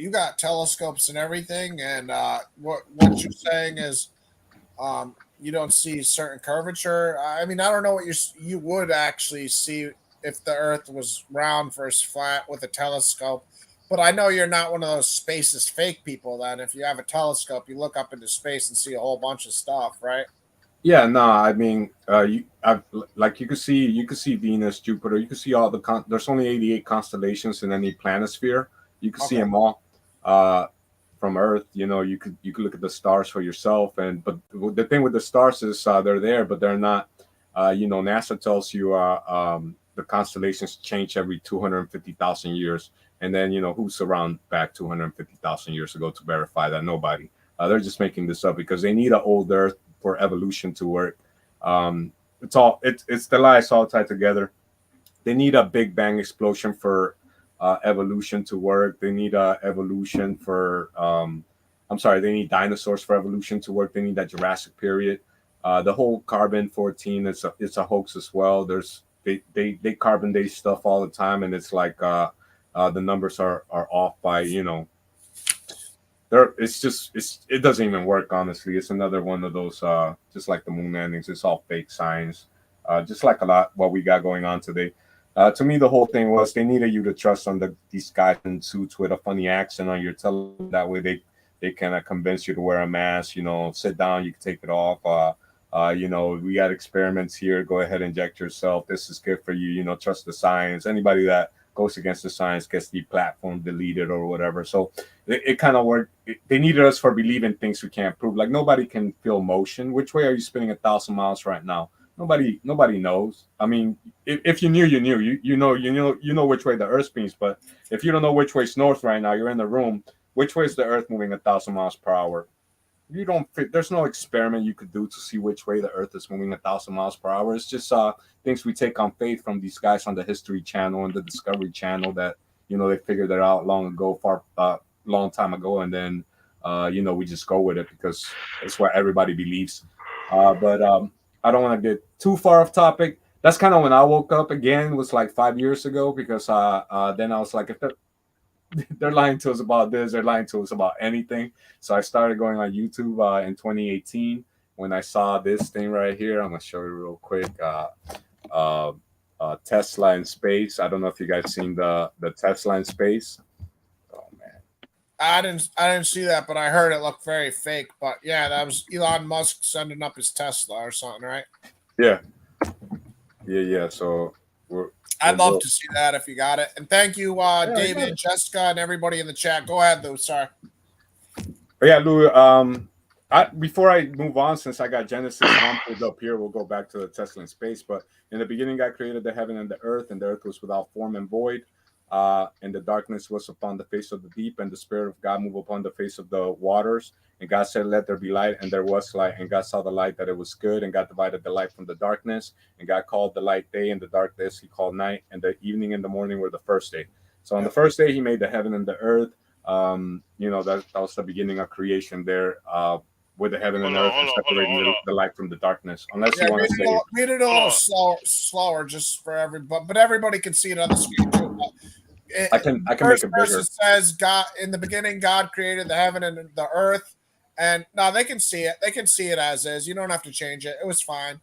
got telescopes and everything, and what you're saying is you don't see certain curvature. I mean, I don't know what you would actually see if the Earth was round versus flat with a telescope, But I know you're not one of those space is fake people. Then, if you have a telescope, you look up into space and see a whole bunch of stuff, right? Yeah, no, I mean, like you could see Venus, Jupiter. You could see all the there's only 88 constellations in any planisphere. You could see Okay. them all. Uh, from Earth, you could look at the stars for yourself. But the thing with the stars is they're there, but they're not. NASA tells you the constellations change every 250,000 years, and then who's around back 250,000 years ago to verify that? Nobody. They're just making this up because they need an old Earth for evolution to work. It's the lies all tied together. They need a Big Bang explosion for evolution to work. They need evolution for I'm sorry, they need dinosaurs for evolution to work. They need that Jurassic period. The whole carbon 14 it's a hoax as well. They carbon date stuff all the time, and it's like the numbers are off by it doesn't even work, honestly. It's another one of those just like the moon landings. It's all fake science, just like a lot what we got going on today. To me, the whole thing was they needed you to trust on these guys in suits with a funny accent on your television. That way they kind of convince you to wear a mask. Sit down, you can take it off. We got experiments here. Go ahead, inject yourself. This is good for you. Trust the science. Anybody that goes against the science gets the platform deleted or whatever. So it kind of worked. They needed us for believing things we can't prove. Like nobody can feel motion. Which way are you spinning 1,000 miles right now? Nobody knows. I mean, if you knew, you knew. You know which way the Earth spins. But if you don't know which way's north right now, you're in the room. Which way is the Earth moving 1,000 miles per hour? You don't. There's no experiment you could do to see which way the Earth is moving 1,000 miles per hour. It's just things we take on faith from these guys on the History Channel and the Discovery Channel that they figured it out long time ago, and then we just go with it because it's what everybody believes. But I don't want to get too far off topic. That's kind of when I woke up again. It was like 5 years ago because then I was like, if they're lying to us about this, they're lying to us about anything. So I started going on YouTube in 2018 when I saw this thing right here. I'm gonna show you real quick. Tesla in space. I don't know if you guys seen the Tesla in space. Oh man, I didn't see that, but I heard it looked very fake. But yeah, that was Elon Musk sending up his Tesla or something, right? Yeah. So I'd love to see that if you got it. And thank you, David, Jessica, and everybody in the chat. Go ahead, Lou. Sorry. Yeah, Lou. Before I move on, since I got Genesis 1 pulled up here, we'll go back to the Tesla in space. But in the beginning, God created the heaven and the earth was without form and void. And the darkness was upon the face of the deep, and the Spirit of God moved upon the face of the waters. And God said, "Let there be light," and there was light. And God saw the light that it was good, and God divided the light from the darkness. And God called the light day, and the darkness He called night. And the evening and the morning were the first day. So on the first day, He made the heaven and the earth. That was the beginning of creation there. With the heaven and earth and separating the light from the darkness. Unless you want to say, read it a little slower, just for everybody, but everybody can see it on the screen too. I can make it bigger. It says, "God, in the beginning, God created the heaven and the earth." And no, they can see it. They can see it as is. You don't have to change it. It was fine.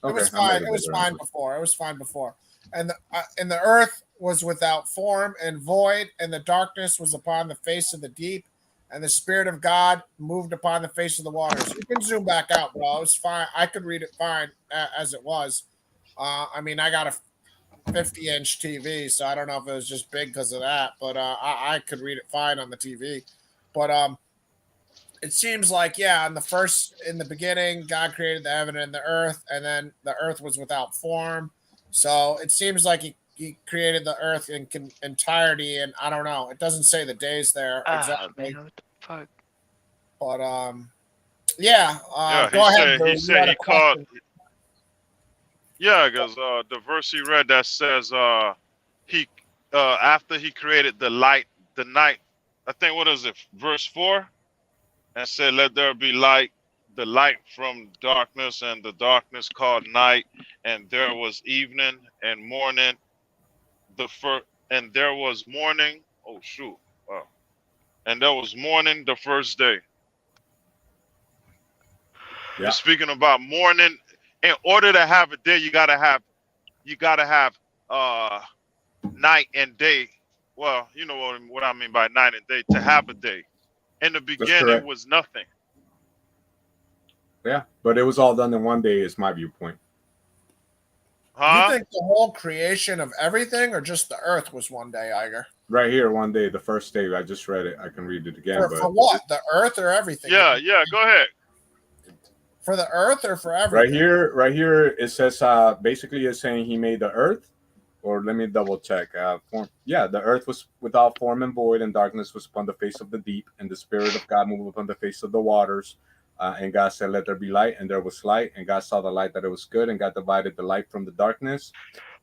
It was fine. It was fine before. It was fine before. And the earth was without form and void, and the darkness was upon the face of the deep, and the Spirit of God moved upon the face of the waters. You can zoom back out, bro. It was fine. I could read it fine as it was. I mean, I got a 50-inch TV, so I don't know if it was just big because of that, but I could read it fine on the TV. But it seems like, yeah, in the beginning, God created the heaven and the earth, and then the earth was without form. So it seems like he created the earth in entirety, and I don't know. It doesn't say the days there exactly. Man, what the fuck? But yeah. Go ahead. He said he called. Yeah, because the verse he read that says he after he created the light, the night. I think what is it, verse 4, and said, "Let there be light." The light from darkness, and the darkness called night, and there was evening and morning. And there was morning. Oh shoot! Wow. And there was morning the first day. Yeah. You're speaking about morning. In order to have a day, you gotta have night and day well, you know what I mean by night and day, to have a day. In the beginning correct. was nothing. Yeah, but it was all done in one day, is my viewpoint. Do you Huh? think the whole creation of everything, or just the Earth, was one day, Iger? Right here, one day, the first day. I just read it. I can read it again. For what? The Earth or everything? Yeah, yeah, go ahead. For the Earth or for everything? Right here, it says basically it's saying he made the Earth. Or let me double check. The earth was without form and void, and darkness was upon the face of the deep, and the Spirit of God moved upon the face of the waters. And God said, "Let there be light," and there was light. And God saw the light that it was good, and God divided the light from the darkness.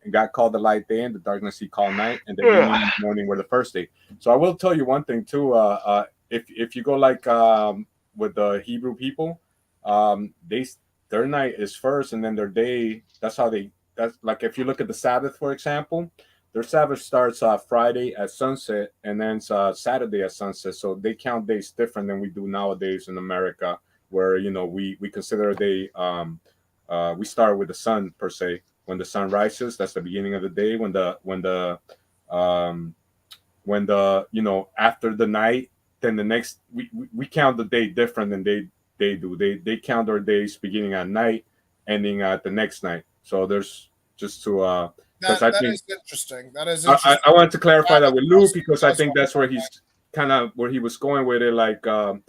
And God called the light day, and the darkness He called night, and the evening and morning were the first day. So I will tell you one thing too. If you go like with the Hebrew people, their night is first, and then their day. That's like if you look at the Sabbath, for example, their Sabbath starts Friday at sunset and then Saturday at sunset. So they count days different than we do nowadays in America, where we consider a day. We start with the sun per se. When the sun rises, that's the beginning of the day. After the night, then the next we count the day different than they do. They count their days beginning at night, ending at the next night. So there's just to because I think is interesting. That is interesting. I wanted to clarify that with Luke because I think that's where he's kind of where he was going with it. Like, the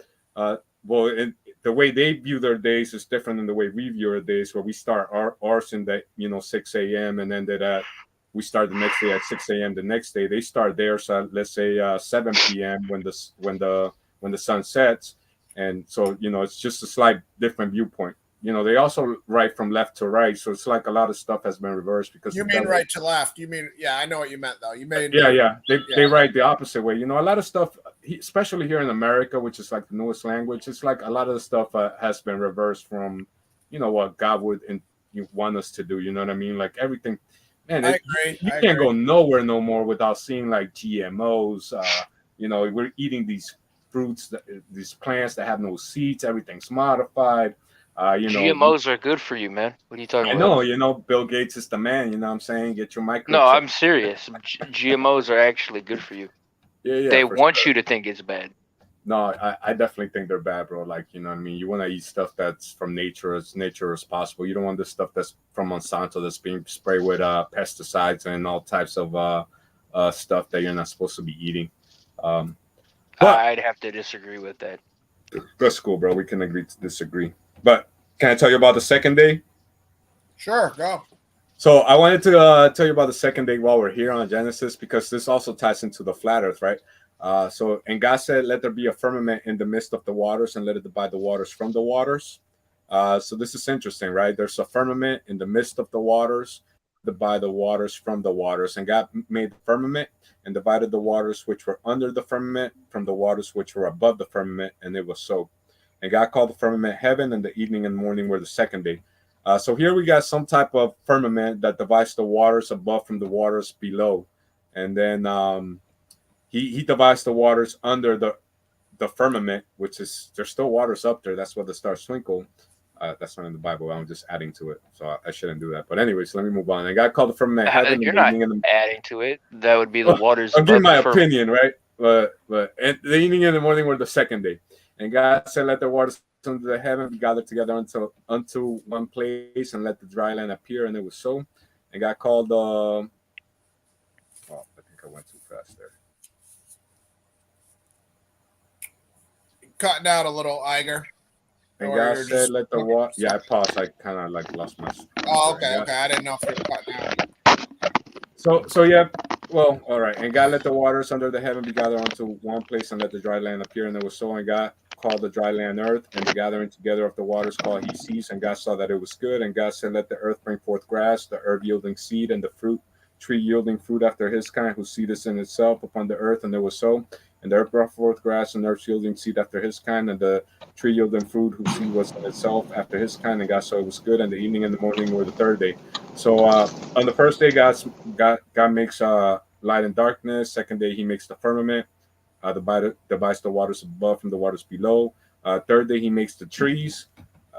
way they view their days is different than the way we view our days. Where we start ours in that 6 a.m. and ended at we start the next day at 6 a.m. The next day they start theirs at let's say 7 p.m. when the sun sets, and so it's just a slight different viewpoint. They also write from left to right, so it's like a lot of stuff has been reversed because you mean right to left. You mean I know what you meant though. You mean they write the opposite way. A lot of stuff, especially here in America, which is like the newest language. It's like a lot of the stuff has been reversed from what God would want us to do. You know what I mean? Like everything. Man, I agree. You can't go nowhere no more without seeing like GMOs. We're eating these fruits, these plants that have no seeds. Everything's modified. GMOs are good for you, man. What are you talking about? I know, Bill Gates is the man. You know what I'm saying? Get your microchip. No, I'm serious. GMOs are actually good for you. Yeah. They want you to think it's bad. No, I definitely think they're bad, bro. Like, you know what I mean? You want to eat stuff that's from nature as possible. You don't want this stuff that's from Monsanto that's being sprayed with pesticides and all types of stuff that you're not supposed to be eating. But I'd have to disagree with that. That's cool, bro. We can agree to disagree. But can I tell you about the second day? Sure, go. So I wanted to tell you about the second day while we're here on Genesis, because this also ties into the flat earth, right? And God said, "Let there be a firmament in the midst of the waters, and let it divide the waters from the waters." So this is interesting, right? There's a firmament in the midst of the waters, divide the waters from the waters. And God made the firmament and divided the waters which were under the firmament from the waters which were above the firmament, and it was so. And God called the firmament heaven, and the evening and morning were the second day. So here we got some type of firmament that divides the waters above from the waters below. And then he divides the waters under the firmament, which is, there's still waters up there. That's where the stars twinkle. That's not in the Bible. I'm just adding to it. So I shouldn't do that. But anyways, let me move on. And God called the firmament heaven. You're not adding to it. That would be the waters. I'll give my opinion, right? But and the evening and the morning were the second day. And God said, "Let the waters under the heaven be gathered together unto one place, and let the dry land appear." And it was so. And God called I think I went too fast there. Cutting out a little, Iger. And God said, "Let the water." Yeah, I paused. I kind of like lost my. Oh, okay. I didn't know if you were cutting out. So yeah. Well, all right. And God let the waters under the heaven be gathered onto one place, and let the dry land appear. And it was so. And God called the dry land earth, and the gathering together of the waters called he seas. And God saw that it was good. And God said, "Let the earth bring forth grass, the herb yielding seed, and the fruit tree yielding fruit after his kind, whose seed is in itself upon the earth." And it was so. And the earth brought forth grass, and herbs yielding seed after his kind, and the tree yielding fruit whose seed was in itself after his kind. And God saw it was good. And the evening and the morning were the third day. So on the first day, God makes light and darkness. Second day, he makes the firmament, divides the waters above from the waters below. Third day, he makes the trees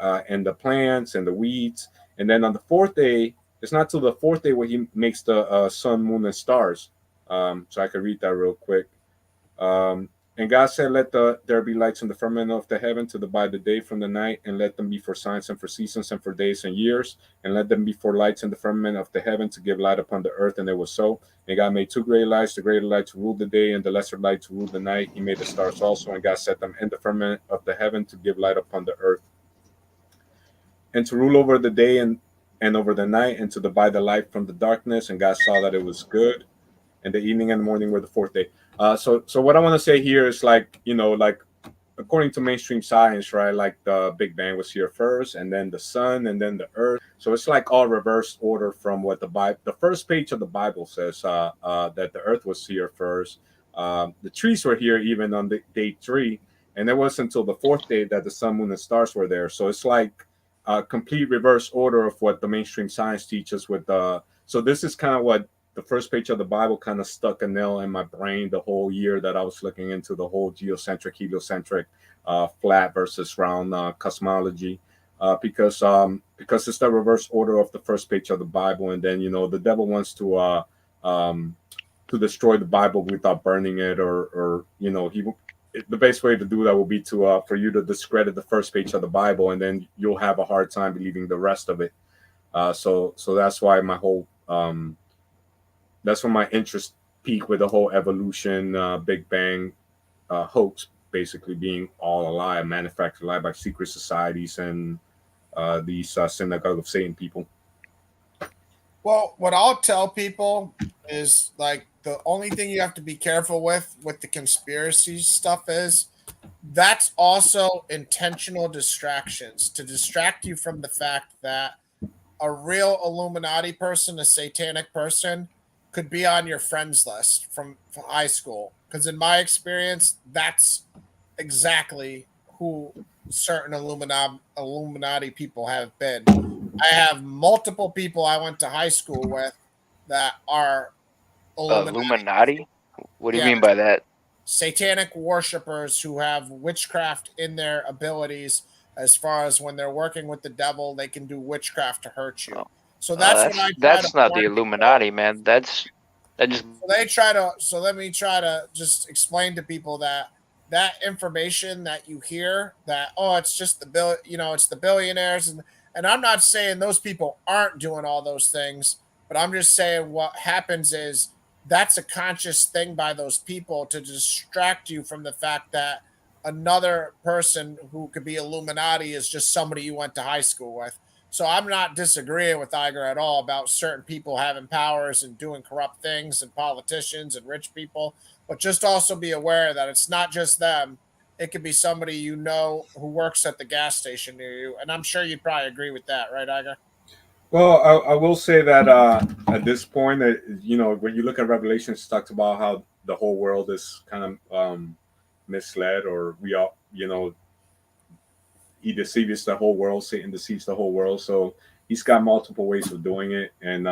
and the plants and the weeds. And then on the fourth day, it's not till the fourth day where he makes the sun, moon, and stars. So I could read that real quick. And God said, "Let there be lights in the firmament of the heaven to divide the day from the night, and let them be for signs and for seasons and for days and years, and let them be for lights in the firmament of the heaven to give light upon the earth." And it was so. And God made two great lights: the greater light to rule the day, and the lesser light to rule the night. He made the stars also, and God set them in the firmament of the heaven to give light upon the earth, and to rule over the day and over the night, and to divide the light from the darkness. And God saw that it was good. And the evening and the morning were the fourth day. So what I want to say here is, like, like according to mainstream science, right? Like the Big Bang was here first, and then the sun, and then the earth. So it's like all reverse order from what the first page of the Bible says, that the earth was here first. The trees were here even on the day 3, and it wasn't until the fourth day that the sun, moon, and stars were there. So it's like a complete reverse order of what the mainstream science teaches. So this is kind of what the first page of the Bible kind of stuck a nail in my brain the whole year that I was looking into the whole geocentric, heliocentric, flat versus round cosmology, because it's the reverse order of the first page of the Bible, and then the devil wants to destroy the Bible without burning it, or the best way to do that will be to for you to discredit the first page of the Bible, and then you'll have a hard time believing the rest of it. So that's why that's when my interest peaked with the whole evolution, Big Bang hoax, basically being all a lie, a manufactured lie by secret societies and these synagogue of Satan people. Well, what I'll tell people is, like, the only thing you have to be careful with the conspiracy stuff is that's also intentional distractions to distract you from the fact that a real Illuminati person, a satanic person, could be on your friends list from high school. Because in my experience, that's exactly who certain Illuminati people have been. I have multiple people I went to high school with that are Illuminati? What do you Yeah, mean by that? satanic worshippers who have witchcraft in their abilities, as far as when they're working with the devil, they can do witchcraft to hurt you. Oh, So that's what I try to that's not the warn people. Illuminati, man. That just So let me try to just explain to people that information that you hear, that, oh, it's just it's the billionaires, and I'm not saying those people aren't doing all those things, but I'm just saying what happens is that's a conscious thing by those people to distract you from the fact that another person who could be Illuminati is just somebody you went to high school with. So I'm not disagreeing with Iger at all about certain people having powers and doing corrupt things, and politicians and rich people, but just also be aware that it's not just them. It could be somebody who works at the gas station near you, and I'm sure you'd probably agree with that, right, Iger? Well, I will say that at this point, when you look at Revelations, it talks about how the whole world is kind of misled, or we all, he deceives the whole world. Satan deceives the whole world. So he's got multiple ways of doing it, and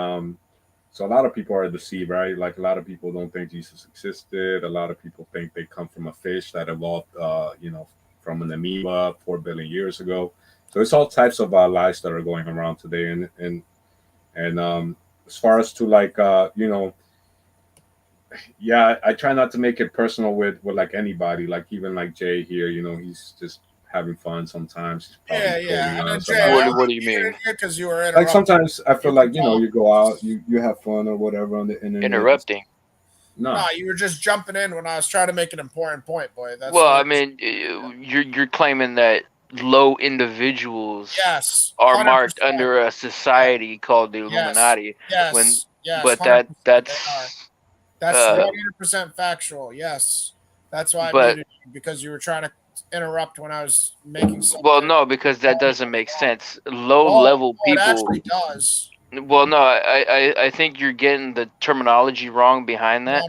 so a lot of people are deceived, right? Like, a lot of people don't think Jesus existed. A lot of people think they come from a fish that evolved, from an amoeba 4 billion years ago. So it's all types of lies that are going around today, and as far as to, like, yeah, I try not to make it personal with like anybody, like even like Jay here. He's just having fun sometimes. He's probably Yeah. quoting And us Jay, about what do you mean? Because you were interrupting. like sometimes I feel You like can talk. you go out, you have fun or whatever on the internet. Interrupting. No, No, you were just jumping in when I was trying to make an important point, boy. That's Well, what I mean, you're claiming that low individuals Yes, are 100%. marked under a society called the Yes, Illuminati, when yes, but 100%. They are. That's uh 100% factual. Yes, that's why I but muted you, because you were trying to interrupt when I was making well, something. no, because that doesn't make sense. Low level It people. actually does. Well, no, I think you're getting the terminology wrong behind No, that.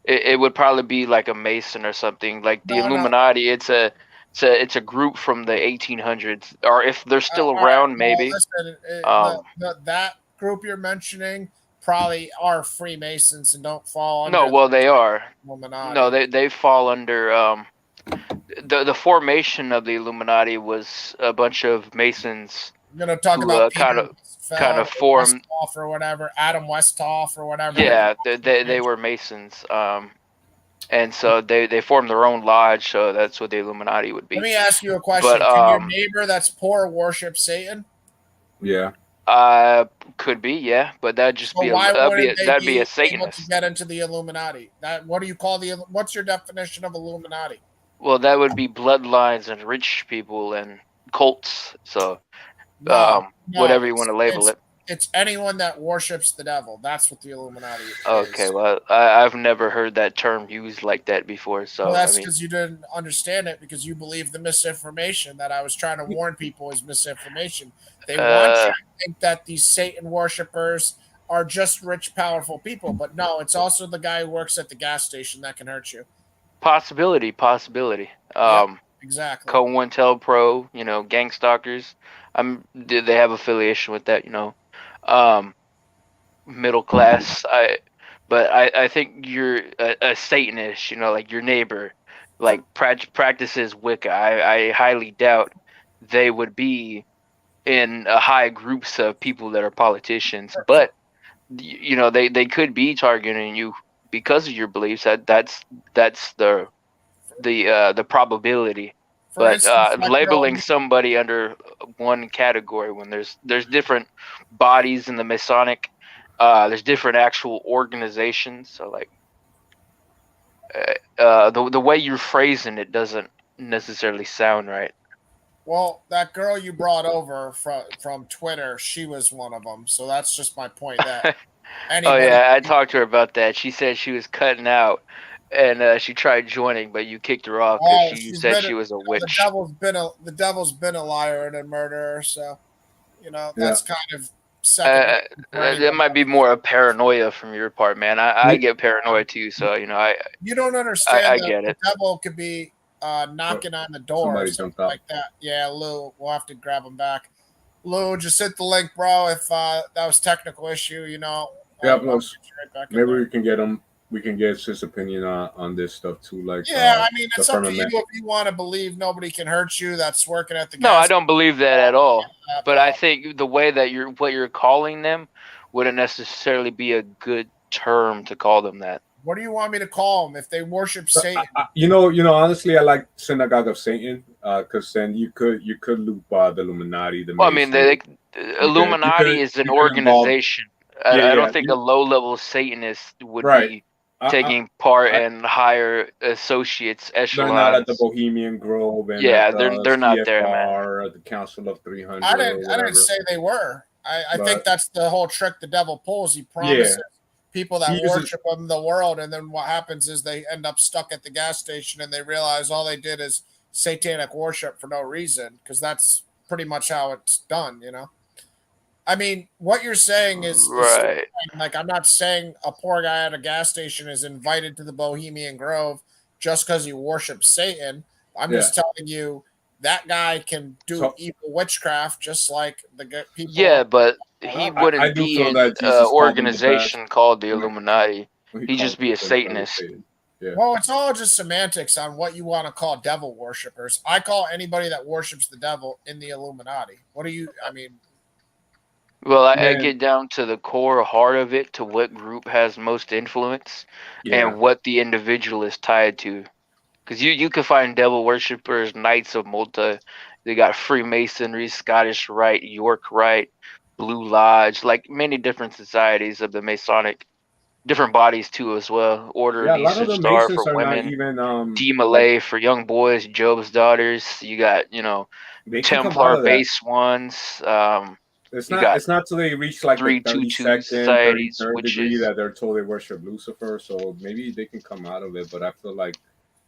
It would probably be like a Mason or something. Like the no. Illuminati, it's a group from the 1800s, or if they're still All right. around, Well, maybe. listen, Um, that group you're mentioning probably are Freemasons and don't fall no, under the well, they are. No, Illuminati. they fall under the formation of the Illuminati was a bunch of Masons I'm gonna talk who about kind Peter of Westphal or formed. Westhoff or whatever, Adam Westhoff or whatever. Yeah, they were Masons. And so they formed their own lodge. So that's what the Illuminati would Let be. me ask you a But question. Can your neighbor that's poor worship Satan? Yeah. Could be, yeah, but that'd just So be why wouldn't they that'd be a be able to Satanist. get into the Illuminati? That what do you call the? What's your definition of Illuminati? Well, that would be bloodlines and rich people and cults. So No, whatever you want to label it. It's anyone that worships the devil. That's what the Illuminati is. Okay, well, I've never heard that term used like that before. So Well, that's I mean, because you didn't understand it because you believe the misinformation that I was trying to warn people is misinformation. They want you to think that these Satan worshippers are just rich, powerful people, but no, it's also the guy who works at the gas station that can hurt you. possibility. Yep, exactly. COINTELPRO, gang stalkers. They have affiliation with that, middle class. I think you're a Satanist, like your neighbor, like practices Wicca. I highly doubt they would be in high groups of people that are politicians, but they could be targeting you because of your beliefs. That's the probability. For But instance, that girl, labeling somebody under one category when there's different bodies in the Masonic, there's different actual organizations. So like the way you're phrasing it doesn't necessarily sound right. well, that girl you brought over from Twitter, she was one of them. So that's just my point. That Oh anybody. yeah, I talked to her about that. She said she was cutting out, and she tried joining, but you kicked her off because Oh, she she's said been she was a the witch. devil's been a liar and a murderer. So Yeah. that's kind of second. That might be more a paranoia from your part, man. I get paranoid too, so You don't understand I that get the it. devil could be knocking on the door or Somebody something jumped out. like that. Yeah, Lou, we'll have to grab him back. Lou, just hit the link, bro. If that was technical issue, Yeah, I'll plus get you right back in maybe there. we can get him. We can get his opinion on this stuff too. Like, Yeah, I mean, the it's up to you firmament. if you want to believe nobody can hurt you. That's working at the No, gas. I don't believe that at all. But I bro. think the way that what you're calling them wouldn't necessarily be a good term to call them that. What do you want me to call them if they worship Satan? Honestly, I like Synagogue of Satan because then you could loop the Illuminati, the Well, I mean, Masons. Illuminati is an you could involve. organization. Yeah, I yeah. don't think a low-level Satanist would Right. be taking part I- in higher associates They're not at the echelons. Bohemian Grove and Yeah, at the they're not there, man. CFR, at the Council of 300 I or didn't whatever. say they were. I But- think that's the whole trick the devil pulls. He promises people that He uses- worship him the world, and then what happens is they end up stuck at the gas station and they realize all they did is satanic worship for no reason, because that's pretty much how it's done, I mean, what you're saying is Right. like, I'm not saying a poor guy at a gas station is invited to the Bohemian Grove just because he worships Satan. I'm just telling you that guy can do evil witchcraft just like the people. Yeah, but he I wouldn't do be feel in that an Jesus called him the organization best. called the Illuminati. He He'd just called be a himself the Satanist. Satan. Yeah. Well, it's all just semantics on what you want to call devil worshippers. I call anybody that worships the devil in the Illuminati. What do you? I mean, Well, I Man. get down to the core heart of it, to what group has most influence Yeah. and what the individual is tied to. Because you can find devil worshippers, Knights of Malta. They got Freemasonry, Scottish Rite, York Rite, Blue Lodge, like many different societies of the Masonic, different bodies too as well. Order Yeah, of a lot of Eastern the Star Masons for are not women, even D like, Malay for young boys, Job's Daughters. You got they can come out Templar of that. base ones. It's You not. got It's not till they reach like the 322 32nd, societies, 33rd degree witches. that they're told they worship Lucifer. So maybe they can come out of it. But I feel like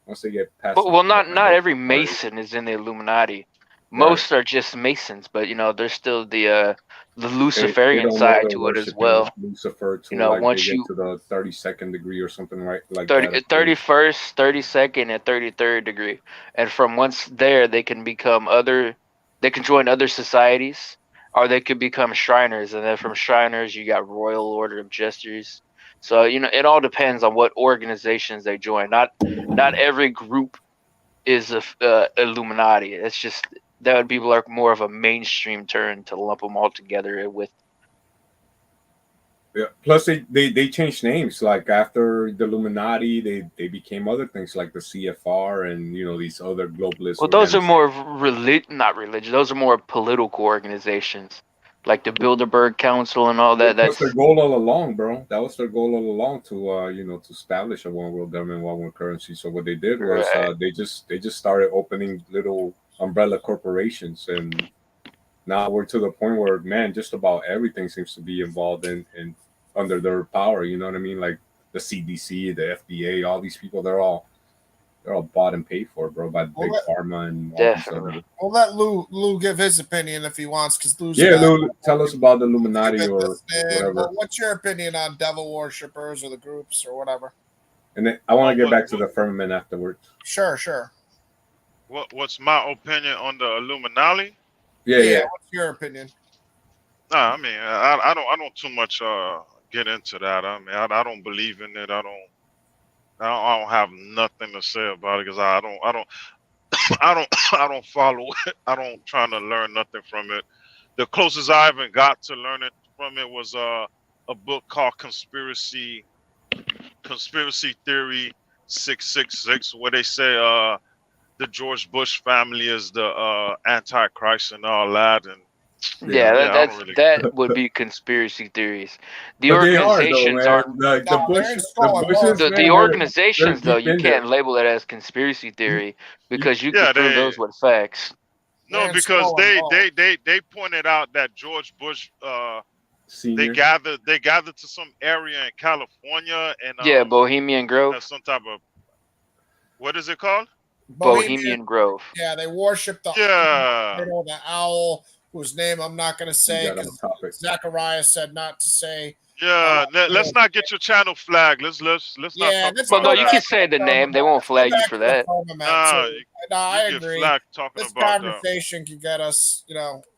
once they get past, Well, not they'll every come out. Mason is in the Illuminati. Right. Most are just Masons, but there's still the They Luciferian don't know side they're to it as worshiping well. Lucifer till like they Once get you to the 32nd degree or something, right? Like 30, that. 31st, 32nd, and 33rd degree, and from once there they can become they can join other societies, or they could become Shriners, and then from Shriners you got Royal Order of Jesters. So it all depends on what organizations they join. Not every group is a Illuminati. It's just That would be like more of a mainstream term to lump them all together with. Yeah. Plus, they changed names. Like after the Illuminati, they became other things like the CFR and these other globalist. Well, those are organizations. more not religious. Those are more political organizations, like the Bilderberg Council and all that. That was That's their goal all along, bro. That was their goal all along to to establish a one world government, one world currency. So what they did was right. they just started opening little umbrella corporations, and now we're to the point where man, just about everything seems to be involved in under their power. You know what I mean? Like the CDC, the FDA, all these people, they're all bought and paid for, bro, by big pharma and all these Definitely. other. We'll let Lou give his opinion if he wants, because Lou's Yeah, a guy. Lou, tell us about the Illuminati You've been or listening. whatever. What's your opinion on devil worshippers or the groups or whatever? And then I want to get What- back to the firmament afterwards. Sure. What's my opinion on the Illuminati? Yeah. What's your opinion? Nah, I mean, I don't too much get into that. I mean, I don't believe in it. I don't have nothing to say about it because I don't I don't follow it. I don't try to learn nothing from it. The closest I even got to learning from it was a book called Conspiracy Theory 666, where they say the George Bush family is the Antichrist and all that, and that would be conspiracy theories. The But they are though, organizations man. aren't. The organizations though, you can't label it as conspiracy theory because you can prove those with facts. No, because they pointed out that George Bush they gathered to some area in California and Bohemian Grove. Some type of, what is it called? Bohemian Grove. Yeah, they worship the owl, whose name I'm not going to say because Zachariah said not to say. Yeah, let's not get your channel flagged. Let's not talk about that. You can say the name. They won't flag you for that. I agree. This conversation can get us,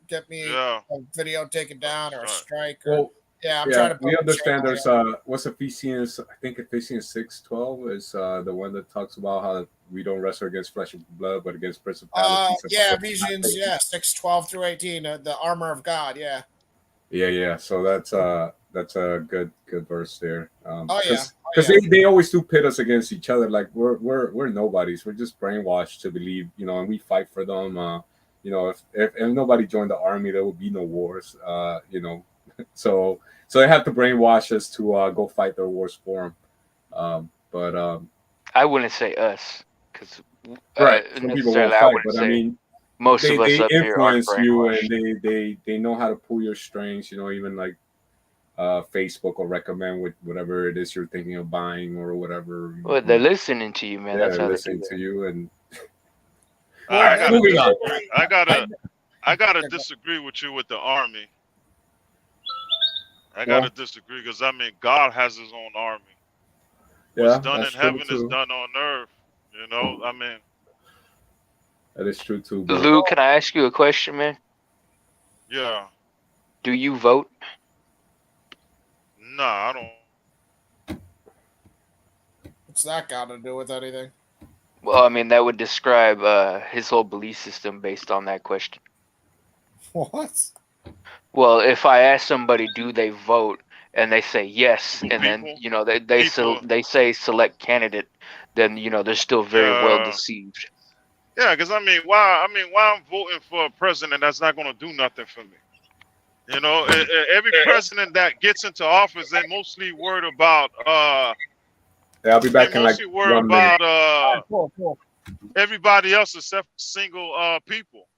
get me a video taken down or a strike. Or, I'm trying to. We understand there's what's Ephesians? I think Ephesians 6:12 is the one that talks about how we don't wrestle against flesh and blood, but against principalities. Ephesians 6:12 through 18, the armor of God. Yeah. So that's a good verse there. Because they always do pit us against each other. Like we're nobodies. We're just brainwashed to believe, and we fight for them. If nobody joined the army, there would be no wars. So they have to brainwash us to go fight their wars for them. But I wouldn't say us, because some people won't fight. But I mean, most of us they up here are influence you, and they know how to pull your strings. Even like Facebook will recommend with whatever it is you're thinking of buying or whatever. Well, they're listening to you, man. That's they're how listening to you. And I gotta disagree with you with the army. I gotta disagree because I mean God has His own army. What's done in heaven is done on earth. I mean. That is true too. Bro. Lou, can I ask you a question, man? Yeah. Do you vote? Nah, I don't. What's that got to do with anything? Well, I mean, that would describe his whole belief system based on that question. What? Well, if I ask somebody, do they vote, and they say yes, and then they say select candidate, then they're still very well deceived. Yeah, because I mean, why I'm voting for a president that's not going to do nothing for me? Every president that gets into office, they mostly worried about. I'll be back in like 1 minute. Cool. Everybody else except single people.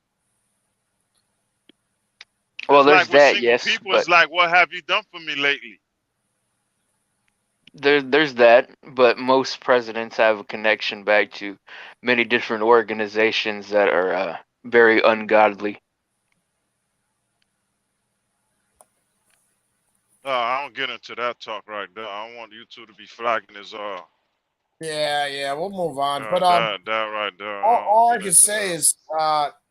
Well, there's that, yes. People is like, what have you done for me lately? There's that, but most presidents have a connection back to many different organizations that are very ungodly. I don't get into that talk right there. I don't want you two to be flagging his Yeah, we'll move on. But that right there. All I can say is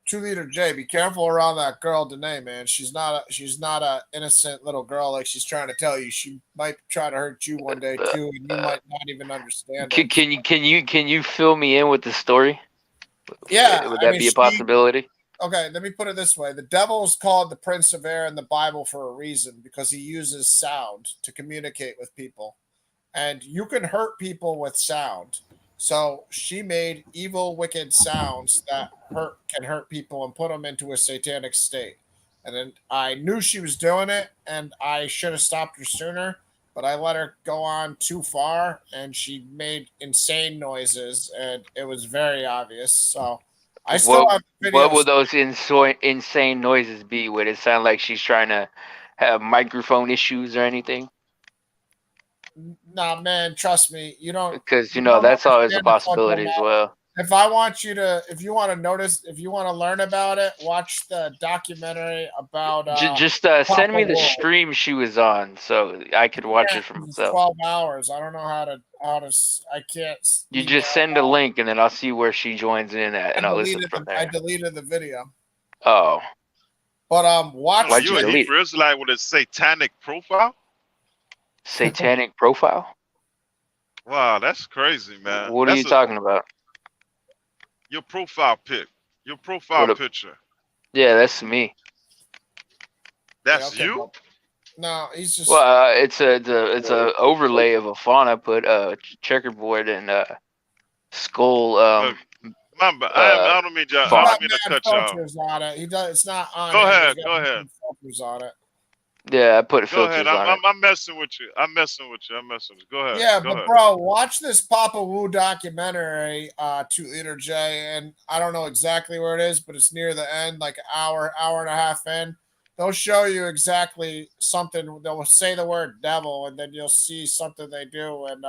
2 Liter J, be careful around that girl Danae, man. She's not a innocent little girl like she's trying to tell you. She might try to hurt you one day too, and you might not even understand. Can you fill me in with the story? Yeah, would that be a possibility? okay, let me put it this way. The devil is called the prince of air in the Bible for a reason because he uses sound to communicate with people. And you can hurt people with sound. So she made evil, wicked sounds that can hurt people and put them into a satanic state. And then I knew she was doing it, and I should have stopped her sooner, but I let her go on too far, and she made insane noises, and it was very obvious. So I still What have what videos. would those insane noises be? Would it sound like she's trying to have microphone issues or anything? Nah, man, trust me, Because you don't that's always a understand the possibility as fundamental. well. If I want you to, if you want to notice, if you want to learn about it, watch the documentary about Just Papa send me the Wolf. stream she was on so I could watch Yeah, it for it's myself. 12 hours. I don't know I can't You email. just send a link and then I'll see where she joins in at, and I'll listen from I there. deleted the video. Oh, But watch. Why'd You you a delete Hebrew Israelite with a satanic profile? satanic profile? Wow, that's crazy, man. What are you That's talking about? your profile pic, your profile What? picture. Yeah, that's me. Yeah, That's okay, you. bro. No, he's just. Well, it's a overlay of a font I put checkerboard and skull I don't mean to. He's I font. got don't mean to mad cut you off. filters on it. He does. It's not on Go him. He's ahead. got Go ahead. filters on it. Yeah, I put Go ahead. filters on it. I'm messing with you. I'm messing with you. I'm messing with you. Go ahead. Yeah, Go but ahead. bro, watch this Papa Wu documentary, 2 Liter J, and I don't know exactly where it is, but it's near the end, like an hour and a half in. They'll show you exactly something. They'll say the word devil, and then you'll see something they do, and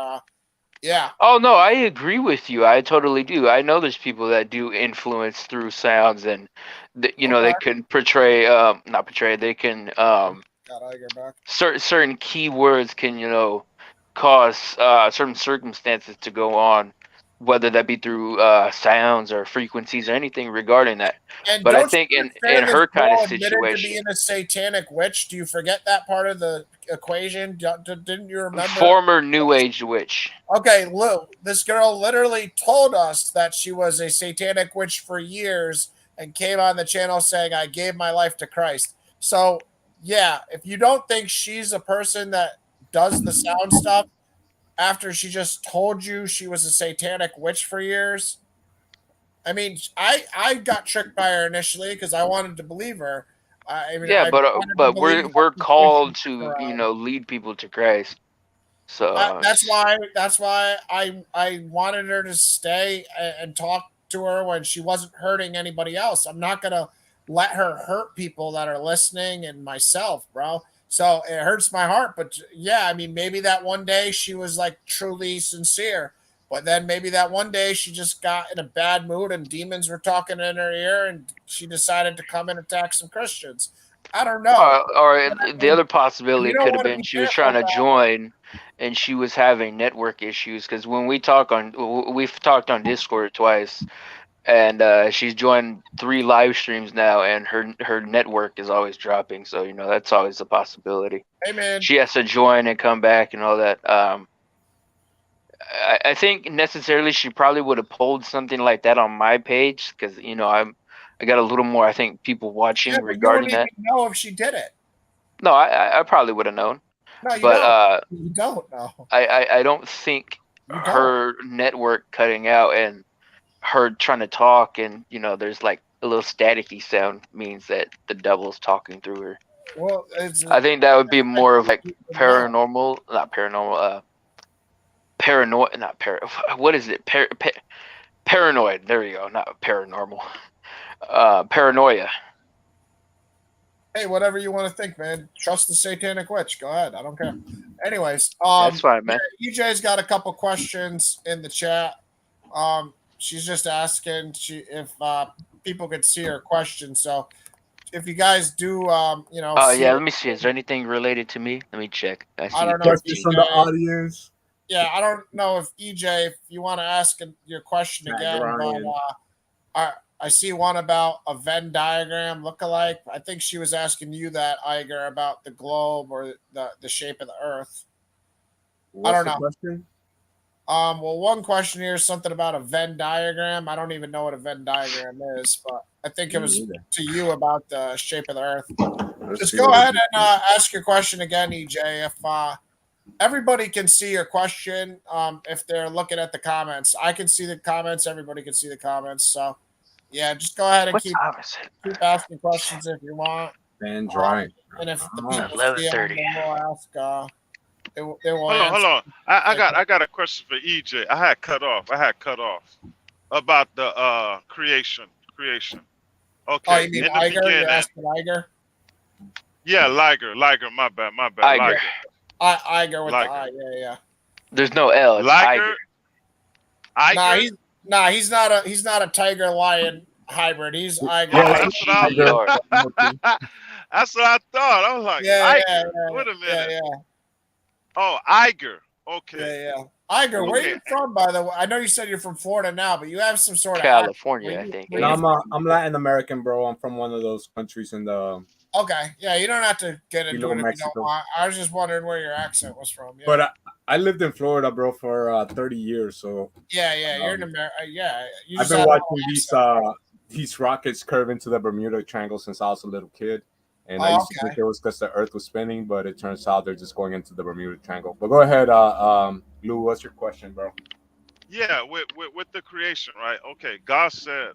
yeah. Oh no, I agree with you. I totally do. I know there's people that do influence through sounds, and they Okay. can portray, not portray. They can Got Iger back. certain keywords can cause certain circumstances to go on, whether that be through sounds or frequencies or anything regarding that. And But I don't think you in consider this her kind of girl admitted to situation, being a satanic witch? Do you forget that part of the equation? Didn't you remember? former New Age witch. Okay, look, this girl literally told us that she was a satanic witch for years and came on the channel saying, I gave my life to Christ. So, yeah, if you don't think she's a person that does the sound stuff after she just told you she was a satanic witch for years, I mean, I got tricked by her initially because I wanted to believe her. I mean, Yeah, I wanted to but believe we're that she called was to around. lead people to Christ. So That's why I wanted her to stay and talk to her when she wasn't hurting anybody else. I'm not gonna let her hurt people that are listening and myself, bro. So it hurts my heart, but yeah, I mean, maybe that one day she was like truly sincere, but then maybe that one day she just got in a bad mood and demons were talking in her ear, and she decided to come and attack some Christians. I don't know. or But I the mean, other possibility you don't could have want to been be she was trying careful to about. join and she was having network issues, because when we've talked on Discord twice, and she's joined 3 live streams now, and her network is always dropping, so that's always a possibility. Hey man, She has to join and come back and all that. I think necessarily she probably would have pulled something like that on my page, because I got a little more, I think, people watching yeah, but you don't regarding even that. know if she did it. No, I probably would have known, No, you but don't. You don't know. I don't think You don't. her network cutting out and her trying to talk, and there's like a little staticky sound, means that the devil's talking through her. Well, it's. I think that would be more of like You would know. paranormal, not paranormal, paranoid, not what is it? Paranoid. There you go. Not paranormal. Paranoia. Hey, whatever you want to think, man. Trust the satanic witch. Go ahead. I don't care. Anyways, That's fine, man. EJ's got a couple questions in the chat. She's just asking if people could see her question. So if you guys do, see Yeah. her, Let me see. Is there anything related to me? Let me check. I see. I don't know if Questions from the EJ, audience. yeah, I don't know if EJ, if you want to ask your question Matt again, Ryan. but I see one about a Venn diagram lookalike. I think she was asking you that, Iger, about the globe or the shape of the Earth. What's don't the know. question? Well, one question here is something about a Venn diagram. I don't even know what a Venn diagram is, but I think it Me was neither. to you about the shape of the Earth. Let's Just see go what ahead it and is. ask your question again, EJ. If everybody can see your question, if they're looking at the comments, I can see the comments. Everybody can see the comments. So, yeah, just go ahead and What keep time is it? asking questions if you want. Van dry. And if the Oh. people see them, 11:30. they will ask. They will Hold on, answer. hold on. I got a question for EJ. I had cut off about the creation. Oh, Okay, you mean in the Iger? You're beginning. asking Iger? Yeah, Liger. My bad. Iger. Iger with the Liger. I. Yeah. There's no L. It's Iger. Liger. He's not a tiger lion hybrid. He's Iger. Oh, Yeah, that's what IGR. that's what I thought. I was like, Liger. Wait a minute. Yeah. Oh, Iger. Okay. Yeah. Iger, where are Okay. you from, by the way? I know you said you're from Florida now, but you have some sort of California, accent. I think. Where No, you- I'm Latin American, bro. I'm from one of those countries in the Okay, yeah, you don't have to get into below it if you don't Mexico. want. I was just wondering where your accent was from. Yeah, But I lived in Florida, bro, for 30 years. So you're in America. Yeah, you I've just been had a watching little these rockets curve into the Bermuda Triangle since I was a little kid. And I Oh, used to think it was because the Earth was spinning, but it turns out they're just going into the Bermuda Triangle. But go ahead, Lou. What's your question, bro? Yeah, with the creation, right? Okay, God said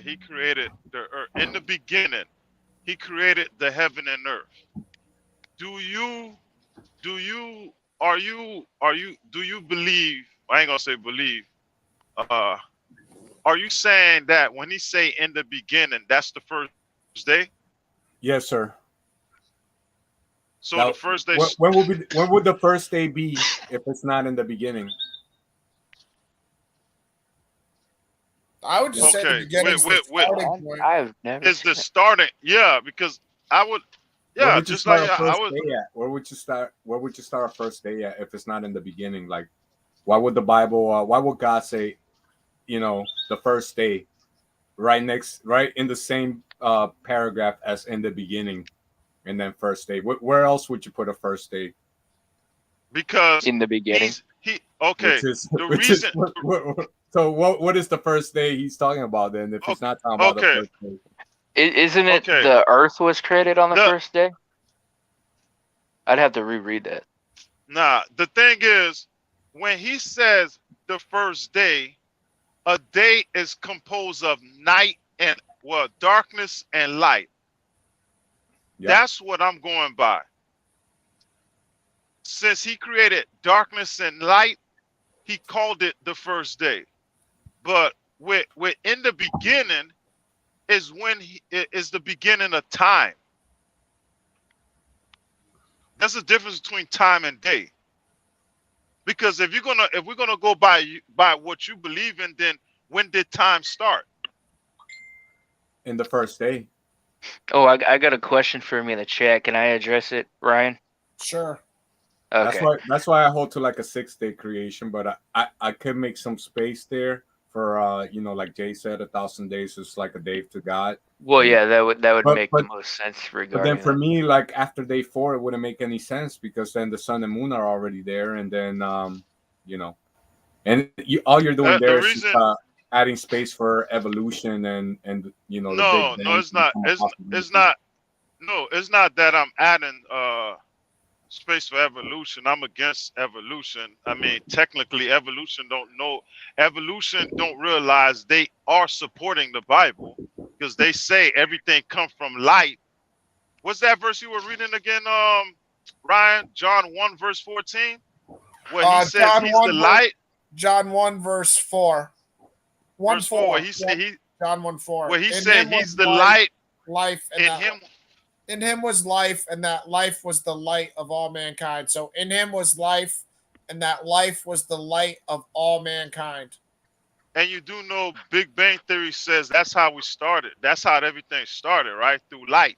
He created the earth in the beginning. He created the heaven and earth. Do you believe? I ain't gonna say believe. Are you saying that when He say in the beginning, that's the first day? Yes, sir. So Now, the first day. when would the first day be if it's not in the beginning? I would just say the Okay, beginning's the starting point. I've never is seen the it. starting? Yeah, because I would. Where Yeah, would you just start like a I first would. day at? Where would you start? Where would you start a first day at if it's not in the beginning? Like, why would the Bible? Why would God say, the first day, right in the same paragraph as in the beginning, and then first day? Where else would you put a first day? Because In the beginning. okay. Which is The which reason. is so what is the first day he's talking about then? If he's not talking about the Okay. first day. Isn't it Okay. the Earth was created on the The- first day? I'd have to reread that. Nah, the thing is, when He says the first day, a day is composed of night and darkness and light. Yeah. That's what I'm going by. Since He created darkness and light, He called it the first day. But with in the beginning is when it is the beginning of time. There's a difference between time and day. Because if we're gonna go by what you believe in, then when did time start? In the first day. Oh, I got a question for me in the chat. Can I address it, Ryan? Sure. Okay. That's why I hold to like a 6-day creation, but I could make some space there for like Jay said, 1,000 days is like a day to God. Well, yeah, that would make the But most sense But regarding then for that. me, like after day 4, it wouldn't make any sense because then the sun and moon are already there, and then and all you're doing The there is reason- just, adding space for evolution and the Big No, Bang. it's not. It's not. No, it's not that I'm adding space for evolution. I'm against evolution. I mean, technically, evolution don't realize they are supporting the Bible because they say everything comes from light. What's that verse you were reading again, Ryan? John 1 verse 14, where He says John He's 1 the light. John 1 verse 4. 1 Verse 4. 4. He said John 1 4. where He In said him He's was the light. life, and In that, Him. in Him was life, and that life was the light of all mankind. So in Him was life, and that life was the light of all mankind. And you do know Big Bang Theory says that's how we started. That's how everything started, right? Through light.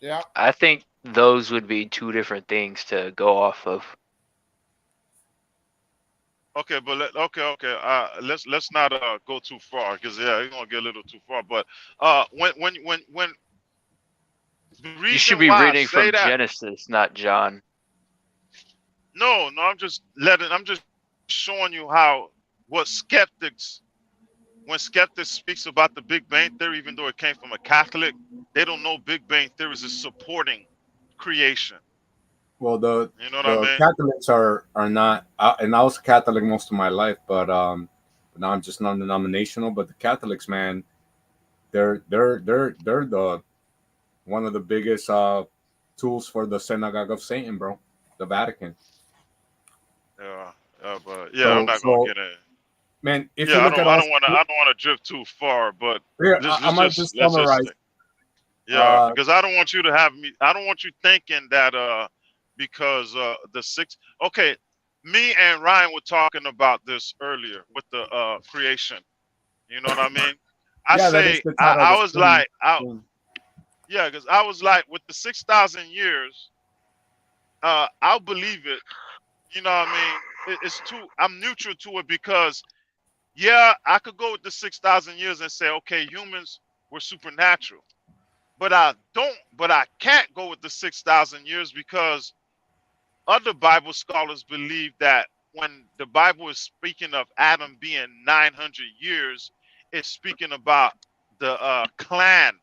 Yeah. I think those would be two different things to go off of. Okay, but let's not go too far because it's gonna get a little too far. But when the reason You should be why reading I say from that, Genesis, not John. No, I'm just showing you how what skeptics, when skeptics speaks about the Big Bang Theory, even though it came from a Catholic, they don't know Big Bang Theory is supporting creation. Well, You know what I the mean? Catholics are not, and I was Catholic most of my life, but now I'm just non-denominational. But the Catholics, man, they're the one of the biggest tools for the synagogue of Satan, bro. The Vatican. Yeah, but yeah, I'm So not gonna get in. man, if you Yeah, look at I us, don't wanna drift too far, but here I let's might just just summarize. stick. Yeah, Uh, because I don't want you to have me. I don't want you thinking that because the six. Okay, me and Ryan were talking about this earlier with the creation. You know what I mean? yeah, that is the title of the I was stream. like yeah, because I was like with the 6,000 years, I'll believe it. You know what I mean? It's too. I'm neutral to it because yeah, I could go with the 6,000 years and say okay, humans were supernatural. But I don't. But I can't go with the 6,000 years because other Bible scholars believe that when the Bible is speaking of Adam being 900 years, it's speaking about the clan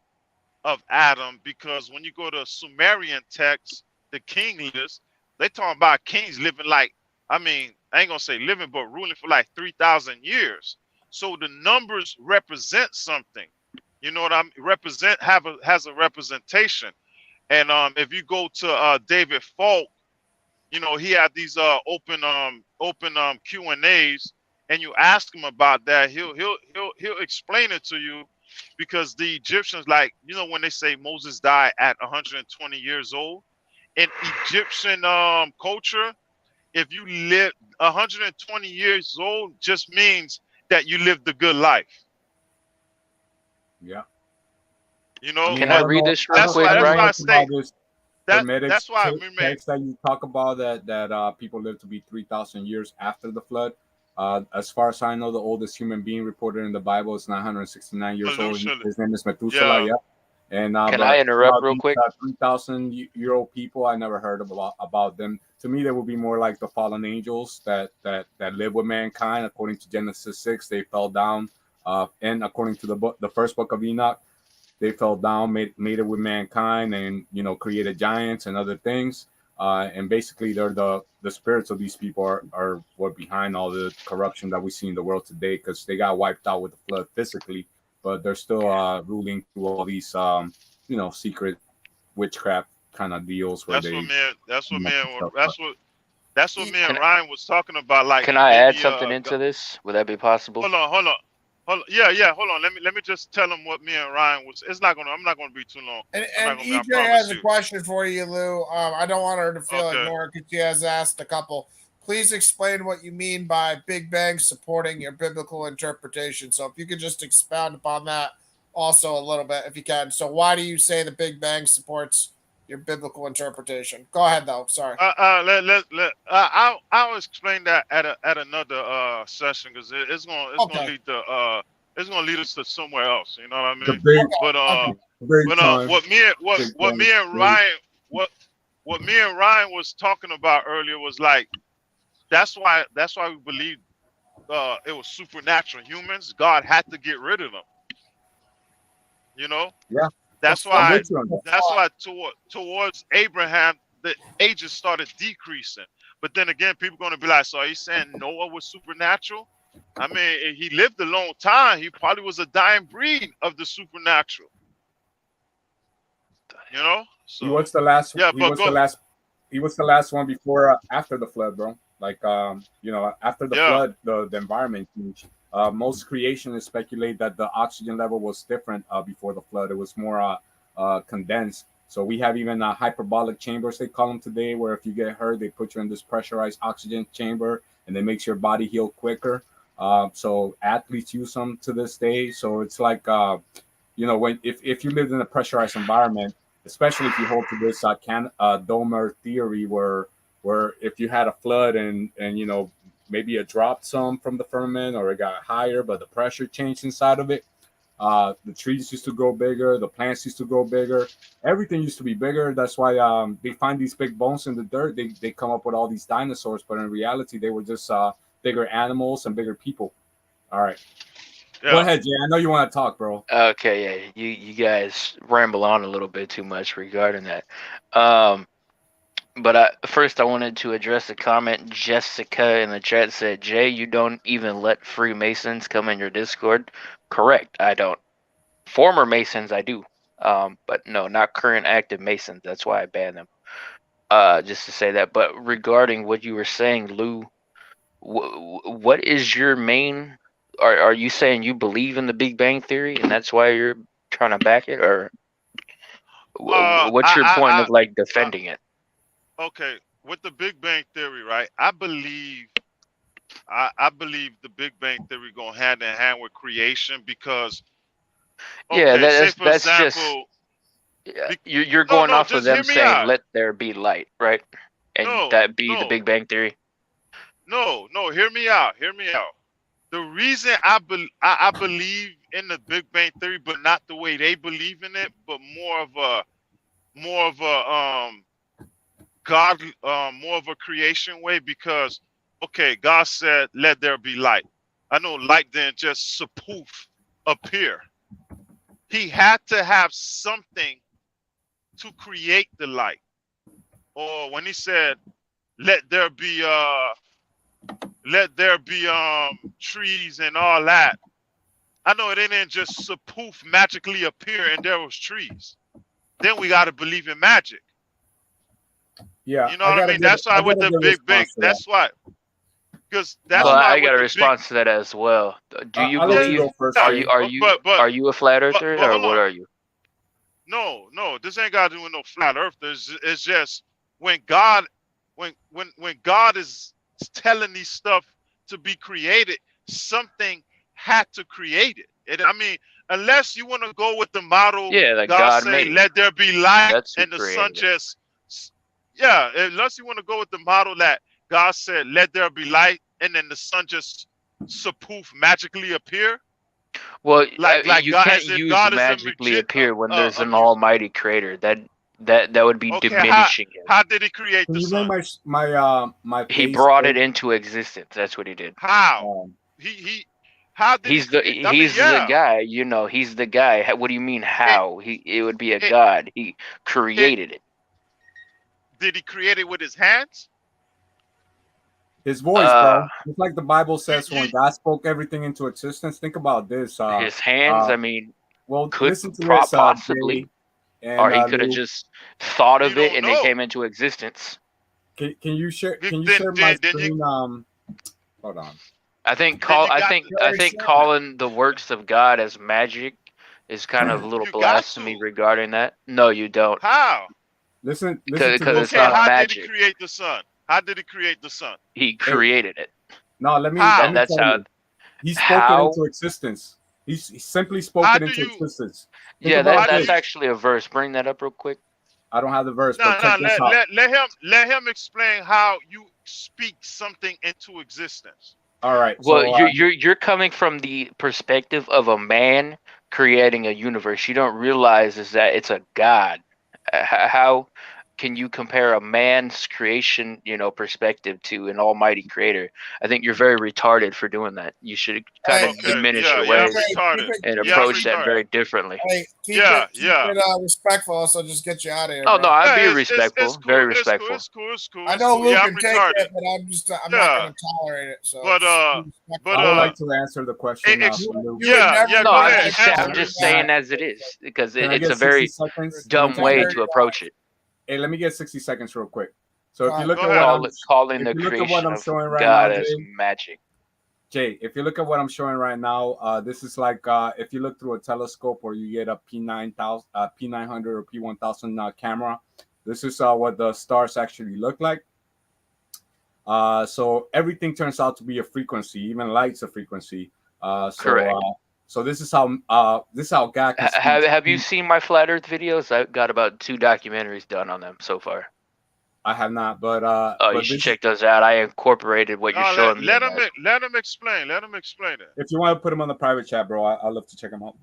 of Adam. Because when you go to Sumerian texts, the king list, they talking about kings living like, I mean, I ain't gonna say living, but ruling for like 3,000 years. So the numbers represent something. You know what I'm represent has a representation. And if you go to David Falk, you know, he had these open Q&As, and you ask him about that, he'll explain it to you, because the Egyptians, like, you know, when they say Moses died at 120 years old, in Egyptian culture, if you live 120 years old, just means that you lived a good life. Yeah. You know, Can I read this real quick, I don't that's know why Ryan? I much say about this that. Hermetic That's why we made. text that you talk about that people live to be 3,000 years after the flood. As far as I know, the oldest human being reported in the Bible is 969 years old. Solution. His name is Methuselah. Yeah. Yeah. And Can but I interrupt about real these quick? 3,000-year-old people, I never heard about them. To me, they would be more like the fallen angels that live with mankind. According to Genesis 6, they fell down. And according to the first book of Enoch, they fell down, made it with mankind, and created giants and other things. And basically, they're the spirits of these people are what behind all the corruption that we see in the world today, because they got wiped out with the flood physically, but they're still ruling through all these secret witchcraft kind of deals where That's what they me. That's what me. stuff. That's what me Can and Ryan was talking about. Like can I add maybe something into this? Would that be possible? hold on. Yeah. Hold on. Let me just tell him what me and Ryan was. It's not gonna. I'm not gonna be too long. And I EJ promise has a you. question for you, Lou. I don't want her to feel Okay. ignored because she has asked a couple. Please explain what you mean by Big Bang supporting your biblical interpretation. So if you could just expound upon that also a little bit, if you can. So why do you say the Big Bang supports your biblical interpretation? Go ahead, though. Sorry. I'll explain that at another session, because it's gonna Okay. lead to it's gonna lead us to somewhere else. You know what I mean? Debate, But debate time. what me and Ryan what me and Ryan was talking about earlier was like, that's why we believe it was supernatural humans. God had to get rid of them. You know? Yeah. That's I'm why with you on that. towards Abraham the ages started decreasing. But then again, people are gonna be like, so are you saying Noah was supernatural? I mean, he lived a long time. He probably was a dying breed of the supernatural. You know? So He was the last. yeah, He but was the go. last. He was the last one before after the flood, bro. Like after the Yeah. flood, the environment changed. Most creationists speculate that the oxygen level was different before the flood. It was more condensed. So we have even hyperbolic chambers, they call them today, where if you get hurt, they put you in this pressurized oxygen chamber, and it makes your body heal quicker. So athletes use them to this day. So it's like when if you lived in a pressurized environment, especially if you hold to this Domer theory, where if you had a flood and maybe it dropped some from the firmament or it got higher, but the pressure changed inside of it. The trees used to grow bigger, the plants used to grow bigger, everything used to be bigger. That's why they find these big bones in the dirt. They come up with all these dinosaurs, but in reality, they were just bigger animals and bigger people. All right. Yeah. Go ahead, Jay. I know you want to talk, bro. Okay, yeah, you guys ramble on a little bit too much regarding that. But first I wanted to address a comment Jessica in the chat said, Jay, you don't even let Freemasons come in your Discord. Correct, I don't. Former Masons I do. But no, not current active Masons. That's why I banned them. Just to say that. But regarding what you were saying, Lou, what is your main? Are you saying you believe in the Big Bang Theory and that's why you're trying to back it, or what's your point of like defending it? Okay, with the Big Bang Theory, right? I believe the Big Bang Theory go hand in hand with creation because Yeah, say for that's example, just you're going off of just hear them me saying out. "Let there be light," right? And that be the Big Bang Theory. No, hear me out. Hear me out. The reason I believe in the Big Bang Theory, but not the way they believe in it, but more of a God, more of a creation way, because okay, God said, "Let there be light." I know light didn't just poof appear. He had to have something to create the light. Or when he said, "Let there be trees and all that," I know it didn't just poof magically appear and there was trees. Then we got to believe in magic. Yeah, You know what I mean? That's why with the Big Bang, that's why. Because that's well, why I got a response to that as well. Do you I'll let believe? you go first, Are Jay. you a flat earther, but or hold what on. are you? No, this ain't got to do with no flat earthers. It's just when God is telling these stuff to be created, something had to create it. I mean, unless you want to go with the model, Yeah, like God God say, made it. "Let there be light," That's who and the sun created it. just, yeah. Unless you want to go with the model that God said, "Let there be light," and then the sun just poof magically appear. Well, Like you God, can't as if use God is magically appear when there's an a almighty creator. That would be okay. diminishing him. How did he create Can the you bring sun? my He base? brought it into existence. That's what he did. How? Um, How did he He's the create? I mean, he's the yeah. guy. You know, he's the guy. What do you mean It, how? It would be a it, god. He it, created it. did he create it with his hands? his voice, bro. Just like the Bible says, You, when God spoke everything into existence. Think about this. His hands. I mean, Well, could listen to this, possibly, Jay and or he could have Lou. just thought you of it don't and it know. came into existence. Can you share? Can you Then share my you. screen? Hold on. I think Then you got You already said calling the works of God as magic is kind of a little you got blasphemy to. regarding that. No, you don't, How? Listen because to this. it's Okay, not how did he magic. create the sun? How did he create the sun? He Hey, created it. no, let me How? That's tell how. you. He spoke it How? into existence. He simply spoke How it do into you? existence. Think Yeah, about How do that's you? this. actually a verse. Bring that up real quick. I don't have the verse, but No, check this out. let him explain how you speak something into existence. All right. Well, So you're coming from the perspective of a man creating a universe. You don't realize is that it's a god. How can you compare a man's creation, perspective to an almighty creator? I think you're very retarded for doing that. You should kind of Okay, diminish yeah, your I'm ways retarded. and Yeah, I'm approach that retarded. very differently. Hey, keep Yeah, it respectful. So just get you out of here, Oh bro. no, I'd Yeah, be it's respectful, cool. very It's cool. respectful. It's cool. It's cool. I It's know cool. Luke Yeah, can I'm take retarded. it, but I'm not Yeah, going to tolerate it. So but just be respectful. I would like to answer the question. ex- Lou. You would yeah, never No, go do I'm ahead. that. just Answer I'm it. just saying as it is because Can I it's get a 60 very seconds? dumb Can I way hear to you approach it. Hey, let me get 60 seconds real quick. So if you out? look Go at ahead. what Calling if the you look at what creation I'm of showing right now, God as Jay, magic. if you look at what I'm showing right now, this is like if you look through a telescope or you get a P900 or P1000 camera, this is what the stars actually look like. So everything turns out to be a frequency, even light's a frequency. Correct. So this is how God can speak. Have you seen my flat Earth videos? I've got about 2 documentaries done on them so far. I have not, but You should check those out. I incorporated what you're No, showing me. let him explain. Let him explain it. if you want to put them on the private chat, bro, I'd love to check them out.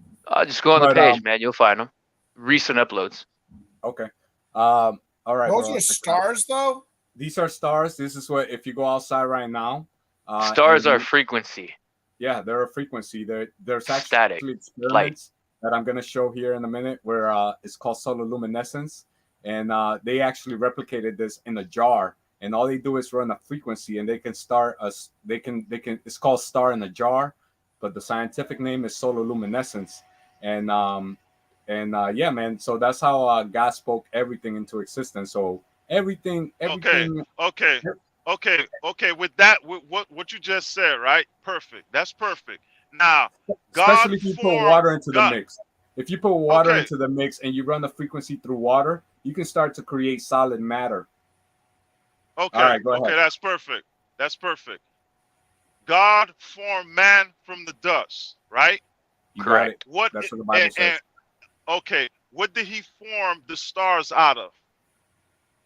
Just go on the page, man. You'll find them. Recent uploads. Okay. All right. Those bro, are stars, though. These are stars. This is what if you go outside right now, Stars are and frequency. yeah, they're a frequency. There's Static, actually experiments that I'm going to show here in a minute where it's called solar luminescence, and they actually replicated this in a jar, and all they do is run a frequency, and they can start us. They can. It's called star in a jar, but the scientific name is solar luminescence, and yeah, man. So that's how God spoke everything into existence. So everything. Okay, okay. With that, with what you just said, right? Perfect. That's perfect. Now, God Especially if you put formed water into the God. mix. If you put water Okay, into the mix and you run the frequency through water, you can start to create solid matter. All okay, right, go okay. ahead. That's perfect. That's perfect. God formed man from the dust, right? You Correct. got it. What? That's what the Bible says. Okay, what did he form the stars out of?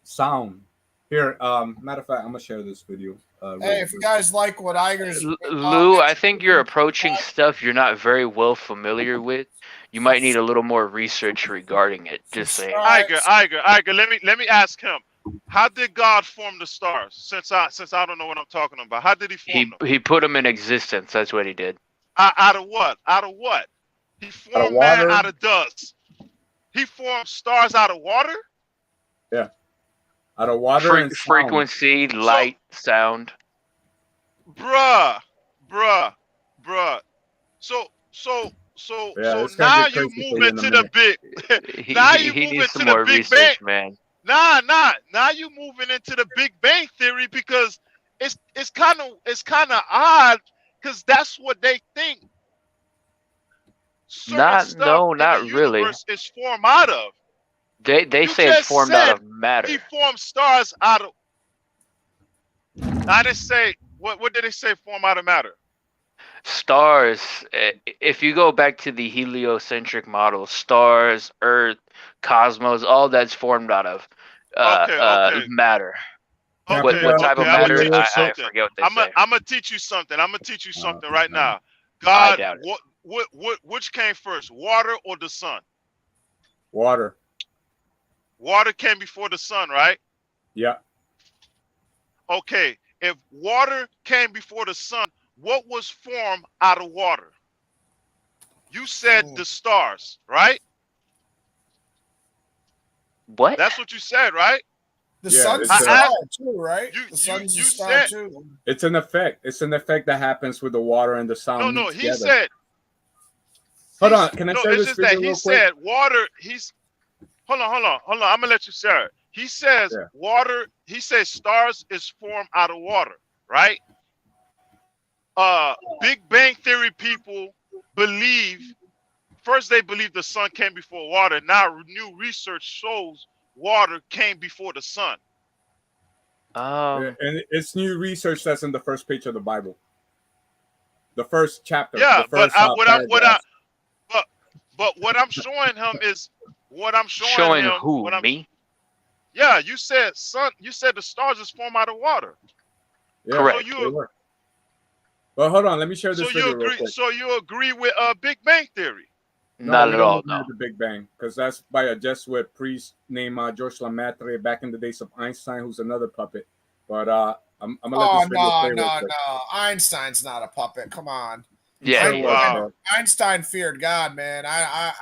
Sound. Here, matter of fact, I'm gonna share this video. Hey, if you guys like what Iger's Lou, I think you're approaching stuff you're not very well familiar with. You might need a little more research regarding it. Just saying. Iger. Let me ask him. How did God form the stars? Since I don't know what I'm talking about. How did he form them? He put them in existence. That's what he did. Out of what? Out of what? He formed man water. out of dust. He formed stars out of water? Yeah. Out of water and sound. Frequency, light, sound. Bruh. So Yeah, it's gonna now get you crazy move for you in a into the minute. big now you He move needs into some the more Big Bang. research, man. Nah. Now you moving into the Big Bang theory because it's kind of odd because that's what they think. Certain stuff No, in the not really. universe is formed out of. They You say it's just formed out said of matter. He formed stars out of. I didn't say what did they say form out of matter? Stars, if you go back to the heliocentric model, stars, Earth, cosmos, all that's formed out of Okay. matter. Can I What put type of I'm gonna matter? teach you I something. forget what they I'm say. gonna teach you something. I'm gonna teach you something right no. now. I God, doubt it. which came first, water or the sun? Water. Water came before the sun, right? Yeah. Okay. If water came before the sun, what was formed out of water? You said the stars, right? What? That's what you said, right? The Yeah, sun's it's, a star too, right? You The sun's you a star said too. It's an effect. It's an effect that happens with the water and the sound. no. meet He together. said. Hold on. Can I No, share it's this just video that he real quick? said water. Hold on. I'm gonna let you share it. He says Yeah. water. He says stars is formed out of water, right? Big Bang Theory people believe first they believe the sun came before water. Now new research shows water came before the sun. And it's new research that's in the first page of the Bible. The first chapter. Yeah, The first but what I'm showing him is what I'm showing him. Who? Me? Yeah, you said sun. You said the stars is formed out of water. Yeah, Correct. they were. Well, hold on. Let me share this So video you real agree? quick. So you agree with Big Bang Theory? Not we at don't all. agree No. with the Big Bang because that's by a Jesuit priest named George Lemaitre back in the days of Einstein, who's another puppet. But I'm gonna let this video play real quick. No. Einstein's not a puppet. Come on. Yeah. He was, bro. Einstein feared God, man.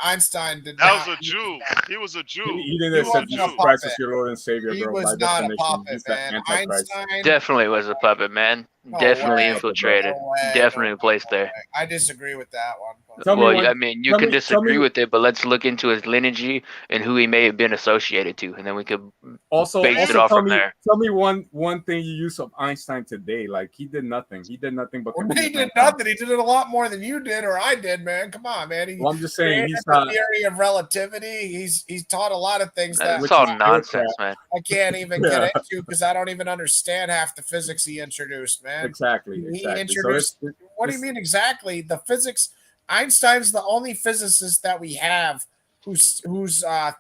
Einstein did That not. was a Jew. He was a Jew. He didn't He accept wasn't a Jesus Christ as puppet. your Lord and Savior, He bro. was By not a definition, puppet, he's the man. Antichrist. Einstein Definitely was a puppet, man. No Definitely way. infiltrated. No way, Definitely no way, placed no there. way. I disagree with that one. But Tell me Well, one- I mean, you tell can me- tell disagree me- with it, but let's look into his lineage and who he may have been associated to, and then we could Also, base it off tell from me, there. tell me one thing you use of Einstein today. Like he did nothing. He did nothing but. he confuse did mankind. nothing. He did it a lot more than you did or I did, man. Come on, man. He Well, I'm just saying created he's the not. theory of relativity. He's taught a lot of things that It's all is nonsense, man. I can't even Yeah. get into because I don't even understand half the physics he introduced, man. Exactly. He So introduced. What do you mean exactly? The physics. Einstein's the only physicist that we have whose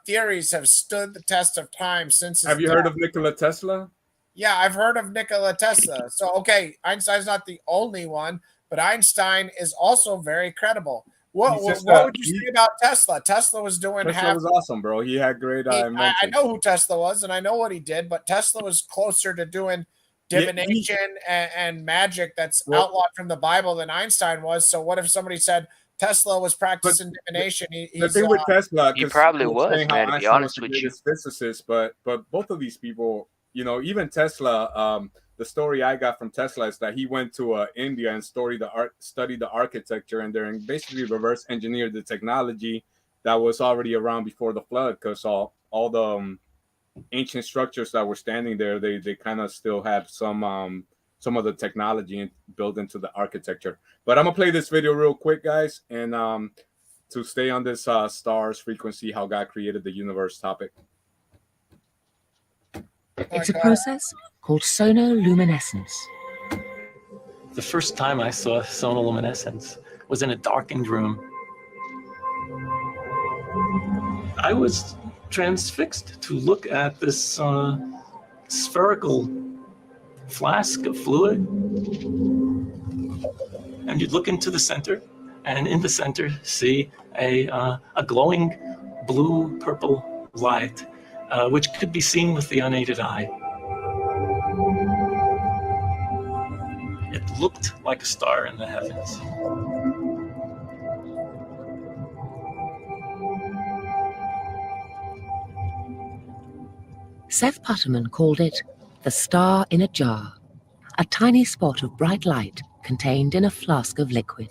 theories have stood the test of time since. Have you heard of Nikola Tesla? Yeah, I've heard of Nikola Tesla. So okay, Einstein's not the only one, but Einstein is also very credible. What would you say about Tesla? Tesla was doing Tesla was awesome, bro. He had great inventions. I know who Tesla was, and I know what he did, but Tesla was closer to doing divination and magic that's outlawed from the Bible than Einstein was. So what if somebody said Tesla was practicing divination? The thing with Tesla, He because probably you're was, saying how man, to be Einstein was honest the with you. greatest physicist, but both of these people, you know, even Tesla, the story I got from Tesla is that he went to India and studied the architecture, and then basically reverse engineered the technology that was already around before the flood, because all the ancient structures that were standing there, they kind of still had some of the technology built into the architecture. But I'm gonna play this video real quick, guys, and to stay on this stars frequency, how God created the universe topic. It's a process called sonoluminescence. The first time I saw sonoluminescence was in a darkened room. I was transfixed to look at this spherical flask of fluid. And you'd look into the center, and in the center see a glowing blue-purple light, which could be seen with the unaided eye. It looked like a star in the heavens. Seth Putterman called it the star in a jar, a tiny spot of bright light contained in a flask of liquid.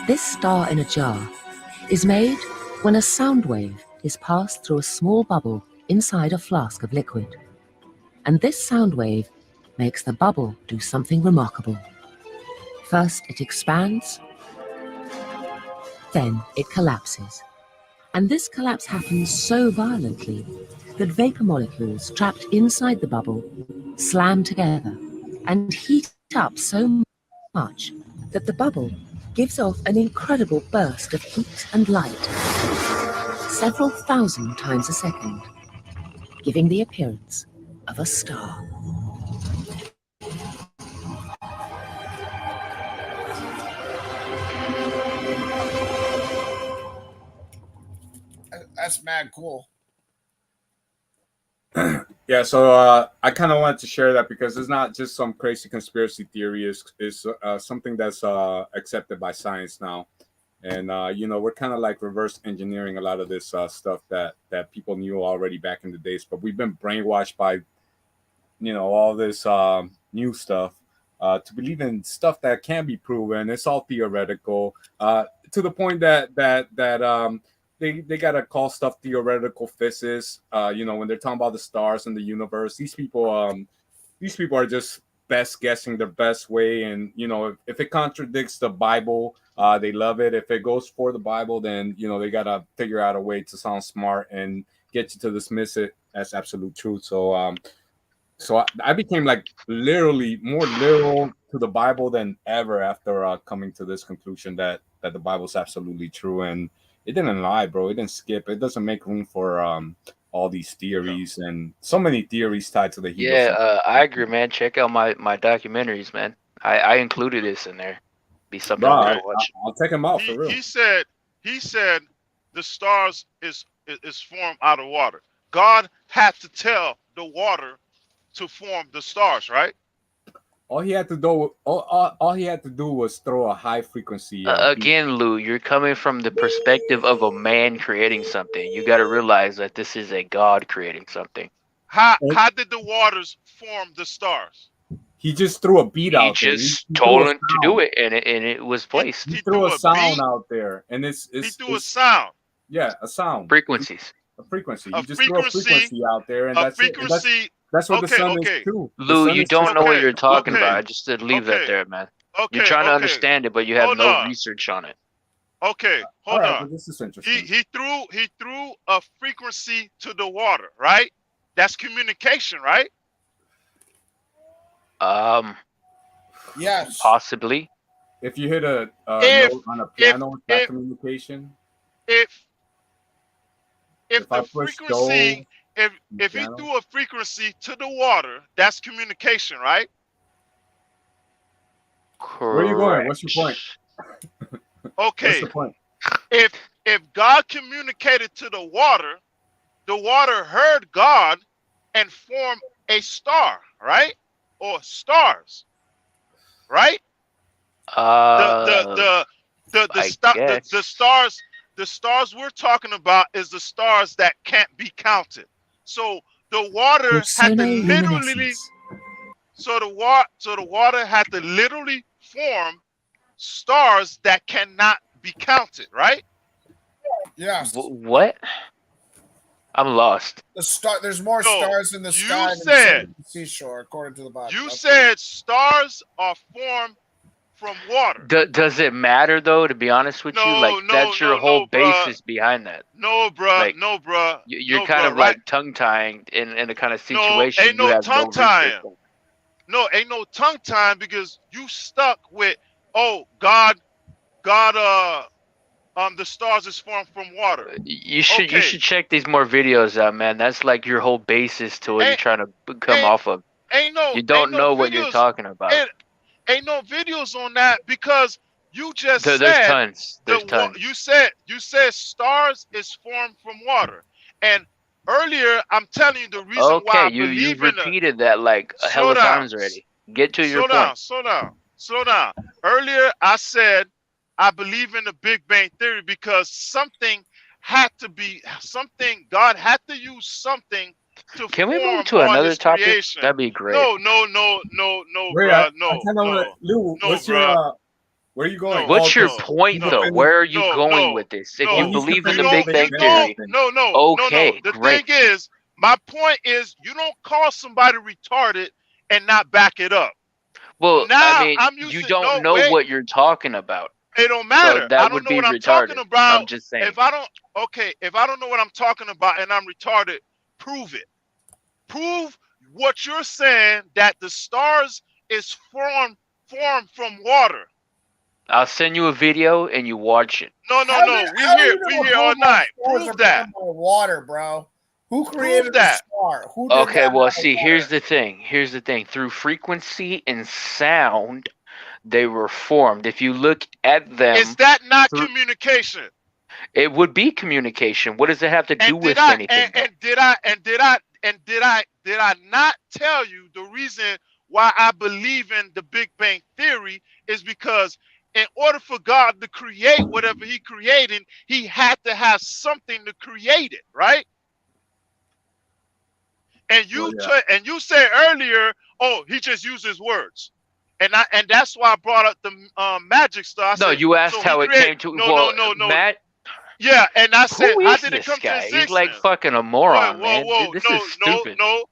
This star in a jar is made when a sound wave is passed through a small bubble inside a flask of liquid. And this sound wave makes the bubble do something remarkable. First it expands, then it collapses. And this collapse happens so violently that vapor molecules trapped inside the bubble slam together and heat up so much that the bubble gives off an incredible burst of heat and light, several thousand times a second, giving the appearance of a star. That's mad cool. Yeah, so I kind of wanted to share that because it's not just some crazy conspiracy theory. It's something that's accepted by science now. And, you know, we're kind of like reverse engineering a lot of this stuff that people knew already back in the days. But we've been brainwashed by, you know, all this new stuff to believe in stuff that can be proven. It's all theoretical to the point that they gotta call stuff theoretical physics. You know, when they're talking about the stars and the universe, these people are just best guessing the best way. And you know, if it contradicts the Bible, they love it. If it goes for the Bible, then you know they gotta figure out a way to sound smart and get you to dismiss it as absolute truth. So I became like literally more literal to the Bible than ever after coming to this conclusion that the Bible's absolutely true. And it didn't lie, bro. It didn't skip. It doesn't make room for all these theories and so many theories tied to the Hebrew. Yeah, I agree, man. Check out my documentaries, man. I included this in there. Be something Bro, to watch. I'll take him out for real. He said the stars is formed out of water. God had to tell the water to form the stars, right? All he had to do was throw a high frequency. Again, Lou, you're coming from the perspective of a man creating something. You got to realize that this is a God creating something. How did the waters form the stars? He just threw a beat out there. He just told him to do it, and it was placed. He threw a sound out there, and he threw a sound. Yeah, a sound. Frequencies. A frequency. He just threw a frequency out there, and that's it. That's what the sun is too. Lou, you don't know what you're talking about. I just said leave that there, man. You're trying to understand it, but you have no research on it. Okay, hold on. This is interesting. He threw a frequency to the water, right? That's communication, right? Yes. Possibly. If you hit a note on a piano, is that communication? If the frequency, if he threw a frequency to the water, that's communication, right? Correct. Where are you going? What's your point? Okay. What's the point? If if God communicated to the water heard God and formed a star, right? Or stars, right? I guess. The stars we're talking about is the stars that can't be counted. So the water had to literally so the water had to literally form stars that cannot be counted, right? Yes. What? I'm lost. There's more No, stars in the you sky said- than the seashore, according to the Bible. You said stars are formed from water. Does it matter though? To be honest with you, like that's your whole basis behind that. No, bruh. Like, no, bruh. You're no, kind bruh, of right? like tongue tying in a kind of situation ain't you no have no tongue tying. research on. No, ain't no tongue tying because you stuck with God the stars is formed from water. You should check these more videos out, man. That's like your whole basis to what you're trying to come off of. You don't know what you're talking about. Ain't no videos on that because you just said there's tons. There's tons. You said stars is formed from water, and earlier I'm telling you the reason why I believe you've in repeated that like a hell of times already. Get to your point. Slow down. Earlier I said I believe in the Big Bang Theory because God had to use something to Can we form move to all another his topic? creation. That'd be great. No, Wait, bruh. Lou, No, what's bruh. your where are you going? What's your point though? Where are you going with this? If you believe in the Big Bang Theory, no. Okay, The great. thing is, my point is, you don't call somebody retarded and not back it up. Well, Now, I mean, I'm you using- don't no, know wait. what you're talking about. It don't matter. So that I don't would know be what I'm retarded. talking about. I'm just saying. If I don't know what I'm talking about and I'm retarded, prove it. Prove what you're saying that the stars is formed from water. I'll send you a video and you watch it. No. We here all night. Prove that. Water, bro. Who created that. the star? Who did Okay, that well, out of see, water? here's the thing. Through frequency and sound, they were formed. If you look at them, Is that not communication? It would be communication. What does it have to do with anything? And did I not tell you the reason why I believe in the Big Bang Theory is because in order for God to create whatever he created, he had to have something to create it, right? And you said earlier, he just uses words. And that's why I brought up the magic stuff. You asked how it came to no. Matt. Yeah, and I said, who how is did it this come guy? to existence? He's like fucking a moron, man. This no, is stupid. No.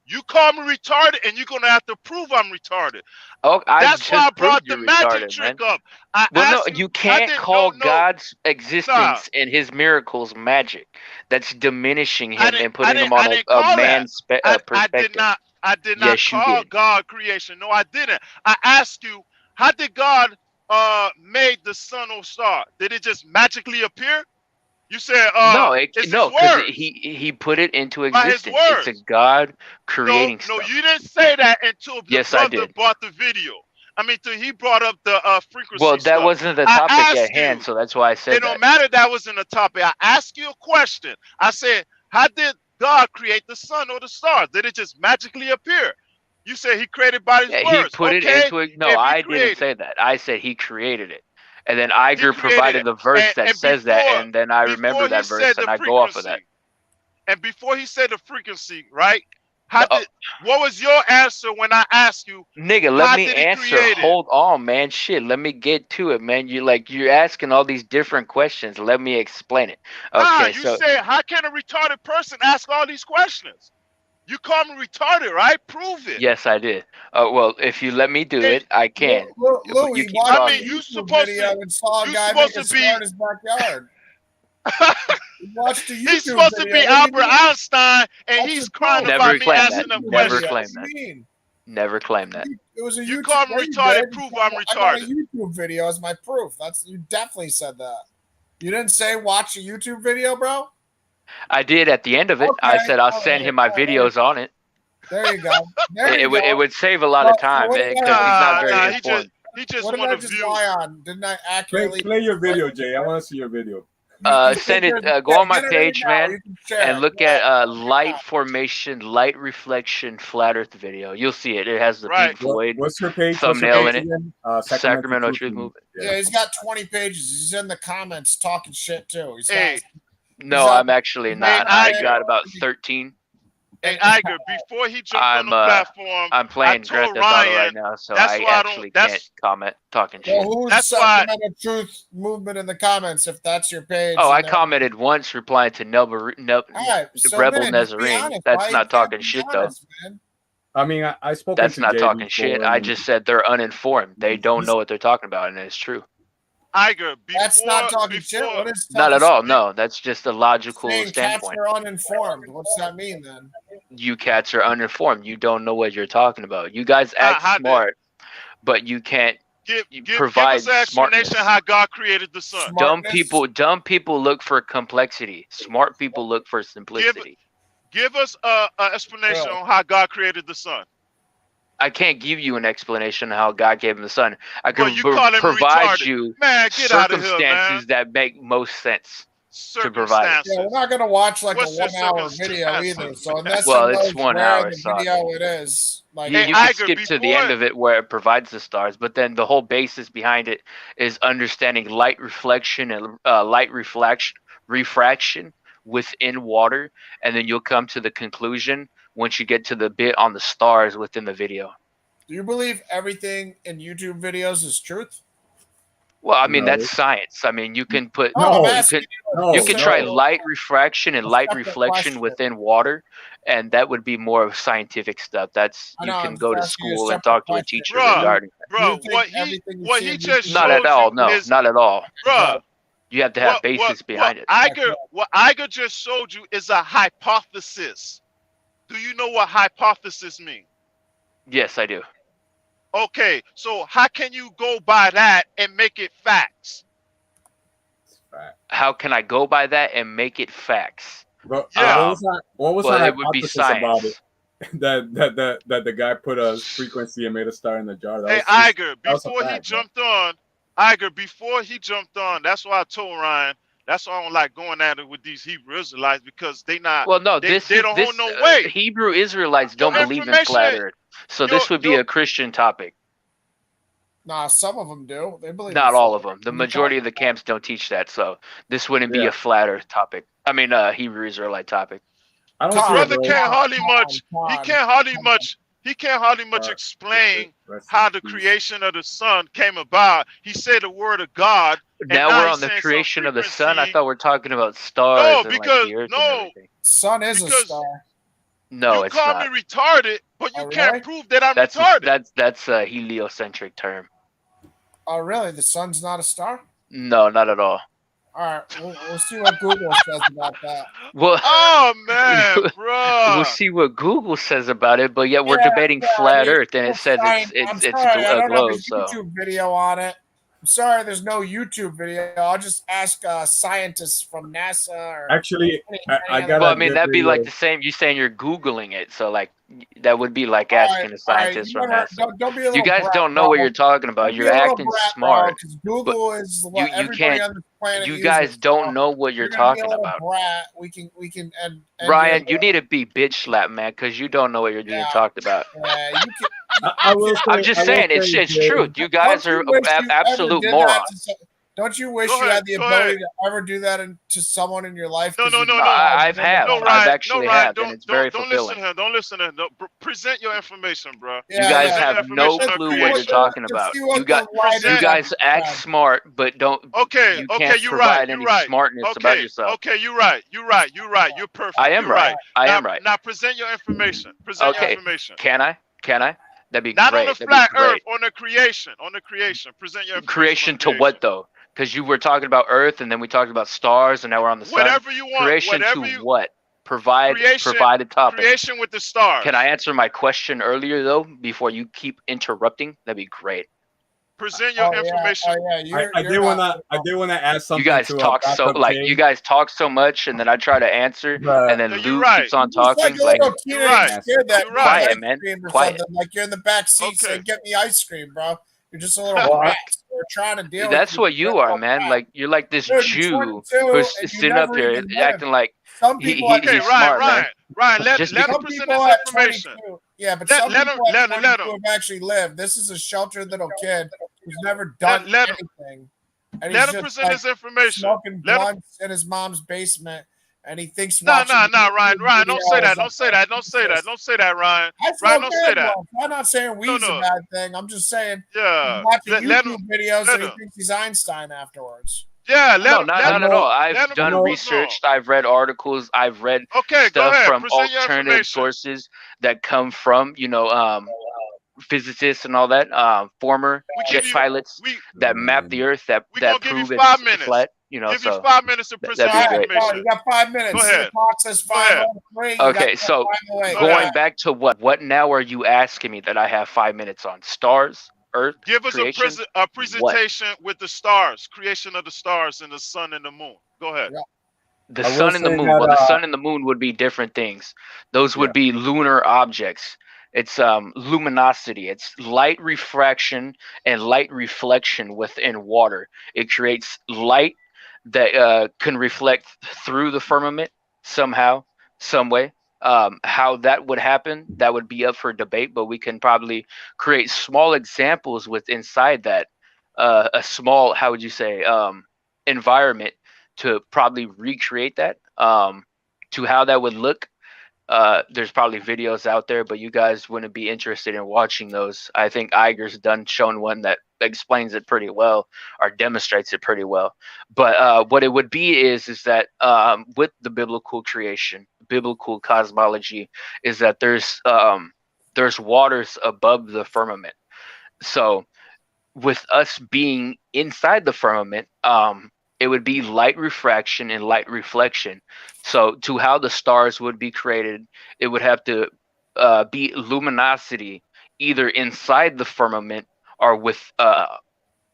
You call me retarded, and you're gonna have to prove I'm retarded. Oh, that's why I brought the magic trick up. You can't call God's existence and his miracles magic. That's diminishing him and putting him on a man's perspective. I did not call God creation. No, I didn't. I asked you, how did God made the sun or star? Did it just magically appear? You said no, because he put it into existence. It's a God creating stuff. No, you didn't say that until the brother brought the video. Till he brought up the frequency. Well, that wasn't the topic at hand, so that's why I said it don't matter that wasn't a topic. I asked you a question. I said, how did God create the sun or the stars? Did it just magically appear? You said he created by his words. He put it into it. No, I didn't say that. I said he created it. And then Iger provided the verse that says that, and then I remember that verse, and I go off of that. And before he said the frequency, right? What was your answer when I asked you? Nigga, let me answer. Hold on, man. Shit, let me get to it, man. You're asking all these different questions. Let me explain it. Okay, you said, how can a retarded person ask all these questions? You call me retarded, right? Prove it. Yes, I did. Well, if you let me do it, I can. Louis, you supposed to and saw a guy make a star in his backyard. He's supposed to be Albert Einstein, and he's crying about me asking him questions. Never claimed that. It was a YouTube. You call me retarded, prove I'm retarded. I got a YouTube video as my proof. You definitely said that. You didn't say watch a YouTube video, bro? I did at the end of it. Okay. I said I'll send him my videos on it. There you go. It would save a lot of time because he's not very informed. He just What did want I to just view. lie on? Didn't I accurately Play your video, Jay. I want to see your video. Send it. Go on my Get it right page, now. man, You can share and it. look Go ahead. at light formation, light reflection, flat Earth video. You'll see it. It has the Right. Pink Floyd What's her page? thumbnail in it. Again? Sacramento Truth Movement. Yeah, he's got 20 pages. He's in the comments talking shit too. He's Hey, No, I'm actually not. I Iger. got about 13. Hey, Iger, before he jumped on the platform, I'm playing I Grand told Theft Auto Ryan, right now, so that's I why I actually don't. can't comment talking shit. Well, who's That's why- Sacramento Truth Movement in the comments if that's your page? Oh, I and then- commented once replying to All right, so Rebel man, just be Nazarene. honest. That's Why you not can't talking be shit, honest, man? I mean, I spoke. That's to not Jay talking before, shit. I and just said they're uninformed. They don't know what they're talking about, and it's true. Iger, before, That's not talking shit. What is Not talking at all. shit? No, that's just a logical Saying cats standpoint. are uninformed. What's that mean then? You cats are uninformed. You don't know what you're talking about. You guys act how smart, but you can't give provide us an explanation smartness. how God created the sun. Dumb people look for complexity. Smart people look for simplicity. Give us an explanation on how God created the sun. I can't give you an explanation of how God gave him the sun. I can you call him provide retarded. you Man, get out of here, circumstances man. that make most sense to provide. Yeah, we're not gonna watch like What's a your 1 hour video either. circumstances, So unless Well, he it's knows 1 where hour, the so video it is, like You can Iger, skip to the before- end of it where it provides the stars, but then the whole basis behind it is understanding light reflection and refraction within water, and then you'll come to the conclusion once you get to the bit on the stars within the video. do you believe everything in YouTube videos is truth? Well, I mean No. that's science. I mean you can put No, I'm you asking can you. you can try light refraction and light Separate reflection question. within water, and that would be more of scientific stuff. That's I you know, can I'm go to just asking you a school and separate talk to a question. teacher Bruh. regarding that. Bro, Do you think what he everything you see he in just YouTube- Not at showed all. you No, is, not at all. bruh, You have to have basis behind it. What Iger just showed you is a hypothesis. Do you know what hypothesis means? Yes, I do. Okay, so how can you go by that and make it facts? How can I go by that and make it facts? But Yeah. what was Well, the it would be hypothesis about science. it? that the guy put a frequency and made a star in the jar. That Hey, was just- Iger, that was a before he fact, jumped on, Iger, before he jumped on, that's why I told Ryan, that's why I don't like going at it with these Hebrew Israelites because they not. Well, no, they don't hold no weight. Hebrew Israelites don't Your believe in flat information- Earth, so this would be a Christian topic. Nah, some of them do. They believe. Not in all flat of them. The Earth. majority of the camps don't teach that, so this wouldn't be Yeah. a flat Earth topic. I mean, Hebrew Israelite topic. I don't Tom, see it, Brother bro. can't hardly much. He Tom, can't hardly much. He can't hardly much explain Rest in how the peace. creation of the sun came about. He said the word of God. and Now we're he's on the saying some creation of the sun. I frequency. thought we're talking about stars No, and because- like the Earth no. and everything. Sun is a Because- star. No, you it's call not. me retarded, but you Oh, can't really? prove that I'm That's retarded. that's a heliocentric term. Oh, really? The sun's not a star? No, not at all. All right, we'll see what Google says about that. Well, Oh man, bro. we'll see what Google says about it, but yet we're Yeah, debating yeah, I flat mean, Earth, and it says I'm it's sorry, I a don't have globe. a So YouTube video on it. I'm sorry, there's no YouTube video. I'll just ask scientists from NASA or Actually, I any got. well, I other- mean that'd be like the same. You saying you're Googling it, so like that would be like asking a scientist you from never- NASA. don't be a You little guys brat, don't know bro. what you're talking Don't about. be You're a little acting brat, smart. bro, 'cause Google is what you everybody can't- on this planet You uses, guys bro. don't know what you're gonna be a talking little about. Brat. We can and Ryan, you need to be bitch slapped, man, because you don't know what you're being Yeah. talked about. Yeah, you can. I will say, I'm just I will saying, it's say, Jay, truth. You guys Don't are you wish you ever absolute did that morons. to don't you wish Go you ahead, had the go ability ahead. to ever do that to someone in your life? No, 'Cause no, you no, don't no. I've had. No, I've Ryan. actually no, Ryan. have, and it's very don't fulfilling. listen to him. Don't listen to him. Present your information, bro. You guys yeah. have no Information of clue what you're creation. talking Let's about. see what You got the writers you guys have act said. smart, but don't. Okay, You okay, can't you're provide right. any You're right. smartness about Okay, yourself. okay, you're right. You're right. You're right. You're perfect. I am You're right. I am now, right. Now present your information. Present your Okay. information. Can I? Can I? That'd be Not great. on the That'd flat be great. Earth, on the creation. On the creation. Present your information. Creation on to what though? Because you were talking about Earth, and then we talked about stars, and now we're on the sun. Whatever you want. Creation Whatever to you. what? Provide a topic. Creation with the stars. Can I answer my question earlier though, before you keep interrupting? That'd be great. Present your information. I did wanna add something. You guys to talk so backup like Jay. you guys talk so much, and then I try to answer, and then No, you're Luke right. keeps on It's like talking. a Like, little teenager right. scared that You're ice right. Quiet, man. cream or Quiet. something. Like you're in the back seat Okay. saying, "Get me ice cream, bro." You're just a little Well, rat. We're trying to deal with That's you. what you You're a are, little man. rat. Like you're like this Dude, you're Jew 22 who's and you sitting up never here even lived. acting like Some people at Okay, he's smart, man. Ryan, let Just him some present people his at information. 22, yeah, but Let some him people at 22 let him have actually lived. This is a sheltered little kid who's never done let him anything, and he's let him just present like his information. smoking Let him. blunts in his mom's basement, and he thinks No, watching Ryan, YouTube don't say that. videos Don't say that. Don't say that. Don't say that, Ryan. I Ryan, smoke don't say good that. blunts. I'm not saying weed's a No. bad thing. I'm just saying he's Yeah. watching Let him. YouTube videos Let and he him. thinks he's Einstein afterwards. Yeah, no, let not him. at all. I've Let him done prove research. wrong. I've read articles. I've read Okay, go stuff ahead. from Present your alternative information. sources that come from, physicists and all that, former We jet give you. pilots We that map the Earth, that gonna give you prove 5 it's minutes. flat. Give you So 5 minutes to present that'd your be great. information. You got 5 minutes. Go See, the ahead. clock says Go ahead. 5:03. Okay, so going back to what now are you asking me that I have 5 minutes on? Stars, Earth, Give us creation? a presentation with the stars, creation of the stars and the sun and the moon. Go ahead. The I will sun and the say moon. that, Well, the sun and the moon would be different things. Those would be lunar objects. It's luminosity. It's light refraction and light reflection within water. It creates light that can reflect through the firmament somehow, some way. How that would happen, that would be up for debate, but we can probably create small examples with inside that a small, how would you say, environment to probably recreate that, to how that would look. There's probably videos out there, but you guys wouldn't be interested in watching those. I think Iger's shown one that explains it pretty well or demonstrates it pretty well. But what it would be is that with the biblical creation, biblical cosmology, is that there's waters above the firmament. So with us being inside the firmament, it would be light refraction and light reflection. So to how the stars would be created, it would have to be luminosity either inside the firmament or with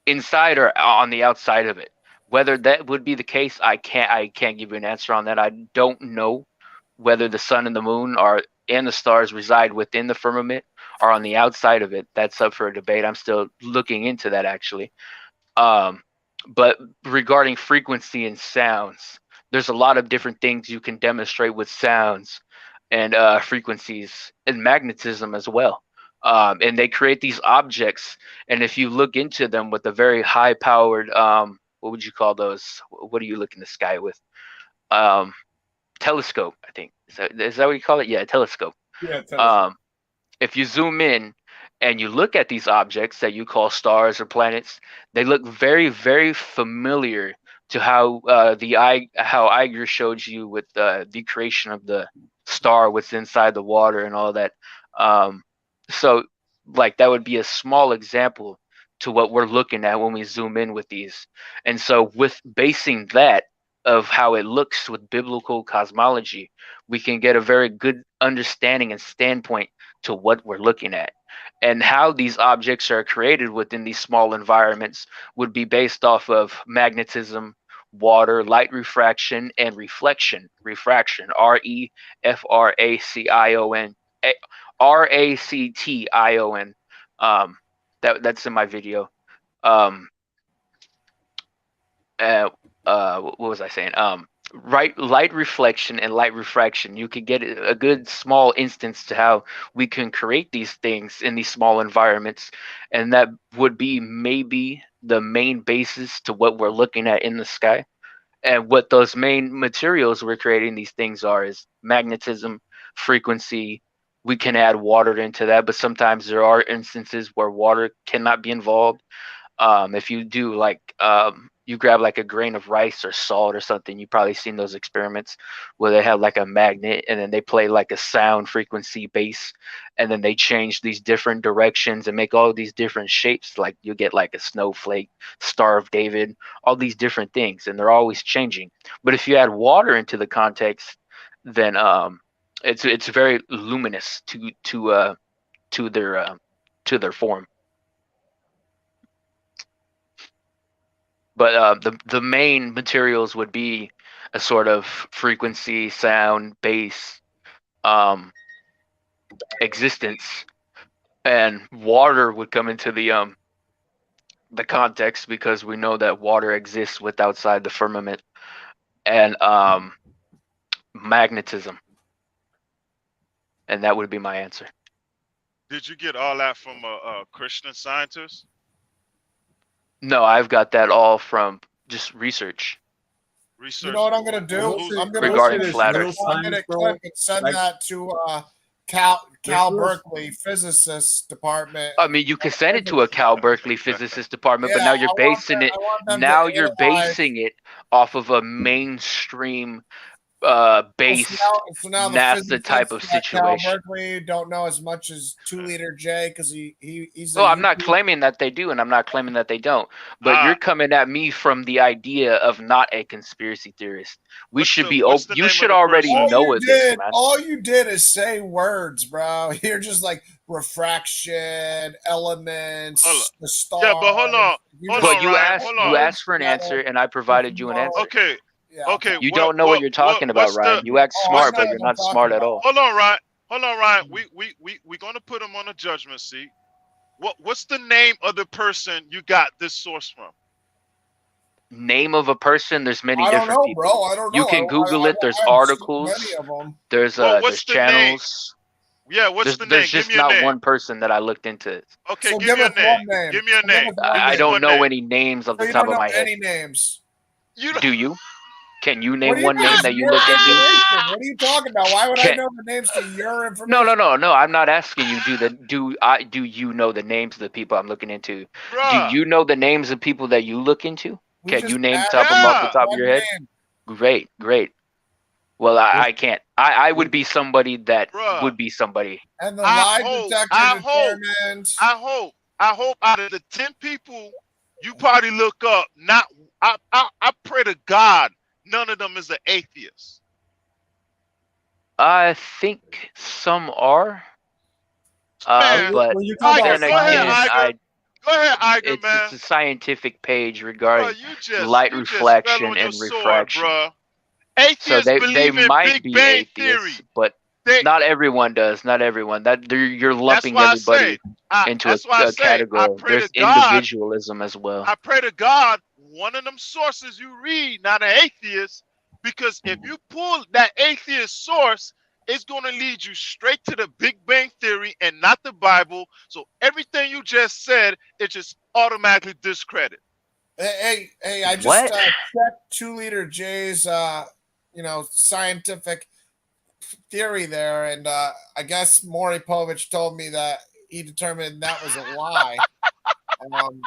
inside or on the outside of it. Whether that would be the case, I can't give you an answer on that. I don't know whether the sun and the moon are and the stars reside within the firmament or on the outside of it. That's up for a debate. I'm still looking into that actually. But regarding frequency and sounds, there's a lot of different things you can demonstrate with sounds and frequencies and magnetism as well. And they create these objects, and if you look into them with a very high powered, what would you call those? What do you look in the sky with? Um, Telescope, I think. Is that what you call it? Yeah, telescope. Yeah, telescope. If you zoom in and you look at these objects that you call stars or planets, they look very, very familiar to how how Iger showed you with the creation of the star, what's inside the water and all that. So, like that would be a small example to what we're looking at when we zoom in with these. And so, with basing that of how it looks with biblical cosmology, we can get a very good understanding and standpoint to what we're looking at. And how these objects are created within these small environments would be based off of magnetism, water, light refraction, and reflection. Refraction, REFRACION, RACTION. That's in my video. Um, what was I saying? Right, light reflection and light refraction. You could get a good small instance to how we can create these things in these small environments, and that would be maybe the main basis to what we're looking at in the sky. And what those main materials we're creating these things are is magnetism, frequency. We can add water into that, but sometimes there are instances where water cannot be involved. If you do like you grab like a grain of rice or salt or something, you've probably seen those experiments where they have like a magnet and then they play like a sound frequency base, and then they change these different directions and make all these different shapes. Like you get like a snowflake, Star of David, all these different things, and they're always changing. But if you add water into the context, then it's very luminous to their form. But the main materials would be a sort of frequency, sound, bass, existence, and water would come into the the context because we know that water exists with outside the firmament, and magnetism, and that would be my answer. Did you get all that from a Christian scientist? No, I've got that all from just research. Research. You know what I'm gonna do? I'm gonna Regarding listen to flat this Earth. 1-minute Bro. clip and send Like- that to Cal real- Berkeley physicists department. I mean, you can send it to a Cal Berkeley physicist department, but Yeah, now you're I want basing them- it. I want them to Now you're analyze- basing it off of a mainstream based So now the NASA type of physicists at Cal situation. Berkeley don't know as much as 2 Liter J because he's. Well, I'm not claiming that they do, and I'm not claiming that they don't. But you're coming at me from the idea of not a conspiracy theorist. We What's should the- be what's open. the You name of should the already person? know of this, man. All you did is say words, bro. You're just like refraction, elements, Hold on. the stars. Yeah, but hold on. You But just- you Ryan, asked, hold you on. asked for an answer, and I provided you an answer. Okay. Yeah. Okay. You don't know what you're talking about, what's the- Ryan. You act Oh, I smart, know but what you're I'm not talking smart at about. all. Hold on, Ryan. Hold on, Ryan. We're gonna put him on a judgment seat. What's the name of the person you got this source from? Name of a person? There's many I don't different know, people. bro. I don't know. You can Google it. There's articles. Many of them. There's Well, there's what's the name? channels. Yeah, what's the name? There's Give just me a not name. one person that I looked into. Okay, So give give me a us one name. name. Give me a So give name. us one I name. don't one know name. any names off So the you top don't of know my head. any names. You don't- Do you? Can you What name do you one mean name it's that you your look into? information? What are you talking about? Why would I Can- know the names to your information? No. I'm not asking you. Do you know the names of the people I'm looking into? Bruh. Do you know the names of people that you look into? We Can just you name asked top them off the Yeah. top of one your head? name. Great. Well, I can't. I would be somebody that Bruh. would be somebody. And the I lie hope- detector I hope- determined. I hope out of the 10 people you probably look up, not I pray to God none of them is an atheist. I think some are. Man, But when you talk Iger, about then go ahead, again, Iger. Go ahead, Iger, man. it's a scientific page Bro, regarding you just light you just reflection fell on and your sword, refraction. bruh. Atheists So they believe in might Big be Bang atheists, Theory. but They, not everyone does. Not everyone. You're that's lumping why everybody I say, into that's why I a say, category. I pray There's to God. individualism as well. I pray to God, one of them sources you read, not an atheist, because if you pull that atheist source, it's going to lead you straight to the Big Bang Theory and not the Bible. So everything you just said, it just automatically discredit. Hey, I just What? checked 2 Liter J's, scientific theory there, and I guess Maury Povich told me that he determined that was a lie.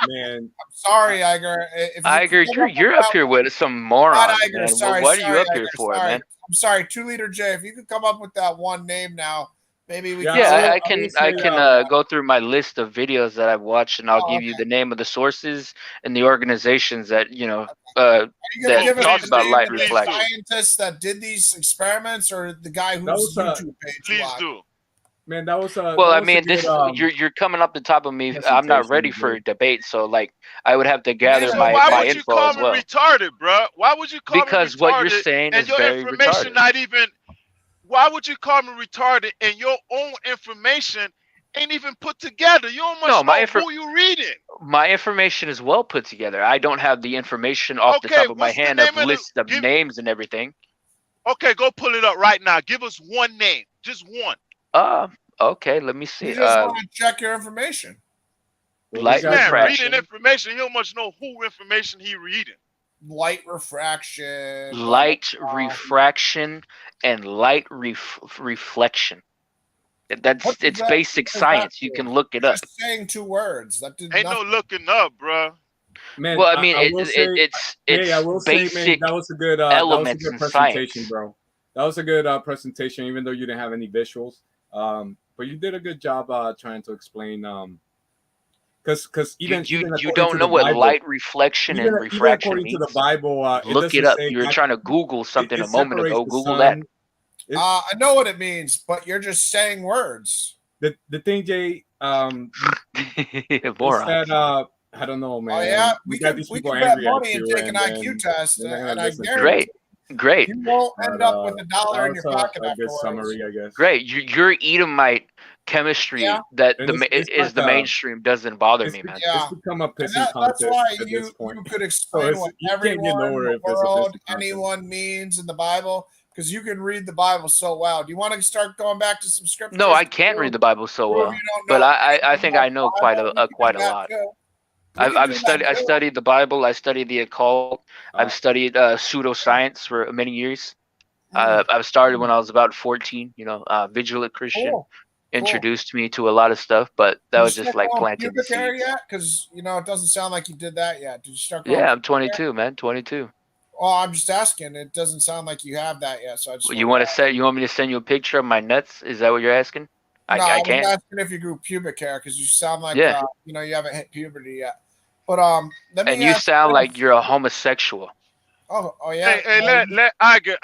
Man, I'm sorry, Iger. If you Iger, could come you're with up that here one- with some Not morons, Iger, man. sorry, What are you sorry, up here Iger, for, sorry. man? I'm sorry, 2 Liter J. If you could come up with that one name now, maybe we Yeah, can. Yeah, will- I can I will say, go through my list of videos that I've watched, and I'll Oh, give you okay. the name of the sources and the organizations that Are you gonna that give us talk the about name light of the reflection. scientists that did these experiments, or the guy whose That was, YouTube page you Please watch? do. man, that was Well, that I was a mean, good, you're coming up the top of me. I'm not ready presentation, for dude. debate, so like I would have to gather So So my why my would you info call as me well. retarded, bro? Why would you call Because me retarded? what you're saying and is your very information retarded. not even. Why would you call me retarded and your own information ain't even put together? You don't No, much my know who you reading. My information is well put together. I don't have the information off the Okay, top of my what's the hand name of of the- lists of give- names and everything. Okay, go pull it up right now. Give us one name, just one. Okay, let me see. You just want to check your information. Well, light This man refraction. reading information. He don't much know who information he reading. Light refraction. Light refraction and light reflection. It's that- basic what does that science. You do? can look it up. Just saying 2 words. That did Ain't nothing. no looking up, bruh. Man, Well, I mean, I will say, it's hey, I will say, man, basic. that was a good elements in presentation, science. bro. That was a good presentation, even though you didn't have any visuals. But you did a good job trying to explain. Because even you according don't to know the what Bible, light reflection and even refraction according means. to the Bible, Look it doesn't up. say You were that- trying to Google something it a moment separates ago. the Google that. sun. I know what it means, but you're just saying words. The thing, Jay, is Moron. that I don't know, man. Oh yeah, we we got can these we people can bet angry at money and you, take an and IQ then test, they're not gonna and I listen to you. guarantee Great. you won't end But, up with $1 in that your was pocket a good afterwards. summary, I guess. Great. Your Edomite chemistry Yeah. that And it's is like the mainstream doesn't bother me, man. Yeah. It's become a And pissing that's contest why at this point. you could So explain what you can't get everyone, nowhere the if it's a world, pissing contest. anyone means in the Bible, because you can read the Bible so well. Do you want to start going back to some scriptures? No, I can't read the Bible so Prove well, you don't but know I anything think about I the know quite Bible? We can quite do a that lot. too. We can do that I too. studied the Bible. I studied the occult. I've studied pseudoscience for many years. I've started when I was about 14. You know, Vigilant Christian Cool. introduced me to a lot of stuff, but that Did was you just start like going planting the pubic hair seeds. yet? Because it doesn't sound like you did that yet. Did you start going? Yeah, I'm pubic hair? 22, man. 22. Well, I'm just asking. It doesn't sound like you have that yet. So I just You wanted want to say? You want me to send you a picture of my nuts? Is that what you're asking? No, I I was can't. asking if you grew pubic hair because you sound like Yeah. you haven't hit puberty yet. But let me And you ask sound this. like you're a homosexual. Oh yeah. Hey, Well, let Iger,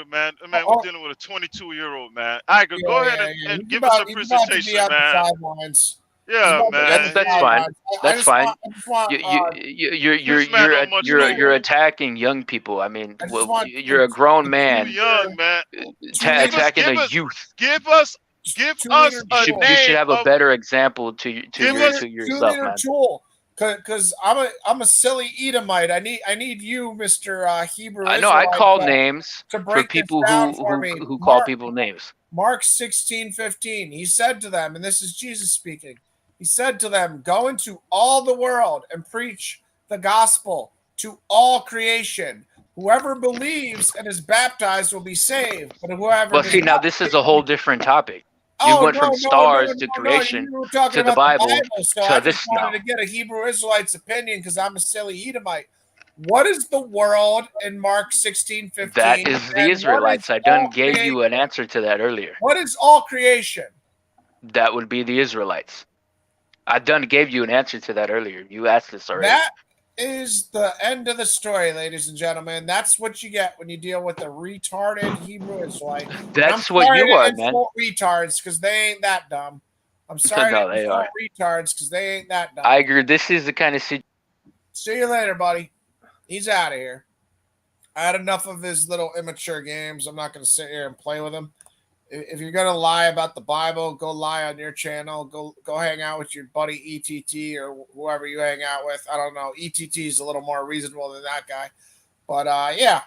man. Man, oh, we're dealing with a 22-year-old man. Iger, yeah, go ahead yeah. and He's give us a he's about to be presentation, on the man. sidelines. He's Yeah, about to be on the man. That's fine. sidelines. That's fine. I just want This man don't much know. You're attacking young people. I mean, I just want you're a grown man Too young, man. attacking Give a us- youth. Give us a You name should have a of better example to yourself, 2-liter man. tool. Because I'm a silly Edomite. I need you, Mr. Hebrew I know. I Israelite, call names to for break this people down for me. who call people names. Mark 16:15. He said to them, and this is Jesus speaking. He said to them, "Go into all the world and preach the gospel to all creation. Whoever believes and is baptized will be saved, but whoever Well, does see, now not this is a whole different topic. You Oh went from stars to no! creation You were talking to the about Bible the Bible, so to I this just wanted now. to get a Hebrew Israelite's opinion because I'm a silly Edomite. What is the world in Mark 16:15? That is the Israelites. I done gave you an answer to that earlier. What is all creation? That would be the Israelites. I done gave you an answer to that earlier. You asked this already. That is the end of the story, ladies and gentlemen. That's what you get when you deal with a retarded Hebrew Israelite. That's what you are, man. Retards because they ain't that dumb. I'm sorry No, to they insult are. retards because they ain't that dumb. I agree. This is the kind of situation. See you later, buddy. He's out of here. I had enough of his little immature games. I'm not going to sit here and play with him. If you're going to lie about the Bible, go lie on your channel. Go hang out with your buddy ETT or whoever you hang out with. I don't know. ETT is a little more reasonable than that guy. But yeah,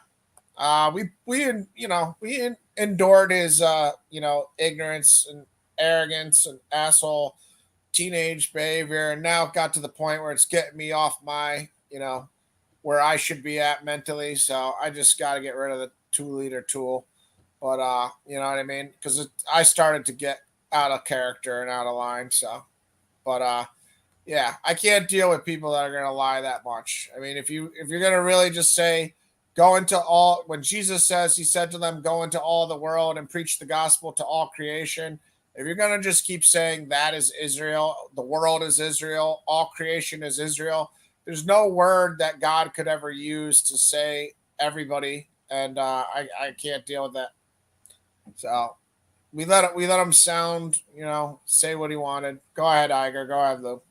we endured his ignorance and arrogance and asshole teenage behavior, and now it got to the point where it's getting me off my where I should be at mentally. So I just got to get rid of the 2-liter tool. But you know what I mean? Because I started to get out of character and out of line. So, but yeah, I can't deal with people that are going to lie that much. I mean, if you're going to really just say, go into all, when Jesus says, he said to them, go into all the world and preach the gospel to all creation. If you're going to just keep saying that is Israel, the world is Israel, all creation is Israel, there's no word that God could ever use to say everybody. And I can't deal with that. So we let him sound, say what he wanted. Go ahead, Iger. Go ahead, Lou.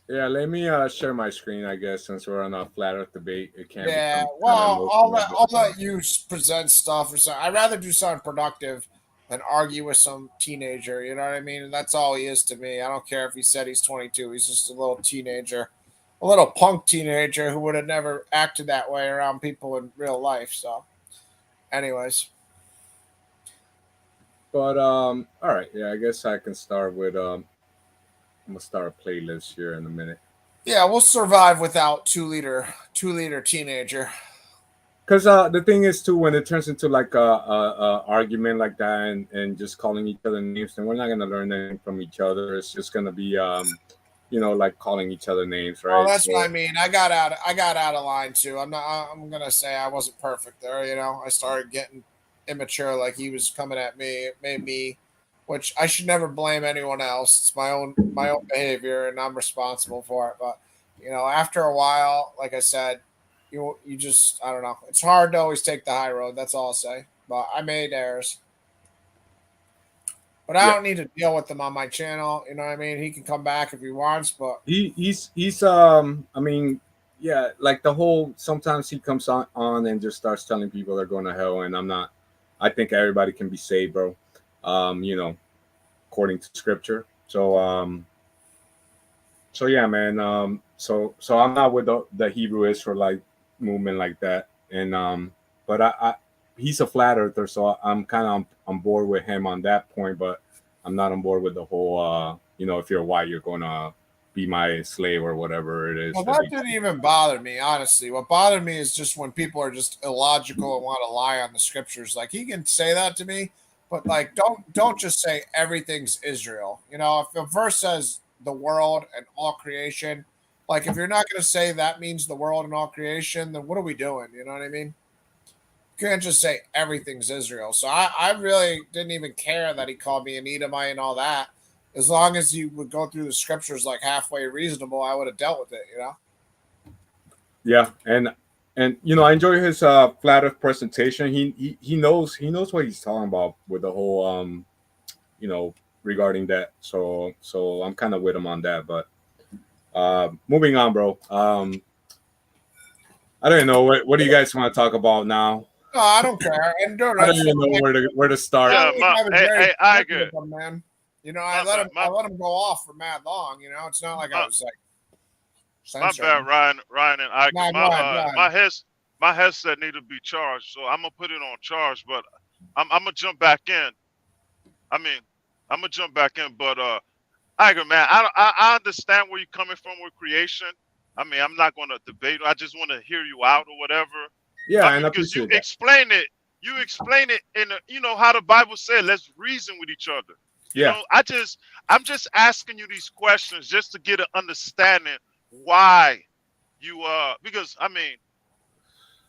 Yeah, let me share my screen, I guess, since we're on a flat earth debate. It can't Yeah, become well, I'll let you present stuff or something. I'd rather do something productive than argue with some teenager. You know what I mean? And that's all he is to me. I don't care if he said he's 22. He's just a little teenager, a little punk teenager who would have never acted that way around people in real life. So, anyways. But all right, yeah, I guess I can start with I'm gonna start a playlist here in a minute. Yeah, we'll survive without 2-liter teenager. Because the thing is too, when it turns into like a argument like that and just calling each other names, then we're not gonna learn anything from each other. It's just gonna be like calling each other names, right? Oh, that's what I mean. I got out of line too. I'm gonna say I wasn't perfect there. I started getting immature like he was coming at me. It made me, which I should never blame anyone else. It's my own behavior, and I'm responsible for it. But after a while, like I said, you just, I don't know. It's hard to always take the high road. That's all I'll say. But I made errors. But I don't need to deal with them on my channel. You know what I mean? He can come back if he wants, but he's I mean, yeah, like the whole, sometimes he comes on and just starts telling people they're going to hell, and I'm I think everybody can be saved, bro. According to scripture. So yeah, man. So I'm not with the Hebrew Israelite movement like that, and but I he's a flat earther, so I'm kind of on board with him on that point, but I'm not on board with the whole if you're white, you're gonna be my slave or whatever it is. Well, that didn't even bother me, honestly. What bothered me is just when people are just illogical and want to lie on the scriptures. Like he can say that to me, but like don't just say everything's Israel. If a verse says the world and all creation, like if you're not going to say that means the world and all creation, then what are we doing? You know what I mean? You can't just say everything's Israel. So I really didn't even care that he called me an Edomite and all that. As long as you would go through the scriptures like halfway reasonable, I would have dealt with it, Yeah, and I enjoy his flat earth presentation. He knows what he's talking about with the whole regarding that. So I'm kind of with him on that. But moving on, bro. I don't know what do you guys want to talk about now? No, I don't care. And I don't even know where to start. Yeah, I agree. Man. I let him go off for mad long. It's not like I was like. My bad, Ryan and I. Nah, my headset need to be charged, so I'm gonna put it on charge. But I'm gonna jump back in. I'm gonna jump back in. But I agree, man. I understand where you're coming from with creation. I'm not gonna debate. I just want to hear you out or whatever. Yeah, and because you that. explain it. You explain it in how the Bible said. Let's reason with each other. Yeah. I'm just asking you these questions just to get an understanding why you because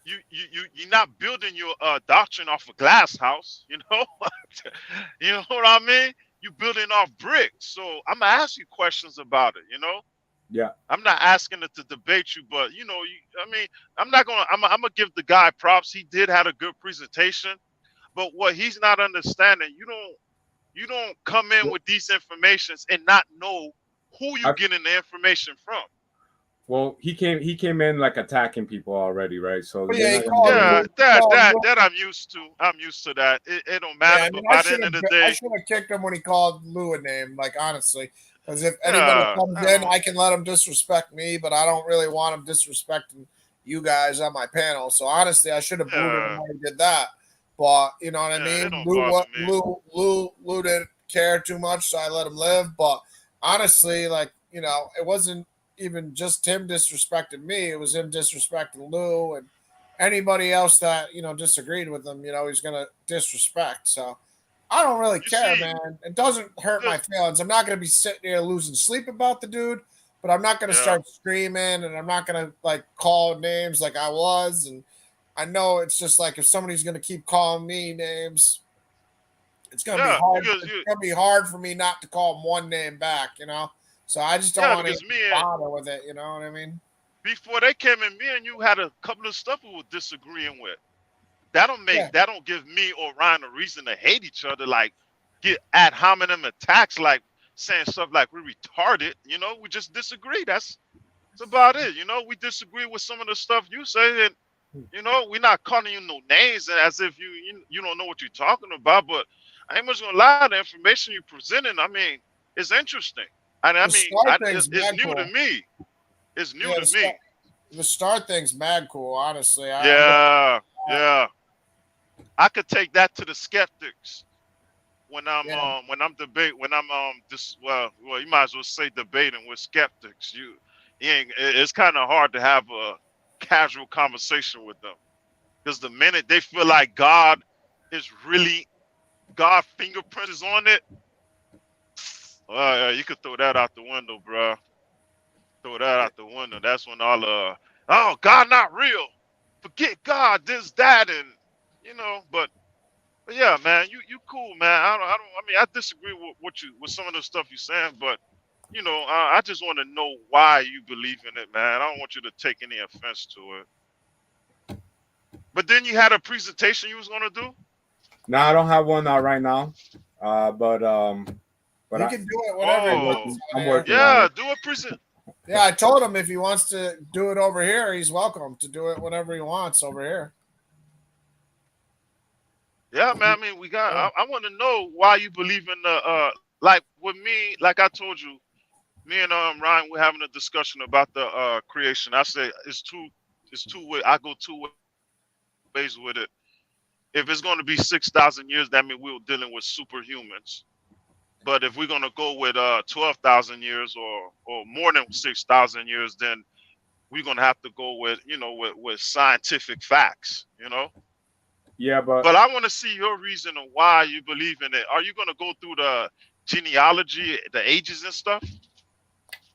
you're not building your doctrine off a glass house, you know what I mean? You're building off bricks. So I'm gonna ask you questions about it, Yeah. I'm not asking it to debate you, but I'm gonna give the guy props. He did have a good presentation, but what he's not understanding, you don't come in with these informations and not know who you're getting the information from. Well, he came in like attacking people already, right? So that I'm used to. I'm used to that. It don't matter. But by the end of the day, I should have kicked him when he called Lou a name. Like honestly, because if anybody comes in, I can let him disrespect me, but I don't really want him disrespecting you guys on my panel. So honestly, I should have booed him when he did that. But you know what I mean? Lou didn't care too much, so I let him live. But honestly, like it wasn't even just him disrespecting me. It was him disrespecting Lou and anybody else that disagreed with him. He's gonna disrespect. So I don't really care, man. It doesn't hurt my feelings. I'm not gonna be sitting here losing sleep about the dude, but I'm not gonna start screaming and I'm not gonna like call names like I was. And I know it's just like if somebody's gonna keep calling me names, it's gonna be hard. It's gonna be hard for me not to call him one name back. So I just don't want to bother with it. You know what I mean? Before they came in, me and you had a couple of stuff we were disagreeing with. That don't give me or Ryan a reason to hate each other. Like get ad hominem attacks, like saying stuff like we're retarded. We just disagree. That's about it. We disagree with some of the stuff you say, and we're not calling you no names as if you don't know what you're talking about. But I ain't much gonna lie. The information you presenting, it's interesting. It's new to me. It's new to me. The star thing's mad cool, honestly. Yeah. I could take that to the skeptics when I'm you might as well say debating with skeptics. It's kind of hard to have a casual conversation with them because the minute they feel like God fingerprint is on it. You could throw that out the window, bro. Throw that out the window. That's when all God not real. Forget God, this, that, and But yeah, man, you cool, man. I disagree with some of the stuff you're saying, but I just want to know why you believe in it, man. I don't want you to take any offense to it. But then you had a presentation you was gonna do. No, I don't have one right now. But you can do it whenever. I'm working. Yeah, do a present. Yeah, I told him if he wants to do it over here, he's welcome to do it whenever he wants over here. Yeah, man. I mean, we got. I want to know why you believe in the like with me. Like I told you, me and Ryan, we're having a discussion about the creation. I say it's two way. I go two ways with it. If it's going to be 6,000 years, that means we're dealing with superhumans. But if we're going to go with 12,000 years or more than 6,000 years, then we're going to have to go with with scientific facts. Yeah, but But I want to see your reason of why you believe in it. Are you going to go through the genealogy, the ages and stuff?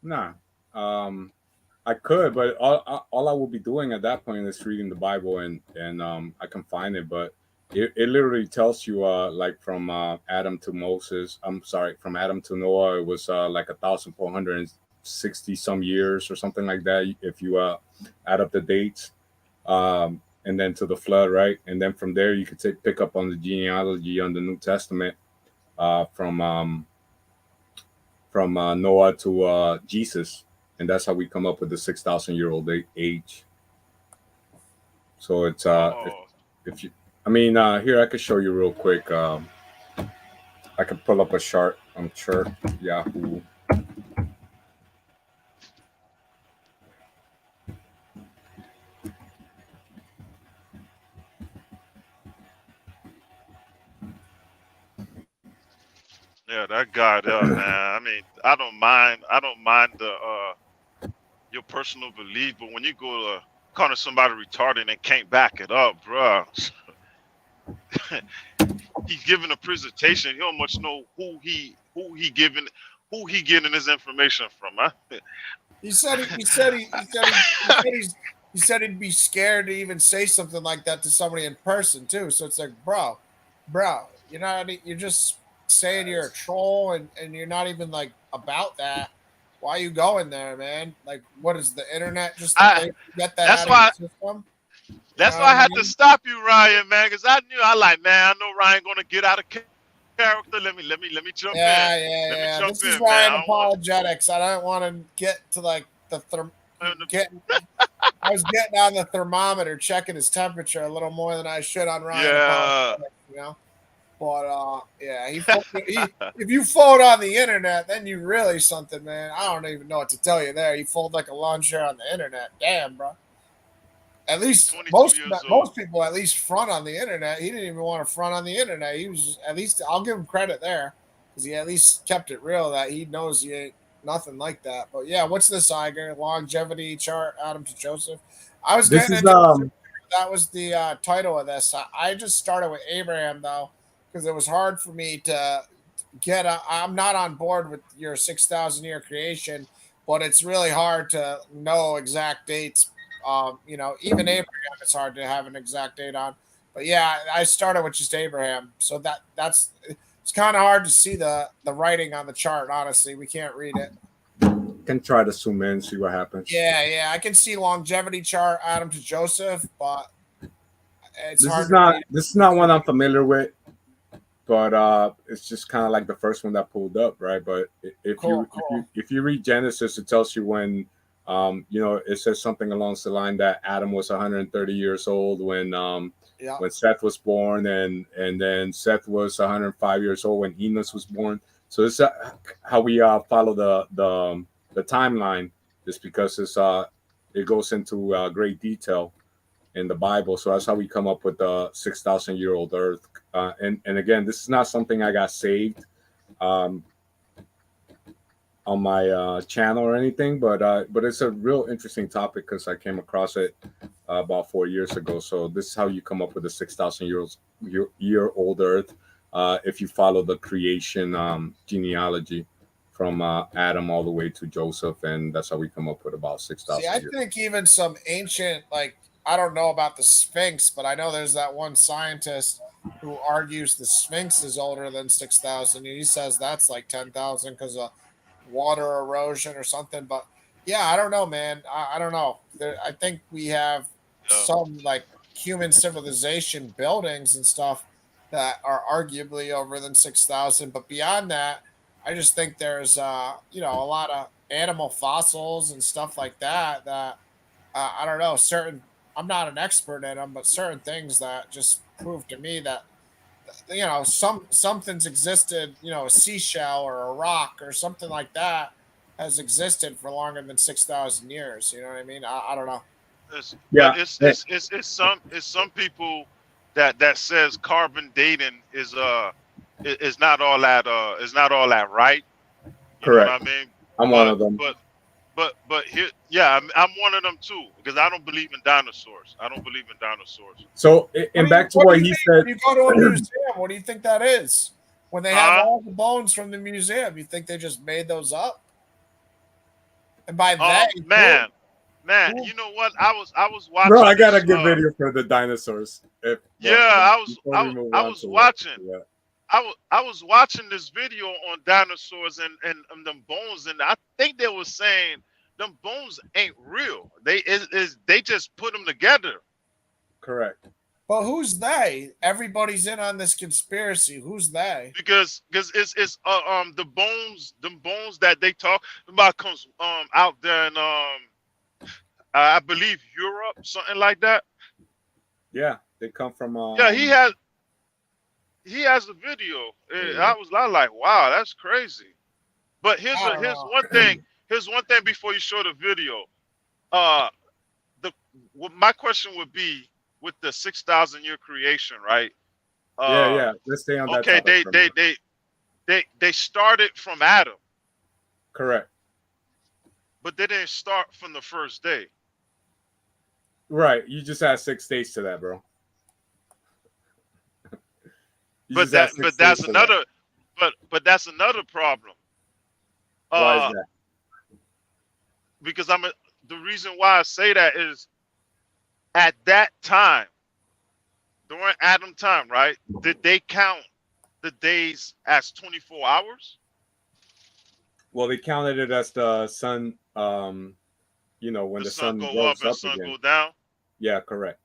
nah. I could, but all I will be doing at that point is reading the Bible, and I can find it, but it literally tells you like from Adam to Moses. I'm sorry, from Adam to Noah, it was like 1,460 some years or something like that. If you add up the dates, and then to the flood, right, and then from there you could pick up on the genealogy on the New Testament from Noah to Jesus, and that's how we come up with the 6,000-year-old age. So it's Oh, if you, I mean, here I could show you real quick. I could pull up a chart on chart Yahoo. yeah, that guy there, man. I mean, I don't mind. I don't mind the your personal belief, but when you go to calling somebody retarded and can't back it up, bruh, he's giving a presentation. He don't much know who he getting his information from, huh? He said he'd be scared to even say something like that to somebody in person too. So it's like, bro, you know, you're just saying you're a troll and you're not even like about that. Why are you going there, man? Like, what is the internet just a place to get that That's out why. of your system? That's know why I what I had to mean? stop you, Ryan, man, because I knew man, I know Ryan gonna get out of character. Let me jump in. Let me Yeah. jump This is in, man. Ryan I don't want Apologetics. I don't want to get to like to. getting. I was getting on the thermometer, checking his temperature a little more than I should on Ryan Yeah. Apologetics, you know. But yeah, if you fold on the internet, then you really something, man. I don't even know what to tell you there. You fold like a lawn chair on the internet. Damn, bro. At least 22 years old. most people at least front on the internet. He didn't even want to front on the internet. He was at least I'll give him credit there because he at least kept it real that he knows he ain't nothing like that. But yeah, what's this Iger longevity chart, Adam to Joseph? I was This getting is into that was the title of this. I just started with Abraham though because it was hard for me to get. I'm not on board with your 6,000 year creation, but it's really hard to know exact dates. You know, even Abraham, it's hard to have an exact date on. But yeah, I started with just Abraham, so that's it's kind of hard to see the writing on the chart. Honestly, we can't read it. can try to zoom in, see what happens. Yeah, I can see longevity chart Adam to Joseph, but it's This hard is to not read. this is not one I'm familiar with, but it's just kind of like the first one that pulled up, right? But Cool. if you read Genesis, it tells you when it says something along the line that Adam was 130 years old Yeah. when Seth was born, and then Seth was 105 years old when Enos was born. So this is how we follow the timeline, just because it goes into great detail in the Bible. So that's how we come up with the 6,000-year-old Earth. And again, this is not something I got saved on my channel or anything, but it's a real interesting topic because I came across it about 4 years ago. So this is how you come up with the 6,000-year-old Earth if you follow the creation genealogy from Adam all the way to Joseph, and that's how we come up with about 6,000 See, I years. think even some ancient, like, I don't know about the Sphinx, but I know there's that one scientist who argues the Sphinx is older than 6,000. He says that's like 10,000 because of water erosion or something. But yeah, I don't know, man. I don't know. I think we have Yeah. some like human civilization buildings and stuff that are arguably over than 6,000. But beyond that, I just think there's, a lot of animal fossils and stuff like that I don't know, certain I'm not an expert in them, but certain things that just prove to me that you know, something's existed, you know, a seashell or a rock or something like that has existed for longer than 6,000 years. You know what I mean? I don't know. But Yeah. it's some people that says carbon dating is not all that right. You know what I Correct. mean? I'm one But of them. but here, yeah, I'm one of them too because I don't believe in dinosaurs. I don't believe in dinosaurs. So, and back to what do you he think said. when you go to a museum? What do you think that is? When they have Huh? all the bones from the museum, you think they just made those up? And by that, Man, who- you know what? I was Bro, I watching got a this. good video for the dinosaurs. If Yeah, but I was before we move I on was to what? watching. Yeah. I was watching this video on dinosaurs and them bones, and I think they were saying them bones ain't real. They just put them together. Correct. but who's they? Everybody's in on this conspiracy. Who's they? Because it's them bones that they talk about comes out there in I believe Europe, something like that. Yeah, they come from. Yeah, he has a video. I was like, wow, that's crazy. But I don't here's know. one thing. Here's one thing before you show the video. Uh, my question would be with the 6,000 year creation, right? Yeah. Let's stay on that Okay, topic for a minute. they started from Adam, Correct. but they didn't start from the first day. Right. You just add 6 days to that, bro. You But just add 6 days that's to that. another but that's another problem. Why is that? Because the reason why I say that is at that time, during Adam time, right? Did they count the days as 24 hours? Well, they counted it as the sun. You know, when The the sun sun go up rose and up sun again. go down, Yeah, correct.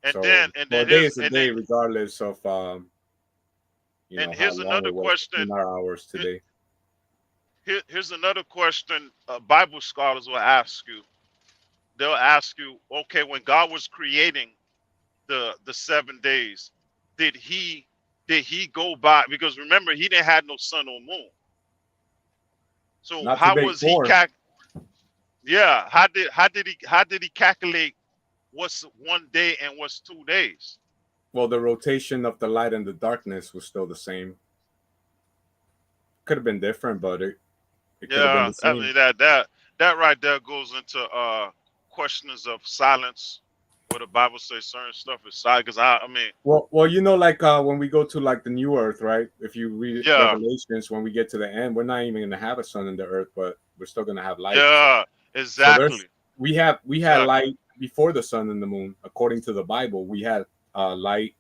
and So, then well, a day is a day, regardless of you know, and how here's long another it was question. in our hours today. Here's another question. Bible scholars will ask you. They'll ask you, okay, when God was creating the 7 days, did he go by? Because remember, he didn't have no sun or moon. So Not how today, was he 4. Yeah, how did he calculate what's one day and what's 2 days? Well, the rotation of the light and the darkness was still the same. Could have been different, but it could have been Yeah, the I same. mean that right there goes into questions of silence, where the Bible says certain stuff is silent. Because I mean, Well, you know, like when we go to like the new earth, right? If you read yeah, Revelations, when we get to the end, we're not even gonna have a sun in the earth, but we're still gonna have light. yeah, So there's exactly, we had exactly. light before the sun and the moon. According to the Bible, we had light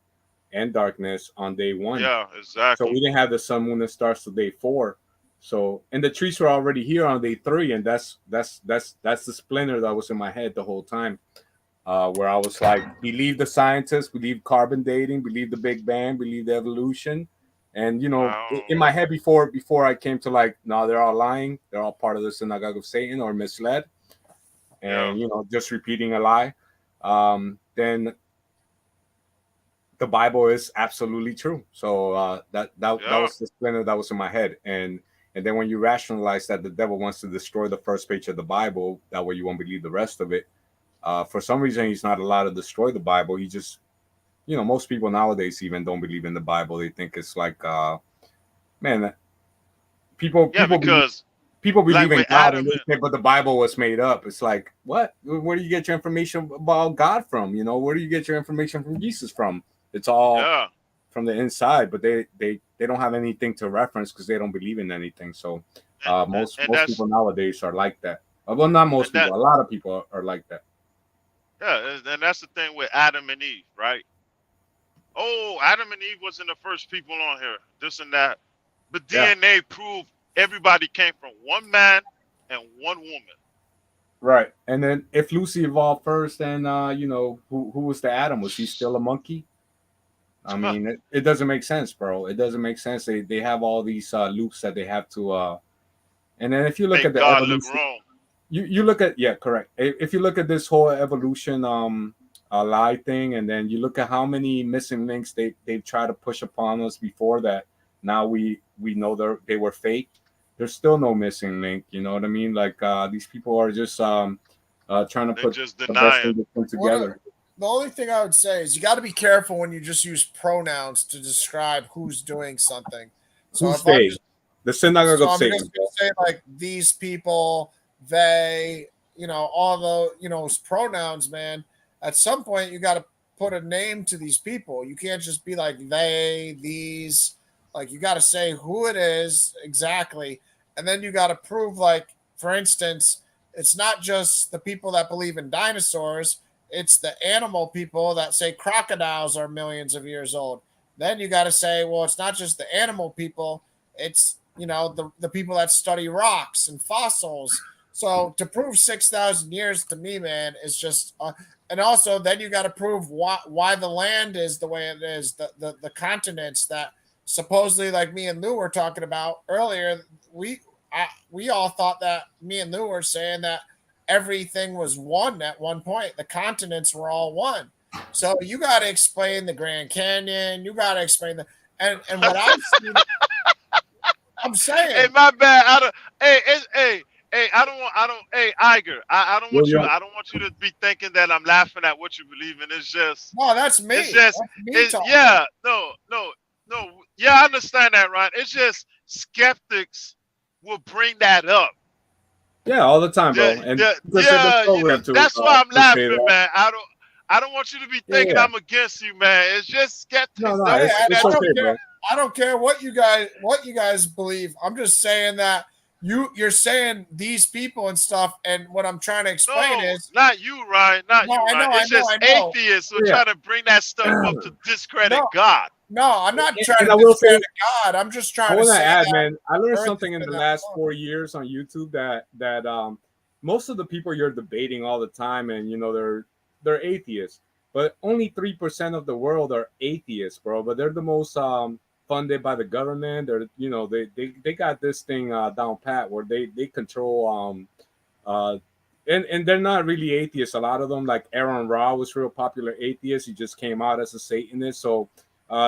and darkness on day 1. Yeah, So exactly. we didn't have the sun, moon, and stars till day 4. So, and the trees were already here on day 3, and that's the splinter that was in my head the whole time, where I was like, believe the scientists, believe carbon dating, believe the Big Bang, believe the evolution, and you know, in my head before I came to like, no, they're all lying, they're all part of the synagogue of Satan or misled, and you know, just repeating a lie. Then the Bible is absolutely true. So that was the splinter that was in my head, and then when you rationalize that the devil wants to destroy the first page of the Bible, that way you won't believe the rest of it. For some reason, he's not allowed to destroy the Bible. He just, you know, most people nowadays even don't believe in the Bible. They think it's like, man, people because believe like in with God, and Adam, they say, but the Bible was made up. It's like, what? Where do you get your information about God from? You know, where do you get your information from Jesus from? It's all from the inside, but they don't have anything to reference because they don't believe in anything. So most people nowadays are like that. Well, not most people. A lot of people are like that. Yeah, and that's the thing with Adam and Eve, right? Oh, Adam and Eve wasn't the first people on here, this and that. But DNA proved everybody came from one man and one woman. Right. And then if Lucy evolved first, then you know, who was the Adam? Was he still a monkey? I mean, it doesn't make sense, bro. It doesn't make sense. They have all these loops that they have to and then if you look at the God evolution, look wrong. you look at correct. If you look at this whole evolution lie thing, and then you look at how many missing links they've tried to push upon us before that. Now we know they were fake. There's still no missing link. You know what I mean? Like these people are just trying to They put just the best denying. thing to put together. The only thing I would say is you got to be careful when you just use pronouns to describe who's doing something. So Who's if I'm they? just, The synagogue so of I'm Satan. just gonna say like these people, they, all the pronouns, man. At some point, you got to put a name to these people. You can't just be like they, these. Like you got to say who it is exactly, and then you got to prove. Like for instance, it's not just the people that believe in dinosaurs. It's the animal people that say crocodiles are millions of years old. Then you got to say, well, it's not just the animal people. It's the people that study rocks and fossils. So to prove 6,000 years to me, man, is just. And also, then you got to prove why the land is the way it is. The continents that supposedly, like me and Lou were talking about earlier, we all thought that me and Lou were saying that everything was one at one point. The continents were all one. So you got to explain the Grand Canyon. You got to explain and what I'm saying. Hey, my bad. I don't. Hey. I don't. Hey, Iger. I don't want you. I don't want you to be thinking that I'm laughing at what you believe in. It's just. No, that's me. It's just. That's me Yeah. No. Yeah, I understand that, right? It's just skeptics will bring that up. Yeah, all the time, bro. And that's why I'm laughing, man. I don't want you to be thinking I'm against you, man. It's just skeptics. No, it's okay, bro. I don't care what you guys believe. I'm just saying that you're saying these people and stuff, and what I'm trying to explain is not you, Ryan. Not you, Ryan. It's just atheists who are trying to bring that stuff up to discredit God. No, I'm not trying to discredit God. I'm just trying to say add, man, I learned something in the last 4 years on YouTube that most of the people you're debating all the time, and they're atheists, but only 3% of the world are atheists, bro. But they're the most funded by the government. They're they got this thing down pat where they control and they're not really atheists. A lot of them, like Aaron Ra, was real popular atheist. He just came out as a Satanist. So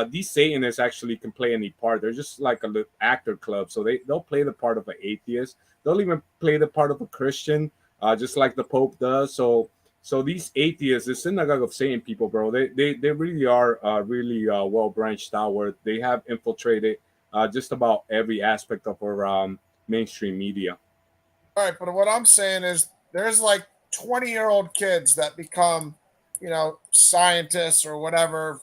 these Satanists actually can play any part. They're just like a little actor club. So they'll play the part of an atheist. They'll even play the part of a Christian, just like the Pope does. So these atheists, the synagogue of Satan people, bro, they really are really well branched out, where they have infiltrated just about every aspect of our mainstream media. All right, but what I'm saying is there's like 20-year-old kids that become, scientists or whatever,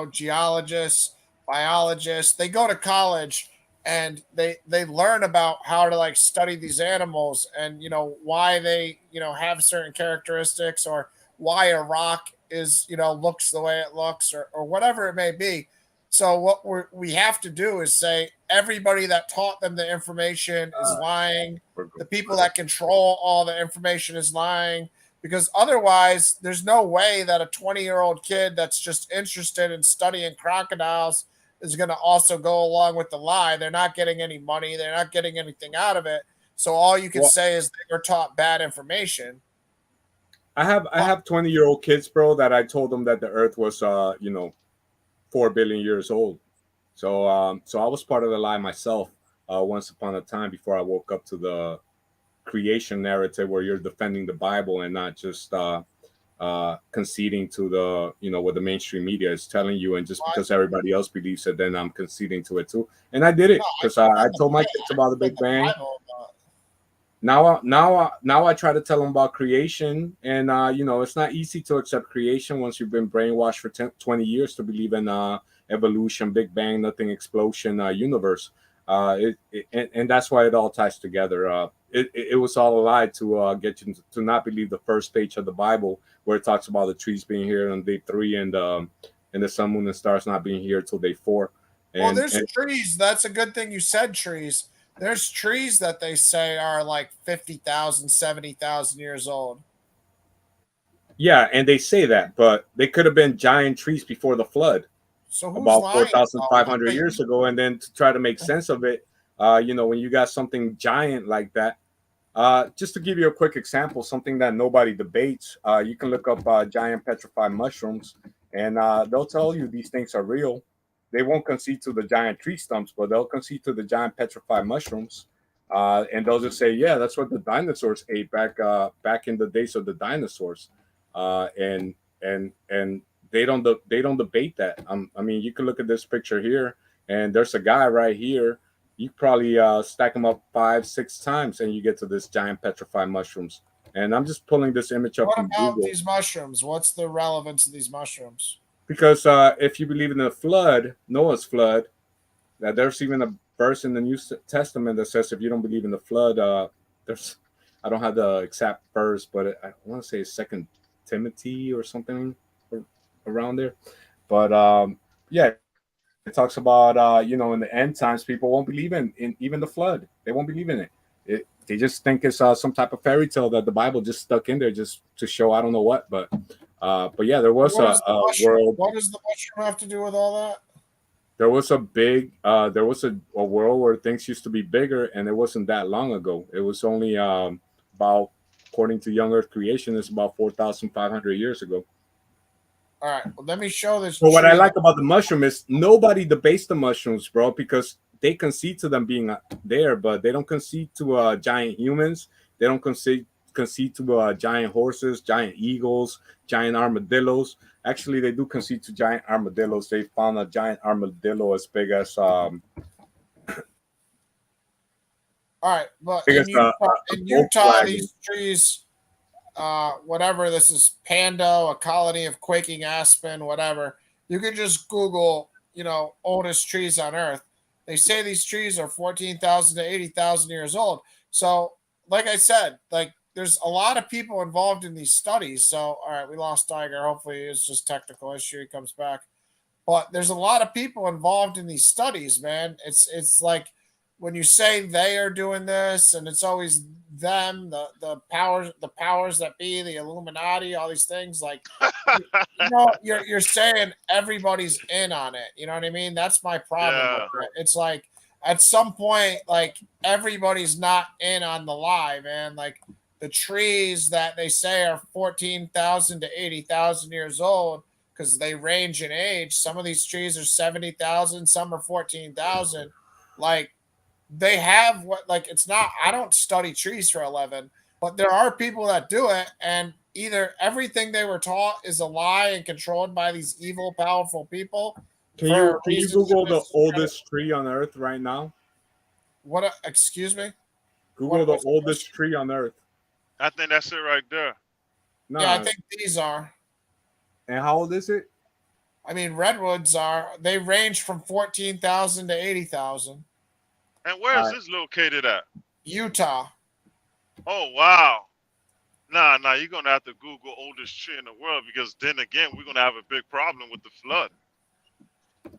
geologists, biologists. They go to college and they learn about how to like study these animals and why they have certain characteristics, or why a rock is looks the way it looks, or whatever it may be. So what we have to do is say everybody that taught them the information is lying. The people that control all the information is lying, because otherwise there's no way that a 20-year-old kid that's just interested in studying crocodiles is going to also go along with the lie. They're not getting any money. They're not getting anything out of it. So all you can say is they were taught bad information. I have 20-year-old kids, bro, that I told them that the earth was 4 billion years old. So I was part of the lie myself once upon a time, before I woke up to the creation narrative, where you're defending the Bible and not just conceding to the what the mainstream media is telling you. And just because everybody else believes it, then I'm conceding to it too. And I did it because I told my kids about the Big Bang. Now I try to tell them about creation, and it's not easy to accept creation once you've been brainwashed for 20 years to believe in evolution, Big Bang, nothing, explosion, universe. And that's why it all ties together. It was all a lie to get you to not believe the first page of the Bible, where it talks about the trees being here on day 3, and the sun, moon, and stars not being here till day 4. Well, there's trees. That's a good thing you said trees. There's trees that they say are like 50,000, 70,000 years old. Yeah, and they say that, but they could have been giant trees before the flood, so about 4,500 years ago. And then to try to make sense of it, when you got something giant like that, Just to give you a quick example, something that nobody debates, you can look up giant petrified mushrooms, and they'll tell you these things are real. They won't concede to the giant tree stumps, but they'll concede to the giant petrified mushrooms. And they'll just say, yeah, that's what the dinosaurs ate back in the days of the dinosaurs. And they don't debate that. I mean, you can look at this picture here, and there's a guy right here. You probably stack them up 5-6 times, and you get to this giant petrified mushrooms. And I'm just pulling this image up What from about Google. these mushrooms? What's the relevance of these mushrooms? Because if you believe in the flood, Noah's flood, that there's even a verse in the New Testament that says if you don't believe in the flood, there's, I don't have the exact verse, but I want to say Second Timothy or something around there. But yeah, it talks about in the end times, people won't believe in even the flood. They won't believe in it. They just think it's some type of fairy tale that the Bible just stuck in there just to show I don't know what. But yeah, there was a world. What does the mushroom have to do with all that? There was a big there was a world where things used to be bigger, and it wasn't that long ago. It was only about, according to young earth creation, it's about 4,500 years ago. All right, well, let me show this. So what I like about the mushroom is nobody debates the mushrooms, bro, because they concede to them being there, but they don't concede to giant humans. They don't concede to giant horses, giant eagles, giant armadillos. Actually, they do concede to giant armadillos. They found a giant armadillo as big as all right, but big in Utah these trees, whatever this is, Pando, a colony of quaking aspen, whatever. You can just Google, oldest trees on Earth. They say these trees are 14,000 to 80,000 years old. So, like I said, there's a lot of people involved in these studies. So, all right, we lost Tiger. Hopefully, it's just technical issue. He comes back. But there's a lot of people involved in these studies, man. It's like when you say they are doing this, and it's always them, the powers that be, the Illuminati, all these things. Like, you're saying everybody's in on it. You know what I mean? That's my problem with it. It's like at some point, like everybody's not in on the lie, man. Like the trees that they say are 14,000 to 80,000 years old because they range in age. Some of these trees are 70,000, some are 14,000. Like they have it's not, I don't study trees for 11, but there are people that do it, and either everything they were taught is a lie and controlled by these evil, powerful people. Can you Google the oldest tree on Earth right now? What? Excuse me? Google the oldest tree on Earth. I think that's it right there. No, yeah, I think these are. And how old is it? I mean, redwoods they range from 14,000 to 80,000. And where is this located at? Utah. Oh, wow. Nah, you're going to have to Google oldest tree in the world, because then again, we're going to have a big problem with the flood.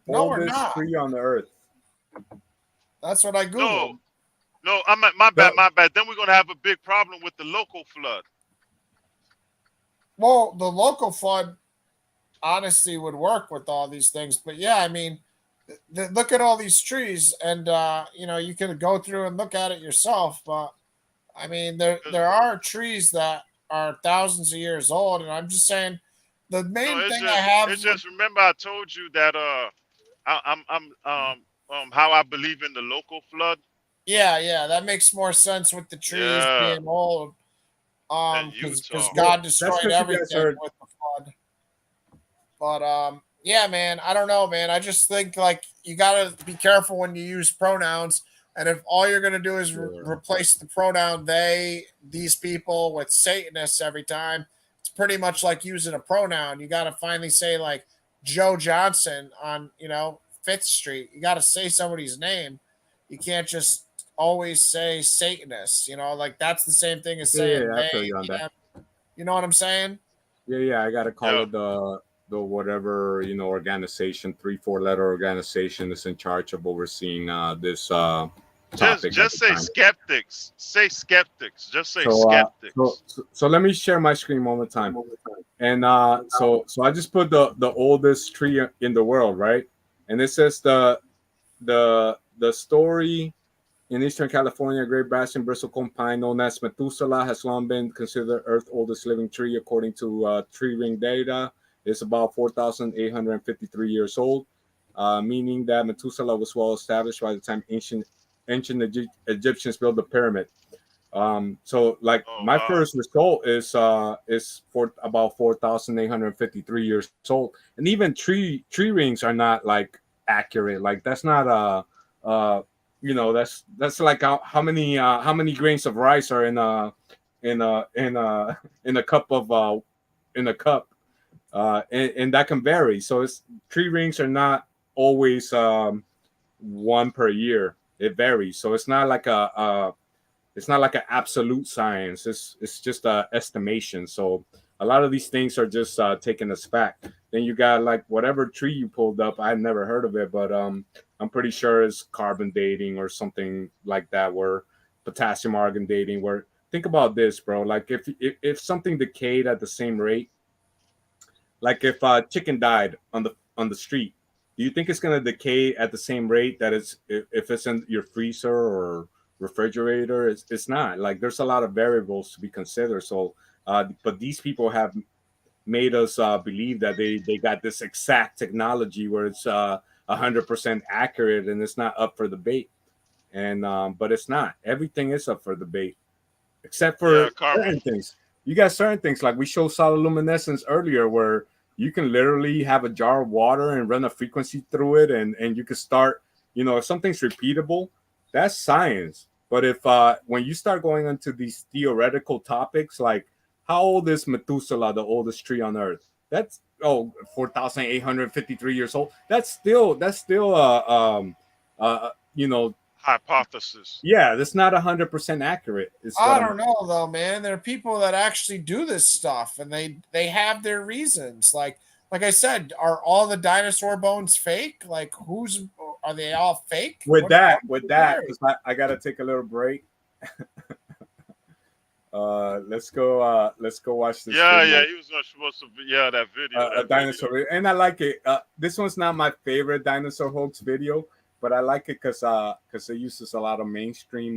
No, we're Oldest not. tree on the Earth. That's what I Googled. No, my bad. Then we're going to have a big problem with the local flood. Well, the local flood honestly would work with all these things. But yeah, I mean, look at all these trees, and you can go through and look at it yourself. But I mean, there are trees that are thousands of years old, and I'm just saying the main thing I have. It's just, remember I told you that I'm how I believe in the local flood. Yeah, that makes more sense with the trees being old. Because God destroyed everything with the flood. But yeah, man, I don't know, man. I just think you gotta be careful when you use pronouns, and if all you're gonna do is replace the pronoun they, these people with Satanists every time, it's pretty much like using a pronoun. You gotta finally say Joe Johnson on 5th Street. You gotta say somebody's name. You can't just always say Satanists. That's the same thing as saying I feel you on that. You know what I'm saying? Yeah, I gotta call it the whatever organization, 3-4 letter organization is in charge of overseeing this topic. Just say skeptics. Say skeptics. Just say skeptics. So let me share my screen one more time. And so I just put the oldest tree in the world, right? And it says the story In Eastern California, a great bastion bristlecone pine known as Methuselah has long been considered Earth's oldest living tree, according to tree ring data. It's about 4,853 years old, meaning that Methuselah was well established by the time ancient Egyptians built the pyramid. So like Oh my wow. first result is for about 4,853 years old, and even tree rings are not like accurate. Like that's not that's like how many grains of rice are in a in a in a cup of in a cup, and that can vary. So it's tree rings are not always one per year. It varies. So it's not like an absolute science. It's just a estimation. So a lot of these things are just taken as fact. Then you got like whatever tree you pulled up. I've never heard of it, but I'm pretty sure it's carbon dating or something like that, where potassium argon dating. Where think about this, bro. Like if something decayed at the same rate, like if a chicken died on the street, do you think it's gonna decay at the same rate that it's if it's in your freezer or refrigerator? It's not. Like there's a lot of variables to be considered. So, but these people have made us believe that they got this exact technology where it's 100% accurate and it's not up for debate. And but it's not. Everything is up for debate except Yeah, for Carmen. certain things. You got certain things like we showed solid luminescence earlier, where you can literally have a jar of water and run a frequency through it, and you can start. If something's repeatable, that's science. But if when you start going into these theoretical topics, like how old is Methuselah, the oldest tree on Earth? That's 4,853 years old. That's still Hypothesis. yeah, that's not 100% accurate. It's what I I'm. don't know though, man. There are people that actually do this stuff, and they have their reasons. Like I said, are all the dinosaur bones fake? Like who's are they all fake? With that, Where? because I gotta take a little break. Let's go. Let's go watch this Yeah, video. yeah, he was supposed to be. Yeah, that video. A That dinosaur, video. and I like it. This one's not my favorite dinosaur hoax video, but I like it because it uses a lot of mainstream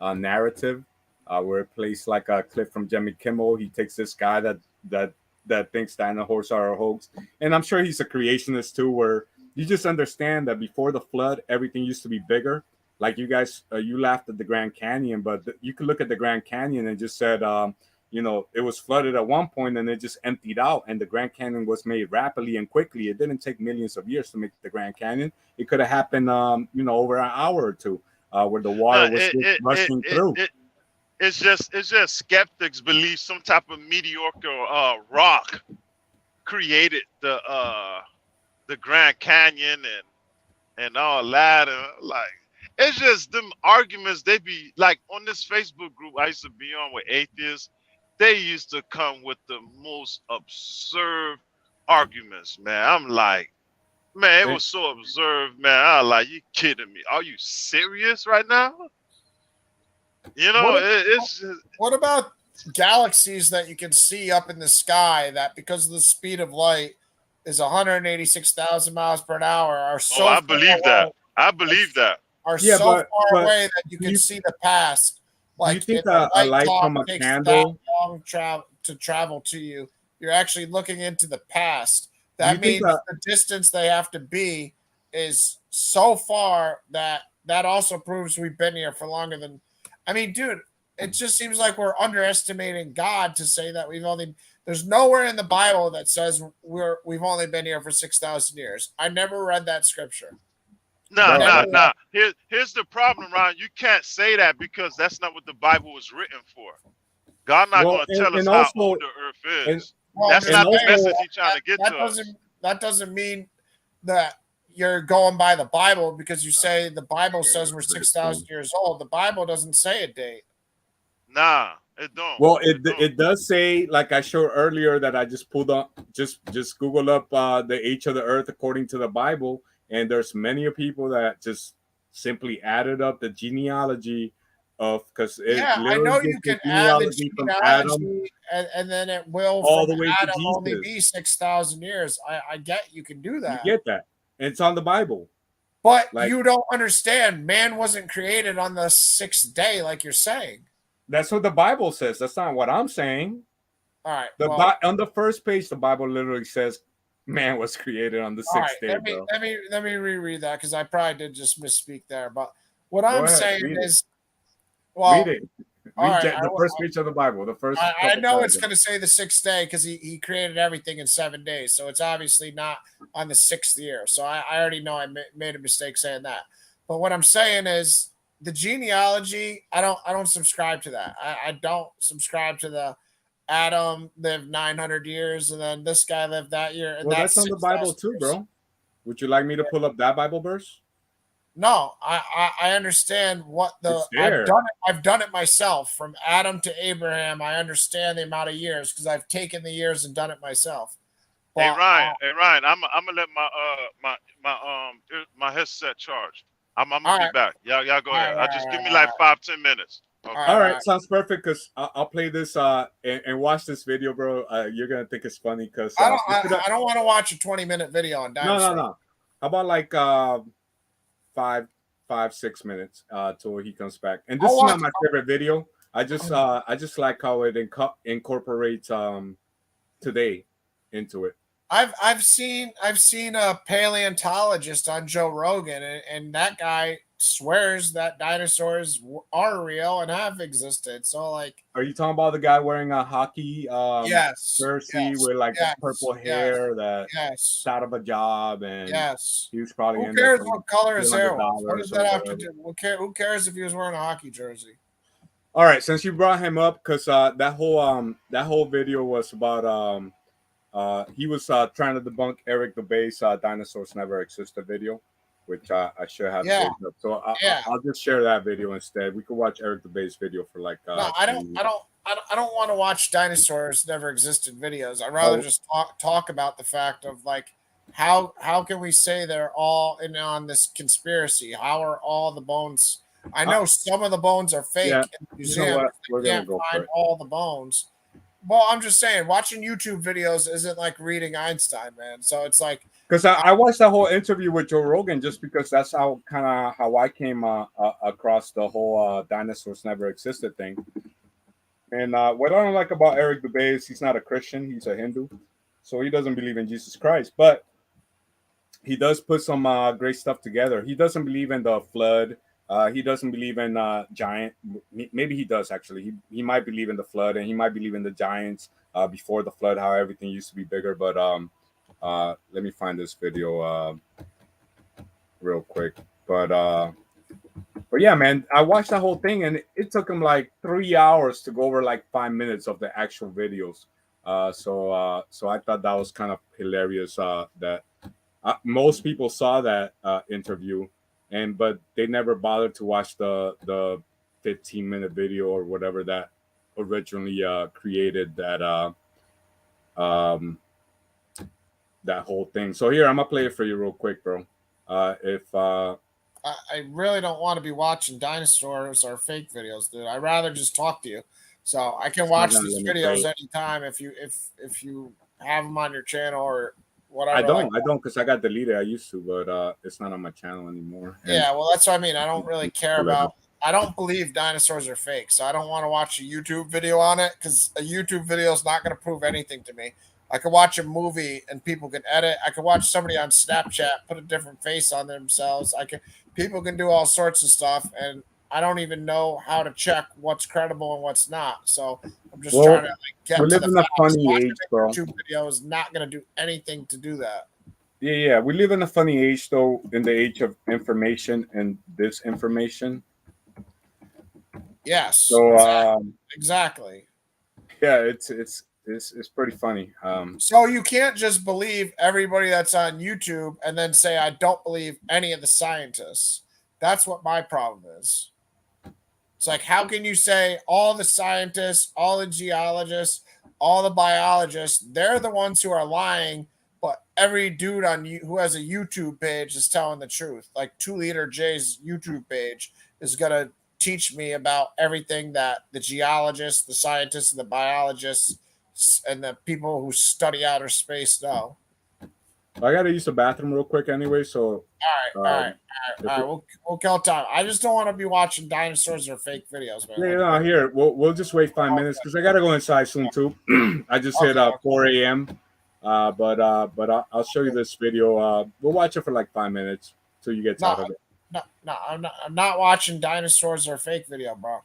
narrative, where it plays like a clip from Jimmy Kimmel. He takes this guy that thinks dinosaurs are a hoax, and I'm sure he's a creationist too. Where you just understand that before the flood, everything used to be bigger. Like you guys, you laughed at the Grand Canyon, but you could look at the Grand Canyon and just said, it was flooded at one point and it just emptied out, and the Grand Canyon was made rapidly and quickly. It didn't take millions of years to make the Grand Canyon. It could have happened, over an hour or two, where the water No, was just rushing through. it's just skeptics believe some type of mediocre rock created the Grand Canyon and all that, and like it's just them arguments. They be like on this Facebook group I used to be on with atheists. They used to come with the most absurd arguments, man. I'm like, man, it was so absurd, man. I was like, you kidding me? Are you serious right now? It's just, What about galaxies that you can see up in the sky that because of the speed of light is 186,000 miles per hour are so I far believe that. away, I believe that. are Yeah, so far away that you can see the past. Do you Like think if a a light light talk from a takes that candle? long to travel to you, you're actually looking into the past. Do you That think means the distance they have to be is so far that also proves we've been here for longer than. I mean, dude, it just seems like we're underestimating God to say that we've only. There's nowhere in the Bible that says we've only been here for 6,000 years. I never read that scripture. Nah. Here's the problem, Ron. You can't say that because that's not what the Bible was written for. God not Well, going to tell us and how also, old the earth and, is. Well, That's and not the also, message he's trying to get that to us. that doesn't mean that you're going by the Bible because you say the Bible says we're 6,000 years old. The Bible doesn't say a date. Nah, it don't. well, don't. it does say, like I showed earlier, that I just pulled up, just Google up the age of the Earth according to the Bible, and there's many people that just simply added up the genealogy of, because it Yeah, I literally know gives you the can add the genealogy from Adam genealogy, and then it will all from the way to Adam only Jesus. be 6,000 years. I get you can do You that. get that? And it's on the Bible. But Like, you don't understand. Man wasn't created on the sixth day, like you're saying. that's what the Bible says. That's not what I'm saying. All right. On the first page, the Bible literally says man was created on the All right. sixth day, bro. Let me reread that because I probably did just misspeak there. But what Go I'm ahead, saying read it. is, well, Read it. all Read right, the first page of the Bible. The first. I couple know it's paragraphs. going to say the sixth day because he created everything in 7 days. So it's obviously not on the sixth year. So I already know I made a mistake saying that. But what I'm saying is the genealogy. I don't subscribe to that. I don't subscribe to the Adam lived 900 years and then this guy lived that year. And Well, that's on the Bible too, bro. Would you like me to pull up that Bible verse? No, I understand what It's there. I've done it myself from Adam to Abraham. I understand the amount of years because I've taken the years and done it myself. Hey But, Ryan, I'm gonna let my headset charge. I'm gonna all be right. back. Y'all go All ahead. right, Just give me all like right. 5-10 minutes. Okay. All right, sounds perfect. Cause I'll play this and watch this video, bro. You're gonna think it's funny because I don't want to watch a 20-minute video on dinosaurs. No. How about like 6 minutes till he comes back? And this is not my favorite video. I just like how it incorporates today into it. I've seen a paleontologist on Joe Rogan, and that guy swears that dinosaurs are real and have existed. So, like, are you talking about the guy wearing a hockey jersey with like purple hair that out of a job and he was probably who cares what color his hair was? What does that have to do? Who cares if he was wearing a hockey jersey? All right, since you brought him up, because that whole video was about he was trying to debunk Eric the Bay's dinosaurs never existed video, which I should have saved up. So I'll just share that video instead. We could watch Eric the Bay's video for like. No, I don't want to watch dinosaurs never existed videos. I'd rather just talk about the fact of like how can we say they're all in on this conspiracy? How are all the bones? I know some of the bones are fake in the museum. You know what? We're gonna go find all the bones. Well, I'm just saying, watching YouTube videos isn't like reading Einstein, man. So it's like because I watched that whole interview with Joe Rogan just because that's how I came across the whole dinosaurs never existed thing. And what I don't like about Eric Dubay is he's not a Christian; he's a Hindu, so he doesn't believe in Jesus Christ. But he does put some great stuff together. He doesn't believe in the flood. He doesn't believe in giant. Maybe he does actually. He might believe in the flood, and he might believe in the giants before the flood, how everything used to be bigger. But let me find this video real quick. But yeah, man, I watched that whole thing, and it took him like 3 hours to go over like 5 minutes of the actual videos. So I thought that was kind of hilarious. That most people saw that interview. But they never bothered to watch the 15-minute video or whatever that originally created that that whole thing. So here, I'm gonna play it for you real quick, bro. I really don't want to be watching dinosaurs or fake videos, dude. I'd rather just talk to you. So I can watch these videos anytime if you have them on your channel or whatever. I don't because I got deleted. I used to, but it's not on my channel anymore. Yeah, well, that's what I mean. I don't really care about. I don't believe dinosaurs are fake, so I don't want to watch a YouTube video on it because a YouTube video is not going to prove anything to me. I could watch a movie and people can edit. I could watch somebody on Snapchat put a different face on themselves. People can do all sorts of stuff, and I don't even know how to check what's credible and what's not. So I'm just trying to get to the facts. We live in a funny age, bro. YouTube video is not going to do anything to do that. Yeah. We live in a funny age, though, in the age of information and disinformation. Yes. So exactly. Yeah, it's pretty funny. So you can't just believe everybody that's on YouTube and then say I don't believe any of the scientists. That's what my problem is. It's like, how can you say all the scientists, all the geologists, all the biologists, they're the ones who are lying, but every dude who has a YouTube page is telling the truth. Like 2 Liter J's YouTube page is going to teach me about everything that the geologists, the scientists, and the biologists, and the people who study outer space know. I gotta use the bathroom real quick anyway. So All right. We'll kill time. I just don't want to be watching dinosaurs or fake videos, man. yeah, no, here we'll just wait 5 minutes because I gotta go inside soon too. I just hit 4 a.m. But I'll show you this video. We'll watch it for like 5 minutes till you get tired of it. No, I'm not watching dinosaurs or fake video, bro.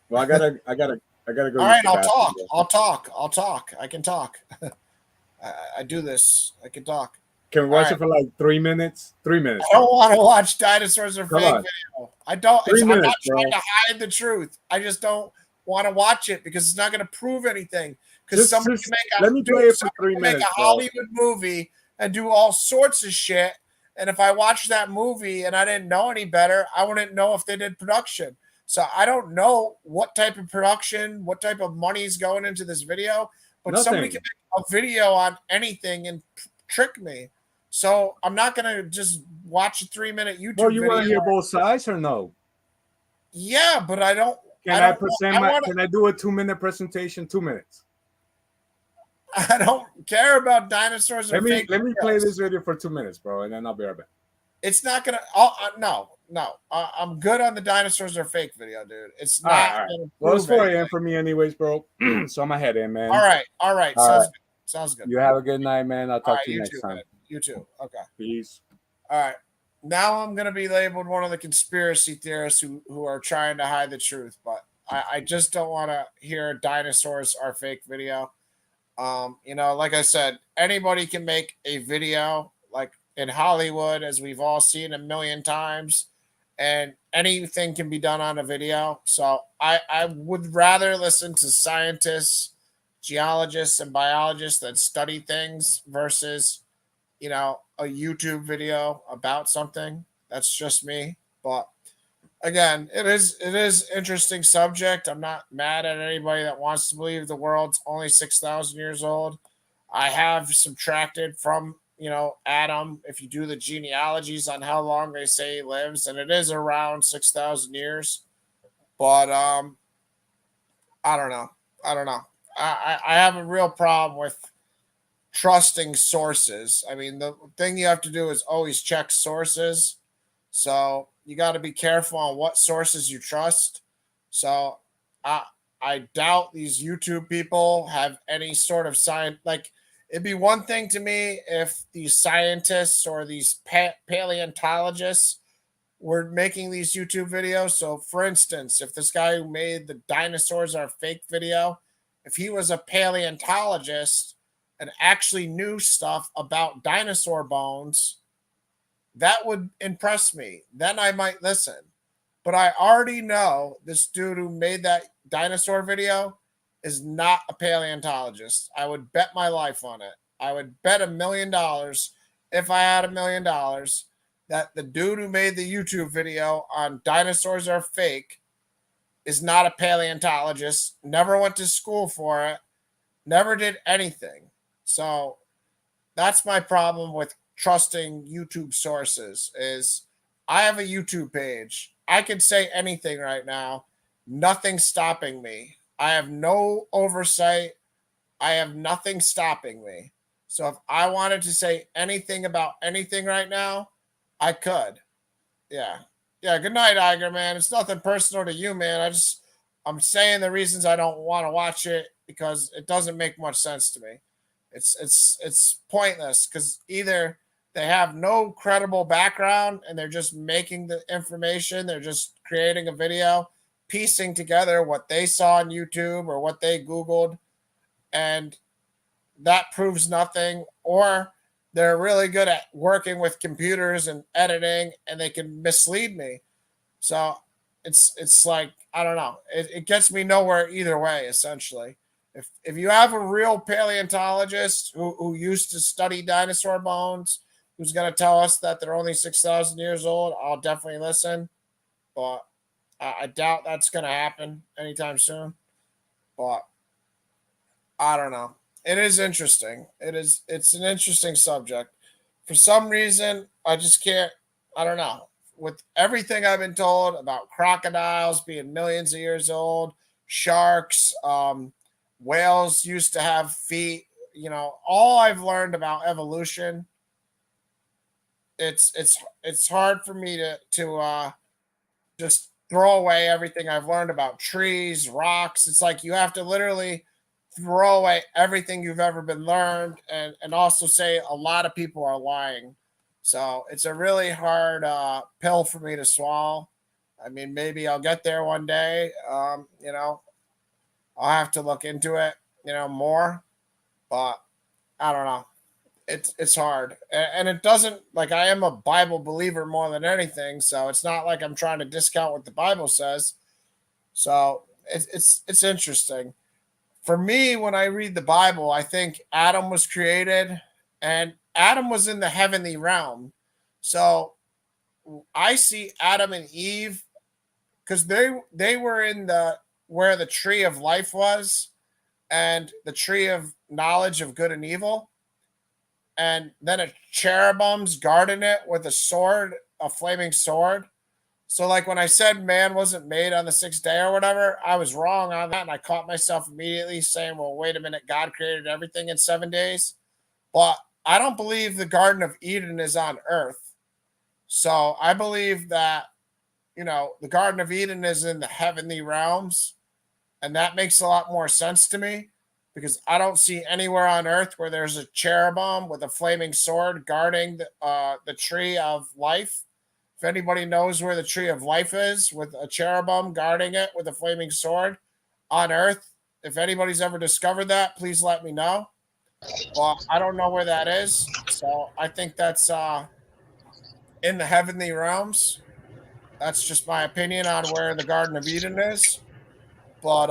Well, I gotta go. All right, I'll talk. I can talk. I do this. I can talk. Can we watch it for like 3 minutes? 3 minutes. I don't want to watch dinosaurs or fake video. I don't. I'm not trying bro. to hide the truth. I just don't want to watch it because it's not going to prove anything. Because somebody can make a Hollywood movie and do all sorts of shit. And if I watched that movie and I didn't know any better, I wouldn't know if they did production. So I don't know what type of production, what type of money is going into this video. But somebody can make a video on anything and trick me. So I'm not gonna just watch a 3-minute YouTube video. You video. want to hear both sides or no? Yeah, but I don't. Can I do a 2-minute presentation? 2 minutes. I don't care about dinosaurs. Let me play this video for 2 minutes, bro, and then I'll be right back. It's not gonna. No. I'm good on the dinosaurs are fake video, dude. It's not. All right. Well, it's 4 a.m. for me, anyways, bro. So I'm ahead in, man. All right. Sounds good. You have a good night, man. I'll talk to you next time. Man. You too. Okay. Peace. All right. Now I'm gonna be labeled one of the conspiracy theorists who are trying to hide the truth, but I just don't want to hear dinosaurs are fake video. Like I said, anybody can make a video, like in Hollywood, as we've all seen a million times, and anything can be done on a video. So I would rather listen to scientists, geologists, and biologists that study things versus, a YouTube video about something. That's just me. But again, it is interesting subject. I'm not mad at anybody that wants to believe the world's only 6,000 years old. I have subtracted from, Adam, if you do the genealogies on how long they say he lives, and it is around 6,000 years. But I don't know. I have a real problem with trusting sources. I mean, the thing you have to do is always check sources. So you got to be careful on what sources you trust. So I doubt these YouTube people have any sort of science. Like, it'd be one thing to me if these scientists or these paleontologists were making these YouTube videos. So, for instance, if this guy who made the dinosaurs are fake video, if he was a paleontologist and actually knew stuff about dinosaur bones, that would impress me. Then I might listen. But I already know this dude who made that dinosaur video is not a paleontologist. I would bet my life on it. I would bet $1 million, if I had $1 million, that the dude who made the YouTube video on dinosaurs are fake is not a paleontologist, never went to school for it, never did anything. So that's my problem with trusting YouTube sources. Is I have a YouTube page. I could say anything right now. Nothing's stopping me. I have no oversight. I have nothing stopping me. So if I wanted to say anything about anything right now, I could. Yeah. Good night, Iger, man. It's nothing personal to you, man. I'm saying the reasons I don't want to watch it because it doesn't make much sense to me. It's pointless because either they have no credible background and they're just making the information. They're just creating a video, piecing together what they saw on YouTube or what they Googled, and that proves nothing. Or they're really good at working with computers and editing, and they can mislead me. So it's like, I don't know. It gets me nowhere either way, essentially. If you have a real paleontologist who used to study dinosaur bones, who's going to tell us that they're only 6,000 years old, I'll definitely listen. But I doubt that's going to happen anytime soon. But I don't know. It is interesting. It's an interesting subject. For some reason, I just can't, I don't know. With everything I've been told about crocodiles being millions of years old, sharks, whales used to have feet, all I've learned about evolution, it's hard for me to just throw away everything I've learned about trees, rocks. It's like you have to literally throw away everything you've ever been learned, and also say a lot of people are lying. So it's a really hard pill for me to swallow. I mean, maybe I'll get there one day. I'll have to look into it, more. But I don't know. It's hard, and it doesn't, like, I am a Bible believer more than anything, so it's not like I'm trying to discount what the Bible says. So it's interesting for me. When I read the Bible, I think Adam was created, and Adam was in the heavenly realm. So I see Adam and Eve, because they were in the where the tree of life was, and the tree of knowledge of good and evil. And then a cherubim's guarding it with a sword, a flaming sword. So, like, when I said man wasn't made on the sixth day or whatever, I was wrong on that. And I caught myself immediately saying, well, wait a minute, God created everything in 7 days. But I don't believe the Garden of Eden is on earth. So I believe that, the Garden of Eden is in the heavenly realms. And that makes a lot more sense to me, because I don't see anywhere on earth where there's a cherubim with a flaming sword guarding the tree of life. If anybody knows where the tree of life is with a cherubim guarding it with a flaming sword on earth, if anybody's ever discovered that, please let me know. Well, I don't know where that is. So I think that's in the heavenly realms. That's just my opinion on where the Garden of Eden is. But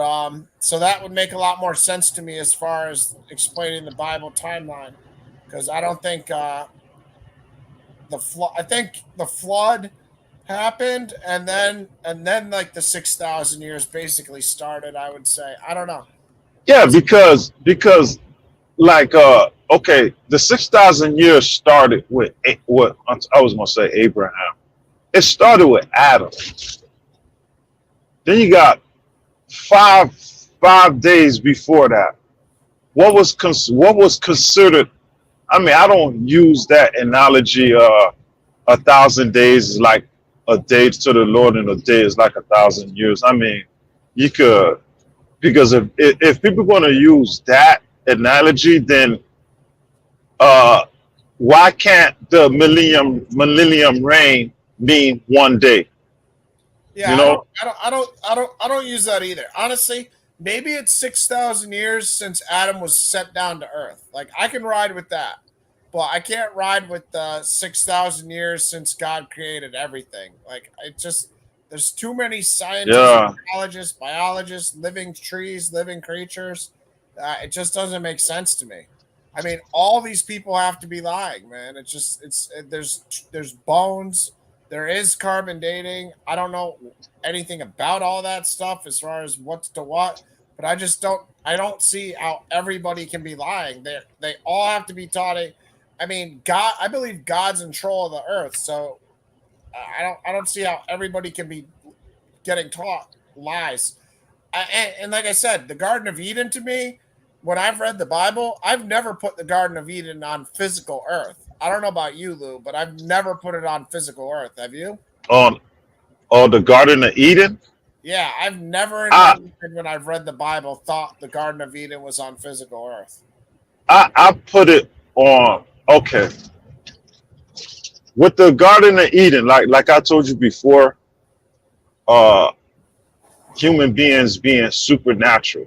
so that would make a lot more sense to me as far as explaining the Bible timeline, because I don't think the flood. I think the flood happened, and then like the 6,000 years basically started. I would say, I don't know. Yeah, because like okay, the 6,000 years started with what I was gonna say Abraham. It started with Adam. Then you got five days before that. What was considered? I mean, I don't use that analogy. 1,000 days is like a day to the Lord, and a day is like 1,000 years. I mean, you could, because if people are going to use that analogy, then why can't the millennium reign mean 1 day? Yeah, I don't use that either. Honestly, maybe it's 6,000 years since Adam was sent down to Earth. Like, I can ride with that, but I can't ride with the 6,000 years since God created everything. Like, there's too many scientists, biologists, living trees, living creatures. It just doesn't make sense to me. I mean, all these people have to be lying, man. There's bones. There is carbon dating. I don't know anything about all that stuff as far as what's to what, but I don't see how everybody can be lying. They all have to be taught. I mean, God, I believe God's in control of the earth, so I don't see how everybody can be getting taught lies. And like I said, the Garden of Eden, to me, when I've read the Bible, I've never put the Garden of Eden on physical earth. I don't know about you, Lou, but I've never put it on physical earth. Have you? On the Garden of Eden? Yeah, I've never, when I've read the Bible, thought the Garden of Eden was on physical earth. I put it on, okay. With the Garden of Eden, like I told you before, human beings being supernatural.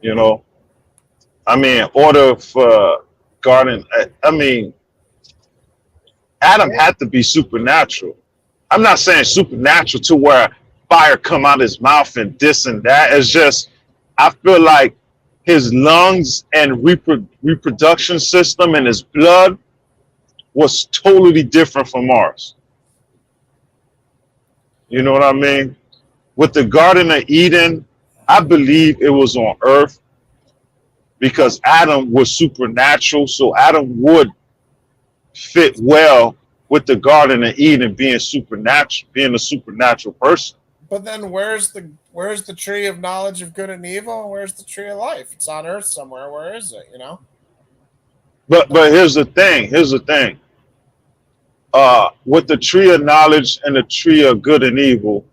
I mean, in order for Garden, I mean, Adam had to be supernatural. I'm not saying supernatural to where fire come out his mouth and this and that. It's just, I feel like his lungs and reproduction system and his blood was totally different from ours. You know what I mean? With the Garden of Eden, I believe it was on earth because Adam was supernatural, so Adam would fit well with the Garden of Eden being supernatural, being a supernatural person. But then where's the where's the tree of knowledge of good and evil? And where's the tree of life? It's on earth somewhere. Where is it? You know. But here's the thing. Here's the thing. With the tree of knowledge and the tree of good and evil,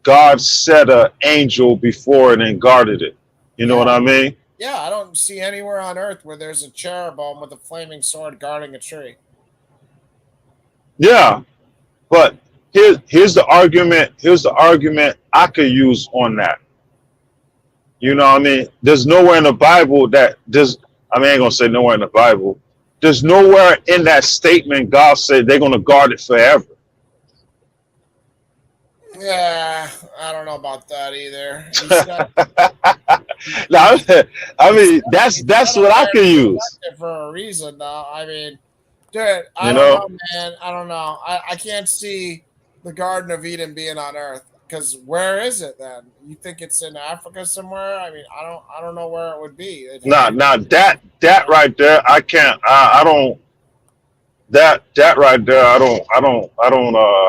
God set an angel before it and guarded it. You know what I mean? Yeah, I don't see anywhere on earth where there's a cherubim with a flaming sword guarding a tree. Yeah, but here's the argument. Here's the argument I could use on that. You know what I mean? There's nowhere in the Bible that there's. I mean, I ain't gonna say nowhere in the Bible. There's nowhere in that statement God said they're gonna guard it forever. Yeah, I don't know about that either. Now, I mean, that's what I can use for a reason, though. I mean, dude, I don't know, man. I don't know. I can't see the Garden of Eden being on Earth, because where is it then? You think it's in Africa somewhere? I mean, I don't know where it would be. Now that right there, I can't. I don't. That right there, I don't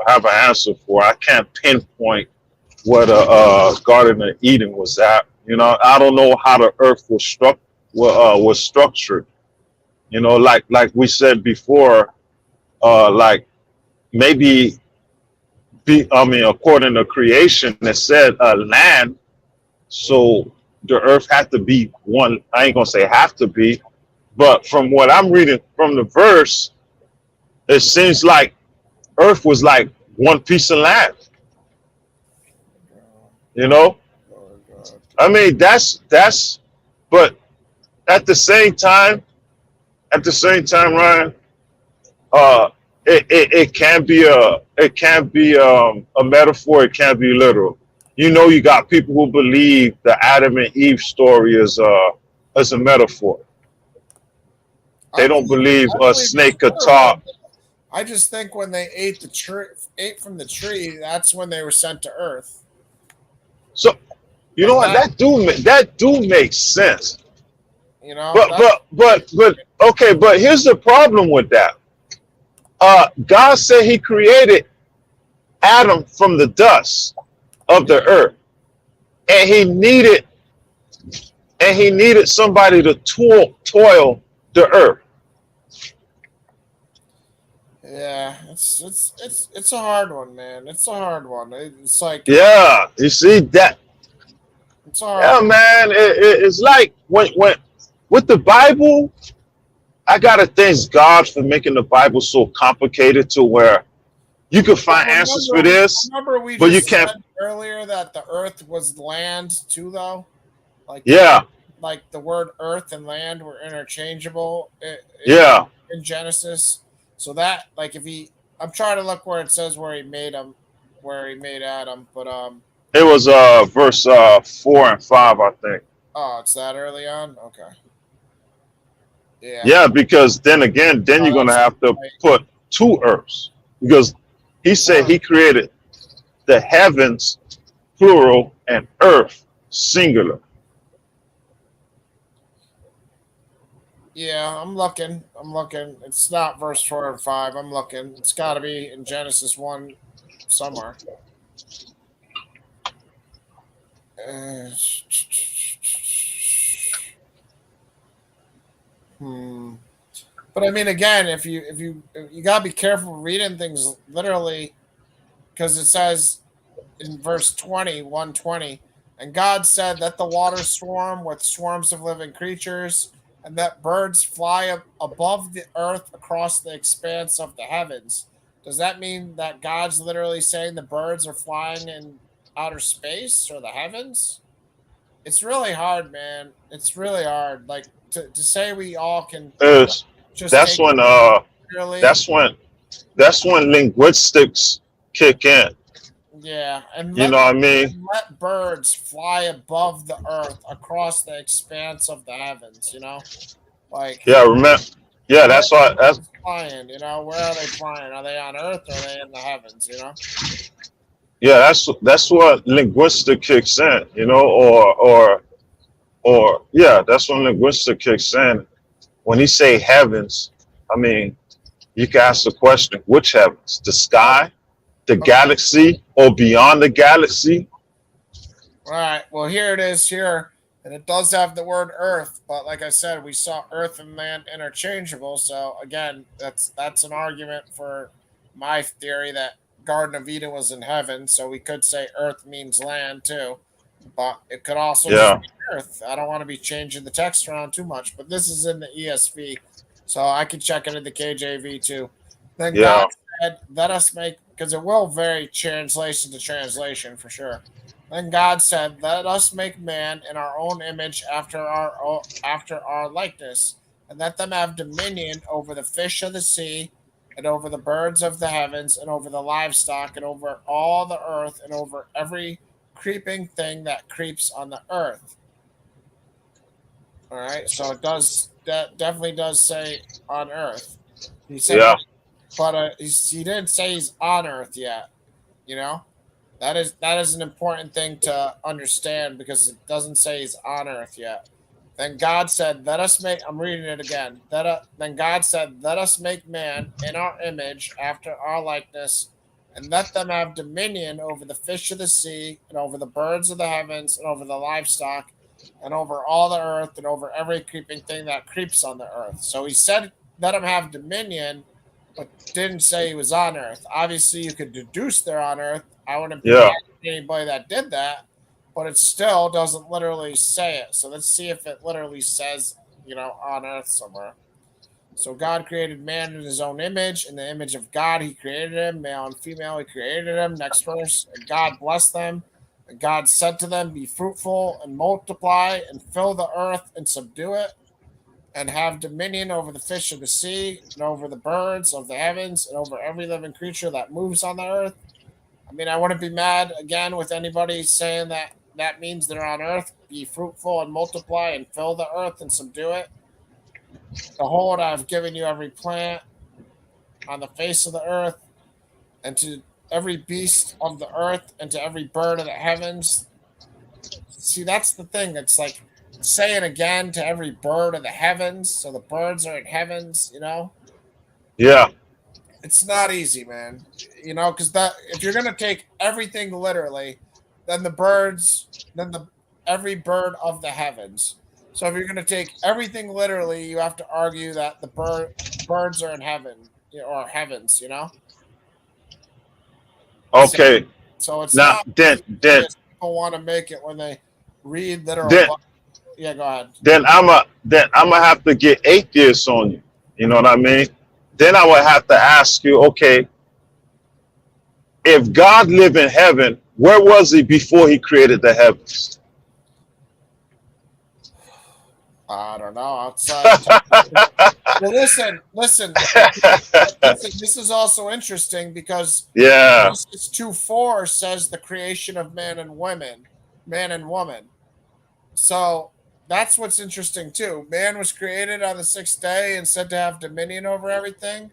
have an answer for. I can't pinpoint what Garden of Eden was at. You know, I don't know how the earth was structured. You know, like we said before, like maybe according to creation, it said land, so the earth had to be one. I ain't gonna say have to be, but from what I'm reading from the verse, it seems like earth was like one piece of land. You know, I mean that's. But at the same time, Ryan, it can be a metaphor. It can be literal. You know, you got people who believe the Adam and Eve story is a metaphor. They don't believe a snake could talk. I just think when they ate from the tree, that's when they were sent to Earth. So, you know what? That do make sense. You know, but okay. But here's the problem with that. God said He created Adam from the dust of the earth, and He needed somebody to toil the earth. Yeah, it's a hard one, man. It's a hard one. It's like, yeah, you see that. It's hard. Yeah, man. It's like when with the Bible, I gotta thank God for making the Bible so complicated to where you can find answers for this, but you can't. Said earlier that the earth was land too, though. Like, yeah, like the word earth and land were interchangeable. In Genesis. So that, like, I'm trying to look where it says where he made Adam, but it was verse 4 and 5, I think. Oh, it's that early on? Okay. Yeah. Yeah, because then you're gonna have to put two earths, because he said he created the heavens plural and earth singular. Yeah, I'm looking. It's not verse 4 and 5. I'm looking. It's got to be in Genesis 1 somewhere. But I mean, again, if you gotta be careful reading things literally, because it says in verse 120, and God said that the waters swarm with swarms of living creatures, and that birds fly above the earth across the expanse of the heavens. Does that mean that God's literally saying the birds are flying in outer space or the heavens? It's really hard, man. It's really hard. Like to say we all can. That's when linguistics kick in. Yeah, and you know what I mean. Let birds fly above the earth across the expanse of the heavens. You know, like that's why that's flying. You know, where are they flying? Are they on Earth or are they in the heavens? You know. Yeah, that's what linguistic kicks in. You know, or yeah, that's when linguistic kicks in. When he say heavens, I mean, you can ask the question: which heavens? The sky, the galaxy, or beyond the galaxy? All right. Well, here it is here, and it does have the word earth, but like I said, we saw earth and land interchangeable. So again, that's an argument for my theory that Garden of Eden was in heaven. So we could say earth means land too, but it could also just Yeah. be earth. I don't want to be changing the text around too much, but this is in the ESV, so I can check it in the KJV too. Then Yeah. God said, "Let us make," because it will vary translation to translation for sure. Then God said, "Let us make man in our own image, after our likeness, and let them have dominion over the fish of the sea, and over the birds of the heavens, and over the livestock, and over all the earth, and over every creeping thing that creeps on the earth." All right, so it does that definitely does say on earth. He said, Yeah. but he didn't say he's on earth yet. You know. That is an important thing to understand because it doesn't say he's on earth yet. Then God said, "Let us make." I'm reading it again. Then God said, "Let us make man in our image, after our likeness, and let them have dominion over the fish of the sea, and over the birds of the heavens, and over the livestock, and over all the earth, and over every creeping thing that creeps on the earth." So he said, "Let them have dominion," but didn't say he was on earth. Obviously, you could deduce they're on earth. I wouldn't be Yeah. mad at anybody that did that, but it still doesn't literally say it. So let's see if it literally says, on earth somewhere. So God created man in his own image. In the image of God, he created him. Male and female, he created him. Next verse. And God blessed them. And God said to them, "Be fruitful and multiply and fill the earth and subdue it, and have dominion over the fish of the sea, and over the birds of the heavens, and over every living creature that moves on the earth." I mean, I wouldn't be mad again with anybody saying that means they're on earth. Be fruitful and multiply and fill the earth and subdue it. Behold, I have given you every plant on the face of the earth, and to every beast of the earth, and to every bird of the heavens. See, that's the thing. It's like saying again to every bird of the heavens. So the birds are in heavens. Yeah. It's not easy, man. Because that if you're gonna take everything literally, then then every bird of the heavens. So if you're gonna take everything literally, you have to argue that the birds are in heaven, or heavens. So, Okay. so it's Now not then as then easy as people want to make it when they read literal. then Yeah, go ahead. then I'm gonna have to get atheists on you. You know what I mean? Then I would have to ask you, okay, if God lived in heaven, where was he before he created the heavens? I don't know. Outside. Well, listen. This is also interesting because Yeah. Genesis 2:4 says the creation of man and woman. So that's what's interesting too. Man was created on the sixth day and said to have dominion over everything.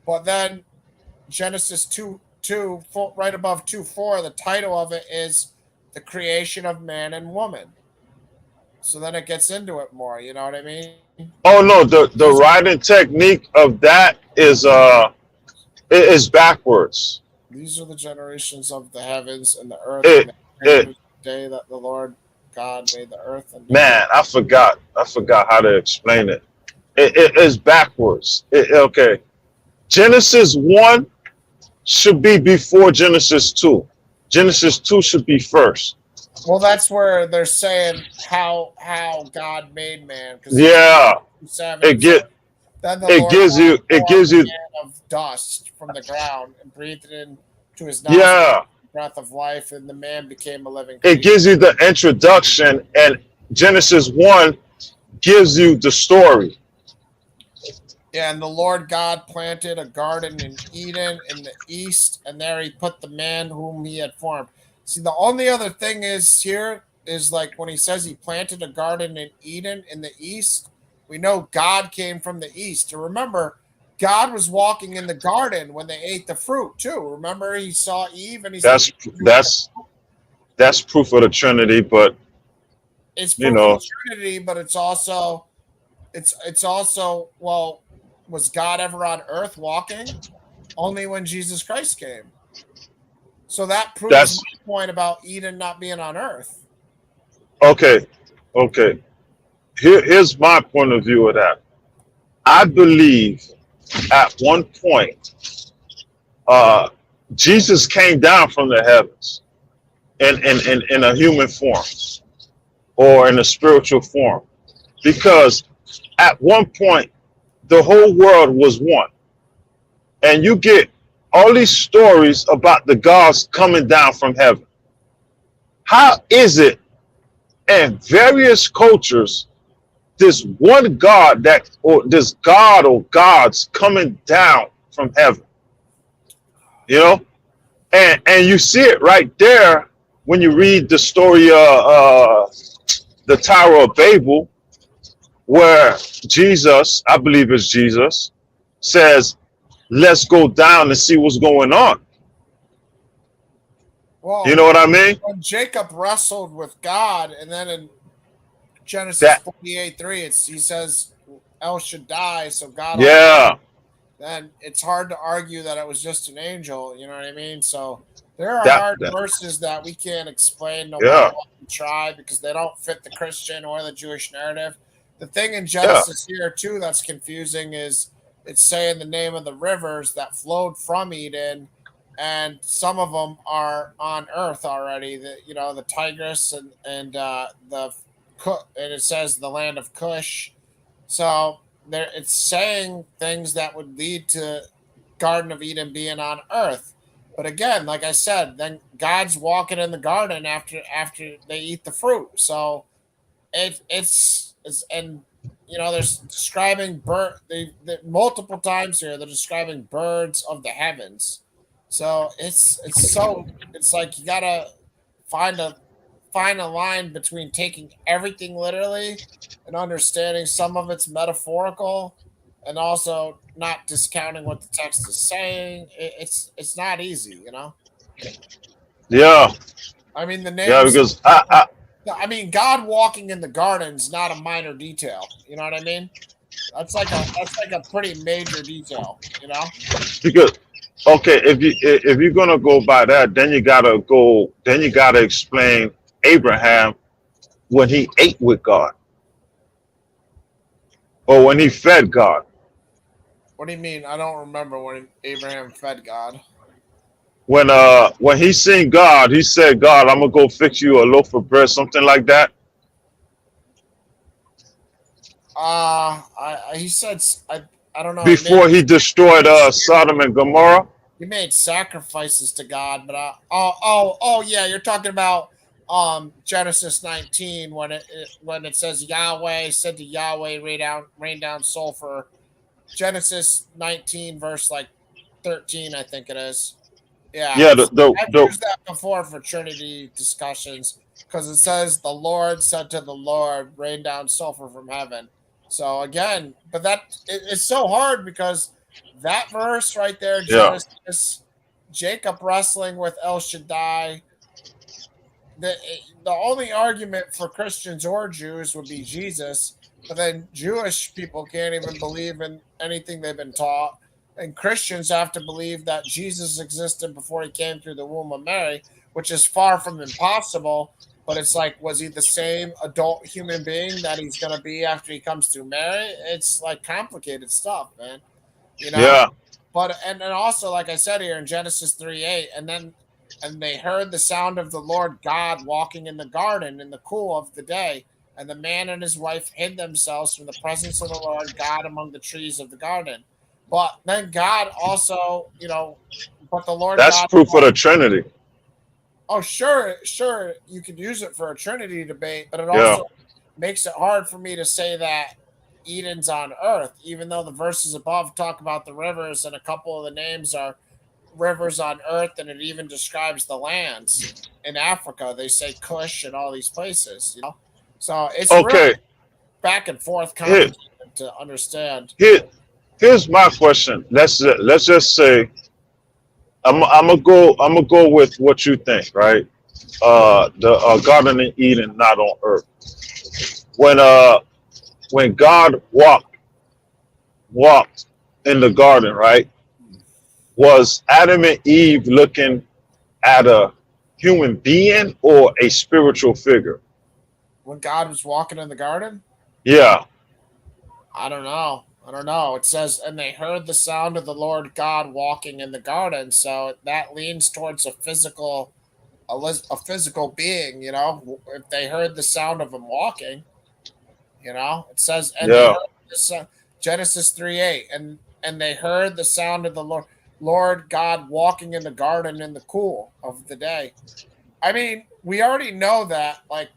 But then Genesis 2:2, right above 2:4, the title of it is the creation of man and woman. So then it gets into it more. You know what I mean? Oh no, the These are writing technique of that is backwards. These are the generations of the heavens and the earth, and It the it day that the Lord God made the earth and the heavens. man, I forgot how to explain it. It is backwards. Okay. Genesis 1 should be before Genesis 2. Genesis 2 should be first. Well, that's where they're saying how God made man, because Yeah. 7 It get then the it Lord gives God you it formed gives you man of dust from the ground and breathed it into his nostrils yeah, the breath of life, and the man became a living it creature. gives you the introduction, and Genesis 1 gives you the story. Yeah, and the Lord God planted a garden in Eden in the east, and there he put the man whom he had formed. See, the only other thing is here is like when he says he planted a garden in Eden in the east, we know God came from the east. And remember, God was walking in the garden when they ate the fruit too. Remember, he saw Eve and he said, That's that's that's proof of the Trinity, but it's you proof of the know, Trinity, but it's also well, was God ever on earth walking? Only when Jesus Christ came. So that proves That's my point about Eden not being on Earth. okay. Okay. Here's my point of view of that. I believe at one point, Jesus came down from the heavens in a human form or in a spiritual form, because at one point the whole world was one, and you get all these stories about the gods coming down from heaven. How is it in various cultures this one God that, or this God or gods coming down from heaven? You know, and you see it right there when you read the story of the Tower of Babel, where Jesus, I believe it's Jesus, says, "Let's go down and see what's going on." Well, You know what I mean? when Jacob wrestled with God, and then in Genesis That 48:3, he says El Shaddai, so God Almighty, yeah, then it's hard to argue that it was just an angel. You know what I mean? So there are that, hard that verses that we can't explain no matter yeah, what we try because they don't fit the Christian or the Jewish narrative. The thing in yeah, Genesis here too that's confusing is it's saying the name of the rivers that flowed from Eden, and some of them are on Earth already. The Tigris and it says the land of Cush. So there, it's saying things that would lead to Garden of Eden being on Earth. But again, like I said, then God's walking in the garden after they eat the fruit. So it's and they're describing they multiple times here. They're describing birds of the heavens. So it's like you gotta find a find a line between taking everything literally and understanding some of it's metaphorical and also not discounting what the text is saying. It's not easy. yeah, I mean, the yeah. names. Because I mean, God walking in the garden's not a minor detail. You know what I mean? That's like a pretty major detail. because okay, if you're gonna go by that, then you gotta explain Abraham when he ate with God or when he fed God. What do you mean? I don't remember when Abraham fed God. When he seen God, he said, "God, I'm gonna go fix you a loaf of bread," something like that. He said I don't know. Before he destroyed Sodom and Gomorrah. He made sacrifices to God, but oh yeah, you're talking about Genesis 19 when it says Yahweh said to Yahweh rain down sulfur. Genesis 19 verse like 13, I think it is. Yeah, Yeah, I've used that before for Trinity discussions because it says the Lord said to the Lord, rain down sulfur from heaven. So again, but it's so hard because that verse right there, yeah, Genesis, Jacob wrestling with El Shaddai. The only argument for Christians or Jews would be Jesus, but then Jewish people can't even believe in anything they've been taught. And Christians have to believe that Jesus existed before he came through the womb of Mary, which is far from impossible. But it's like, was he the same adult human being that he's going to be after he comes through Mary? It's like complicated stuff, man. yeah, But and also, like I said here in Genesis 3:8, and they heard the sound of the Lord God walking in the garden in the cool of the day. And the man and his wife hid themselves from the presence of the Lord God among the trees of the garden. But then God also, but the Lord that's God. proof of the Trinity. Oh, sure, you could use it for a Trinity debate, but it Yeah, also makes it hard for me to say that Eden's on Earth, even though the verses above talk about the rivers and a couple of the names are rivers on Earth, and it even describes the lands in Africa. They say Cush and all these places, So it's okay. really back and forth Here, complicated to understand. here's my question. Let's just say I'm gonna go with what you think, right? The Garden of Eden, not on Earth. When when God walked in the garden, right? Was Adam and Eve looking at a human being or a spiritual figure? When God was walking in the garden? Yeah, I don't know. I don't know. It says, and they heard the sound of the Lord God walking in the garden. So that leans towards a physical being, you know, if they heard the sound of him walking, you know, it says, and they yeah, heard the Genesis 3:8, and they heard the sound of the Lord God walking in the garden in the cool of the day. I mean, we already know that, like,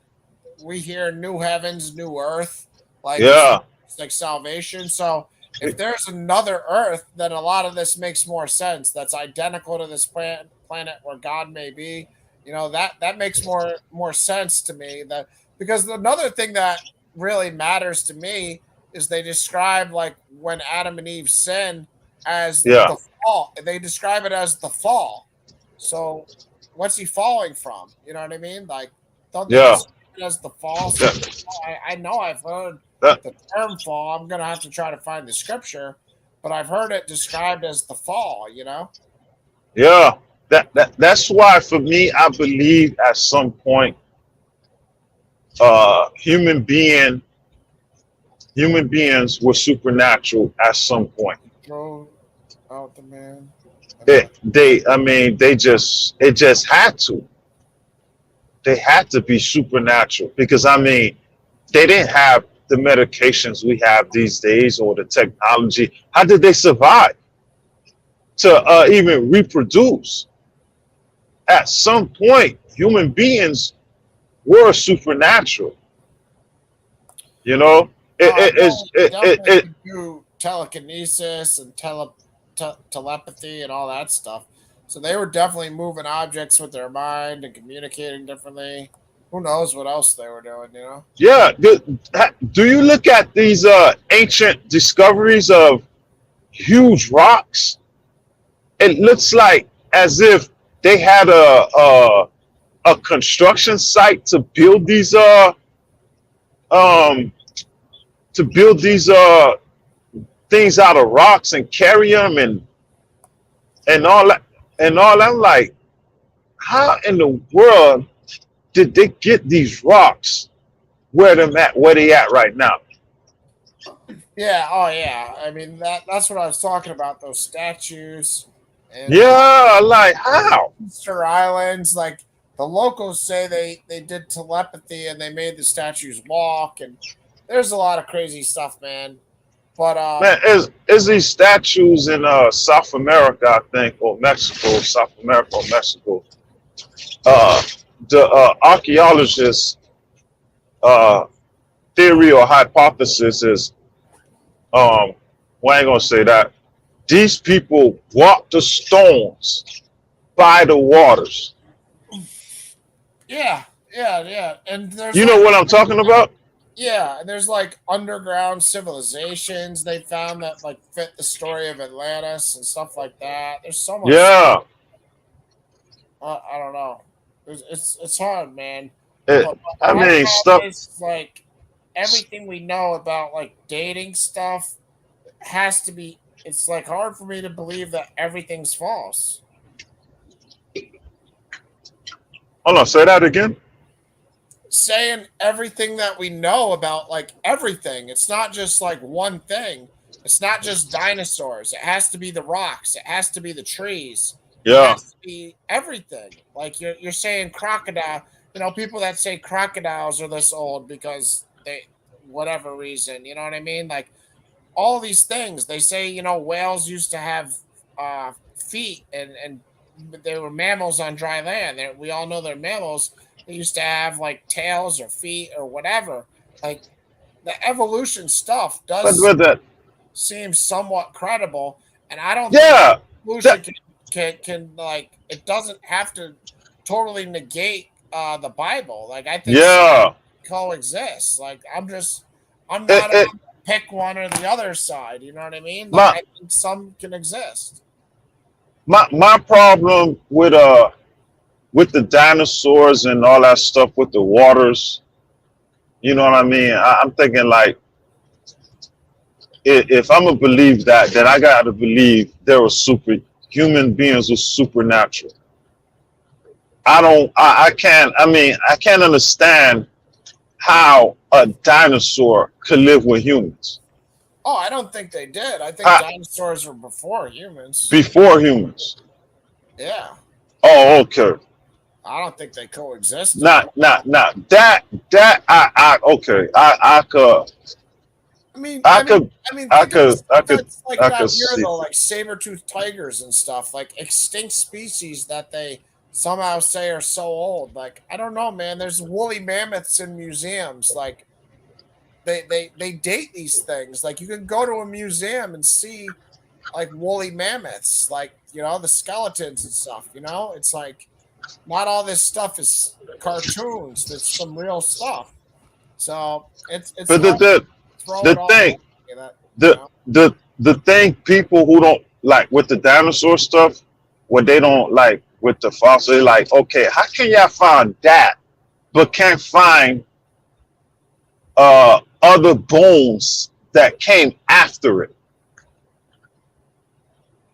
we hear new heavens, new earth, like yeah, it's like salvation. So if there's another earth, then a lot of this makes more sense. That's identical to this planet where God may be. You know, that makes more sense to me. That because another thing that really matters to me is they describe like when Adam and Eve sin as yeah, the fall. They describe it as the fall. So what's he falling from? You know what I mean? Like, don't they yeah. describe it as the fall? So That, I know I've heard that, the term fall. I'm gonna have to try to find the scripture, but I've heard it described as the fall. You know? yeah. That's why for me, I believe at some point, human beings were supernatural at some point. Throw out the man. I mean, it just had to. They had to be supernatural because I mean, they didn't have the medications we have these days or the technology. How did they survive to even reproduce? At some point, human beings were supernatural. You know, Definitely could do telekinesis and telepathy and all that stuff. So they were definitely moving objects with their mind and communicating differently. Who knows what else they were doing? You know? yeah. Do you look at these ancient discoveries of huge rocks? It looks like as if they had a construction site to build these um things out of rocks and carry them and all that and all. I'm like, how in the world did they get these rocks where they at right now? Yeah. Oh, yeah. I mean that's what I was talking about. Those statues and Yeah, like how? Easter Islands. Like the locals say they did telepathy and they made the statues walk. And there's a lot of crazy stuff, man. But Man, is these statues in South America, I think, or Mexico, South America or Mexico? Uh, the archaeologists' theory or hypothesis is, well, I ain't gonna say that. These people walked the stones by the waters. yeah. And there's You like, know what I'm talking about? yeah, and there's like underground civilizations they found that like fit the story of Atlantis and stuff like that. There's so much. Yeah. I don't know. It's hard, man. It, But I my mean, stuff. problem is like everything we know about like dating stuff has to be. It's like hard for me to believe that everything's false. Hold on, say that again. Saying everything that we know about like everything. It's not just like one thing. It's not just dinosaurs. It has to be the rocks. It has to be the trees. It Yeah. has to be everything. Like you're saying crocodile. You know, people that say crocodiles are this old because they whatever reason. You know what I mean? Like all these things. They say, you know, whales used to have feet and they were mammals on dry land. We all know they're mammals. They used to have like tails or feet or whatever. Like the evolution stuff does But that. seem somewhat credible, and I don't Yeah. think evolution can like it doesn't have to totally negate the Bible. Like I think Yeah. coexist. Like I'm not It, on pick one or the other side. You know what I mean? Like my I think some can exist. my problem with the dinosaurs and all that stuff with the waters, you know what I mean? I'm thinking like if I'm gonna believe that, then I gotta believe there were human beings were supernatural. I can't. I mean, I can't understand how a dinosaur could live with humans Oh, I don't think they did. I think dinosaurs were before humans. before humans. Yeah. Oh, okay. I don't think they coexisted. Not that okay. I could. I mean, I could think I of could stuff that's like I around could here see. though, like saber-toothed tigers and stuff, like extinct species that they somehow say are so old. Like, I don't know, man. There's woolly mammoths in museums. Like, they date these things. Like, you can go to a museum and see like woolly mammoths, like, you know, the skeletons and stuff. You know, it's like not all this stuff is cartoons. There's some real stuff. So it's But hard to throw it the all thing away that, you the know? the thing people who don't like with the dinosaur stuff, what they don't like with the fossil, they're like, okay, how can y'all find that but can't find other bones that came after it?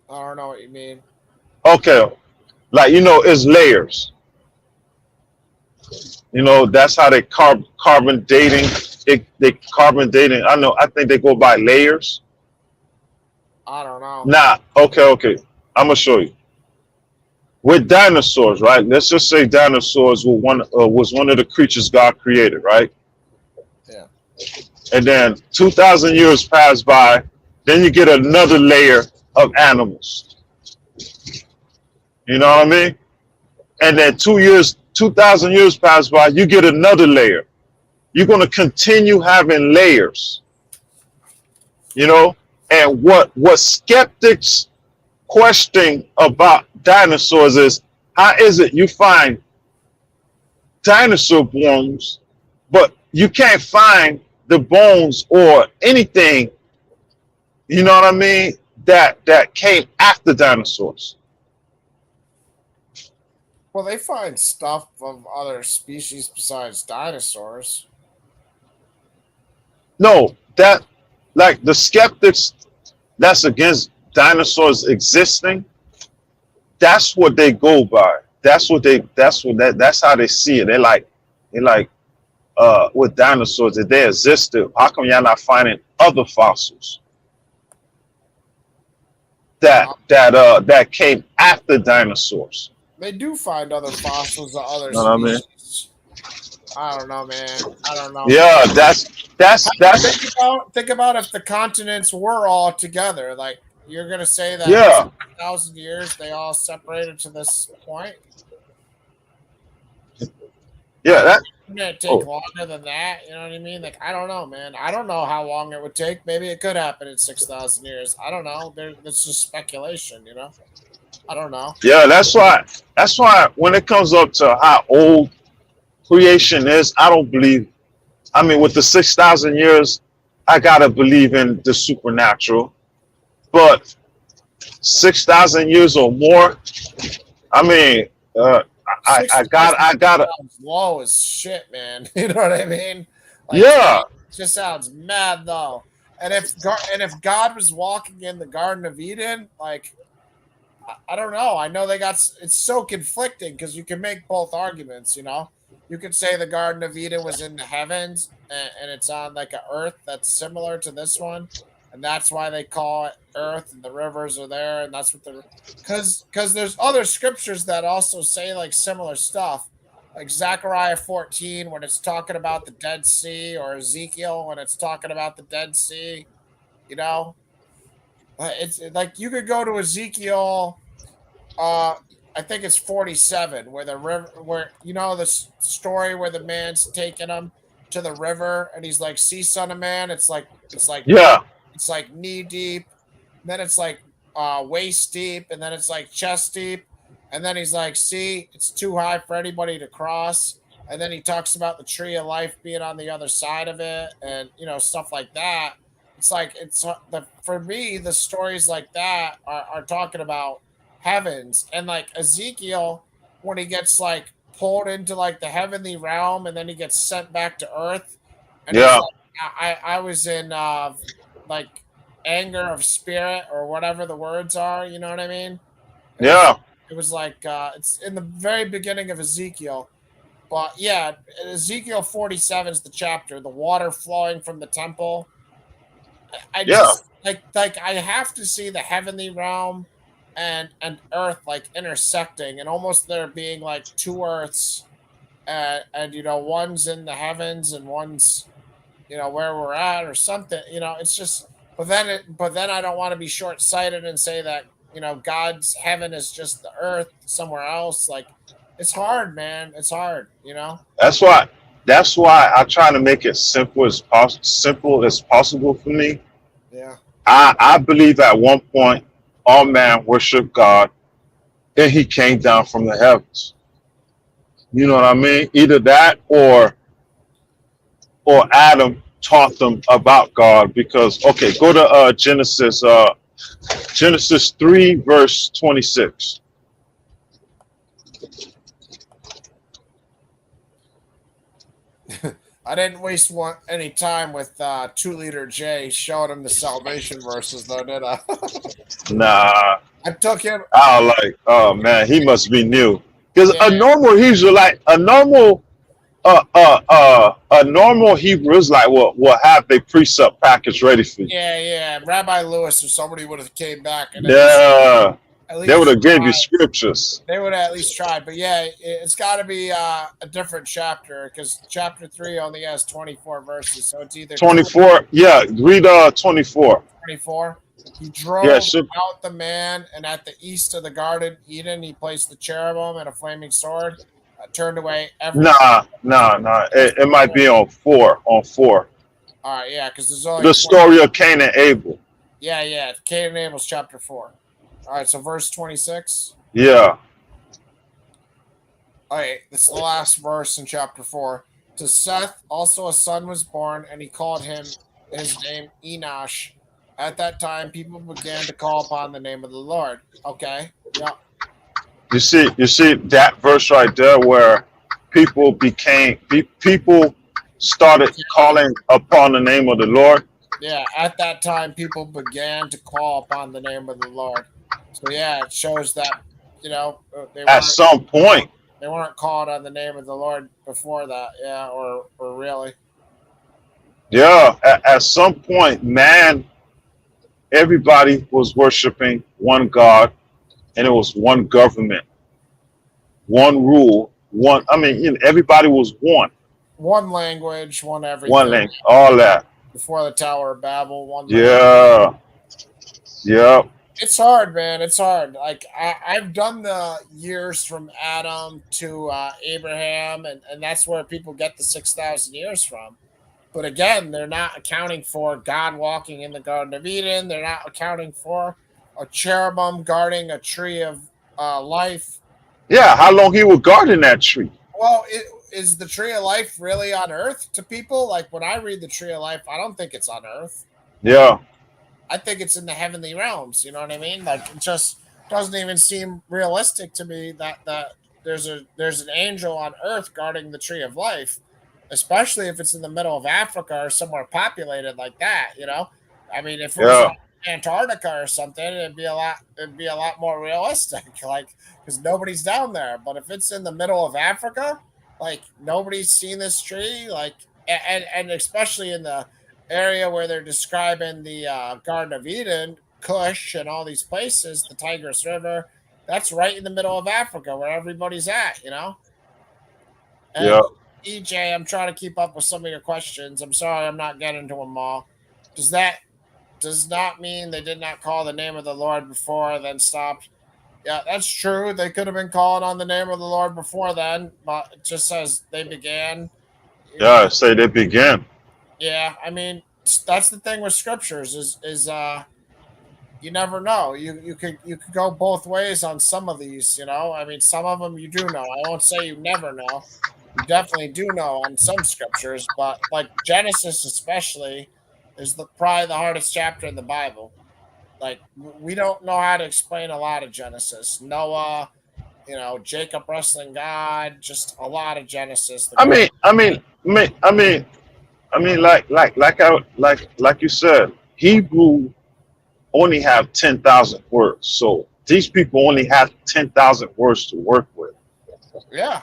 I don't know what you mean. Okay, like it's layers. That's how they carbon dating. They carbon dating. I think they go by layers. I don't know. Nah, okay. I'm gonna show you. With dinosaurs, right? Let's just say dinosaurs was one of the creatures God created, right? Yeah. And then 2,000 years pass by, then you get another layer of animals. You know what I mean? And then 2,000 years pass by, you get another layer. You're gonna continue having layers. And what skeptics question about dinosaurs is, how is it you find dinosaur bones, but you can't find the bones or anything, you know what I mean, that came after dinosaurs? Well, they find stuff of other species besides dinosaurs. No, that, like, the skeptics that's against dinosaurs existing, that's what they go by. That's how they see it. They're like, with dinosaurs, if they existed, how come y'all not finding other fossils that came after dinosaurs? They do find other fossils of other Know what I mean? species. I don't know, man. I don't know. Yeah, that's Think about if the continents were all together. Like, you're gonna say that yeah. 1,000 years they all separated to this point? Yeah, Wouldn't it take longer than that? You know what I mean? Like, I don't know, man. I don't know how long it would take. Maybe it could happen in 6,000 years. I don't know. It's just speculation, you know? I don't know. Yeah, that's why when it comes up to how old creation is, I don't believe. I mean, with the 6,000 years, I gotta believe in the supernatural. But 6,000 years or more, I mean, I gotta. Sounds low as shit, man. You know what I mean? Like, Yeah. it just sounds mad though. And if God was walking in the Garden of Eden, like, I don't know. I know it's so conflicting because you can make both arguments, you know? You could say the Garden of Eden was in the heavens and it's on like an earth that's similar to this one. And that's why they call it earth and the rivers are there. And that's what because there's other scriptures that also say like similar stuff. Like Zechariah 14 when it's talking about the Dead Sea, or Ezekiel when it's talking about the Dead Sea, you know? It's like you could go to Ezekiel, I think it's 47, where the river, where you know the story where the man's taking him to the river, and he's like, "See, son of man," it's like Yeah. it's like knee deep, then it's like waist deep, and then it's like chest deep, and then he's like, "See, it's too high for anybody to cross," and then he talks about the tree of life being on the other side of it, and you know stuff like that. It's like for me the stories like that are talking about heavens, and like Ezekiel when he gets like pulled into like the heavenly realm and then he gets sent back to earth, and Yeah. he's like, I was in like anger of spirit or whatever the words are, you know what I mean? Yeah. It was like it's in the very beginning of Ezekiel. But yeah, Ezekiel 47 is the chapter, the water flowing from the temple. I Yeah, just like I have to see the heavenly realm and earth like intersecting and almost there being like two earths and one's in the heavens and one's where we're at or something. It's just but then I don't want to be short-sighted and say that God's heaven is just the earth somewhere else. Like it's hard, man. It's hard. that's why. That's why I try to make it simple as possible for me. Yeah. I believe at one point all man worshiped God, and He came down from the heavens. You know what I mean? Either that or Adam taught them about God. Because okay, go to Genesis 3 verse 26. I didn't waste any time with 2-liter J showing him the salvation verses, though, did I? Nah, I took him. I was like, oh man, he must be new. Because Yeah. a normal Israelite, a normal Hebrew Israelite will have their precept package ready for you. Yeah. Rabbi Lewis or somebody would have came back and Yeah, at least they would have gave you tried. scriptures. They would have at least tried, but yeah, it's got to be a different chapter because chapter 3 only has 24 verses, so it's either 24. Yeah, read 24. 24. He drove Yeah, should, out the man, and at the east of the garden Eden, he placed the cherubim and a flaming sword. Turned away every. nah. It might be on 4. On 4. All right, yeah, because there's only The 20. story of Cain and Abel. Yeah. Cain and Abel's chapter 4. All right, so verse 26. Yeah. All right, this is the last verse in chapter 4. To Seth also a son was born, and he called his name Enosh. At that time, people began to call upon the name of the Lord. Okay, yeah. You see that verse right there where people started calling upon the name of the Lord. Yeah, at that time, people began to call upon the name of the Lord. So yeah, it shows that At some point. They weren't called on the name of the Lord before that, yeah, or really. Yeah, at some point, man, everybody was worshiping one God, and it was one government, one rule, one. I mean, everybody was one. One language, one everything. One language, all that. Before the Tower of Babel, one. Yeah. Language. Yeah. It's hard, man. It's hard. Like I've done the years from Adam to Abraham, and that's where people get the 6,000 years from. But again, they're not accounting for God walking in the Garden of Eden. They're not accounting for a cherubim guarding a tree of life. Yeah, how long he was guarding that tree? Well, is the tree of life really on Earth to people? Like when I read the tree of life, I don't think it's on Earth. Yeah. I think it's in the heavenly realms. You know what I mean? Like it just doesn't even seem realistic to me that there's an angel on Earth guarding the tree of life, especially if it's in the middle of Africa or somewhere populated like that. I mean, if it was Antarctica or something, it'd be a lot more realistic. Like because nobody's down there. But if it's in the middle of Africa, like nobody's seen this tree, like and especially in the area where they're describing the Garden of Eden, Kush, and all these places, the Tigris River, that's right in the middle of Africa where everybody's at, And yeah. EJ, I'm trying to keep up with some of your questions. I'm sorry I'm not getting to them all. Does not mean they did not call the name of the Lord before, then stopped. Yeah, that's true. They could have been calling on the name of the Lord before then, but it just says they began. Yeah, say they began. Yeah, I mean that's the thing with scriptures is you never know. You could go both ways on some of these. I mean some of them you do know. I won't say you never know. You definitely do know on some scriptures, but like Genesis especially is probably the hardest chapter in the Bible. Like we don't know how to explain a lot of Genesis. Noah, Jacob wrestling God, just a lot of Genesis. I mean, like you said, Hebrew only have 10,000 words. So these people only have 10,000 words to work with. Yeah.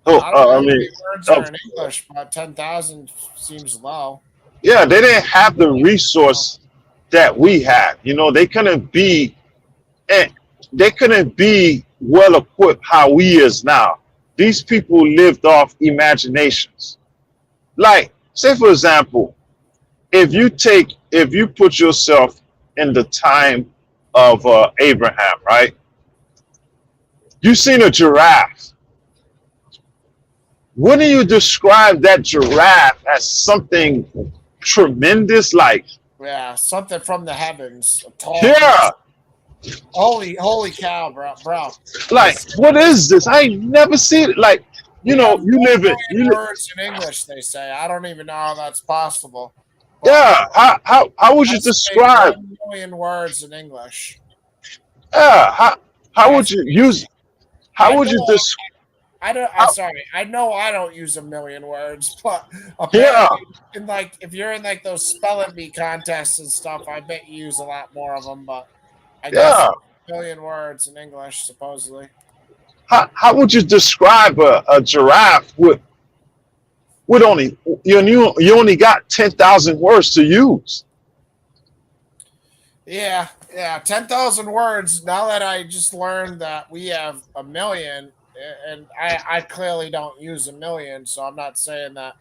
So, I don't know I how mean, many words are in English, but 10,000 seems low. yeah, they didn't have the resource that we have. You know, and they couldn't be well equipped how we is now. These people lived off imaginations. Like, say for example, if you put yourself in the time of Abraham, right? You seen a giraffe. Wouldn't you describe that giraffe as something tremendous? Like, Yeah, something from the heavens. A tall yeah, holy cow, bro. like what is this? I ain't never seen it. Like, you We know, have you 1 live it. million words in English, they say. I don't even know how that's possible. But Yeah. How would you estimate describe? 1 million words in English. Yeah. How would That's you use? crazy. How I would know you describe? I don't. I'm sorry. I know I don't use 1 million words, but Yeah. apparently, in like if you're in like those spelling bee contests and stuff, I bet you use a lot more of them. But I guess Yeah. 1 million words in English, supposedly. How would you describe a giraffe with only you only got 10,000 words to use? Yeah, 10,000 words. Now that I just learned that we have 1 million, and I clearly don't use 1 million, so I'm not saying that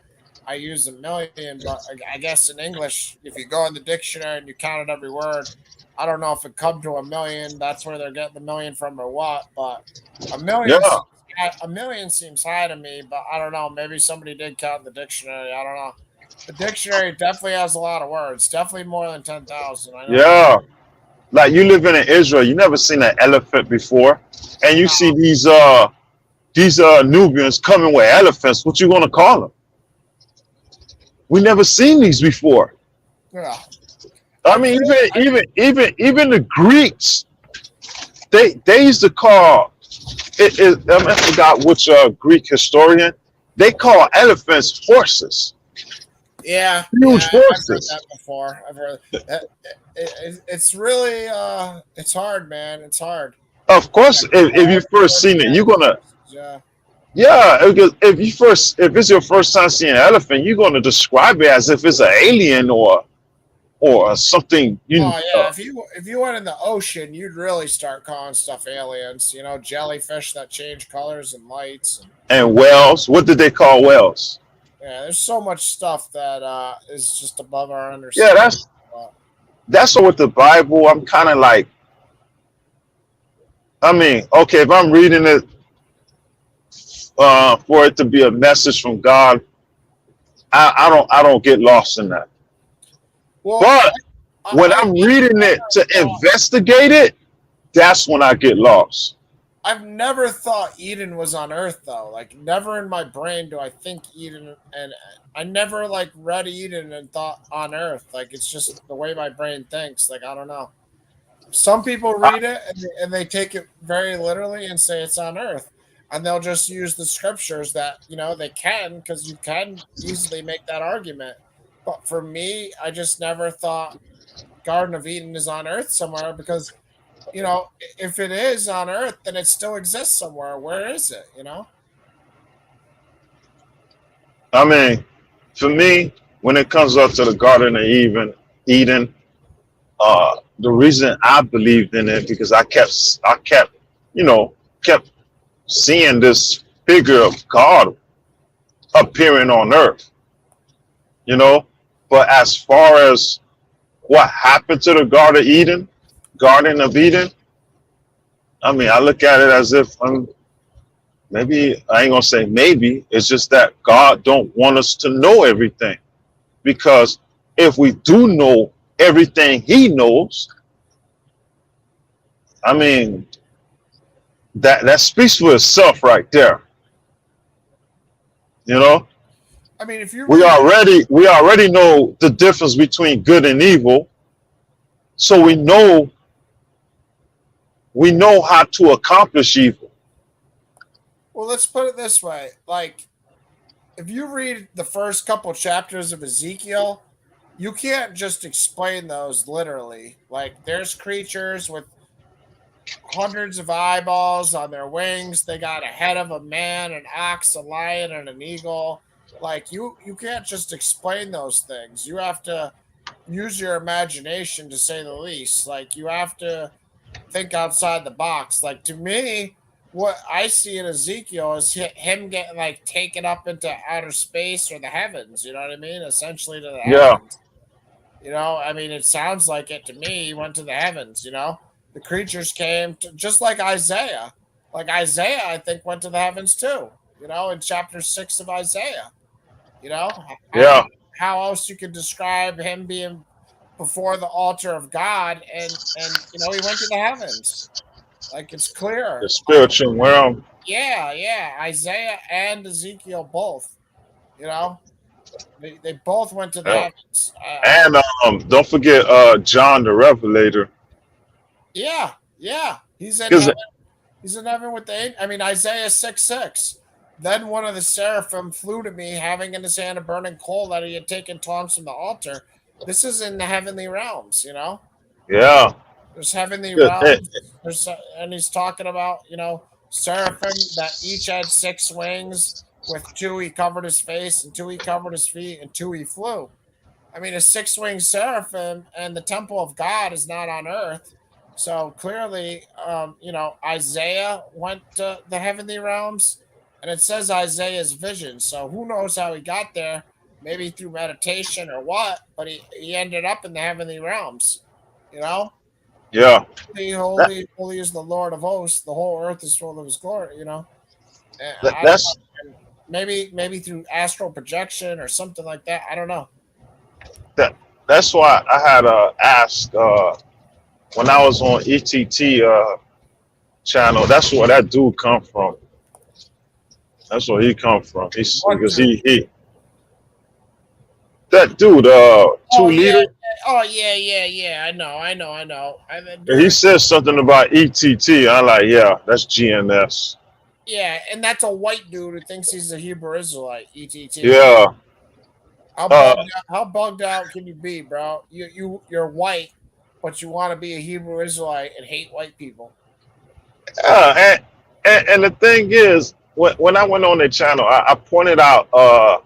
I use 1 million, but I guess in English, if you go in the dictionary and you counted every word, I don't know if it come to 1 million. That's where they're getting the million from or what, but a million. Yeah. 1 million seems high to me, but I don't know. Maybe somebody did count in the dictionary. I don't know. The dictionary definitely has a lot of words. Definitely more than 10,000. I know that. Yeah. Like you living in Israel, you never seen an elephant before, and you No. see these Nubians coming with elephants. What you gonna call them? We never seen these before. Yeah. I mean, even the Greeks, they used to call I forgot which Greek historian. They call elephants horses, Yeah, huge I've heard horses. that before. I've heard it's really it's hard, man. It's hard. Of course, Like, if you all the first words seen it, have you're gonna horses, yeah. yeah. Because if it's your first time seeing an elephant, you're gonna describe it as if it's an alien or something. Oh yeah, if you went in the ocean, you'd really start calling stuff aliens. You know, jellyfish that change colors and lights, and and whales. What did they call whales? yeah, there's so much stuff that is just above our Yeah, understanding. But, that's what with the Bible. I'm kind of like, I mean, okay, if I'm reading it for it to be a message from God, I don't get lost in that. well, But when I've I'm reading it to thought, investigate it, that's when I get lost. I've never thought Eden was on Earth though. Like never in my brain do I think Eden, and I never like read Eden and thought on Earth. Like it's just the way my brain thinks. Like I don't know. Some people read it and they take it very literally and say it's on Earth, and they'll just use the scriptures that they can, because you can easily make that argument. But for me, I just never thought Garden of Eden is on Earth somewhere, because if it is on Earth, then it still exists somewhere. Where is it? I mean, for me, when it comes up to the Garden of Eden, the reason I believed in it because I kept, kept seeing this figure of God appearing on earth, you know. But as far as what happened to the Garden of Eden, I mean, I look at it as if maybe I ain't gonna say maybe. It's just that God don't want us to know everything, because if we do know everything He knows, I mean, that speaks for itself right there. You know, I mean, if you we already know the difference between good and evil, so we know how to accomplish evil. well, let's put it this way: like, if you read the first couple chapters of Ezekiel, you can't just explain those literally. Like, there's creatures with hundreds of eyeballs on their wings. They got a head of a man, an ox, a lion, and an eagle. Like you can't just explain those things. You have to use your imagination, to say the least. Like you have to think outside the box. Like to me, what I see in Ezekiel is him getting like taken up into outer space or the heavens. You know what I mean? Essentially to the heavens. You know, I mean, it sounds like it to me. He went to the heavens. You know, the creatures came to, just like Isaiah. Like Isaiah, I think went to the heavens too. You know, in chapter 6 of Isaiah. You know, how else you could describe him being before the altar of God, and you know he went to the heavens. Like it's clear. The spiritual realm. Yeah. Isaiah and Ezekiel both. You know, they both went to the heavens. And don't forget John the Revelator. Yeah. He's in heaven. He's in heaven with the. I mean, Isaiah 6:6. Then one of the seraphim flew to me, having in his hand a burning coal that he had taken tongs from the altar. This is in the heavenly realms, you know? Yeah. There's heavenly realms. And he's talking about, you know, seraphim that each had 6 wings. With 2 he covered his face, and 2 he covered his feet, and 2 he flew. I mean, a 6-winged seraphim, and the temple of God is not on earth. So clearly, you know, Isaiah went to the heavenly realms. And it says Isaiah's vision. So who knows how he got there? Maybe through meditation or what? But he ended up in the heavenly realms. You know? Yeah. Holy is the Lord of hosts. The whole earth is full of his glory, you know? Maybe through astral projection or something like that. I don't know. That's why I had asked when I was on ETT channel, that's where that dude come from. That's where he come from. Because he that dude, 2 liter. Yeah. I know. He said something about ETT. I'm like, yeah, that's GNS. Yeah, and that's a white dude who thinks he's a Hebrew Israelite. ETT. Yeah. How bugged out can you be, bro? You're white, but you want to be a Hebrew Israelite and hate white people. Yeah, and the thing is, when I went on their channel, I pointed out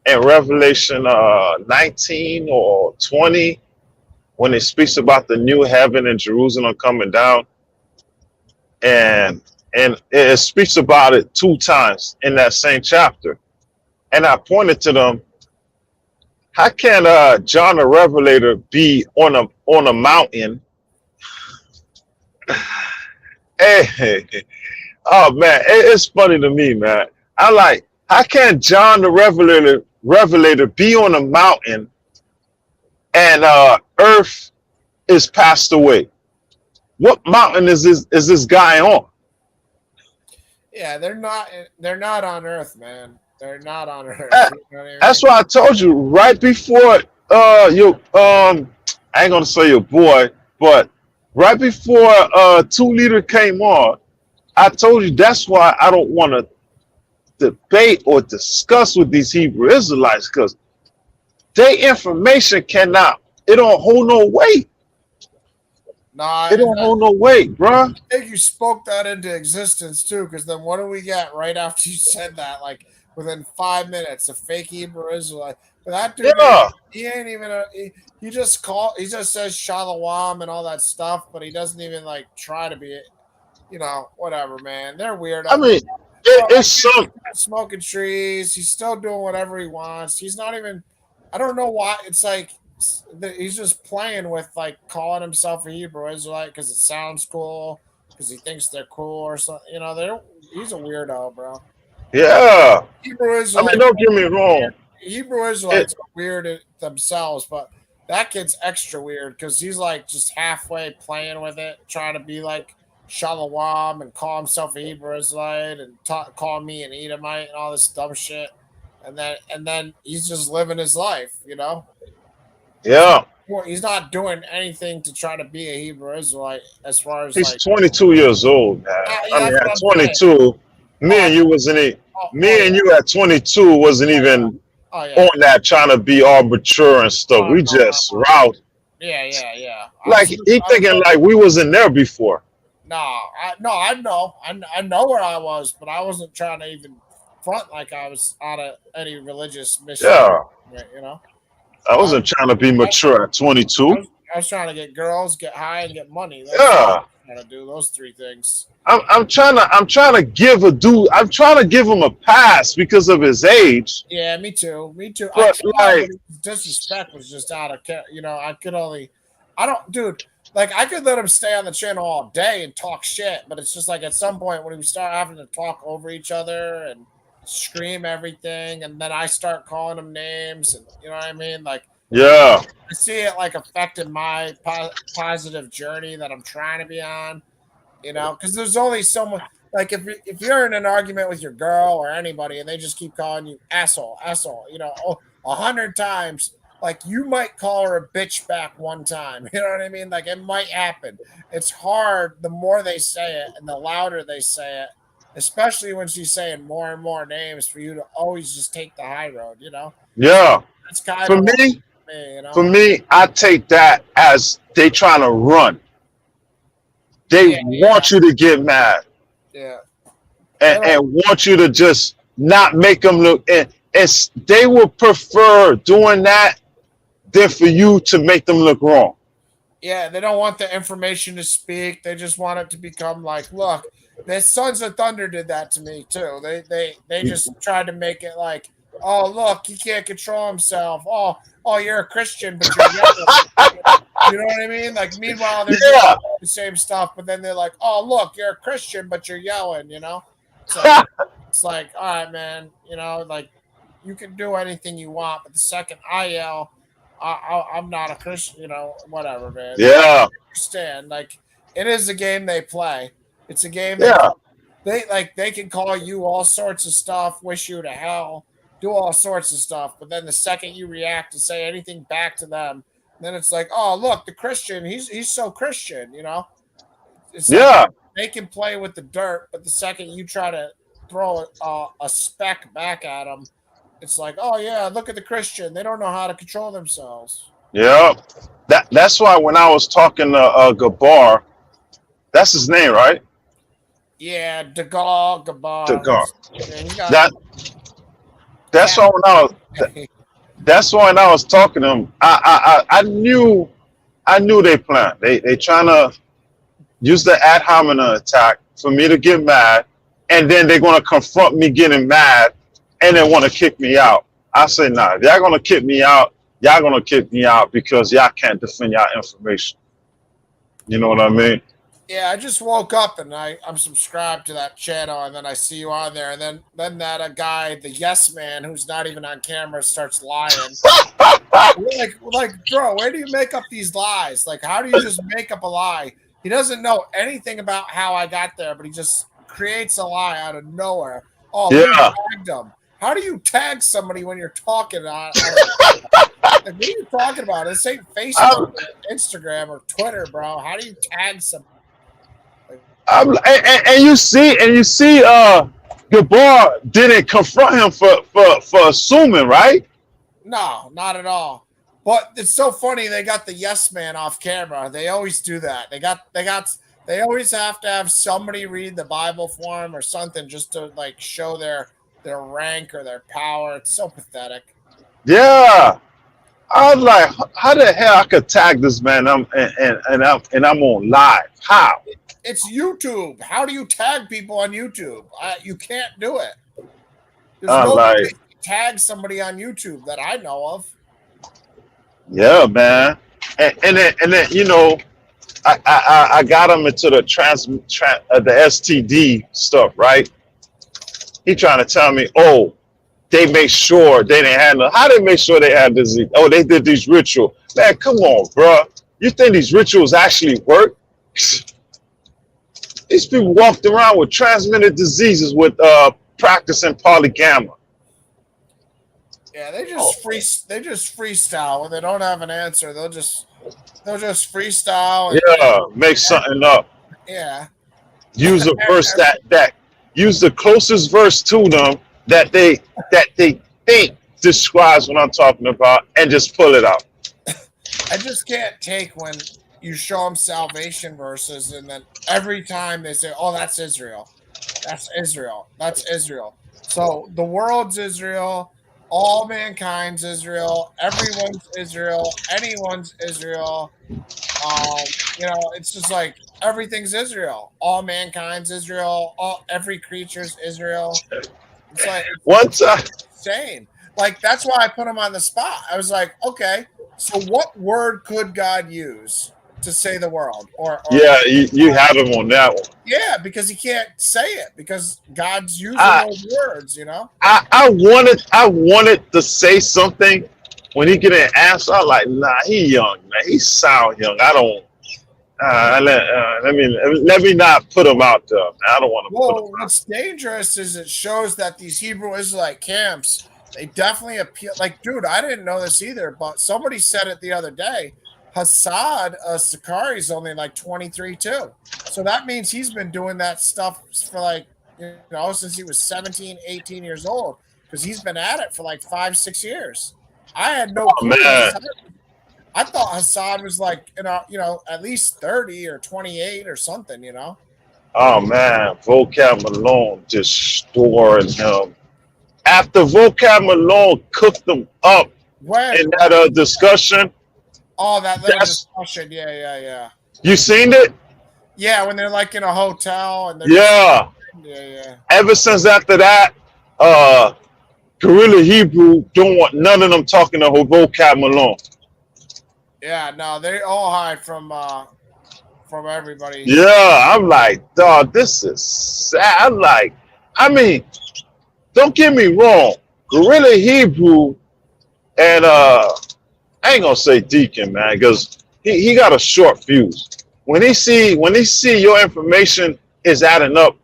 in Revelation 19 or 20, when it speaks about the new heaven and Jerusalem coming down, and it speaks about it 2 times in that same chapter. And I pointed to them, how can John the Revelator be on a mountain? Hey. Oh man, it's funny to me, man. I like, how can John the Revelator be on a mountain and earth is passed away? What mountain is this guy on? Yeah, they're not on earth, man. They're not on earth. You know what I mean? That's why I told you right before I ain't gonna say your boy, but right before 2 liter came on, I told you that's why I don't want to debate or discuss with these Hebrew Israelites, because their information it don't hold no weight. Nah, it don't hold no weight, bro. I think you spoke that into existence too, because then what do we get right after you said that? Like within 5 minutes, a fake Hebrew Israelite. But that dude, he ain't even he just says shalom and all that stuff, but he doesn't even like try to be, you know, whatever, man. They're weird. I mean, it's smoking trees. He's still doing whatever he wants. He's not even. I don't know why. It's like he's just playing with like calling himself a Hebrew Israelite because it sounds cool, because he thinks they're cool or something. You know, he's a weirdo, bro. Yeah. Hebrew Israelites. I mean, don't get me wrong. Hebrew Israelites are weird themselves, but that kid's extra weird because he's like just halfway playing with it, trying to be like Shalom and call himself a Hebrew Israelite and call me an Edomite and all this dumb shit, and then he's just living his life, you know. Yeah. He's not doing anything to try to be a Hebrew Israelite as far as he's like 22 years old, man. I mean, at 22, me and you at 22 wasn't even on that trying to be arbitrary and stuff. We just route. Yeah. Like he thinking like we wasn't there before. I know where I was, but I wasn't trying to even front like I was on any religious mission. Yeah. You know, I wasn't trying to be mature at 22. I was trying to get girls, get high, and get money. That's Yeah. what I was trying to do those three things. I'm trying to give a dude. I'm trying to give him a pass because of his age. Yeah, me too. But like, disrespect was just out of I could only, I don't, dude. Like I could let him stay on the channel all day and talk shit, but it's just like at some point when we start having to talk over each other and scream everything, and then I start calling him names, and you know what I mean? Like, yeah, I see it like affecting my positive journey that I'm trying to be on. You know, because there's only so much. Like if you're in an argument with your girl or anybody, and they just keep calling you asshole, you know, 100 times. Like you might call her a bitch back one time. You know what I mean? Like it might happen. It's hard the more they say it and the louder they say it, especially when she's saying more and more names, for you to always just take the high road, you know? Yeah. That's kind for of me, you know? For me, I take that as they trying to run. They want you to get mad. Yeah. And want you to just not make them look, and they will prefer doing that than for you to make them look wrong. Yeah, they don't want the information to speak. They just want it to become like, look, the Sons of Thunder did that to me too. They just tried to make it like, oh look, he can't control himself. Oh, you're a Christian, but you're yelling. You know what I mean? Like, meanwhile, they're doing the same stuff, but then they're like, oh look, you're a Christian, but you're yelling. You know, so it's like, all right, man. You know, like you can do anything you want, but the second I yell, I'm not a Christian, you know, whatever, man. Yeah. I understand. Like, it is a game they play. It's a game they can call you all sorts of stuff, wish you to hell, do all sorts of stuff, but then the second you react to say anything back to them, then it's like, oh look, the Christian, he's so Christian, you know? It's like they can play with the dirt, but the second you try to throw a speck back at them, it's like, oh yeah, look at the Christian. They don't know how to control themselves. Yeah, that's why when I was talking to Gabar, that's his name, right? Yeah, Gabar. Gabar. That's why when I was talking to him, I knew they planned. They trying to use the ad hominem attack for me to get mad, and then they're gonna confront me getting mad, and they want to kick me out. I say, nah, if y'all gonna kick me out, y'all gonna kick me out because y'all can't defend y'all information. You know what I mean? Yeah, I just woke up and I'm subscribed to that channel, and then I see you on there, and then that guy, the yes man, who's not even on camera, starts lying. like, bro, where do you make up these lies? Like, how do you just make up a lie? He doesn't know anything about how I got there, but he just creates a lie out of nowhere. Oh, yeah. Who tagged him? How do you tag somebody when you're talking on like, what are you talking about? This ain't Facebook, or Instagram, or Twitter, bro. How do you tag somebody? And you see, Gabar didn't confront him for assuming, right? No, not at all. But it's so funny they got the yes man off camera. They always do that. They always have to have somebody read the Bible for them or something just to like show their rank or their power. It's so pathetic. Yeah. I was like, how the hell I could tag this man? I'm on live. How? It's YouTube. How do you tag people on YouTube? You can't do it. There's no way to tag somebody on YouTube that I know of. Yeah, man. And then you know, I got him into the the STD stuff, right? He trying to tell me, oh, they make sure they didn't have no. How they make sure they had disease? Oh, they did these rituals. Man, come on, bro. You think these rituals actually work? These people walked around with transmitted diseases with practicing polygamy. Yeah, they just freestyle when they don't have an answer. They'll just freestyle. And, make something up. Yeah. Use a verse that use the closest verse to them that they think describes what I'm talking about, and just pull it out. I just can't take when you show them salvation verses and then every time they say, "Oh, that's Israel. That's Israel. That's Israel." So the world's Israel, all mankind's Israel, everyone's Israel, anyone's Israel. It's just like everything's Israel. All mankind's Israel. Every creature's Israel. It's like One time, insane. Like that's why I put him on the spot. I was like, okay, so what word could God use to say the world? Or yeah, you had him on that one. yeah, because he can't say it because God's using I, those words. I wanted to say something when he get an answer. I'm like, nah, he young, man. He sound young. I don't. Let me not put him out there. Man. I don't want to put him out. What's dangerous is it shows that these Hebrew Israelite camps, they definitely appeal. Like, dude, I didn't know this either, but somebody said it the other day. Hassad Sakari is only like 23 too. So that means he's been doing that stuff for like, since he was 17, 18 years old, because he's been at it for like 5-6 years. I had no clue. Man. I thought Hassad was like, at least 30 or 28 or something, Oh man, Vocab Malone destroyed him. After Vocab Malone cooked them up in that discussion. Oh, that little discussion. Yeah. You seen it? Yeah, when they're like in a hotel and yeah. Ever since after that, Guerrilla Hebrew don't want none of them talking to Vocab Malone. Yeah, no, they all hide from everybody. Yeah, I'm like, dog, this is sad. I'm like, don't get me wrong, Guerrilla Hebrew and I ain't gonna say Deacon, man, because he got a short fuse. When he see your information is adding up,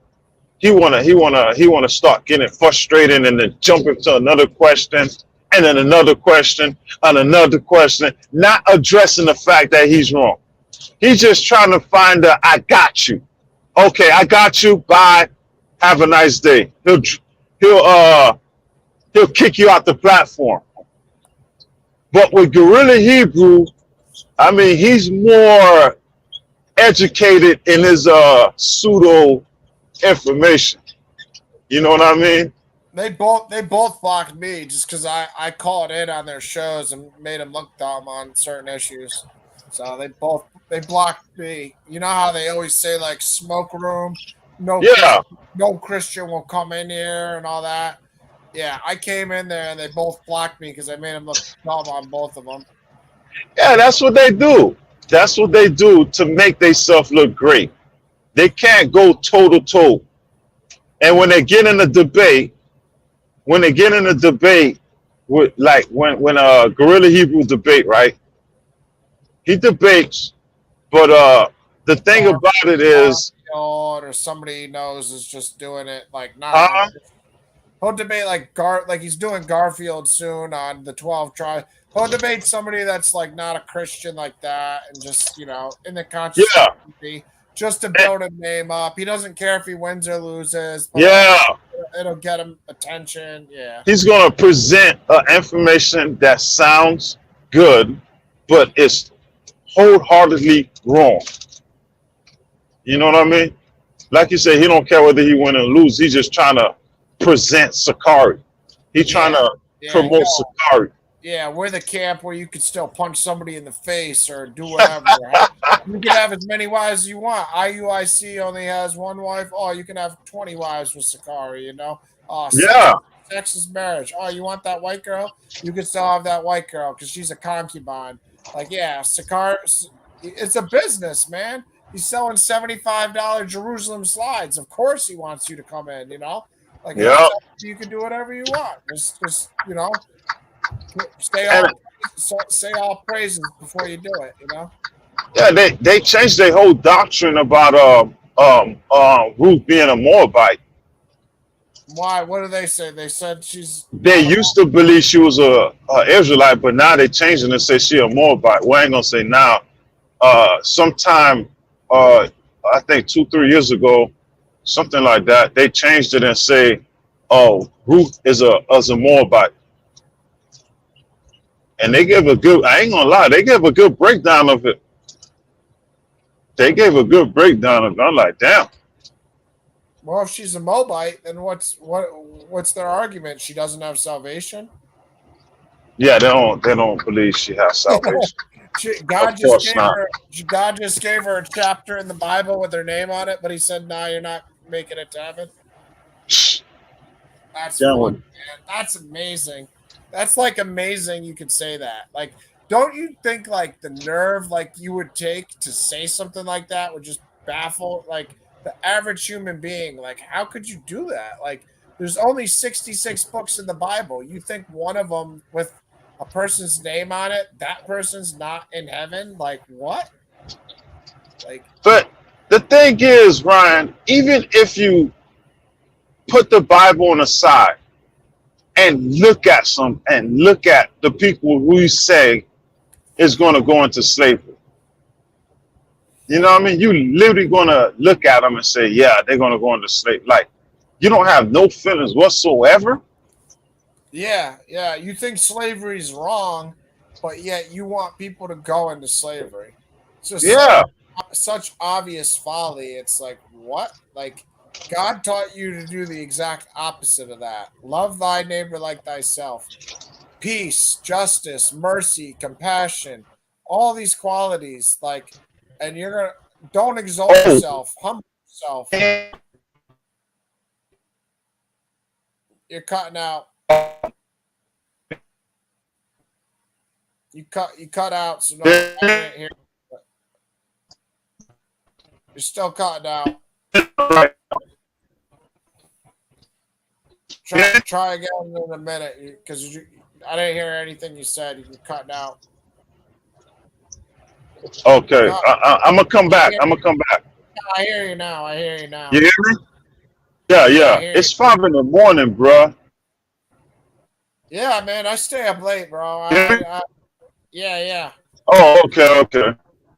he wanna start getting frustrated and then jump into another question and then another question and another question, not addressing the fact that he's wrong. He's just trying to find the I got you. Okay, I got you. Bye. Have a nice day. He'll kick you out the platform. But with Guerrilla Hebrew, he's more educated in his pseudo information. You know what I mean? They both blocked me just because I called in on their shows and made them look dumb on certain issues. So they blocked me. You know how they always say like smoke room, no Christian will come in here and all that. Yeah, I came in there and they both blocked me because I made them look dumb on both of them. Yeah, that's what they do. That's what they do to make themselves look great. They can't go toe to toe. And when they get in a debate, with like when Guerrilla Hebrew debate, right? He debates, but the thing about it is, or somebody he knows is just doing it like not. He'll debate like he's doing Garfield soon on the 12 tribes. He'll debate somebody that's like not a Christian like that, and just in the conscious just to build a name up. He doesn't care if he wins or loses. But it'll get him attention. Yeah, he's gonna present information that sounds good, but it's wholeheartedly wrong. You know what I mean? Like you said, he don't care whether he win or lose. He's just trying to present Sakari. He's trying to promote Sakari. Yeah, we're the camp where you could still punch somebody in the face or do whatever. You can have as many wives as you want. IUIC only has one wife. Oh, you can have 20 wives with Sakari, Oh, sex is marriage. Oh, you want that white girl? You can still have that white girl because she's a concubine. Like, Sakari, it's a business, man. He's selling $75 Jerusalem slides. Of course he wants you to come in, Like, you can do whatever you want. Just say all praises before you do it, Yeah, they changed their whole doctrine about Ruth being a Moabite. Why? What do they say? They said They used to believe she was a Israelite, but now they changed it and say she a Moabite. We ain't gonna say now. Sometime I think 2-3 years ago, something like that, they changed it and say, oh, Ruth is a Moabite. And they gave a good, I ain't gonna lie, they gave a good breakdown of it. They gave a good breakdown of it. I'm like, damn. Well, if she's a Moabite, then what's their argument? She doesn't have salvation? Yeah, they don't believe she has salvation. God Of course not. just gave her a chapter in the Bible with her name on it, but he said, "No, you're not making it to heaven." That's Damn fun, what- man. That's amazing. That's like amazing. You could say that. Like, don't you think like the nerve like you would take to say something like that would just baffle like the average human being? Like, how could you do that? Like, there's only 66 books in the Bible. You think one of them with a person's name on it, that person's not in heaven? Like, what? Like, But the thing is, Ryan, even if you put the Bible on the side and look at the people who say is going to go into slavery. You know what I mean? You literally going to look at them and say, yeah, they're going to go into slavery. Like, you don't have no feelings whatsoever. yeah, you think slavery is wrong, but yet you want people to go into slavery. It's just such obvious folly. It's like, what? Like, God taught you to do the exact opposite of that. Love thy neighbor like thyself. Peace, justice, mercy, compassion, all these qualities. Like, and you're gonna don't exalt yourself, humble yourself. You're cutting out. You cut out, so no, I can't hear. You're still cutting out. Try again in a minute, because I didn't hear anything you said. You're cutting out. Okay, I'm gonna come back. I hear you now. You hear me? Yeah. It's 5 in the morning, bro. Yeah, man, I stay up late, bro. Yeah. Oh, okay.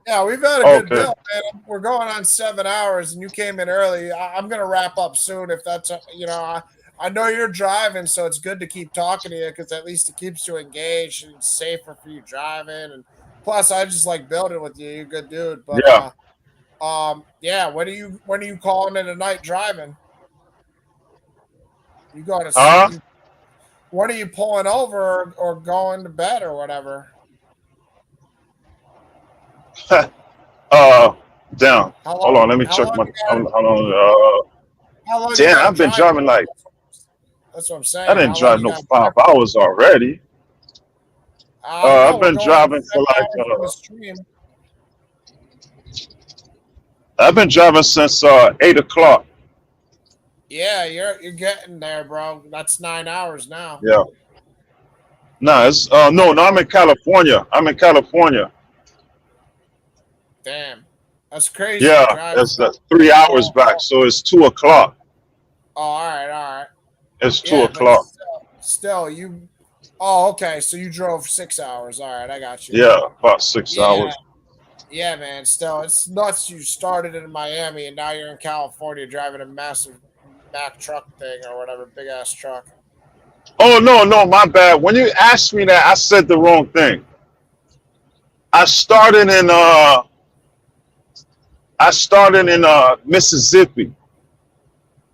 Yeah, we've had a good bill, man. We're going on 7 hours, and you came in early. I'm gonna wrap up soon, if that's I know you're driving, so it's good to keep talking to you because at least it keeps you engaged and it's safer for you driving. And plus, I just like building with you. You're a good dude. But when are you calling it a night driving? You going to when are you pulling over or going to bed or whatever? Down. Hold on, let me check my. Hold on. How long? Damn, I've been driving like. That's what I'm saying. I didn't drive no 5 hours already. I've been driving for like. I've been driving since 8 o'clock. Yeah, you're getting there, bro. That's 9 hours now. Yeah. No, it's no. I'm in California. Damn, that's crazy. Yeah, that's 3 hours back, so it's 2 o'clock. Oh, all right. It's 2 o'clock. Still, you. Oh, okay. So you drove 6 hours. All right, I got you. Yeah, about 6 hours. Yeah, man. Still, it's nuts. You started in Miami and now you're in California driving a massive Mack truck thing or whatever, big ass truck. Oh no, my bad. When you asked me that, I said the wrong thing. I started in Mississippi.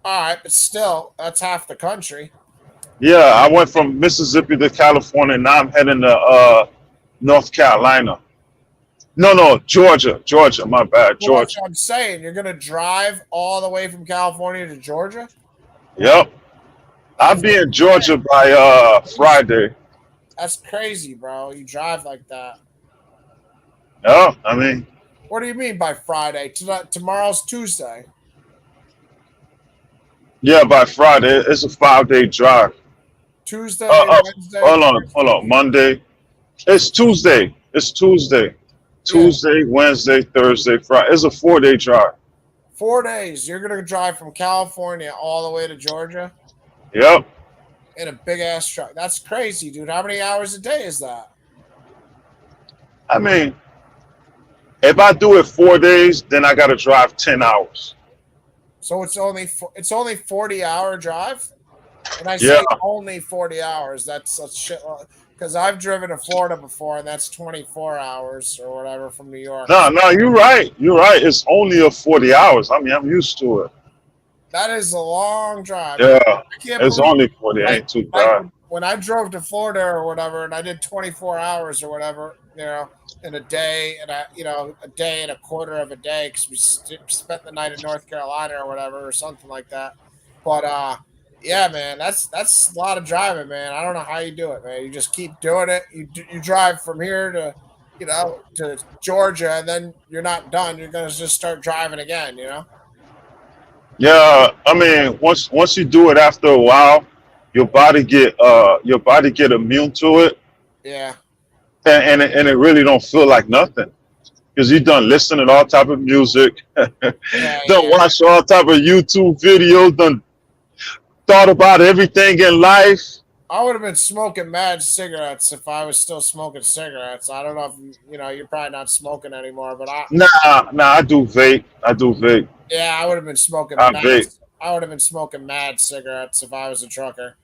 All right, but still, that's half the country. Yeah, I went from Mississippi to California. Now I'm heading to North Carolina. No, Georgia. My bad, Georgia. That's what I'm saying. You're gonna drive all the way from California to Georgia? Yep. I'll be in Georgia by Friday. That's crazy, bro. You drive like that. Yeah, I mean. What do you mean by Friday? Tomorrow's Tuesday. Yeah, by Friday. It's a 5-day drive. Tuesday, Wednesday. Hold on. Monday. It's Tuesday. Tuesday, Wednesday, Thursday, Friday. It's a 4-day drive. 4 days. You're gonna drive from California all the way to Georgia? Yep. In a big ass truck. That's crazy, dude. How many hours a day is that? I mean, if I do it 4 days, then I gotta drive 10 hours. So it's only 40-hour drive? And I say only 40 hours. That's a shit. Because I've driven to Florida before, and that's 24 hours or whatever from New York. No, you're right. You're right. It's only a 40 hours. I mean, I'm used to it. That is a long drive. Yeah, I can't it's believe only 40. Ain't too bad. when I drove to Florida or whatever, and I did 24 hours or whatever, in a day and a day and a quarter of a day because we spent the night in North Carolina or whatever or something like that. But yeah, man, that's a lot of driving, man. I don't know how you do it, man. You just keep doing it. You drive from here to to Georgia, and then you're not done. You're gonna just start driving again, Yeah, I mean, once you do it after a while, your body get immune to it, Yeah. and it really don't feel like nothing because you done listening to all type of music, done watch all type of YouTube videos, done thought about everything in life. I would have been smoking mad cigarettes if I was still smoking cigarettes. I don't know if you're probably not smoking anymore, but Nah, I do vape. Yeah, I would have been smoking I mad. vape. I would have been smoking mad cigarettes if I was a trucker.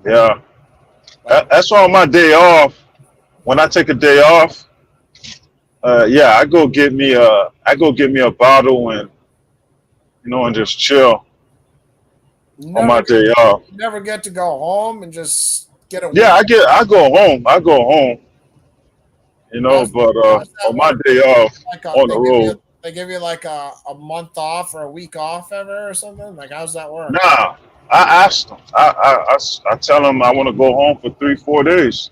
Yeah, that's why on my day off, when I take a day off, yeah, I go get me a bottle and and just chill on my day off. You never get to go home and just get a Yeah, I go home, but on my day off on the road. They give you like a month off or a week off ever or something. Like, how's that work? Nah, I asked them. I tell them I want to go home for 3-4 days.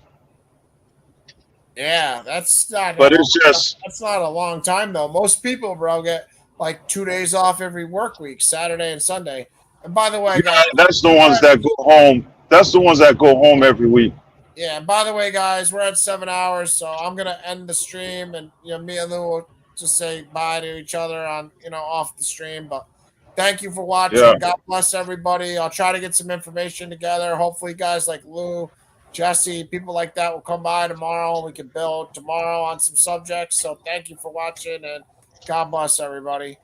Yeah, that's not. But it's just that's not a long time though. Most people, bro, get like 2 days off every work week, Saturday and Sunday. And by the way, guys, that's the ones that go home. That's the ones that go home every week. Yeah, and by the way, guys, we're at 7 hours, so I'm gonna end the stream, and me and Lou will just say bye to each other on off the stream. But thank you for watching. Yeah. God bless everybody. I'll try to get some information together. Hopefully, guys like Lou, Jesse, people like that will come by tomorrow. We can build tomorrow on some subjects. So thank you for watching, and God bless everybody.